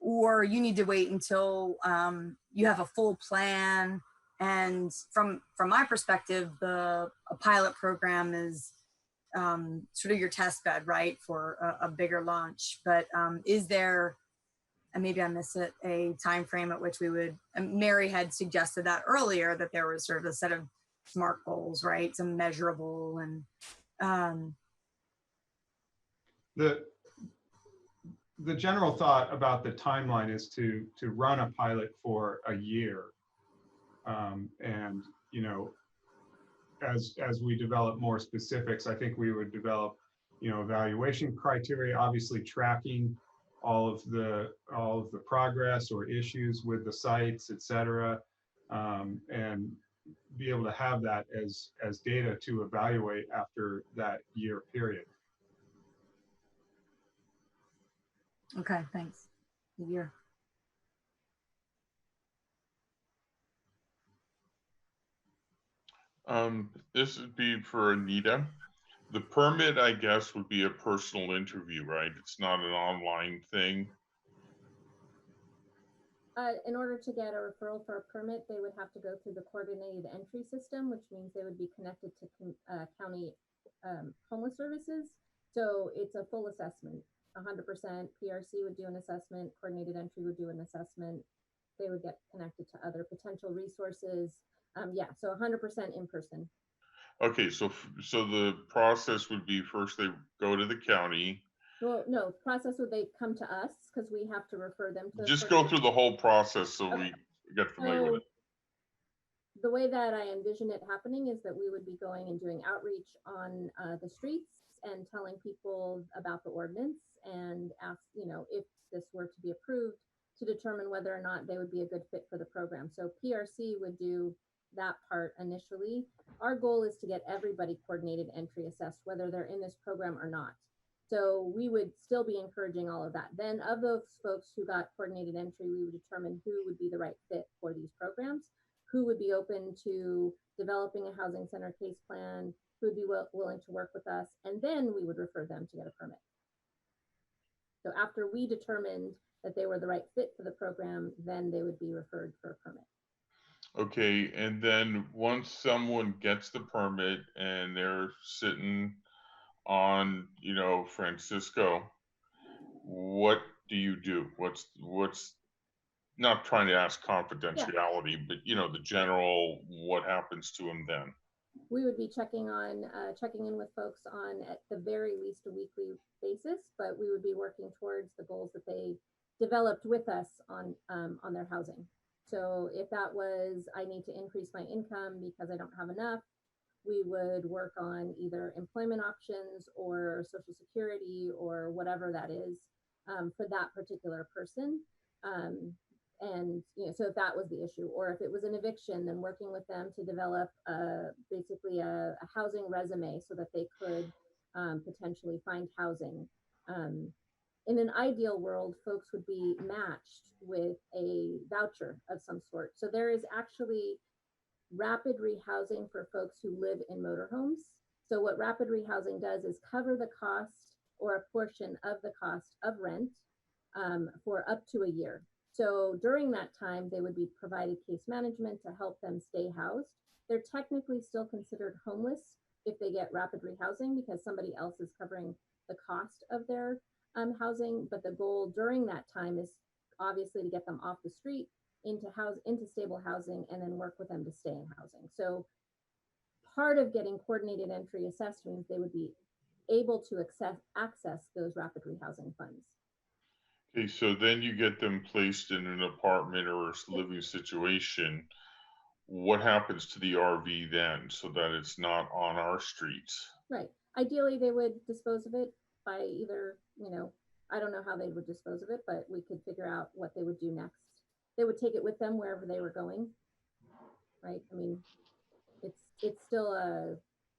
Speaker 2: Or you need to wait until you have a full plan. And from my perspective, a pilot program is sort of your test bed, right, for a bigger launch. But is there, and maybe I missed it, a time frame at which we would, Mary had suggested that earlier, that there was sort of a set of SMART goals, right, some measurable, and
Speaker 6: the general thought about the timeline is to run a pilot for a year, and as we develop more specifics, I think we would develop evaluation criteria, obviously tracking all of the progress or issues with the sites, et cetera, and be able to have that as data to evaluate after that year period.
Speaker 2: okay, thanks. A year.
Speaker 11: This would be for Anita. The permit, I guess, would be a personal interview, right? It's not an online thing.
Speaker 9: In order to get a referral for a permit, they would have to go through the coordinated entry system, which means they would be connected to county homeless services. So it's a full assessment, 100%. PRC would do an assessment, coordinated entry would do an assessment. They would get connected to other potential resources. Yeah, so 100% in person.
Speaker 11: Okay, so the process would be first they go to the county.
Speaker 9: Well, no, process would they come to us because we have to refer them to.
Speaker 11: Just go through the whole process so
Speaker 9: okay.
Speaker 11: We get familiar with it.
Speaker 9: The way that I envision it happening is that we would be going and doing outreach on the streets and telling people about the ordinance and ask, if this were to be approved, to determine whether or not they would be a good fit for the program. So PRC would do that part initially. Our goal is to get everybody coordinated entry assessed, whether they're in this program or not. So we would still be encouraging all of that. Then of those folks who got coordinated entry, we would determine who would be the right fit for these programs, who would be open to developing a housing center case plan, who would be willing to work with us, and then we would refer them to get a permit. So after we determined that they were the right fit for the program, then they would be referred for a permit.
Speaker 11: Okay, and then once someone gets the permit and they're sitting on, Francisco, what do you do? What's not trying to ask confidentiality, yeah, but the general, what happens to them then?
Speaker 9: We would be checking in with folks on, at the very least, a weekly basis, but we would be working towards the goals that they developed with us on their housing. So if that was, I need to increase my income because I don't have enough, we would work on either employment options or Social Security or whatever that is for that particular person. And so if that was the issue, or if it was an eviction, then working with them to develop basically a housing resume so that they could potentially find housing. In an ideal world, folks would be matched with a voucher of some sort. So there is actually rapid rehousing for folks who live in motorhomes. So what rapid rehousing does is cover the cost or a portion of the cost of rent for up to a year. So during that time, they would be provided case management to help them stay housed. They're technically still considered homeless if they get rapid rehousing because somebody else is covering the cost of their housing. But the goal during that time is obviously to get them off the street into stable housing and then work with them to stay in housing. So part of getting coordinated entry assessed means they would be able to access those rapid rehousing funds.
Speaker 11: Okay, so then you get them placed in an apartment or a living situation. What happens to the RV then so that it's not on our streets?
Speaker 9: Right. Ideally, they would dispose of it by either, I don't know how they would dispose of it, but we could figure out what they would do next. They would take it with them wherever they were going, right? I mean, it's still a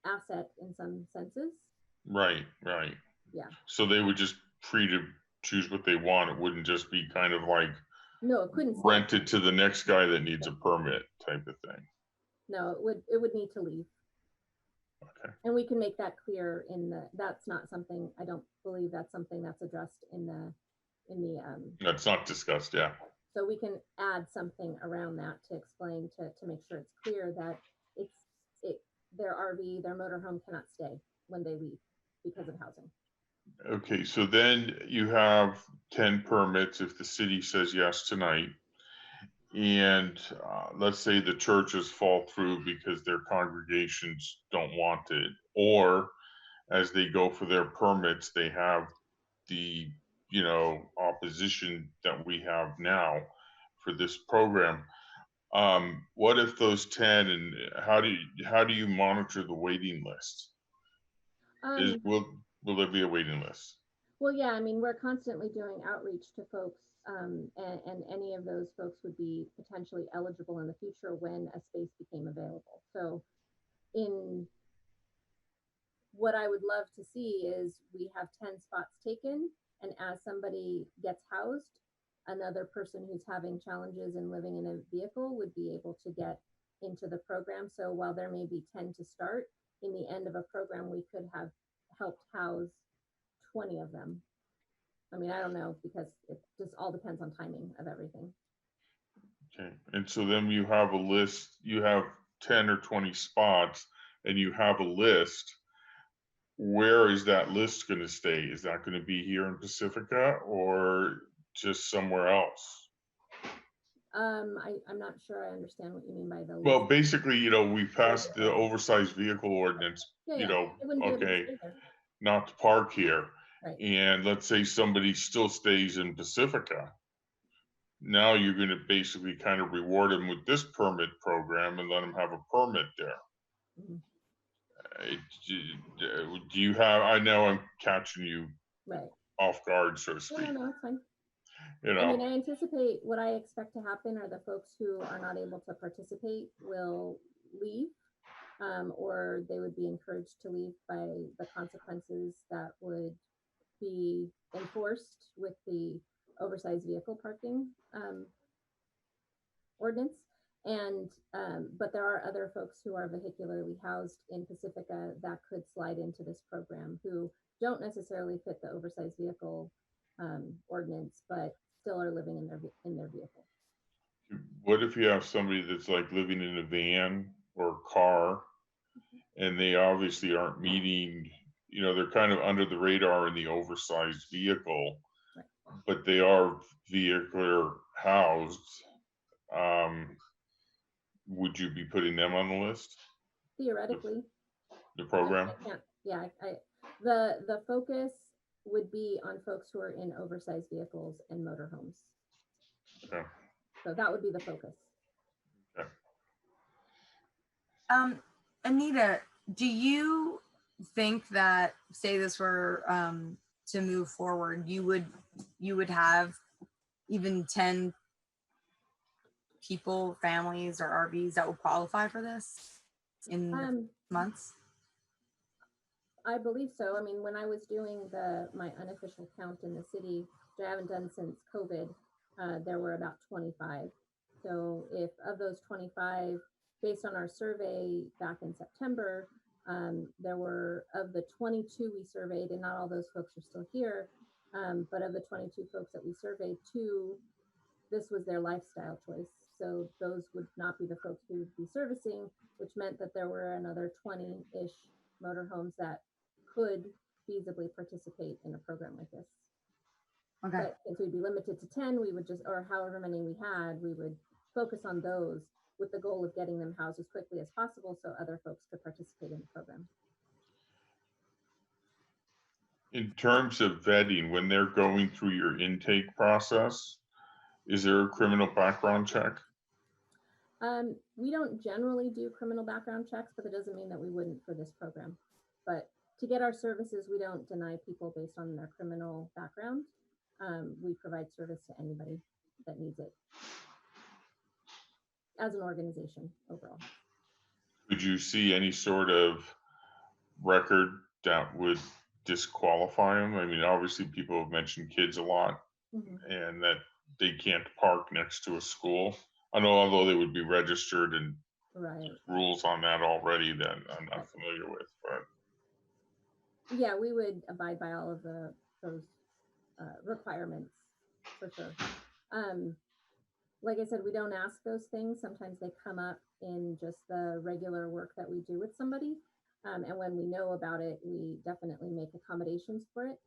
Speaker 9: asset in some senses.
Speaker 11: Right, right.
Speaker 9: Yeah.
Speaker 11: So they would just free to choose what they want. It wouldn't just be kind of like
Speaker 9: No, it couldn't stay.
Speaker 11: rented to the next guy that needs a permit type of thing.
Speaker 9: No, it would need to leave.
Speaker 11: Okay.
Speaker 9: And we can make that clear that's not something, I don't believe that's something that's addressed in the
Speaker 11: That's not discussed, yeah.
Speaker 9: So we can add something around that to explain to make sure it's clear that their RV, their motorhome cannot stay when they leave because of housing.
Speaker 11: Okay, so then you have 10 permits if the city says yes tonight. And let's say the churches fall through because their congregations don't want it. Or as they go for their permits, they have the, opposition that we have now for this program. What if those 10, and how do you monitor the waiting list? Will there be a waiting list?
Speaker 9: Well, yeah, I mean, we're constantly doing outreach to folks, and any of those folks would be potentially eligible in the future when a space became available. So in what I would love to see is we have 10 spots taken, and as somebody gets housed, another person who's having challenges in living in a vehicle would be able to get into the program. So while there may be 10 to start, in the end of a program, we could have helped house 20 of them. I mean, I don't know, because it just all depends on timing of everything.
Speaker 11: Okay, and so then you have a list, you have 10 or 20 spots, and you have a list. Where is that list going to stay? Is that going to be here in Pacifica or just somewhere else?
Speaker 9: I'm not sure I understand what you mean by the list.
Speaker 11: Well, basically, we passed the oversized vehicle ordinance,
Speaker 9: It wouldn't be able to
Speaker 11: okay,
Speaker 9: stay there.
Speaker 11: not to park here.
Speaker 9: Right.
Speaker 11: And let's say somebody still stays in Pacifica. Now you're going to basically kind of reward them with this permit program and let them have a permit there.
Speaker 9: Mhm.
Speaker 11: Do you have, I know I'm catching you
Speaker 9: Right.
Speaker 11: off guard, so to speak.
Speaker 9: No, it's fine.
Speaker 11: You
Speaker 9: I mean,
Speaker 11: know,
Speaker 9: I anticipate what I expect to happen are the folks who are not able to participate will leave, or they would be encouraged to leave by the consequences that would be enforced with the oversized vehicle parking ordinance. And but there are other folks who are vehicularly housed in Pacifica that could slide into this program who don't necessarily fit the oversized vehicle ordinance, but still are living in their vehicle.
Speaker 11: what if you have somebody that's like living in a van or a car and they obviously aren't meeting, they're kind of under the radar in the oversized vehicle, but they are vehicular housed. Would you be putting them on the list?
Speaker 9: Theoretically.
Speaker 11: The program?
Speaker 9: The focus would be on folks who are in oversized vehicles and motorhomes.
Speaker 11: Okay.
Speaker 9: So that would be the focus.
Speaker 2: Anita, do you think that, say this were to move forward, you would have even 10 people, families, or RVs that would qualify for this in months?
Speaker 9: I believe so. I mean, when I was doing my unofficial count in the city, which I haven't done since COVID, there were about 25. So if of those 25, based on our survey back in September, there were, of the 22 we surveyed, and not all those folks are still here, but of the 22 folks that we surveyed, 2, this was their lifestyle choice. So those would not be the folks we would be servicing, which meant that there were another 20-ish motorhomes that could feasibly participate in a program like this.
Speaker 2: Okay.
Speaker 9: But since we'd be limited to 10, we would just, or however many we had, we would focus on those with the goal of getting them housed as quickly as possible so other folks could participate in the program.
Speaker 11: In terms of vetting, when they're going through your intake process, is there a criminal background check?
Speaker 9: We don't generally do criminal background checks, but that doesn't mean that we wouldn't for this program. But to get our services, we don't deny people based on their criminal background. We provide service to anybody that needs it as an organization overall.
Speaker 11: Could you see any sort of record that would disqualify them? I mean, obviously people have mentioned kids a lot, and that they can't park next to a school. I know, although they would be registered and rules on that already that I'm not familiar with, but.
Speaker 9: Yeah, we would abide by all of those requirements for sure. Like I said, we don't ask those things. Sometimes they come up in just the regular work that we do with somebody. And when we know about it, we definitely make accommodations for it.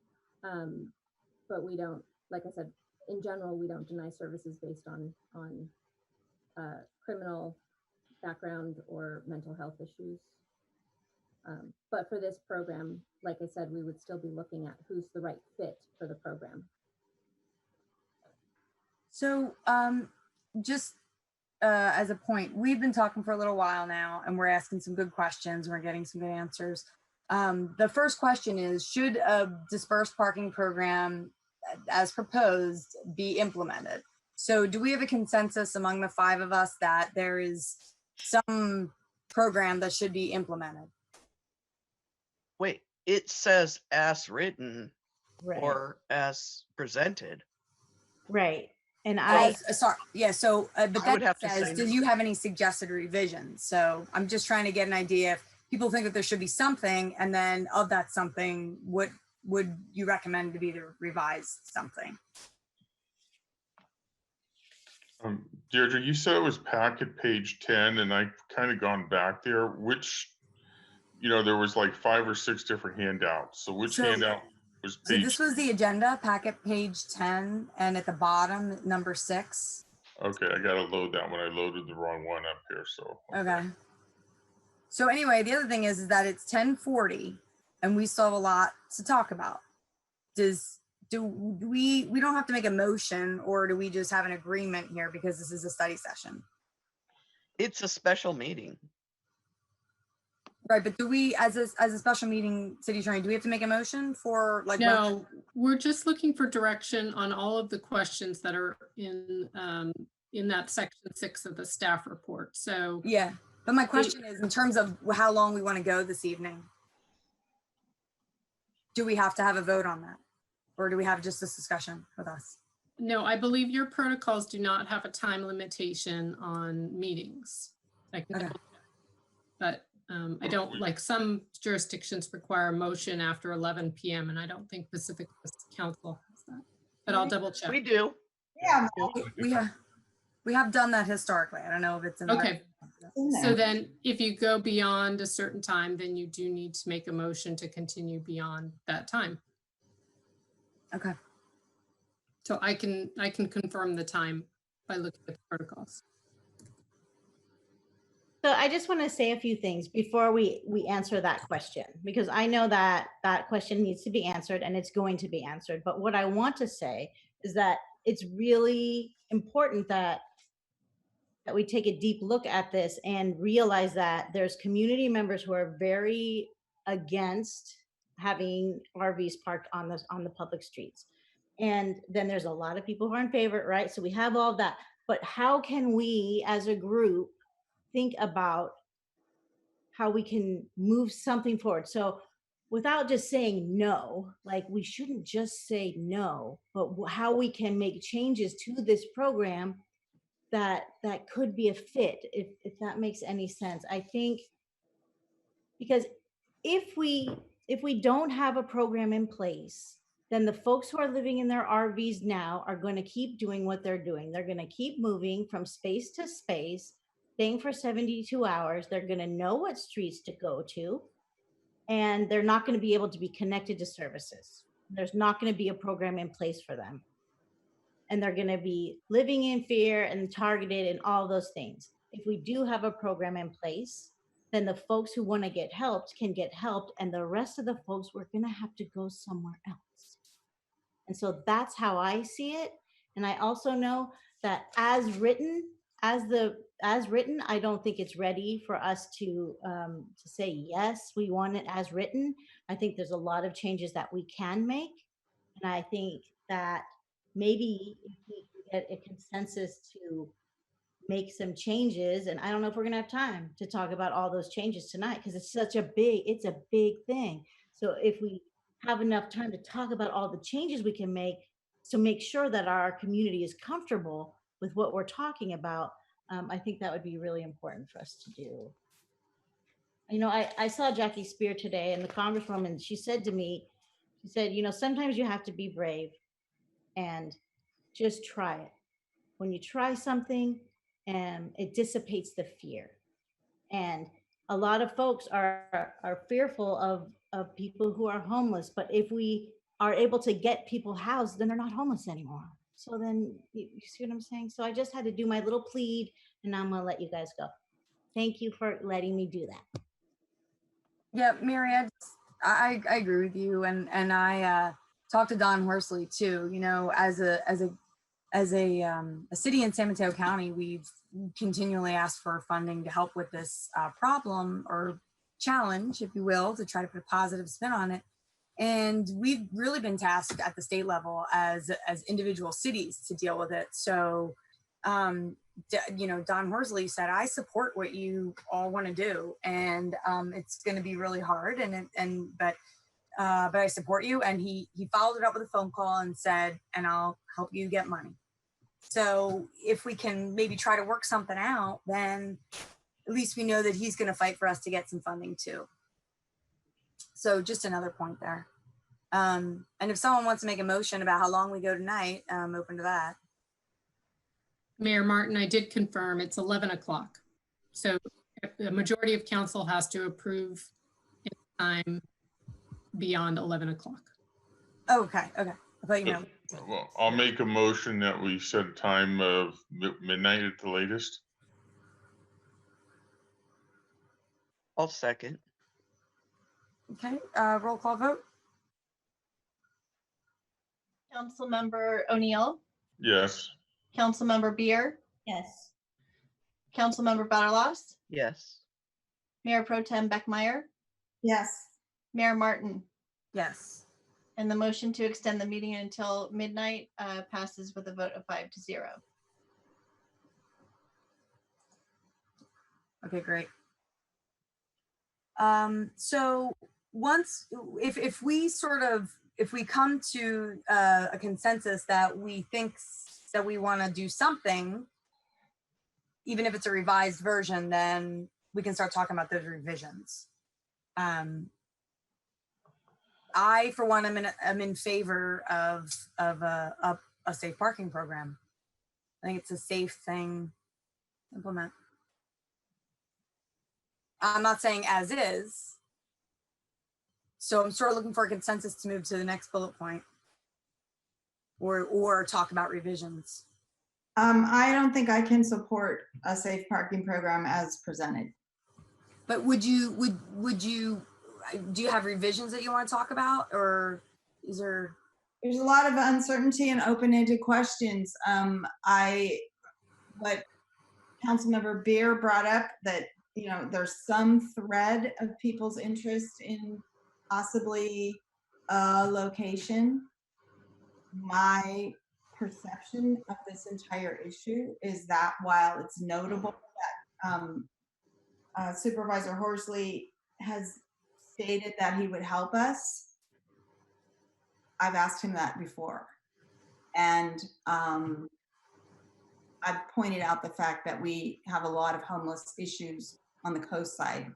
Speaker 9: But we don't, like I said, in general, we don't deny services based on criminal background or mental health issues. But for this program, like I said, we would still be looking at who's the right fit for the program.
Speaker 2: So just as a point, we've been talking for a little while now, and we're asking some good questions. We're getting some good answers. The first question is, should a dispersed parking program as proposed be implemented? So do we have a consensus among the 5 of us that there is some program that should be implemented?
Speaker 25: Wait, it says as written
Speaker 21: Right.
Speaker 25: or as presented.
Speaker 21: Right. And
Speaker 2: sorry, yeah. So, but
Speaker 25: I would
Speaker 2: that
Speaker 25: have to
Speaker 2: says,
Speaker 25: say
Speaker 2: do
Speaker 25: no.
Speaker 2: you have any suggested revisions? So I'm just trying to get an idea. If people think that there should be something, and then of that something, what would you recommend to be the revised something?
Speaker 11: Deirdre, you said it was packet page 10, and I've kind of gone back there. Which, there was like 5 or 6 different handouts. So which handout was
Speaker 2: So
Speaker 11: page?
Speaker 2: this was the agenda packet page 10, and at the bottom, number 6.
Speaker 11: Okay, I got to load that one. I loaded the wrong one up here, so.
Speaker 2: Okay. So anyway, the other thing is that it's 10:40, and we still have a lot to talk about. Do we don't have to make a motion, or do we just have an agreement here because this is a study session?
Speaker 25: It's a special meeting.
Speaker 2: Right, but do we, as a special meeting, city attorney, do we have to make a motion for like?
Speaker 10: No, we're just looking for direction on all of the questions that are in that section 6 of the staff report. So
Speaker 2: yeah, but my question is in terms of how long we want to go this evening. Do we have to have a vote on that, or do we have just this discussion with us?
Speaker 10: No, I believe your protocols do not have a time limitation on meetings. But I don't, like some jurisdictions require a motion after 11 p.m. and I don't think Pacifica Council has that, but I'll double check.
Speaker 25: We do.
Speaker 5: Yeah.
Speaker 2: We have done that historically. I don't know if it's in the
Speaker 10: Okay. So then if you go beyond a certain time, then you do need to make a motion to continue beyond that time.
Speaker 2: Okay.
Speaker 10: So I can confirm the time by looking at the protocols.
Speaker 21: So I just want to say a few things before we answer that question, because I know that that question needs to be answered and it's going to be answered. But what I want to say is that it's really important that that we take a deep look at this and realize that there's community members who are very against having RVs parked on the public streets. And then there's a lot of people who are in favor, right? So we have all that. But how can we as a group think about how we can move something forward? So without just saying no, like we shouldn't just say no, but how we can make changes to this program that could be a fit, if that makes any sense. I think because if we don't have a program in place, then the folks who are living in their RVs now are going to keep doing what they're doing. They're going to keep moving from space to space, staying for 72 hours. They're going to know what streets to go to, and they're not going to be able to be connected to services. There's not going to be a program in place for them. And they're going to be living in fear and targeted and all those things. If we do have a program in place, then the folks who want to get helped can get helped, and the rest of the folks, we're going to have to go somewhere else. And so that's how I see it. And I also know that as written, I don't think it's ready for us to say, yes, we want it as written. I think there's a lot of changes that we can make. And I think that maybe if we can get a consensus to make some changes, and I don't know if we're gonna have time to talk about all those changes tonight, because it's a big thing. So if we have enough time to talk about all the changes we can make to make sure that our community is comfortable with what we're talking about, I think that would be really important for us to do. You know, I saw Jackie Spear today, and the Congresswoman, she said to me, she said, you know, sometimes you have to be brave and just try it. When you try something, it dissipates the fear. And a lot of folks are fearful of people who are homeless, but if we are able to get people housed, then they're not homeless anymore. So then, you see what I'm saying? So I just had to do my little plead, and now I'm gonna let you guys go. Thank you for letting me do that.
Speaker 2: Yeah, Mary, I agree with you, and I talked to Don Horsley too. You know, as a city in San Mateo County, we've continually asked for funding to help with this problem or challenge, if you will, to try to put a positive spin on it. And we've really been tasked at the state level as individual cities to deal with it. So, you know, Don Horsley said, I support what you all want to do, and it's going to be really hard, but I support you. And he followed it up with a phone call and said, and I'll help you get money. So if we can maybe try to work something out, then at least we know that he's going to fight for us to get some funding too. So just another point there. And if someone wants to make a motion about how long we go tonight, I'm open to that.
Speaker 10: Mayor Martin, I did confirm it's 11 o'clock. So the majority of council has to approve in time beyond 11 o'clock.
Speaker 2: Okay. I thought you meant.
Speaker 11: Well, I'll make a motion that we set a time of midnight at the latest.
Speaker 25: I'll second.
Speaker 2: Okay, roll call vote.
Speaker 22: Councilmember O'Neill,
Speaker 11: Yes.
Speaker 22: Councilmember Beer,
Speaker 21: Yes.
Speaker 22: Councilmember Butterlos,
Speaker 25: Yes.
Speaker 22: Mayor Pro Tem Beckmeyer,
Speaker 5: Yes.
Speaker 22: Mayor Martin.
Speaker 2: Yes.
Speaker 22: And the motion to extend the meeting until midnight passes with a vote of 5-0.
Speaker 2: Okay, great. So once, if we come to a consensus that we think that we want to do something, even if it's a revised version, then we can start talking about those revisions. I, for one, am in favor of a safe parking program. I think it's a safe thing to implement. I'm not saying as is. So I'm sort of looking for a consensus to move to the next bullet point or talk about revisions.
Speaker 5: I don't think I can support a safe parking program as presented.
Speaker 2: But would you, do you have revisions that you want to talk about, or is there?
Speaker 5: There's a lot of uncertainty and open-ended questions. What Councilmember Beer brought up that, there's some thread of people's interest in possibly a location. My perception of this entire issue is that while it's notable that Supervisor Horsley has stated that he would help us, I've asked him that before. And I've pointed out the fact that we have a lot of homeless issues on the coast side.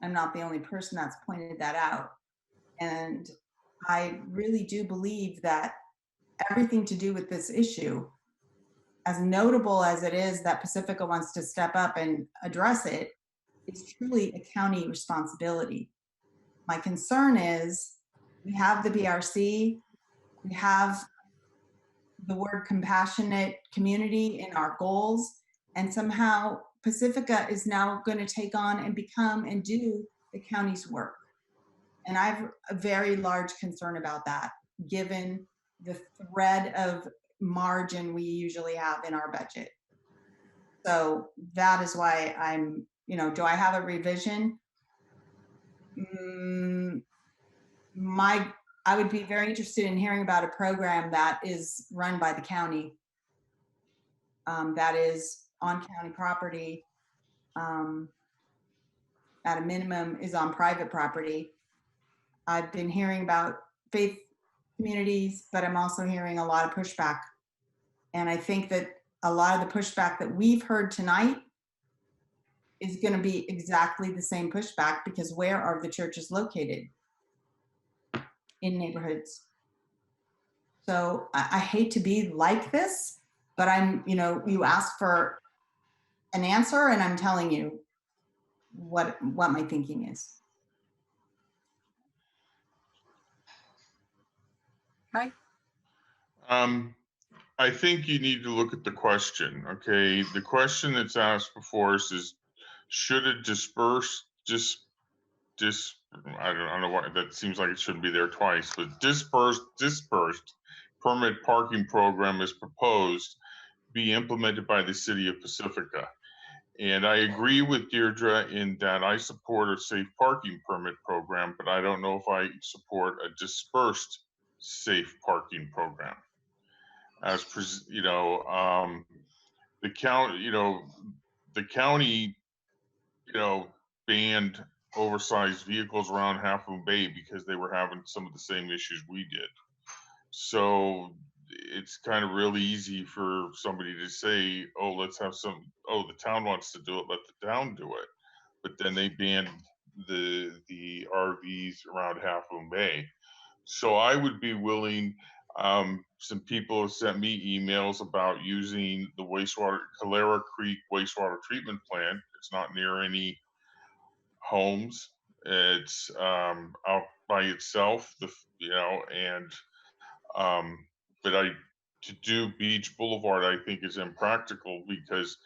Speaker 5: I'm not the only person that's pointed that out. And I really do believe that everything to do with this issue, as notable as it is that Pacifica wants to step up and address it, is truly a county responsibility. My concern is we have the BRC, we have the word compassionate community in our goals, and somehow Pacifica is now going to take on and become and do the county's work. And I have a very large concern about that, given the thread of margin we usually have in our budget. So that is why I'm, do I have a revision? I would be very interested in hearing about a program that is run by the county, that is on county property, at a minimum is on private property. I've been hearing about faith communities, but I'm also hearing a lot of pushback. And I think that a lot of the pushback that we've heard tonight is going to be exactly the same pushback, because where are the churches located? In neighborhoods. So I hate to be like this, but I'm, you asked for an answer and I'm telling you what my thinking is.
Speaker 2: Hi.
Speaker 11: I think you need to look at the question, okay? The question that's asked before us is, should it disperse, I don't know why, that seems like it shouldn't be there twice, but dispersed permit parking program is proposed be implemented by the city of Pacifica. And I agree with Deirdre in that I support a safe parking permit program, but I don't know if I support a dispersed safe parking program. As the county, banned oversized vehicles around Half Moon Bay because they were having some of the same issues we did. So it's kind of really easy for somebody to say, oh, let's have the town wants to do it, let the town do it. But then they banned the RVs around Half Moon Bay. So I would be willing, some people have sent me emails about using the Calera Creek wastewater treatment plant. It's not near any homes. It's out by itself, but to do Beach Boulevard, I think is impractical, because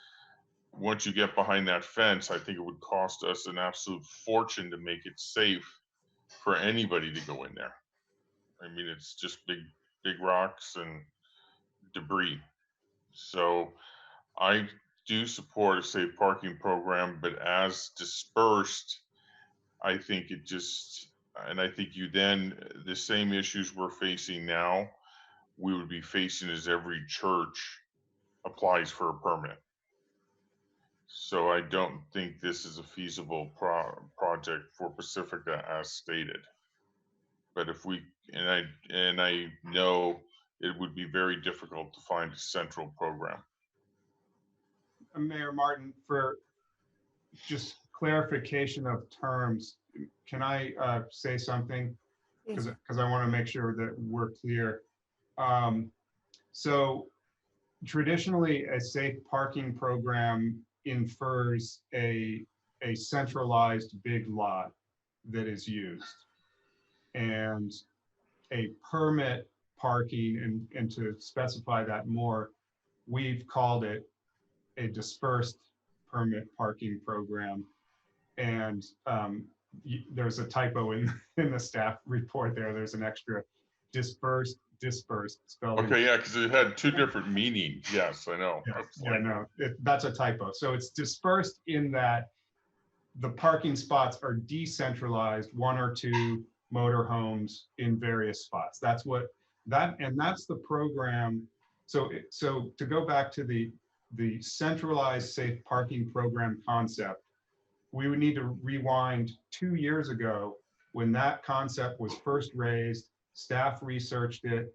Speaker 11: once you get behind that fence, I think it would cost us an absolute fortune to make it safe for anybody to go in there. I mean, it's just big rocks and debris. So I do support a safe parking program, but as dispersed, I think I think the same issues we're facing now, we would be facing as every church applies for a permit. So I don't think this is a feasible project for Pacifica as stated. But I know it would be very difficult to find a central program.
Speaker 6: Mayor Martin, for just clarification of terms, can I say something? Because I want to make sure that we're clear. So traditionally, a safe parking program infers a centralized big lot that is used, and a permit parking, and to specify that more, we've called it a dispersed permit parking program. And there's a typo in the staff report there. There's an extra dispersed, spelled.
Speaker 11: Okay, yeah, because it had two different meanings. Yes, I know.
Speaker 6: Yeah, no, that's a typo. So it's dispersed in that the parking spots are decentralized, one or two motorhomes in various spots. That's what that's the program. So to go back to the centralized safe parking program concept, we would need to rewind 2 years ago when that concept was first raised. Staff researched it,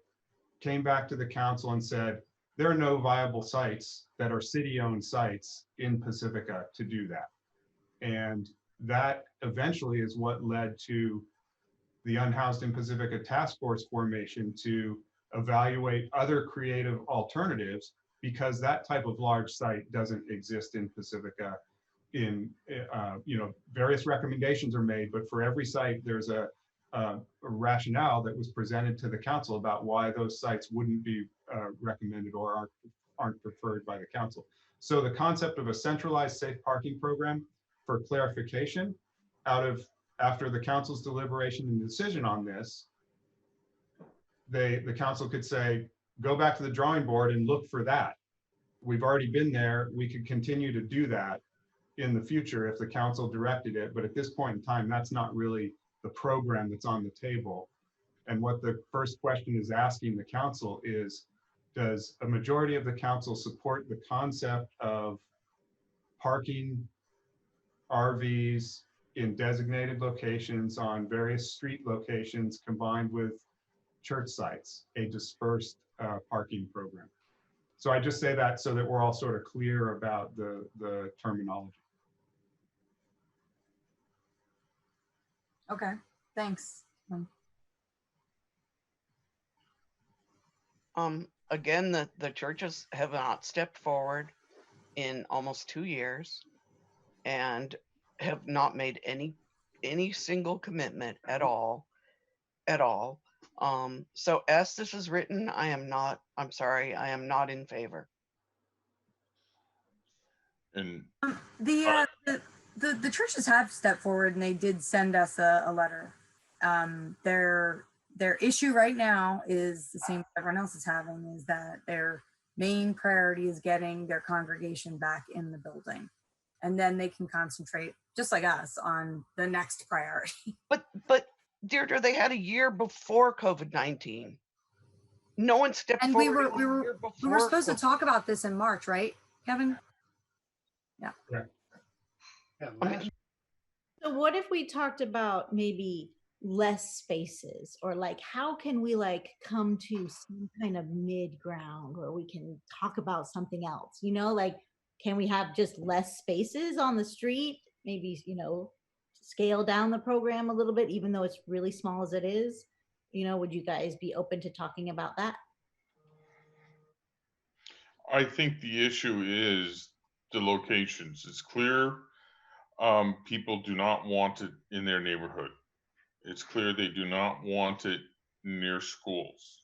Speaker 6: came back to the council and said, there are no viable sites that are city-owned sites in Pacifica to do that. And that eventually is what led to the Unhoused in Pacifica Task Force formation to evaluate other creative alternatives, because that type of large site doesn't exist in Pacifica. In various recommendations are made, but for every site there's a rationale that was presented to the council about why those sites wouldn't be recommended or aren't preferred by the council. So the concept of a centralized safe parking program, for clarification, after the council's deliberation and decision on this, the council could say, go back to the drawing board and look for that. We've already been there. We could continue to do that in the future if the council directed it. But at this point in time, that's not really the program that's on the table. And what the first question is asking the council is, does a majority of the council support the concept of parking RVs in designated locations on various street locations combined with church sites, a dispersed parking program? So I just say that so that we're all sort of clear about the terminology.
Speaker 2: Okay, thanks.
Speaker 25: Again, the churches have not stepped forward in almost 2 years and have not made any single commitment at all. So as this is written, I'm sorry, I am not in favor.
Speaker 11: And
Speaker 2: the churches have stepped forward and they did send us a letter. Their issue right now is the same everyone else is having, is that their main priority is getting their congregation back in the building. And then they can concentrate, just like us, on the next priority.
Speaker 25: But Deirdre, they had a year before COVID-19. No one stepped
Speaker 2: and
Speaker 25: forward.
Speaker 2: we were supposed to talk about this in March, right, Kevin? Yeah.
Speaker 21: So what if we talked about maybe less spaces, or like how can we like come to some kind of mid ground where we can talk about something else, like can we have just less spaces on the street, maybe scale down the program a little bit, even though it's really small as it is? Would you guys be open to talking about that?
Speaker 11: I think the issue is the locations. It's clear people do not want it in their neighborhood. It's clear they do not want it near schools.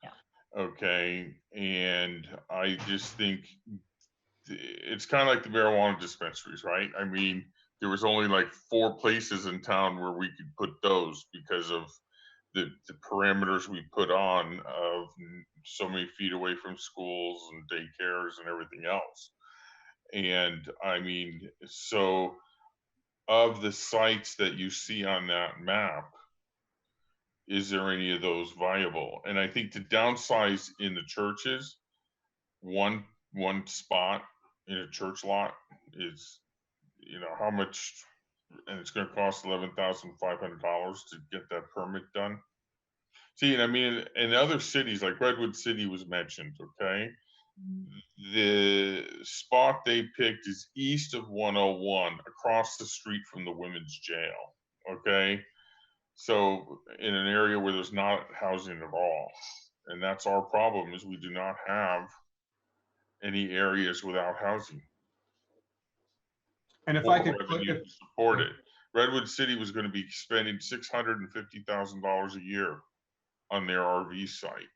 Speaker 21: Yeah.
Speaker 11: Okay. And I just think it's kind of like the marijuana dispensaries, right? I mean, there was only like 4 places in town where we could put those because of the parameters we put on of so many feet away from schools and daycares and everything else. And I mean, so of the sites that you see on that map, is there any of those viable? And I think to downsize in the churches, one spot in a church lot is, how much, and it's going to cost $11,500 to get that permit done. See, and I mean, in other cities, like Redwood City was mentioned, okay? The spot they picked is east of 101, across the street from the women's jail, okay? So in an area where there's not housing at all. And that's our problem, is we do not have any areas without housing.
Speaker 6: And if
Speaker 11: or
Speaker 6: I could
Speaker 11: revenue to support it. Redwood City was going to be spending $650,000 a year on their RV site.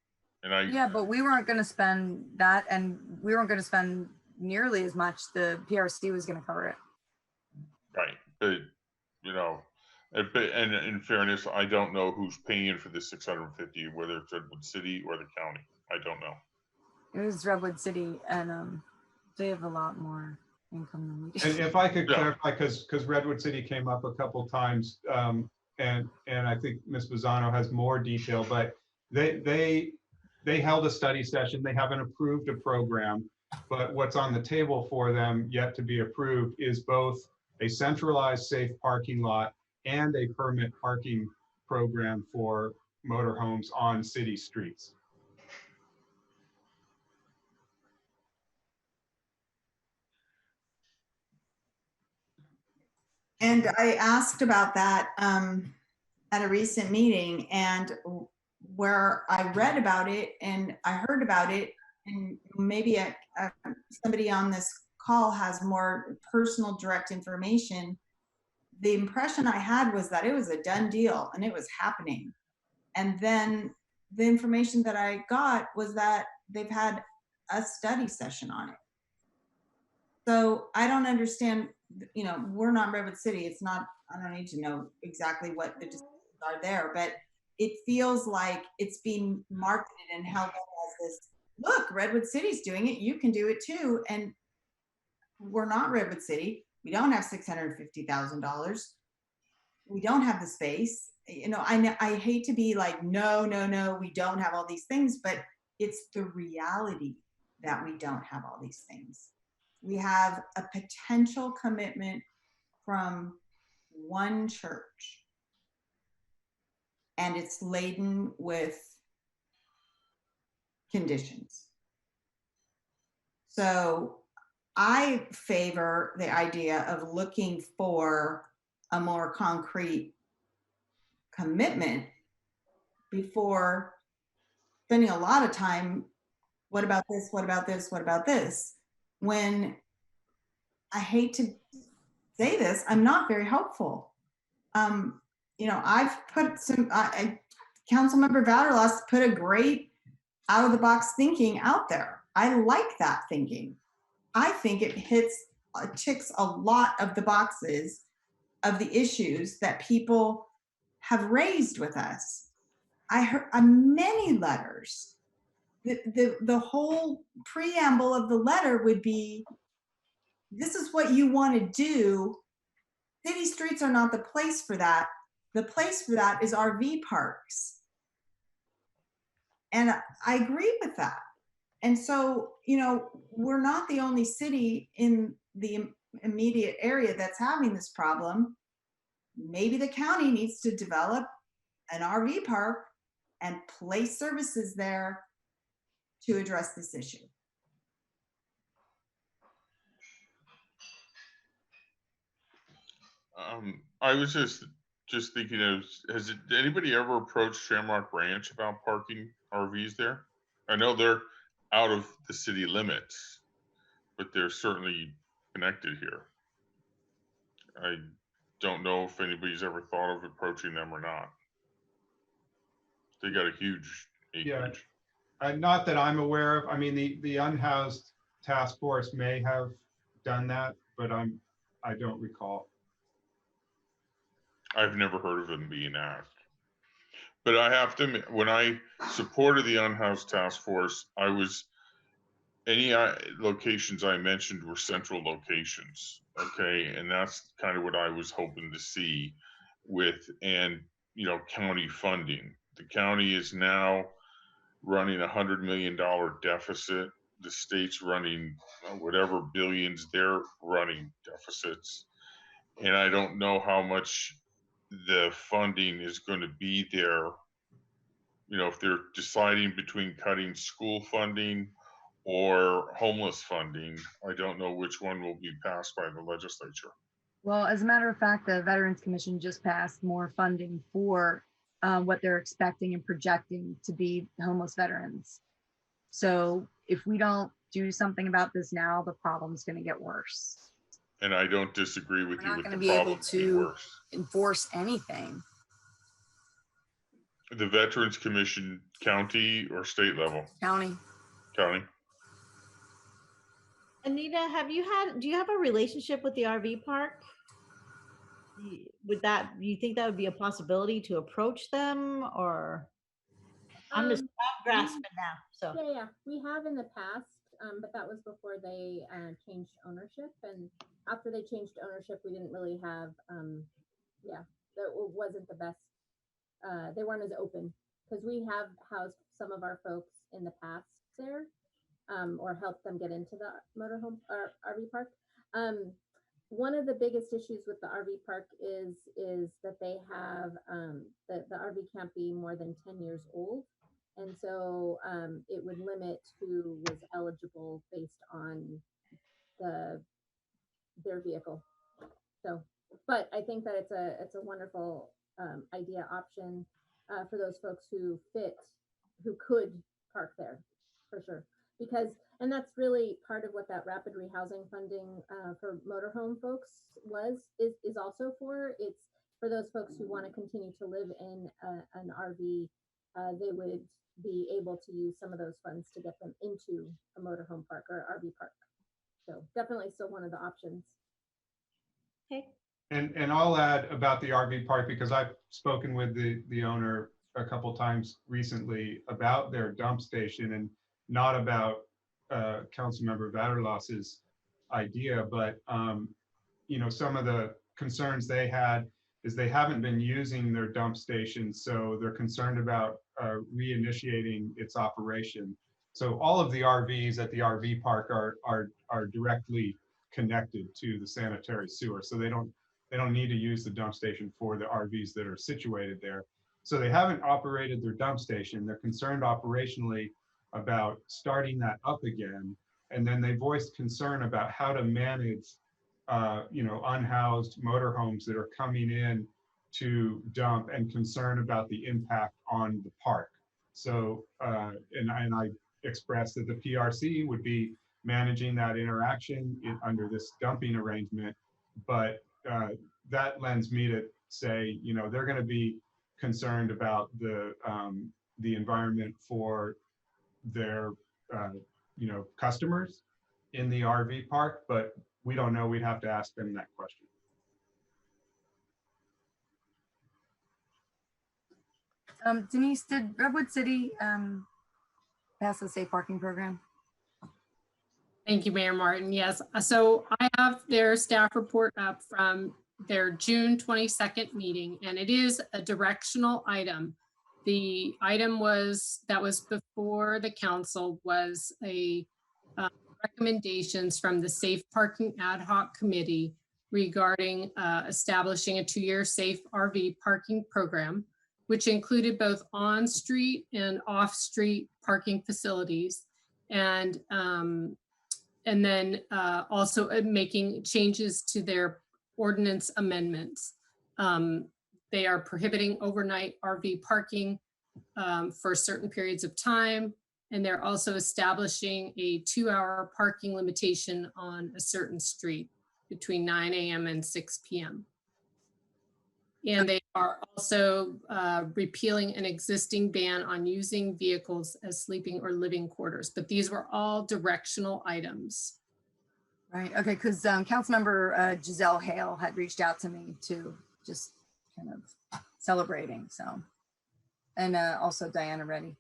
Speaker 11: And
Speaker 2: yeah, but we weren't going to spend that, and we weren't going to spend nearly as much. The PRC was going to cover it.
Speaker 11: Right. But, And in fairness, I don't know who's paying for the 650, whether it's Redwood City or the county. I don't know.
Speaker 2: It was Redwood City, and they have a lot more income than we do.
Speaker 6: And if I could clarify, because Redwood City came up a couple times, and I think Ms. Bizzano has more detail, but they held a study session. They haven't approved a program, but what's on the table for them yet to be approved is both a centralized safe parking lot and a permit parking program for motorhomes on city streets.
Speaker 5: And I asked about that at a recent meeting, and where I read about it and I heard about it, and maybe somebody on this call has more personal direct information. The impression I had was that it was a done deal and it was happening. And then the information that I got was that they've had a study session on it. So I don't understand, you know, we're not Redwood City. It's not, I don't need to know exactly what the decisions are there, but it feels like it's being marketed and held up as this, look, Redwood City's doing it, you can do it too. And we're not Redwood City. We don't have $650,000. We don't have the space. You know, I hate to be like, no, we don't have all these things, but it's the reality that we don't have all these things. We have a potential commitment from one church, and it's laden with conditions. So I favor the idea of looking for a more concrete commitment before spending a lot of time, what about this, what about this, what about this? When, I hate to say this, I'm not very hopeful. You know, I've put some, Councilmember Vaterlos put a great out of the box thinking out there. I like that thinking. I think it ticks a lot of the boxes of the issues that people have raised with us. I heard many letters. The whole preamble of the letter would be, this is what you want to do. City streets are not the place for that. The place for that is RV parks. And I agree with that. And so, you know, we're not the only city in the immediate area that's having this problem. Maybe the county needs to develop an RV park and place services there to address this issue.
Speaker 11: I was just thinking of, anybody ever approached Shamrock Ranch about parking RVs there? I know they're out of the city limits, but they're certainly connected here. I don't know if anybody's ever thought of approaching them or not. They got a huge acreage.
Speaker 6: Yeah, not that I'm aware of. I mean, the unhoused task force may have done that, but I don't recall.
Speaker 11: I've never heard of them being asked. But I have to admit, when I supported the unhoused task force, any locations I mentioned were central locations. Okay. And that's kind of what I was hoping to see and, you know, county funding. The county is now running $100 million deficit. The state's running whatever billions they're running deficits. And I don't know how much the funding is going to be there. You know, if they're deciding between cutting school funding or homeless funding, I don't know which one will be passed by the legislature.
Speaker 2: Well, as a matter of fact, the Veterans Commission just passed more funding for what they're expecting and projecting to be homeless veterans. So if we don't do something about this now, the problem's going to get worse.
Speaker 11: And I don't disagree with you.
Speaker 2: We're not
Speaker 11: with
Speaker 2: going to
Speaker 11: the
Speaker 2: be able
Speaker 11: problems
Speaker 2: to
Speaker 11: being worse.
Speaker 2: enforce anything.
Speaker 11: The Veterans Commission, county or state level?
Speaker 2: County.
Speaker 11: County.
Speaker 21: Anita, do you have a relationship with the RV park? do you think that would be a possibility to approach them, or? I'm grasping now, so.
Speaker 9: Yeah, we have in the past, but that was before they changed ownership, and after they changed ownership, we didn't really have, that wasn't the best. They weren't as open, because we have housed some of our folks in the past there, or helped them get into the motorhome or RV park. One of the biggest issues with the RV park is that they have that the RV can't be more than 10 years old. And so it would limit who was eligible based on their vehicle. So, but I think that it's a wonderful idea option for those folks who could park there, for sure. Because, and that's really part of what that rapid rehousing funding for motorhome folks is also for. It's for those folks who want to continue to live in an RV. They would be able to use some of those funds to get them into a motorhome park or RV park. So definitely still one of the options.
Speaker 21: Okay.
Speaker 6: And I'll add about the RV park, because I've spoken with the owner a couple times recently about their dump station, and not about Councilmember Vaterlas's idea, but you know, some of the concerns they had is they haven't been using their dump station, so they're concerned about reinitiating its operation. So all of the RVs at the RV park are directly connected to the sanitary sewer, so they don't need to use the dump station for the RVs that are situated there. So they haven't operated their dump station. They're concerned operationally about starting that up again, and then they voiced concern about how to manage you know, unhoused motorhomes that are coming in to dump, and concern about the impact on the park. So, and I expressed that the PRC would be managing that interaction under this dumping arrangement, but that lends me to say, you know, they're going to be concerned about the environment for their, you know, customers in the RV park, but we don't know. We'd have to ask them that question.
Speaker 2: Denise, did Redwood City pass a safe parking program?
Speaker 10: Thank you, Mayor Martin. Yes, so I have their staff report up from their June 22nd meeting, and it is a directional item. The item that was before the council was a recommendations from the Safe Parking Ad Hoc Committee regarding establishing a 2-year safe RV parking program, which included both on-street and off-street parking facilities, and then also making changes to their ordinance amendments. They are prohibiting overnight RV parking for certain periods of time, and they're also establishing a 2-hour parking limitation on a certain street between 9 a.m. and 6 p.m. And they are also repealing an existing ban on using vehicles as sleeping or living quarters. But these were all directional items.
Speaker 2: Right. Okay. Because Councilmember Giselle Hale had reached out to me to just kind of celebrating. So, and also Diana Reddy.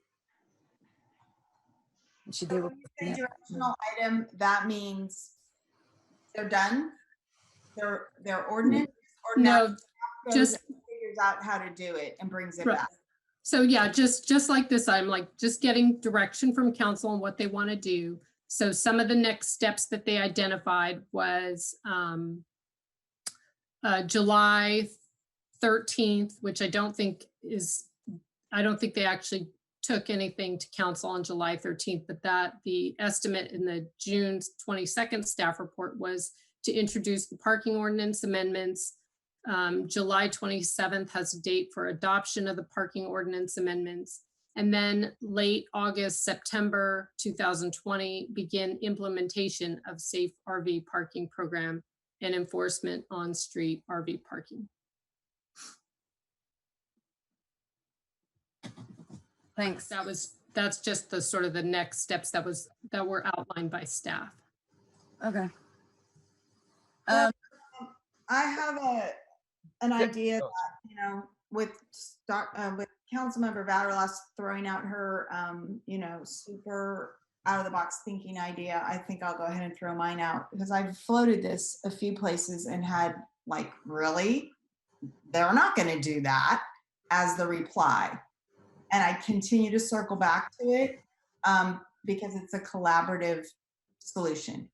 Speaker 5: So when you say directional item, that means they're done? Their ordinance? Or
Speaker 10: no, just
Speaker 5: figures out how to do it and brings it
Speaker 10: right.
Speaker 5: back.
Speaker 10: So yeah, just like this, I'm like just getting direction from council on what they want to do. So some of the next steps that they identified was July 13th, which I don't think they actually took anything to council on July 13th, but that the estimate in the June 22nd staff report was to introduce the parking ordinance amendments. July 27th has a date for adoption of the parking ordinance amendments. And then late August, September 2020, begin implementation of safe RV parking program and enforcement on street RV parking.
Speaker 2: Thanks.
Speaker 10: That's just the sort of the next steps that were outlined by staff.
Speaker 2: Okay.
Speaker 5: I have an idea that, you know, with Councilmember Vaterlas throwing out her, you know, super out of the box thinking idea, I think I'll go ahead and throw mine out because I've floated this a few places and had like, really? They're not going to do that as the reply. And I continue to circle back to it because it's a collaborative solution.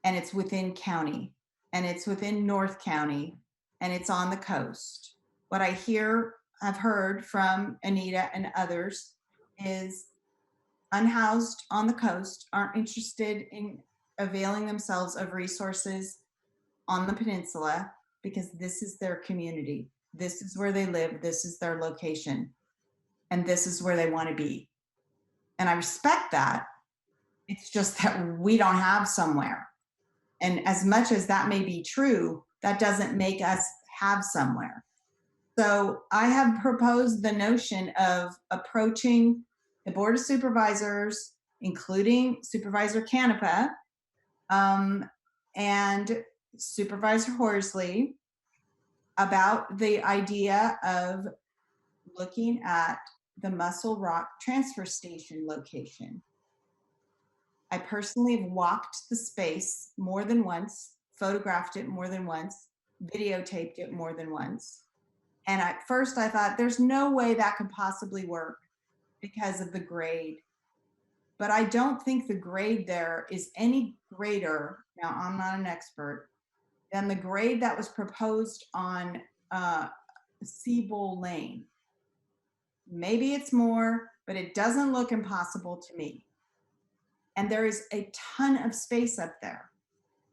Speaker 5: And it's within county, and it's within North County, and it's on the coast. What I've heard from Anita and others is unhoused on the coast aren't interested in availing themselves of resources on the peninsula because this is their community. This is where they live. This is their location. And this is where they want to be. And I respect that. It's just that we don't have somewhere. And as much as that may be true, that doesn't make us have somewhere. So I have proposed the notion of approaching the Board of Supervisors, including Supervisor Canepa and Supervisor Horsley, about the idea of looking at the Muscle Rock transfer station location. I personally have walked the space more than once, photographed it more than once, videotaped it more than once. And at first I thought there's no way that could possibly work because of the grade. But I don't think the grade there is any greater, now I'm not an expert, than the grade that was proposed on Seabowl Lane. Maybe it's more, but it doesn't look impossible to me. And there is a ton of space up there.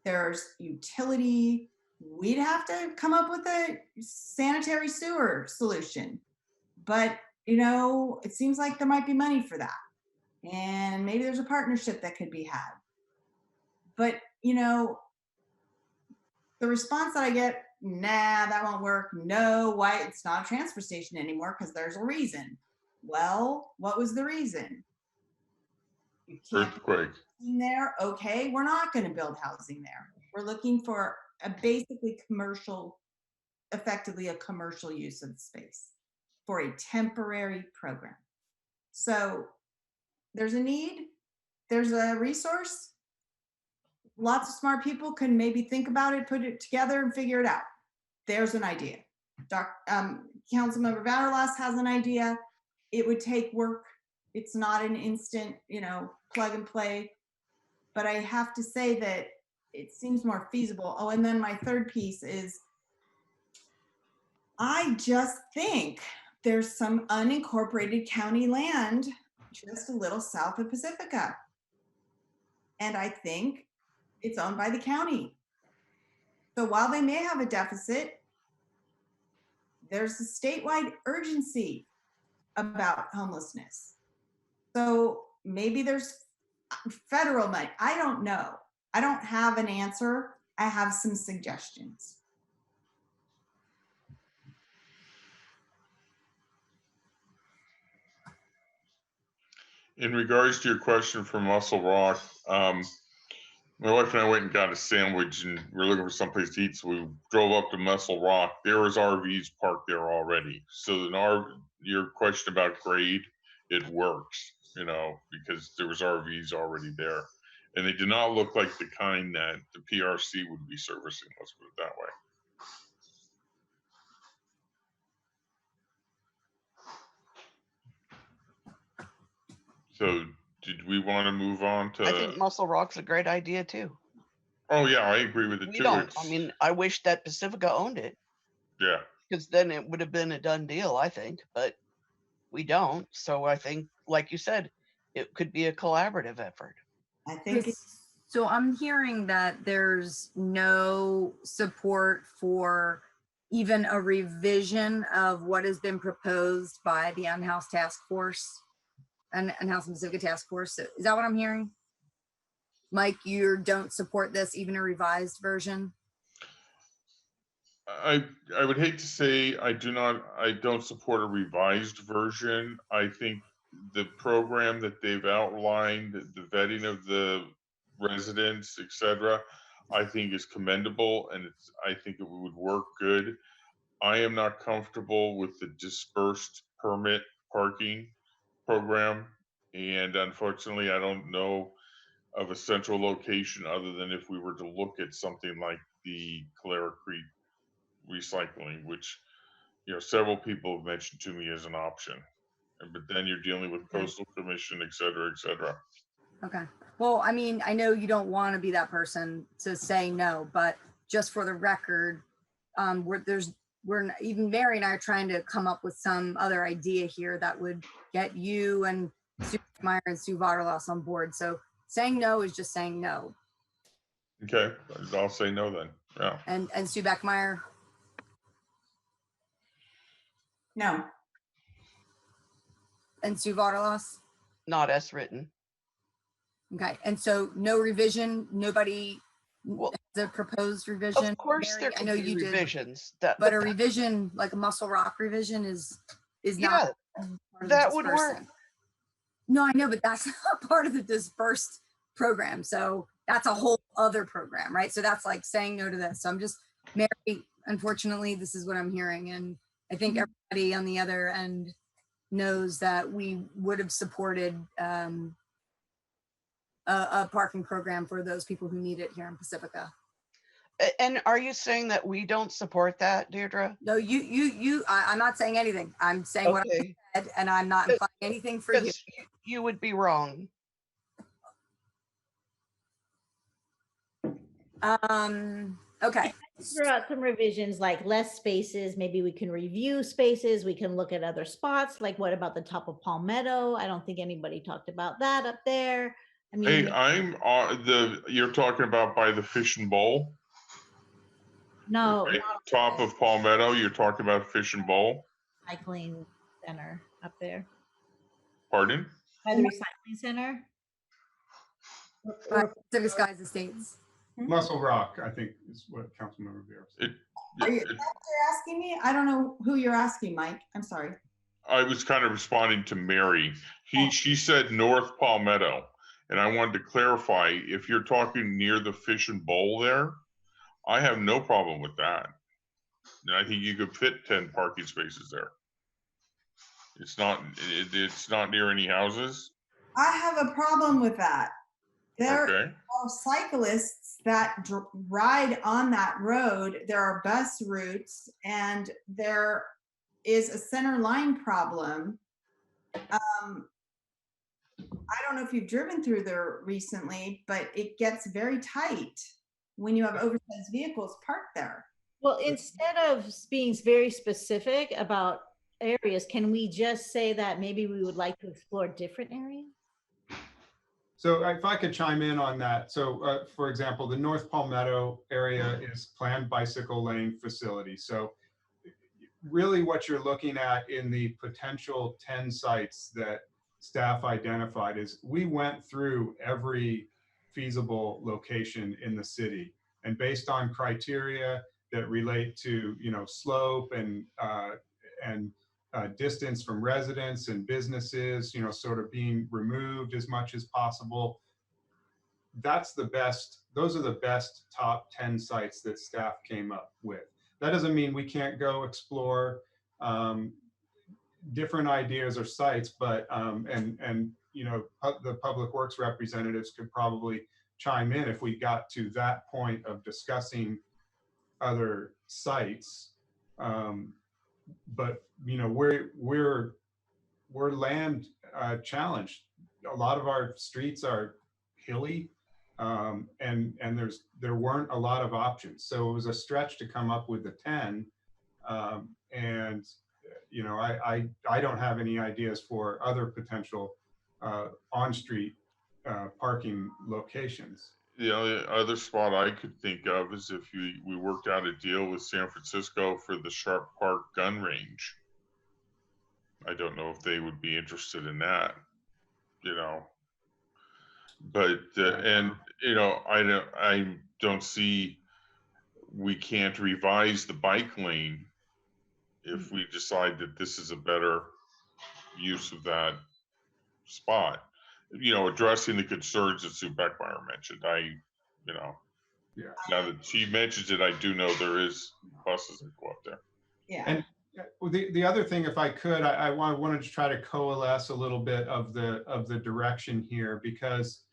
Speaker 5: There's utility. We'd have to come up with a sanitary sewer solution. But, you know, it seems like there might be money for that. And maybe there's a partnership that could be had. But, you know, the response that I get, nah, that won't work. No, why? It's not a transfer station anymore because there's a reason. Well, what was the reason? You can't
Speaker 11: Earthquake.
Speaker 5: there. Okay, we're not going to build housing there. We're looking for a basically commercial, effectively a commercial use of the space for a temporary program. So there's a need, there's a resource. Lots of smart people can maybe think about it, put it together and figure it out. There's an idea. Councilmember Vaterlas has an idea. It would take work. It's not an instant, you know, plug and play. But I have to say that it seems more feasible. Oh, and then my third piece is I just think there's some unincorporated county land just a little south of Pacifica. And I think it's owned by the county. So while they may have a deficit, there's a statewide urgency about homelessness. So maybe there's federal money. I don't know. I don't have an answer. I have some suggestions.
Speaker 11: In regards to your question from Muscle Rock, my wife and I went and got a sandwich and we were looking for someplace to eat. So we drove up to Muscle Rock. There was RVs parked there already. So your question about grade, it works, you know, because there was RVs already there. And they did not look like the kind that the PRC would be servicing, let's put it that way. So did we want to move on to?
Speaker 25: I think Muscle Rock's a great idea too.
Speaker 11: Oh yeah, I agree with it
Speaker 25: We
Speaker 11: too.
Speaker 25: don't. I mean, I wish that Pacifica owned it.
Speaker 11: Yeah.
Speaker 25: Because then it would have been a done deal, I think. But we don't. So I think, like you said, it could be a collaborative effort.
Speaker 5: I think.
Speaker 2: So I'm hearing that there's no support for even a revision of what has been proposed by the Unhoused Task Force and Unhoused and Pacifica Task Force. Is that what I'm hearing? Mike, you don't support this, even a revised version?
Speaker 11: I would hate to say I don't support a revised version. I think the program that they've outlined, the vetting of the residents, etc., I think is commendable, and I think it would work good. I am not comfortable with the dispersed permit parking program. And unfortunately, I don't know of a central location other than if we were to look at something like the Calera Creek recycling, which, you know, several people have mentioned to me as an option. But then you're dealing with coastal commission, et cetera, et cetera.
Speaker 2: Okay. Well, I mean, I know you don't want to be that person to say no, but just for the record, even Mary and I are trying to come up with some other idea here that would get you and Sue Meyer and Sue Vardalos on board. So saying no is just saying no.
Speaker 11: Okay, I'll say no then. Yeah.
Speaker 2: And Sue Beckmeyer?
Speaker 21: No.
Speaker 2: And Sue Vardalos?
Speaker 25: Not as written.
Speaker 2: Okay. And so no revision, nobody has a proposed revision?
Speaker 25: Of course,
Speaker 2: Mary,
Speaker 25: there
Speaker 2: I know
Speaker 25: could be
Speaker 2: you did,
Speaker 25: revisions.
Speaker 2: but a revision, like a Muscle Rock revision is not part of
Speaker 25: that
Speaker 2: the
Speaker 25: would work.
Speaker 2: dispersing. No, I know, but that's not part of the dispersed program. So that's a whole other program, right? So that's like saying no to this. So I'm just, Mary, unfortunately, this is what I'm hearing. And I think everybody on the other end knows that we would have supported a parking program for those people who need it here in Pacifica.
Speaker 25: And are you saying that we don't support that, Deirdre?
Speaker 2: No, I'm not saying anything. I'm saying what I said, and I'm not implying anything for you.
Speaker 25: You would be wrong.
Speaker 2: Okay.
Speaker 21: Throw out some revisions like less spaces. Maybe we can review spaces. We can look at other spots. Like what about the top of Palmetto? I don't think anybody talked about that up there. I mean,
Speaker 11: Hey, you're talking about by the Fish and Bowl?
Speaker 21: no,
Speaker 11: Right? Top of Palmetto, you're talking about Fish and Bowl?
Speaker 21: recycling center up there.
Speaker 11: Pardon?
Speaker 21: By the recycling center?
Speaker 2: Pacific Skies Estates.
Speaker 6: Muscle Rock, I think, is what Councilmember Vera said.
Speaker 5: You're asking me? I don't know who you're asking, Mike. I'm sorry.
Speaker 11: I was kind of responding to Mary. She said North Palmetto, and I wanted to clarify if you're talking near the Fish and Bowl there, I have no problem with that. And I think you could fit 10 parking spaces there. It's not near any houses.
Speaker 5: I have a problem with that. There
Speaker 11: Okay.
Speaker 5: are cyclists that ride on that road. There are bus routes, and there is a center line problem. I don't know if you've driven through there recently, but it gets very tight when you have oversized vehicles parked there.
Speaker 21: Well, instead of being very specific about areas, can we just say that maybe we would like to explore different areas?
Speaker 6: So if I could chime in on that. So for example, the North Palmetto area is planned bicycle lane facility. So really what you're looking at in the potential 10 sites that staff identified is we went through every feasible location in the city, and based on criteria that relate to, you know, slope and distance from residents and businesses, you know, sort of being removed as much as possible. That's the best, those are the best top 10 sites that staff came up with. That doesn't mean we can't go explore different ideas or sites, but, and you know, the public works representatives could probably chime in if we got to that point of discussing other sites. But you know, we're land challenged. A lot of our streets are hilly, and there weren't a lot of options. So it was a stretch to come up with the 10. And you know, I don't have any ideas for other potential on-street parking locations.
Speaker 11: The only other spot I could think of is if we worked out a deal with San Francisco for the Sharp Park gun range. I don't know if they would be interested in that, you know. But and you know, I don't see we can't revise the bike lane if we decide that this is a better use of that spot. You know, addressing the concerns that Sue Beckmeyer mentioned. You know, now that she mentions it, I do know there is buses that go up there.
Speaker 5: Yeah.
Speaker 6: And the other thing, if I could, I wanted to try to coalesce a little bit of the direction here, because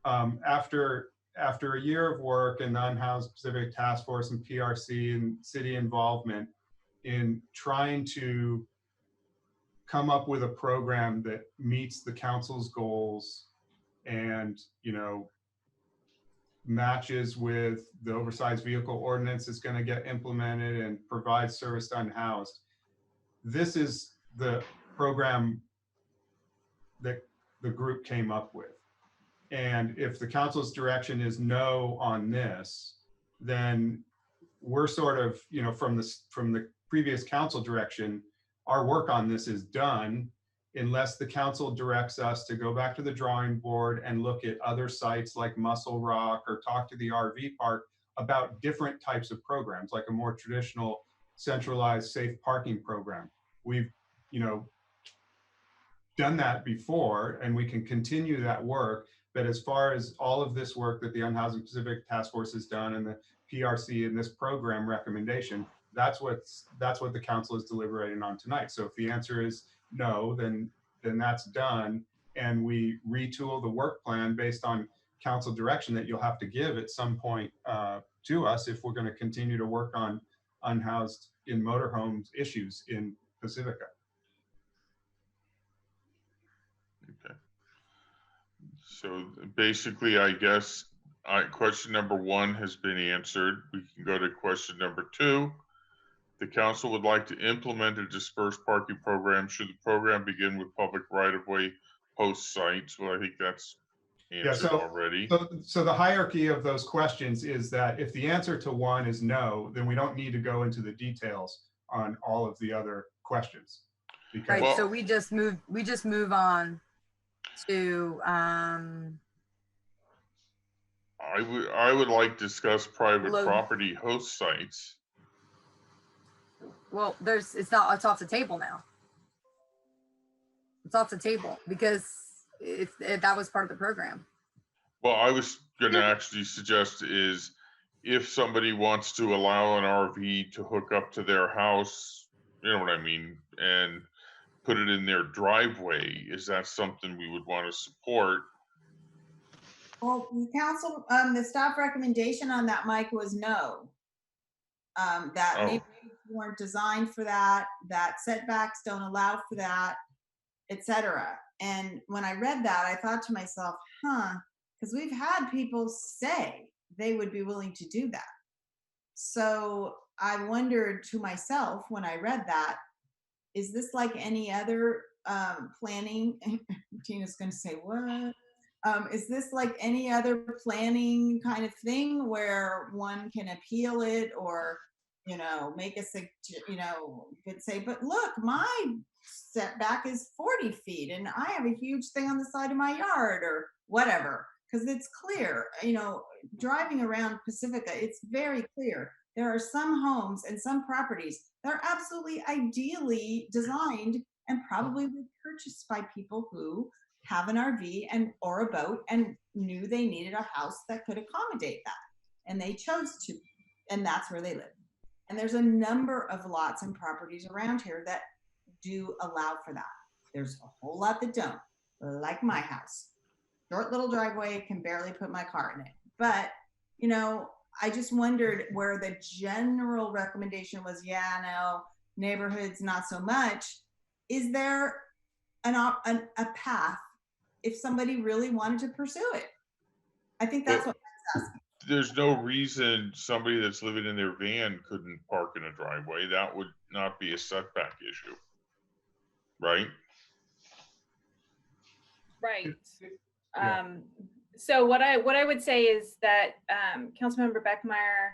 Speaker 6: after a year of work in the Unhoused Pacific Task Force and PRC and city involvement in trying to come up with a program that meets the council's goals and, you know, matches with the oversized vehicle ordinance is going to get implemented and provides service to unhoused. This is the program that the group came up with. And if the council's direction is no on this, then we're sort of, you know, from the previous council direction, our work on this is done unless the council directs us to go back to the drawing board and look at other sites like Muscle Rock or talk to the RV park about different types of programs, like a more traditional centralized safe parking program. We've, you know, done that before and we can continue that work. But as far as all of this work that the Unhoused Pacific Task Force has done and the PRC in this program recommendation, that's what the council is deliberating on tonight. So if the answer is no, then that's done. And we retool the work plan based on council direction that you'll have to give at some point to us if we're going to continue to work on unhoused in motorhomes issues in Pacifica.
Speaker 11: Okay. So basically, I guess question number 1 has been answered. We can go to question number 2. The council would like to implement a dispersed parking program. Should the program begin with public right-of-way host sites? Well, I think that's answered already.
Speaker 6: So the hierarchy of those questions is that if the answer to 1 is no, then we don't need to go into the details on all of the other questions.
Speaker 2: Right, so we just move on to
Speaker 11: I would like to discuss private property host sites.
Speaker 2: well, it's off the table now. It's off the table because that was part of the program.
Speaker 11: Well, I was going to actually suggest is if somebody wants to allow an RV to hook up to their house, you know what I mean, and put it in their driveway, is that something we would want to support?
Speaker 5: Well, the council, the staff recommendation on that, Mike, was no. Neighborhoods weren't designed for that, that setbacks don't allow for that, etc. And when I read that, I thought to myself, because we've had people say they would be willing to do that. So I wondered to myself when I read that, is this like any other planning? Tina's going to say, what? Is this like any other planning kind of thing where one can appeal it or, you know, make a, you know, could say, but look, my setback is 40 feet and I have a huge thing on the side of my yard or whatever, because it's clear, you know, driving around Pacifica, it's very clear. There are some homes and some properties that are absolutely ideally designed and probably were purchased by people who have an RV and or a boat and knew they needed a house that could accommodate that. And they chose to, and that's where they live. And there's a number of lots and properties around here that do allow for that. There's a whole lot that don't, like my house. Short little driveway, can barely put my car in it. But, you know, I just wondered where the general recommendation was, yeah, no, neighborhoods, not so much. Is there a path if somebody really wanted to pursue it? I think that's what that's asking.
Speaker 11: There's no reason somebody that's living in their van couldn't park in a driveway. That would not be a setback issue, right?
Speaker 1: Right.
Speaker 6: Yeah.
Speaker 1: So what I would say is that Councilmember Beckmeyer,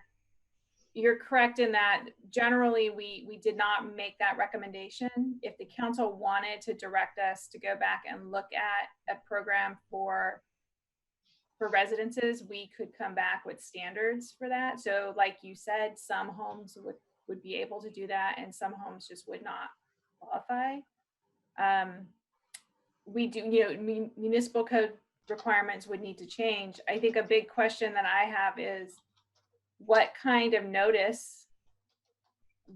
Speaker 1: you're correct in that generally we did not make that recommendation. If the council wanted to direct us to go back and look at a program for residences, we could come back with standards for that. So like you said, some homes would be able to do that and some homes just would not qualify. We do, you know, municipal code requirements would need to change. I think a big question that I have is what kind of notice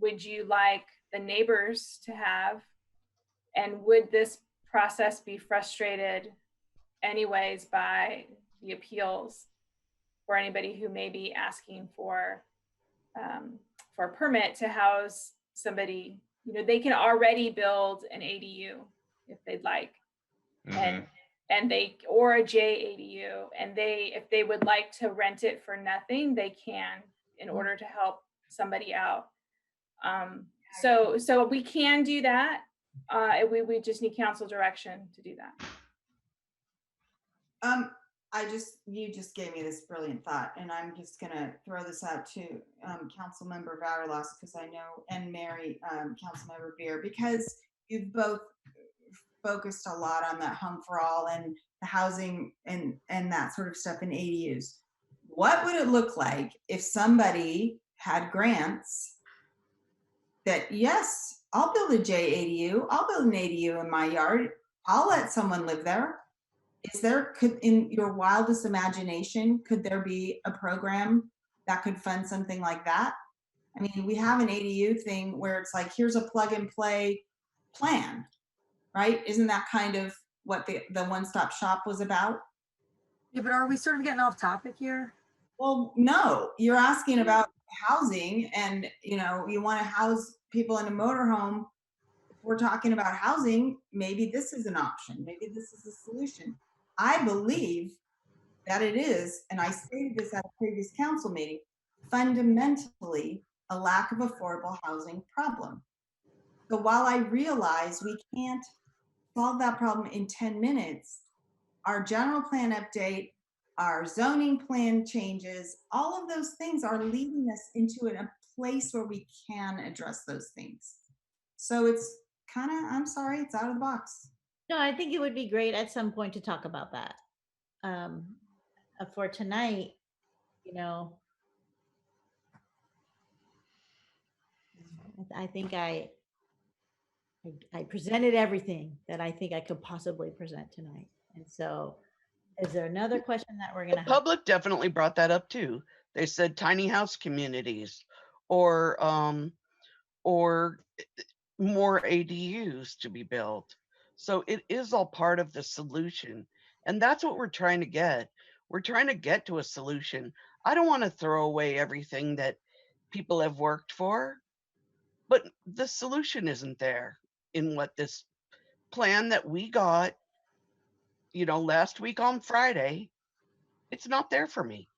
Speaker 1: would you like
Speaker 15: the neighbors to have? And would this process be frustrated anyways by the appeals for anybody who may be asking for a permit to house somebody? You know, they can already build an ADU if they'd like, and they, or a JADU, and if they would like to rent it for nothing, they can, in order to help somebody out. So we can do that. We just need council direction to do that.
Speaker 5: You just gave me this brilliant thought, and I'm just gonna throw this out to Councilmember Vaterlos, because I know, and Mary, Councilmember Beer, because you've both focused a lot on that home for all and the housing and that sort of stuff in ADUs. What would it look like if somebody had grants that, yes, I'll build a JADU, I'll build an ADU in my yard, I'll let someone live there? Could, in your wildest imagination, could there be a program that could fund something like that? I mean, we have an ADU thing where it's like, here's a plug and play plan, right? Isn't that kind of what the one-stop shop was about?
Speaker 2: Yeah, but are we sort of getting off topic here?
Speaker 5: Well, no, you're asking about housing, and you want to house people in a motorhome. If we're talking about housing, maybe this is an option. Maybe this is a solution. I believe that it is, and I stated this at a previous council meeting, fundamentally a lack of affordable housing problem. So while I realize we can't solve that problem in 10 minutes, our general plan update, our zoning plan changes, all of those things are leading us into a place where we can address those things. So it's kind of, I'm sorry, it's out of the box.
Speaker 21: No, I think it would be great at some point to talk about that. For tonight, I think I presented everything that I think I could possibly present tonight. And so, is there another question that we're going to have?
Speaker 25: The public definitely brought that up too. They said tiny house communities, or more ADUs to be built. So it is all part of the solution. And that's what we're trying to get. We're trying to get to a solution. I don't want to throw away everything that people have worked for, but the solution isn't there in what this plan that we got, last week on Friday. It's not there for me.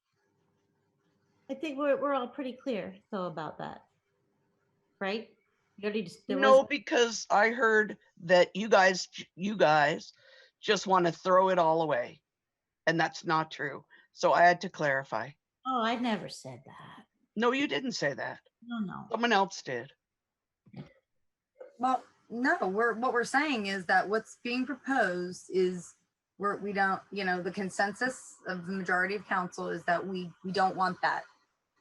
Speaker 21: I think we're all pretty clear though about that, right?
Speaker 25: No, because I heard that you guys just want to throw it all away, and that's not true. So I had to clarify.
Speaker 21: Oh, I never said that.
Speaker 25: No, you didn't say that.
Speaker 21: No.
Speaker 25: Someone else did.
Speaker 2: Well, no, what we're saying is that what's being proposed is we don't, the consensus of the majority of council is that we don't want that.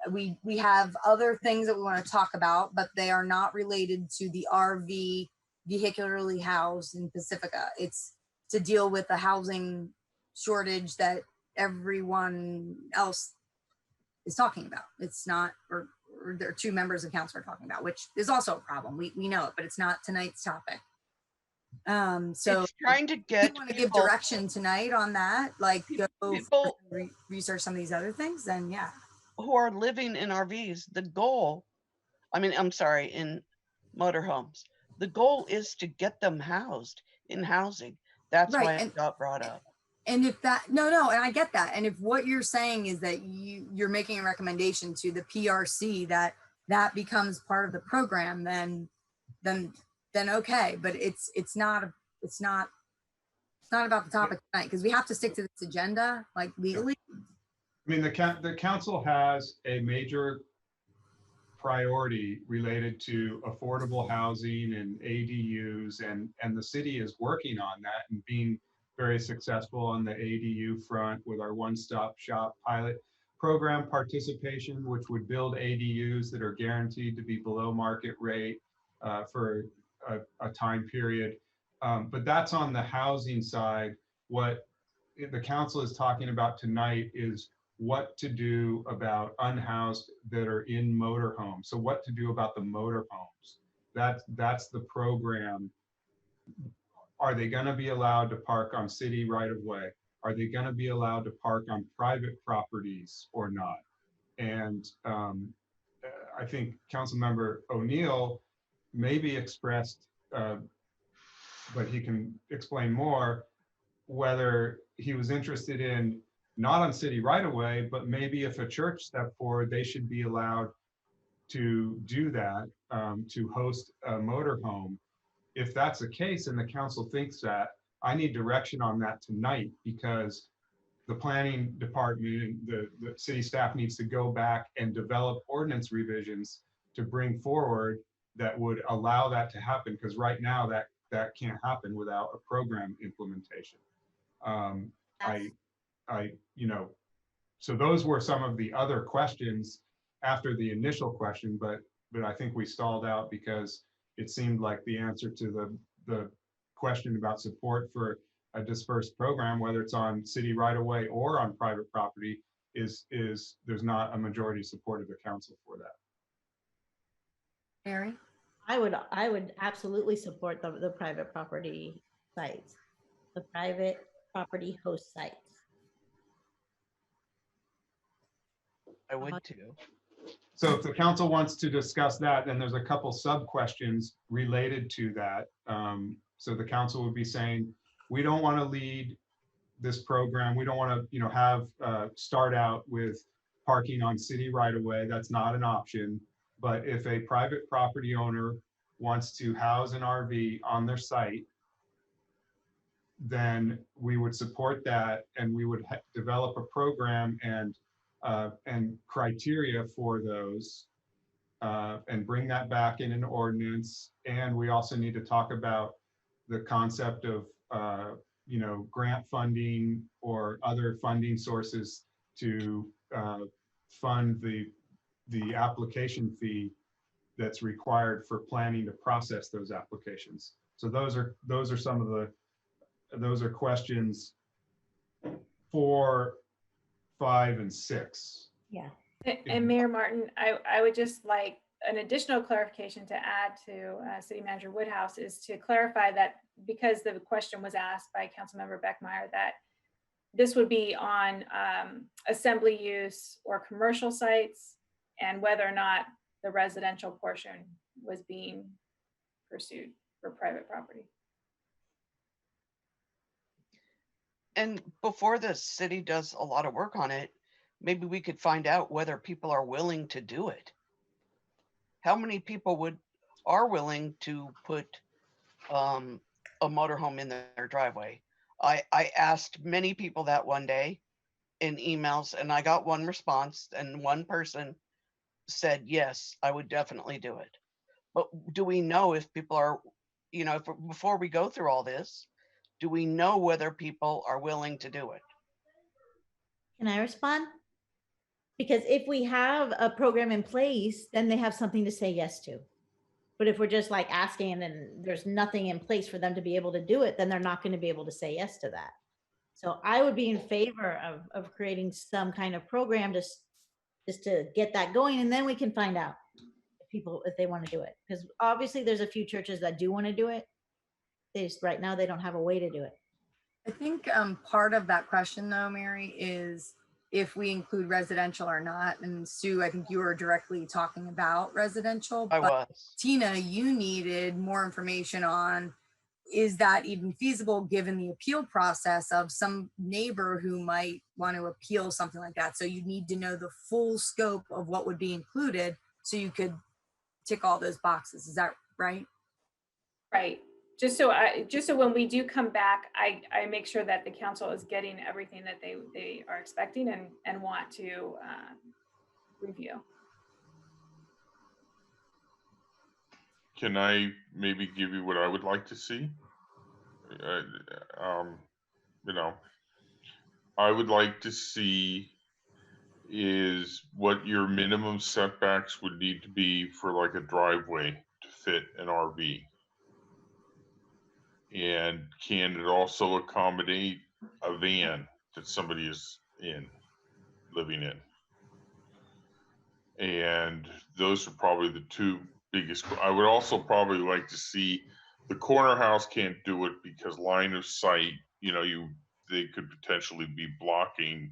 Speaker 2: We have other things that we want to talk about, but they are not related to the RV vehicularly housed in Pacifica. It's to deal with the housing shortage that everyone else is talking about. It's not, or there are two members of council are talking about, which is also a problem. We know it, but it's not tonight's topic. So
Speaker 25: it's trying to get,
Speaker 2: want to give direction tonight on that, like go research some of these other things, then yeah.
Speaker 25: Who are living in RVs, in motorhomes. The goal is to get them housed in housing. That's right, why it got brought up.
Speaker 2: And if that, no, and I get that. And if what you're saying is that you're making a recommendation to the PRC that becomes part of the program, then okay. But it's not about the topic tonight, because we have to stick to this agenda, like legally.
Speaker 6: I mean, the council has a major priority related to affordable housing and ADUs, and the city is working on that and being very successful on the ADU front with our one-stop shop pilot program participation, which would build ADUs that are guaranteed to be below market rate for a time period. But that's on the housing side. What the council is talking about tonight is what to do about unhoused that are in motorhomes. So what to do about the motorhomes. That's the program. Are they going to be allowed to park on city right of way? Are they going to be allowed to park on private properties or not? And I think Councilmember O'Neill maybe expressed, but he can explain more, whether he was interested in not on city right of way, but maybe if a church stepped forward, they should be allowed to do that, to host a motorhome. If that's the case and the council thinks that, I need direction on that tonight, because the planning department, the city staff needs to go back and develop ordinance revisions to bring forward that would allow that to happen, because right now that can't happen without a program implementation. So those were some of the other questions after the initial question, but I think we stalled out because it seemed like the answer to the question about support for a dispersed program, whether it's on city right of way or on private property, is there's not a majority support of the council for that.
Speaker 2: Mary?
Speaker 21: I would absolutely support the private property sites, the private property host sites.
Speaker 25: I would too.
Speaker 6: So if the council wants to discuss that, then there's a couple sub questions related to that. So the council would be saying, we don't want to lead this program. We don't want to, have start out with parking on city right of way. That's not an option. But if a private property owner wants to house an RV on their site, then we would support that, and we would develop a program and criteria for those, and bring that back in an ordinance. And we also need to talk about the concept of grant funding or other funding sources to fund the application fee that's required for planning to process those applications. So those are some of those are questions 4, 5, and 6.
Speaker 21: Yeah.
Speaker 15: And Mayor Martin, I would just like an additional clarification to add to City Manager Woodhouse, is to clarify that, because the question was asked by Councilmember Beckmeyer, that this would be on assembly use or commercial sites, and whether or not the residential portion was being pursued for private property.
Speaker 25: And before the city does a lot of work on it, maybe we could find out whether people are willing to do it. How many people are willing to put a motorhome in their driveway? I asked many people that one day in emails, and I got one response, and one person said, yes, I would definitely do it. But do we know if people are, before we go through all this, do we know whether people are willing to do it?
Speaker 21: Can I respond? Because if we have a program in place, then they have something to say yes to. But if we're just like asking and there's nothing in place for them to be able to do it, then they're not going to be able to say yes to that. So I would be in favor of creating some kind of program just to get that going, and then we can find out if they want to do it. Because obviously there's a few churches that do want to do it. Right now they don't have a way to do it.
Speaker 2: I think part of that question though, Mary, is if we include residential or not. And Sue, I think you were directly talking about residential.
Speaker 25: I was.
Speaker 2: Tina, you needed more information on, is that even feasible given the appeal process of some neighbor who might want to appeal something like that? So you need to know the full scope of what would be included so you could tick all those boxes. Is that right?
Speaker 15: Right. Just so when we do come back, I make sure that the council is getting everything that they are expecting and want to review.
Speaker 11: Can I maybe give you what I would like to see? I would like to see is what your minimum setbacks would need to be for like a driveway to fit an RV. And can it also accommodate a van that somebody is living in? And those are probably the two biggest. I would also probably like to see, the corner house can't do it because line of sight, they could potentially be blocking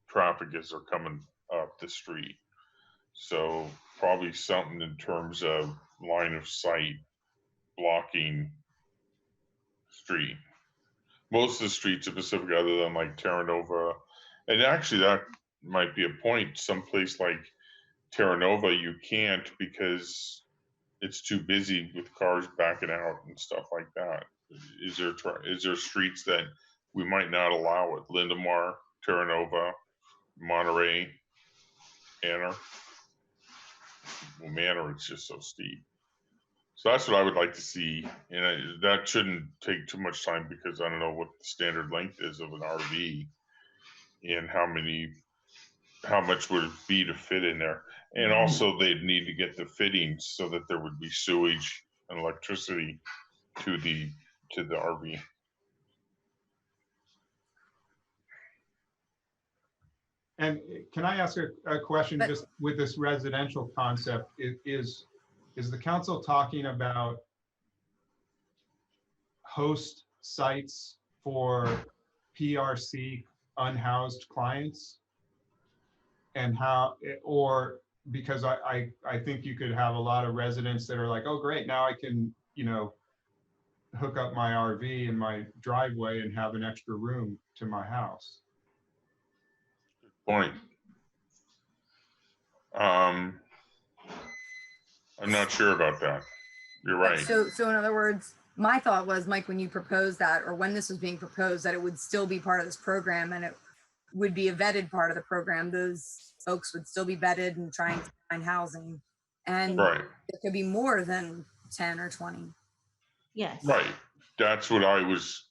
Speaker 11: traffic as they're coming up the street. So probably something in terms of line of sight blocking street. Most of the streets of Pacifica, other than like Terra Nova, and actually that might be a point. Someplace like Terra Nova, you can't because it's too busy with cars backing out and stuff like that. Is there streets that we might not allow it? Lindemar, Terra Nova, Monterey, Manor. Well, Manor, it's just so steep. So that's what I would like to see, and that shouldn't take too much time because I don't know what the standard length is of an RV and how much would it be to fit in there. And also they'd need to get the fittings so that there would be sewage and electricity to the RV.
Speaker 6: And can I ask a question just with this residential concept? Is the council talking about host sites for PRC unhoused clients? And how, or because I think you could have a lot of residents that are like, oh, great, now I can, hook up my RV in my driveway and have an extra room to my house.
Speaker 11: Point. I'm not sure about that. You're right.
Speaker 2: So in other words, my thought was, Mike, when you proposed that, or when this was being proposed, that it would still be part of this program and it would be a vetted part of the program. Those folks would still be vetted and trying to find housing. And
Speaker 11: right.
Speaker 2: It could be more than 10 or 20.
Speaker 21: Yes.
Speaker 11: Right. That's what I was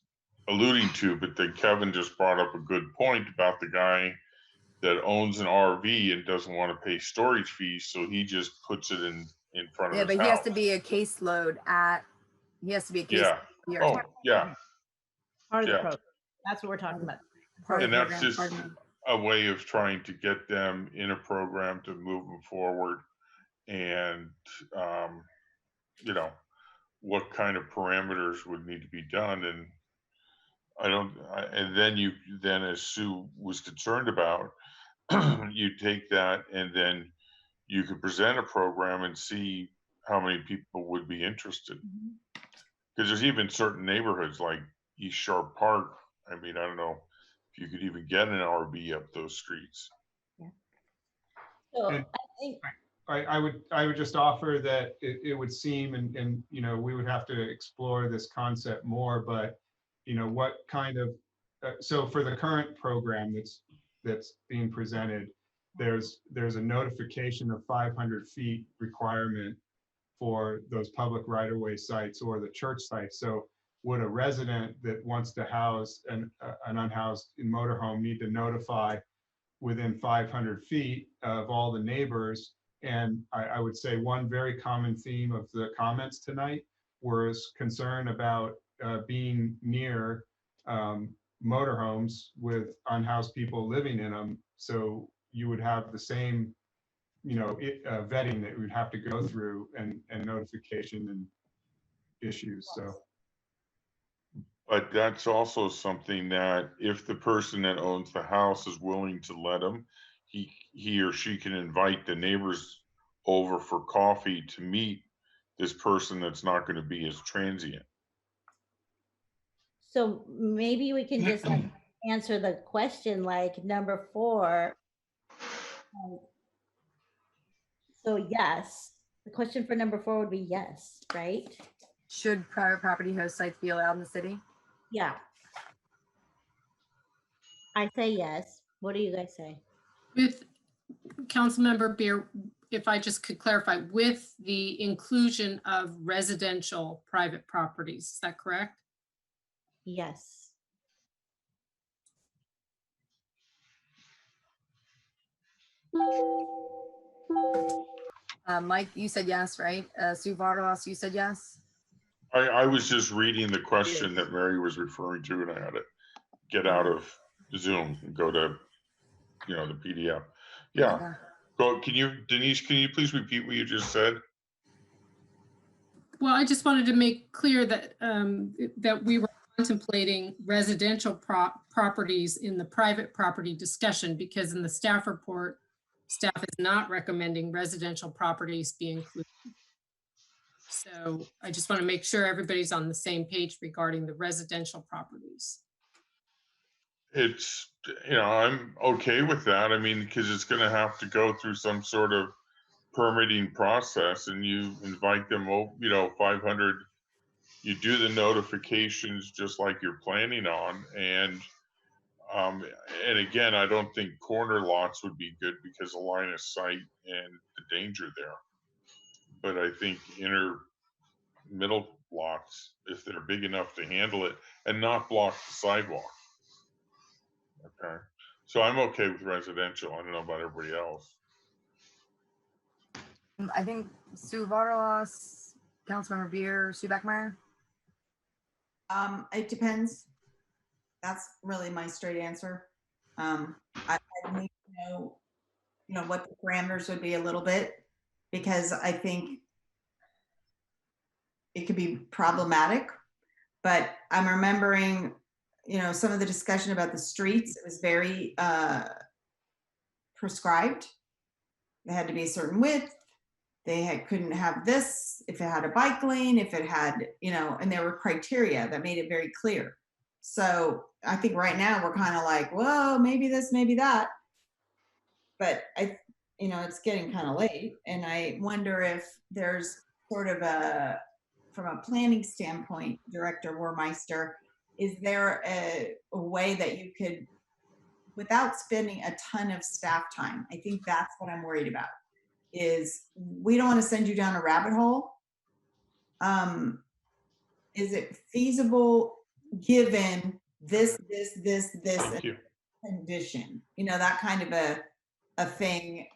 Speaker 11: alluding to, but then Kevin just brought up a good point about the guy that owns an RV and doesn't want to pay storage fees, so he just puts it in front of his
Speaker 2: But
Speaker 11: house.
Speaker 2: he has to be a caseload he has to be a case.
Speaker 11: Yeah. Oh, yeah.
Speaker 21: Part of the program. That's what we're talking about.
Speaker 11: And that's just a way of trying to get them in a program to move them forward. And, what kind of parameters would need to be done. And and then as Sue was concerned about, you take that and then you could present a program and see how many people would be interested. Because there's even certain neighborhoods like East Sharp Park. I mean, I don't know if you could even get an RV up those streets.
Speaker 21: Yeah. So
Speaker 6: and
Speaker 21: I think
Speaker 6: I would just offer that it would seem, and we would have to explore this concept more, but what kind of so for the current program that's being presented, there's a notification of 500 feet requirement for those public right-of-way sites or the church sites. So would a resident that wants to house an unhoused motorhome need to notify within 500 feet of all the neighbors? And I would say one very common theme of the comments tonight was concern about being near motorhomes with unhoused people living in them. So you would have the same, vetting that we'd have to go through and notification and issues. So.
Speaker 11: But that's also something that if the person that owns the house is willing to let them, he or she can invite the neighbors over for coffee to meet this person that's not going to be as transient.
Speaker 21: so. Maybe we can just answer the question like number 4. So yes, the question for number 4 would be yes, right?
Speaker 2: Should private property host sites be allowed in the city?
Speaker 21: Yeah. I say yes. What do you guys say?
Speaker 10: With Councilmember Beer, if I just could clarify, with the inclusion of residential private properties, is that correct?
Speaker 21: Yes.
Speaker 2: Mike, you said yes, right? Sue Vardalos, you said yes?
Speaker 11: I was just reading the question that Mary was referring to, and I had to get out of Zoom and go to, the PDF. Yeah. Go. Denise, can you please repeat what you just said?
Speaker 10: Well, I just wanted to make clear that, that we were contemplating residential properties in the private property discussion, because in the staff report, staff is not recommending residential properties be included. So I just want to make sure everybody's on the same page regarding the residential properties.
Speaker 11: It's, I'm okay with that. I mean, because it's going to have to go through some sort of permitting process, and you invite them, 500, you do the notifications just like you're planning on. And again, I don't think corner lots would be good because of line of sight and the danger there. But I think middle lots, if they're big enough to handle it and not block the sidewalk. Okay. So I'm okay with residential. I don't know about everybody else.
Speaker 2: I think Sue Vardalos, Councilmember Beer, Sue Beckmeyer.
Speaker 5: It depends. That's really my straight answer. I need to know, what the parameters would be a little bit, because I think it could be problematic. But I'm remembering, some of the discussion about the streets. It was very prescribed. They had to be a certain width. They couldn't have this if it had a bike lane, if it had, and there were criteria that made it very clear. So I think right now we're kind of like, whoa, maybe this, maybe that. But it's getting kind of late. And I wonder if there's sort of from a planning standpoint, Director Warmeister, is there a way that you could, without spending a ton of staff time? I think that's what I'm worried about. Is we don't want to send you down a rabbit hole. Is it feasible given this condition, that kind of a thing,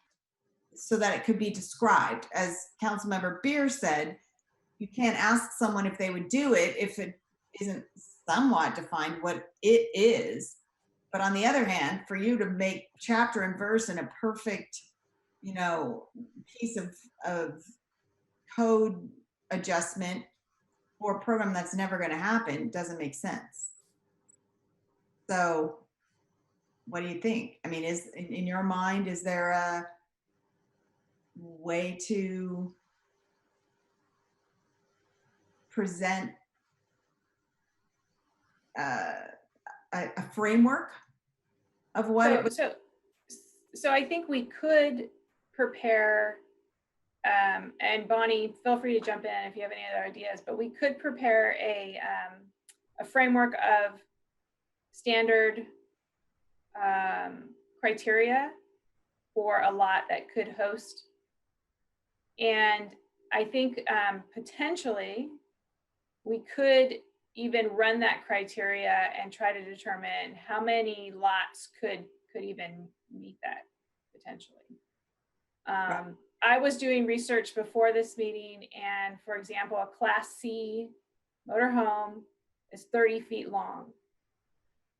Speaker 5: so that it could be described? As Councilmember Beer said, you can't ask someone if they would do it if it isn't somewhat defined what it is. But on the other hand, for you to make chapter and verse in a perfect piece of code adjustment for a program that's never going to happen doesn't make sense. So what do you think? I mean, is in your mind, is there a way to present a framework of what it was?
Speaker 15: So I think we could prepare, and Bonnie, feel free to jump in if you have any other ideas, but we could prepare a framework of standard criteria for a lot that could host. And I think potentially we could even run that criteria and try to determine how many lots could even meet that potentially. I was doing research before this meeting, and for example, a Class C motorhome is 30 feet long.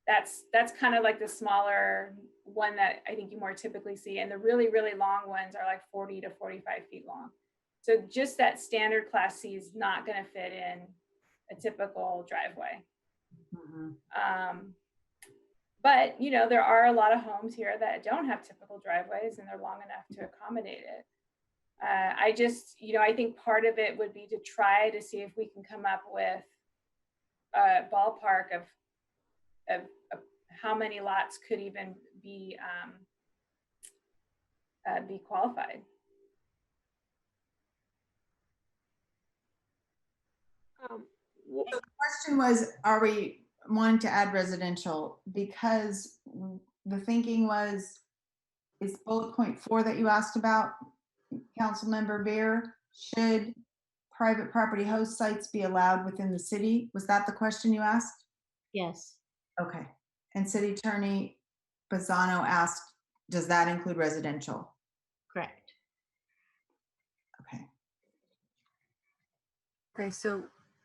Speaker 15: That's kind of like the smaller one that I think you more typically see, and the really, really long ones are like 40 to 45 feet long. So just that standard Class C is not going to fit in a typical driveway. But there are a lot of homes here that don't have typical driveways, and they're long enough to accommodate it. I just, I think part of it would be to try to see if we can come up with a ballpark of how many lots could even be qualified.
Speaker 5: The question was, are we wanting to add residential? Because the thinking was, is bullet point 4 that you asked about, Councilmember Beer, should private property host sites be allowed within the city? Was that the question you asked?
Speaker 21: Yes.
Speaker 5: Okay. And City Attorney Bazzano asked, does that include residential?
Speaker 21: Correct.
Speaker 5: Okay.
Speaker 2: Okay, so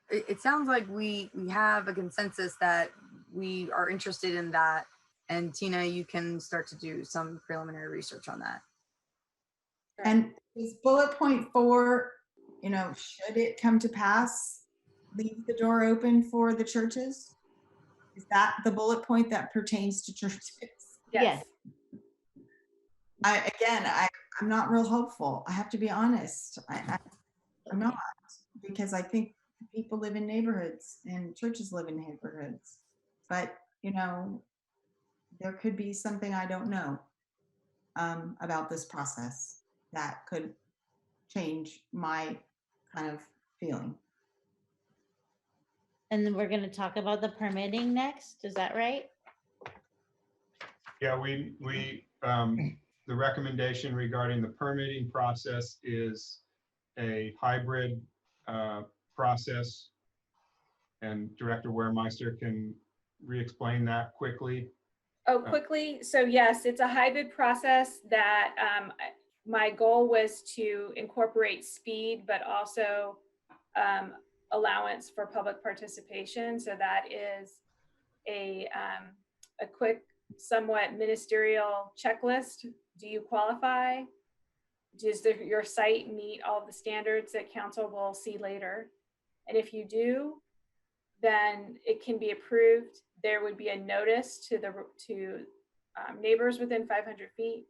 Speaker 2: it sounds like we have a consensus that we are interested in that. And Tina, you can start to do some preliminary research on that.
Speaker 5: And is bullet point 4 you know, should it come to pass, leave the door open for the churches? Is that the bullet point that pertains to churches?
Speaker 21: Yes.
Speaker 5: I'm not real hopeful. I have to be honest. I'm not, because I think people live in neighborhoods and churches live in neighborhoods. But, you know, there could be something I don't know about this process that could change my kind of feeling.
Speaker 21: And then we're going to talk about the permitting next. Is that right?
Speaker 6: Yeah, the recommendation regarding the permitting process is a hybrid process. And Director Waremeister can re-explain that quickly.
Speaker 15: Oh, quickly. So yes, it's a hybrid process that my goal was to incorporate speed, but also allowance for public participation. So that is a quick, somewhat ministerial checklist. Do you qualify? Does your site meet all of the standards that council will see later? And if you do, then it can be approved. There would be a notice to neighbors within 500 feet.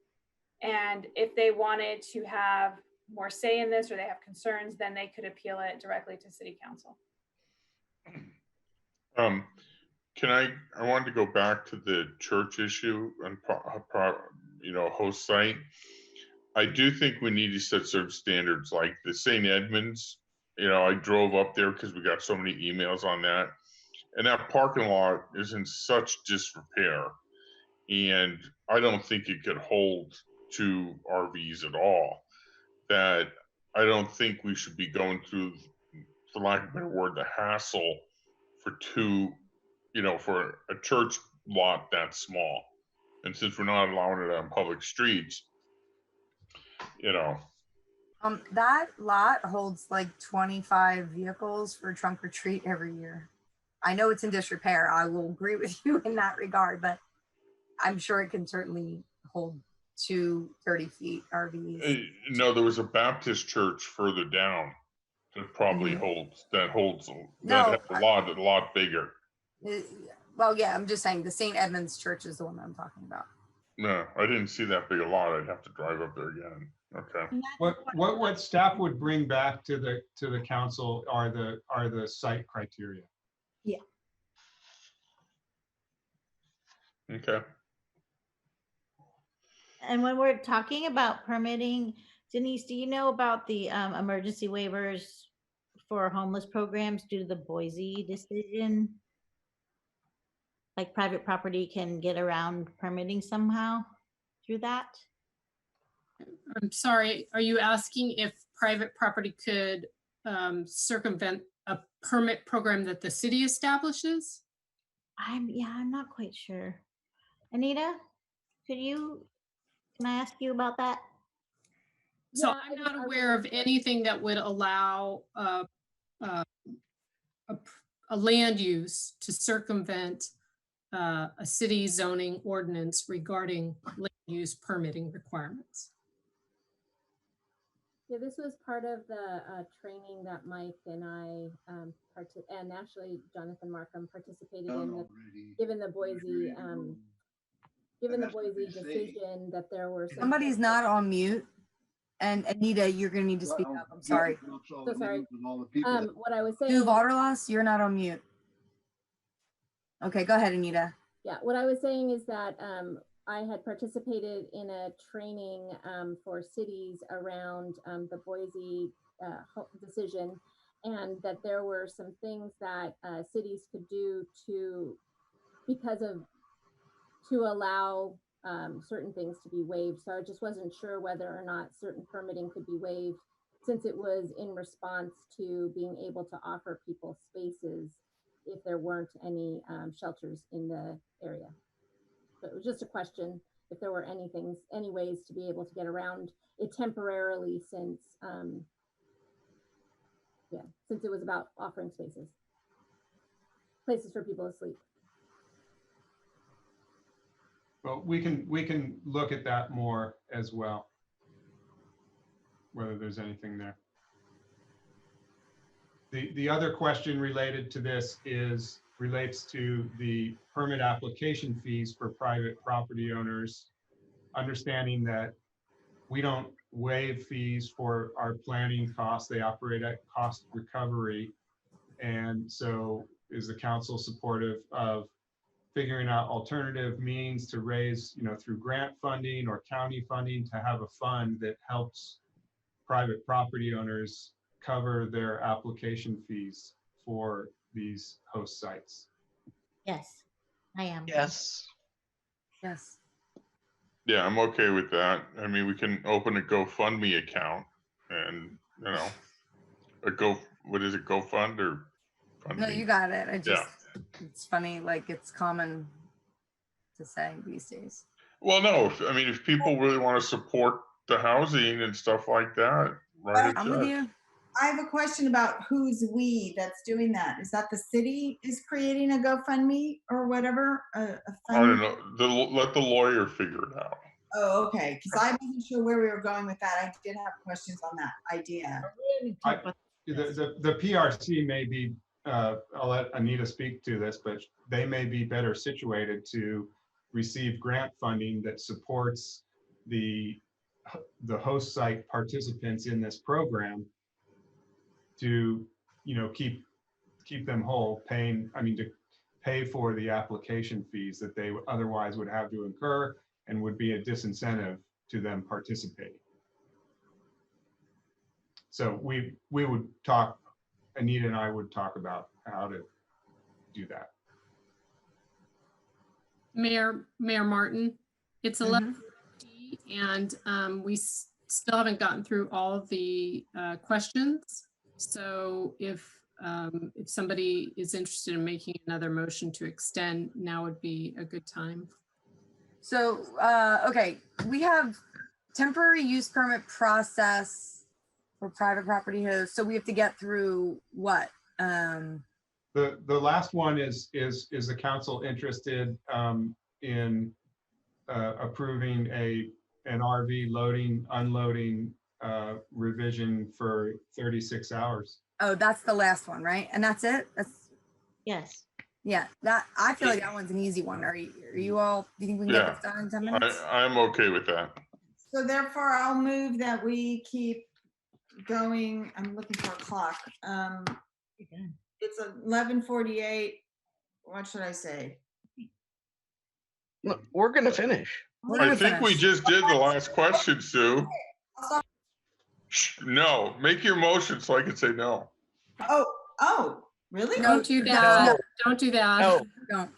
Speaker 15: And if they wanted to have more say in this or they have concerns, then they could appeal it directly to City Council.
Speaker 11: I wanted to go back to the church issue and host site. I do think we need to set certain standards, like the St. Edmunds. I drove up there because we got so many emails on that, and that parking lot is in such disrepair, and I don't think it could hold 2 RVs at all. That I don't think we should be going through, for lack of a better word, the hassle for for a church lot that small. And since we're not allowing it on public streets,
Speaker 2: that lot holds like 25 vehicles for trunk or treat every year. I know it's in disrepair. I will agree with you in that regard, but I'm sure it can certainly hold 2 30-feet RVs.
Speaker 11: No, there was a Baptist church further down that probably holds a lot bigger.
Speaker 2: Well, yeah, I'm just saying the St. Edmunds Church is the one that I'm talking about.
Speaker 11: No, I didn't see that big a lot. I'd have to drive up there again. Okay.
Speaker 6: What staff would bring back to the council are the site criteria.
Speaker 21: Yeah.
Speaker 11: Okay.
Speaker 21: And when we're talking about permitting, Denise, do you know about the emergency waivers for homeless programs due to the Boise decision? Like private property can get around permitting somehow through that?
Speaker 10: I'm sorry, are you asking if private property could circumvent a permit program that the city establishes?
Speaker 21: I'm not quite sure. Anita, can I ask you about that?
Speaker 10: So I'm not aware of anything that would allow a land use to circumvent a city zoning ordinance regarding land use permitting requirements.
Speaker 9: Yeah, this was part of the training that Mike and I and actually Jonathan Markham participated in. Given the Boise decision, that there were
Speaker 2: Somebody's not on mute, and Anita, you're going to need to speak up. I'm sorry.
Speaker 9: So sorry. What I was saying.
Speaker 2: Do water loss? You're not on mute. Okay, go ahead, Anita.
Speaker 9: Yeah, what I was saying is that I had participated in a training for cities around the Boise decision, and that there were some things that cities could do to allow certain things to be waived. So I just wasn't sure whether or not certain permitting could be waived, since it was in response to being able to offer people spaces if there weren't any shelters in the area. So it was just a question if there were any ways to be able to get around it temporarily, since it was about offering places for people to sleep.
Speaker 6: Well, we can look at that more as well, whether there's anything there. The other question related to this relates to the permit application fees for private property owners, understanding that we don't waive fees for our planning costs. They operate at cost recovery. And so is the council supportive of figuring out alternative means to raise, through grant funding or county funding, to have a fund that helps private property owners cover their application fees for these host sites?
Speaker 21: Yes, I am.
Speaker 25: Yes.
Speaker 2: Yes.
Speaker 11: Yeah, I'm okay with that. I mean, we can open a GoFundMe account and, what is it, GoFund or Fund
Speaker 2: No,
Speaker 11: Me?
Speaker 2: you got it.
Speaker 11: Yeah.
Speaker 2: It's funny, like it's common to say these days.
Speaker 11: Well, no, if people really want to support the housing and stuff like that, right?
Speaker 2: I'm with you.
Speaker 5: I have a question about who's we that's doing that. Is that the city is creating a GoFundMe or whatever? A
Speaker 11: I don't
Speaker 5: fund?
Speaker 11: know. Let the lawyer figure it out.
Speaker 5: Oh, okay. Because I wasn't sure where we were going with that. I did have questions on that idea.
Speaker 6: The PRC may be, I'll let Anita speak to this, but they may be better situated to receive grant funding that supports the host site participants in this program to, keep them whole, to pay for the application fees that they otherwise would have to incur and would be a disincentive to them participating. So we would talk, Anita and I would talk about how to do that.
Speaker 10: Mayor Martin, it's 11:50 and we still haven't gotten through all of the questions. So if somebody is interested in making another motion to extend, now would be a good time.
Speaker 2: So, okay, we have temporary use permit process for private property hosts. So we have to get through what?
Speaker 6: The last one is the council interested in approving an RV loading, unloading revision for 36 hours.
Speaker 2: Oh, that's the last one, right? And that's it?
Speaker 21: Yes.
Speaker 2: Yeah, I feel like that one's an easy one. Are you all, do you think we can get this done in 10 minutes?
Speaker 11: I'm okay with that.
Speaker 5: So therefore, I'll move that we keep going. I'm looking for a clock. It's 11:48. What should I say?
Speaker 25: Look, we're going to finish.
Speaker 11: I think we just did the last question, Sue. Shh, no, make your motion so I can say no.
Speaker 5: Oh, really?
Speaker 10: Don't do that.
Speaker 2: No.
Speaker 10: Don't do that.
Speaker 2: No. Don't.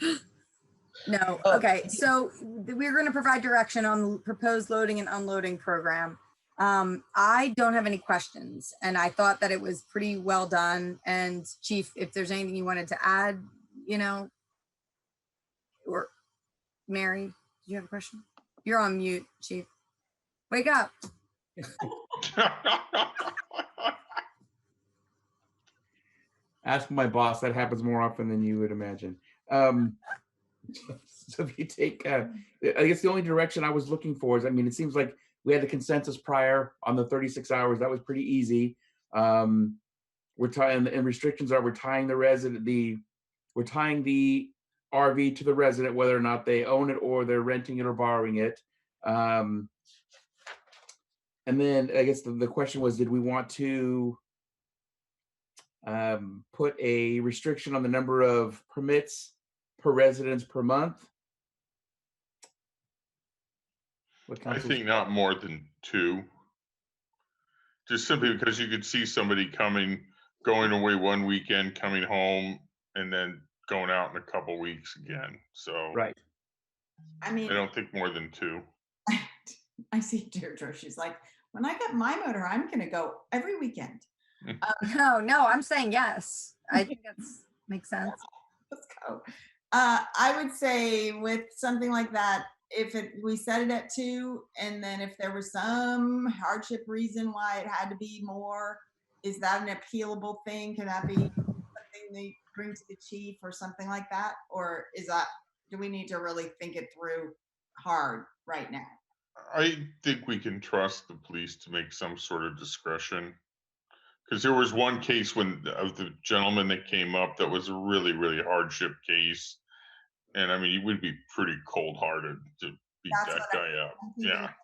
Speaker 2: No. Okay. So we're going to provide direction on the proposed loading and unloading program. I don't have any questions, and I thought that it was pretty well done. And Chief, if there's anything you wanted to add, or Mary, do you have a question? You're on mute, Chief. Wake up.
Speaker 3: Ask my boss. That happens more often than you would imagine. So if you take, I guess the only direction I was looking for is, it seems like we had the consensus prior on the 36 hours. That was pretty easy. We're tying, and restrictions are, we're tying the RV to the resident, whether or not they own it or they're renting it or borrowing it. And then I guess the question was, did we want to put a restriction on the number of permits per residence per month?
Speaker 11: I think not more than 2. Just simply because you could see somebody going away one weekend, coming home, and then going out in a couple weeks again. So
Speaker 3: right.
Speaker 5: I
Speaker 11: don't think more than 2.
Speaker 5: I see Deirdre. She's like, when I get my motor, I'm going to go every weekend.
Speaker 2: No, I'm saying yes. I think that makes sense.
Speaker 5: Let's go. I would say with something like that, we set it at 2, and then if there was some hardship reason why it had to be more, is that an appealable thing? Can that be something they bring to the chief or something like that? Or do we need to really think it through hard right now?
Speaker 11: I think we can trust the police to make some sort of discretion Because there was one case when of the gentleman that came up that was a really, really hardship case. And I mean, you would be pretty cold hearted to beat
Speaker 5: That's
Speaker 11: that
Speaker 5: what
Speaker 11: guy up.
Speaker 5: I'm thinking
Speaker 11: Yeah.
Speaker 5: of that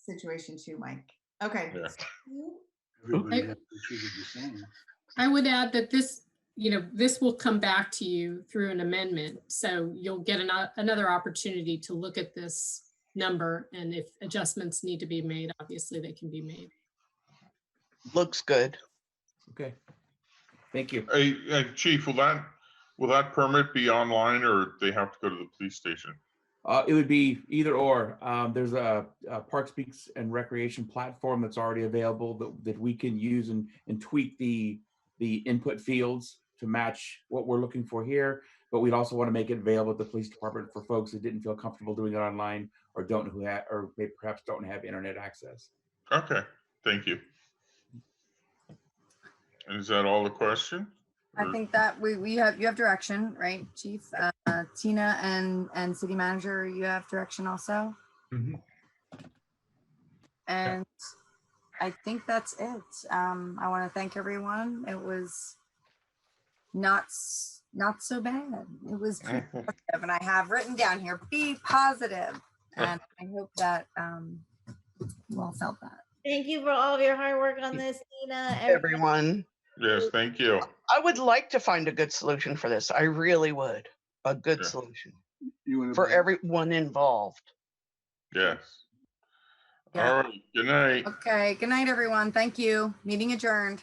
Speaker 5: situation too, Mike. Okay.
Speaker 11: Yeah.
Speaker 10: Everybody has to be treated the same. I would add that this, this will come back to you through an amendment. So you'll get another opportunity to look at this number, and if adjustments need to be made, obviously they can be made.
Speaker 25: Looks good.
Speaker 3: Okay. Thank you.
Speaker 11: Hey, Chief, will that permit be online, or they have to go to the police station?
Speaker 3: It would be either or. There's a Park Speaks and Recreation platform that's already available that we can use and tweak the input fields to match what we're looking for here. But we'd also want to make it available at the police department for folks that didn't feel comfortable doing it online or don't know or maybe perhaps don't have internet access.
Speaker 11: Okay, thank you. And is that all the questions?
Speaker 2: I think that you have direction, right, Chief? Tina and City Manager, you have direction also.
Speaker 6: Mm-hmm.
Speaker 2: And I think that's it. I want to thank everyone. It was not so bad. It was pretty positive, and I have written down here, be positive. And I hope that you all felt that.
Speaker 21: Thank you for all of your hard work on this, Tina.
Speaker 25: Everyone.
Speaker 11: Yes, thank you.
Speaker 25: I would like to find a good solution for this. I really would. A good solution for everyone involved.
Speaker 11: Yes.
Speaker 2: Yeah.
Speaker 11: All right. Good night.
Speaker 2: Okay. Good night, everyone. Thank you. Meeting adjourned.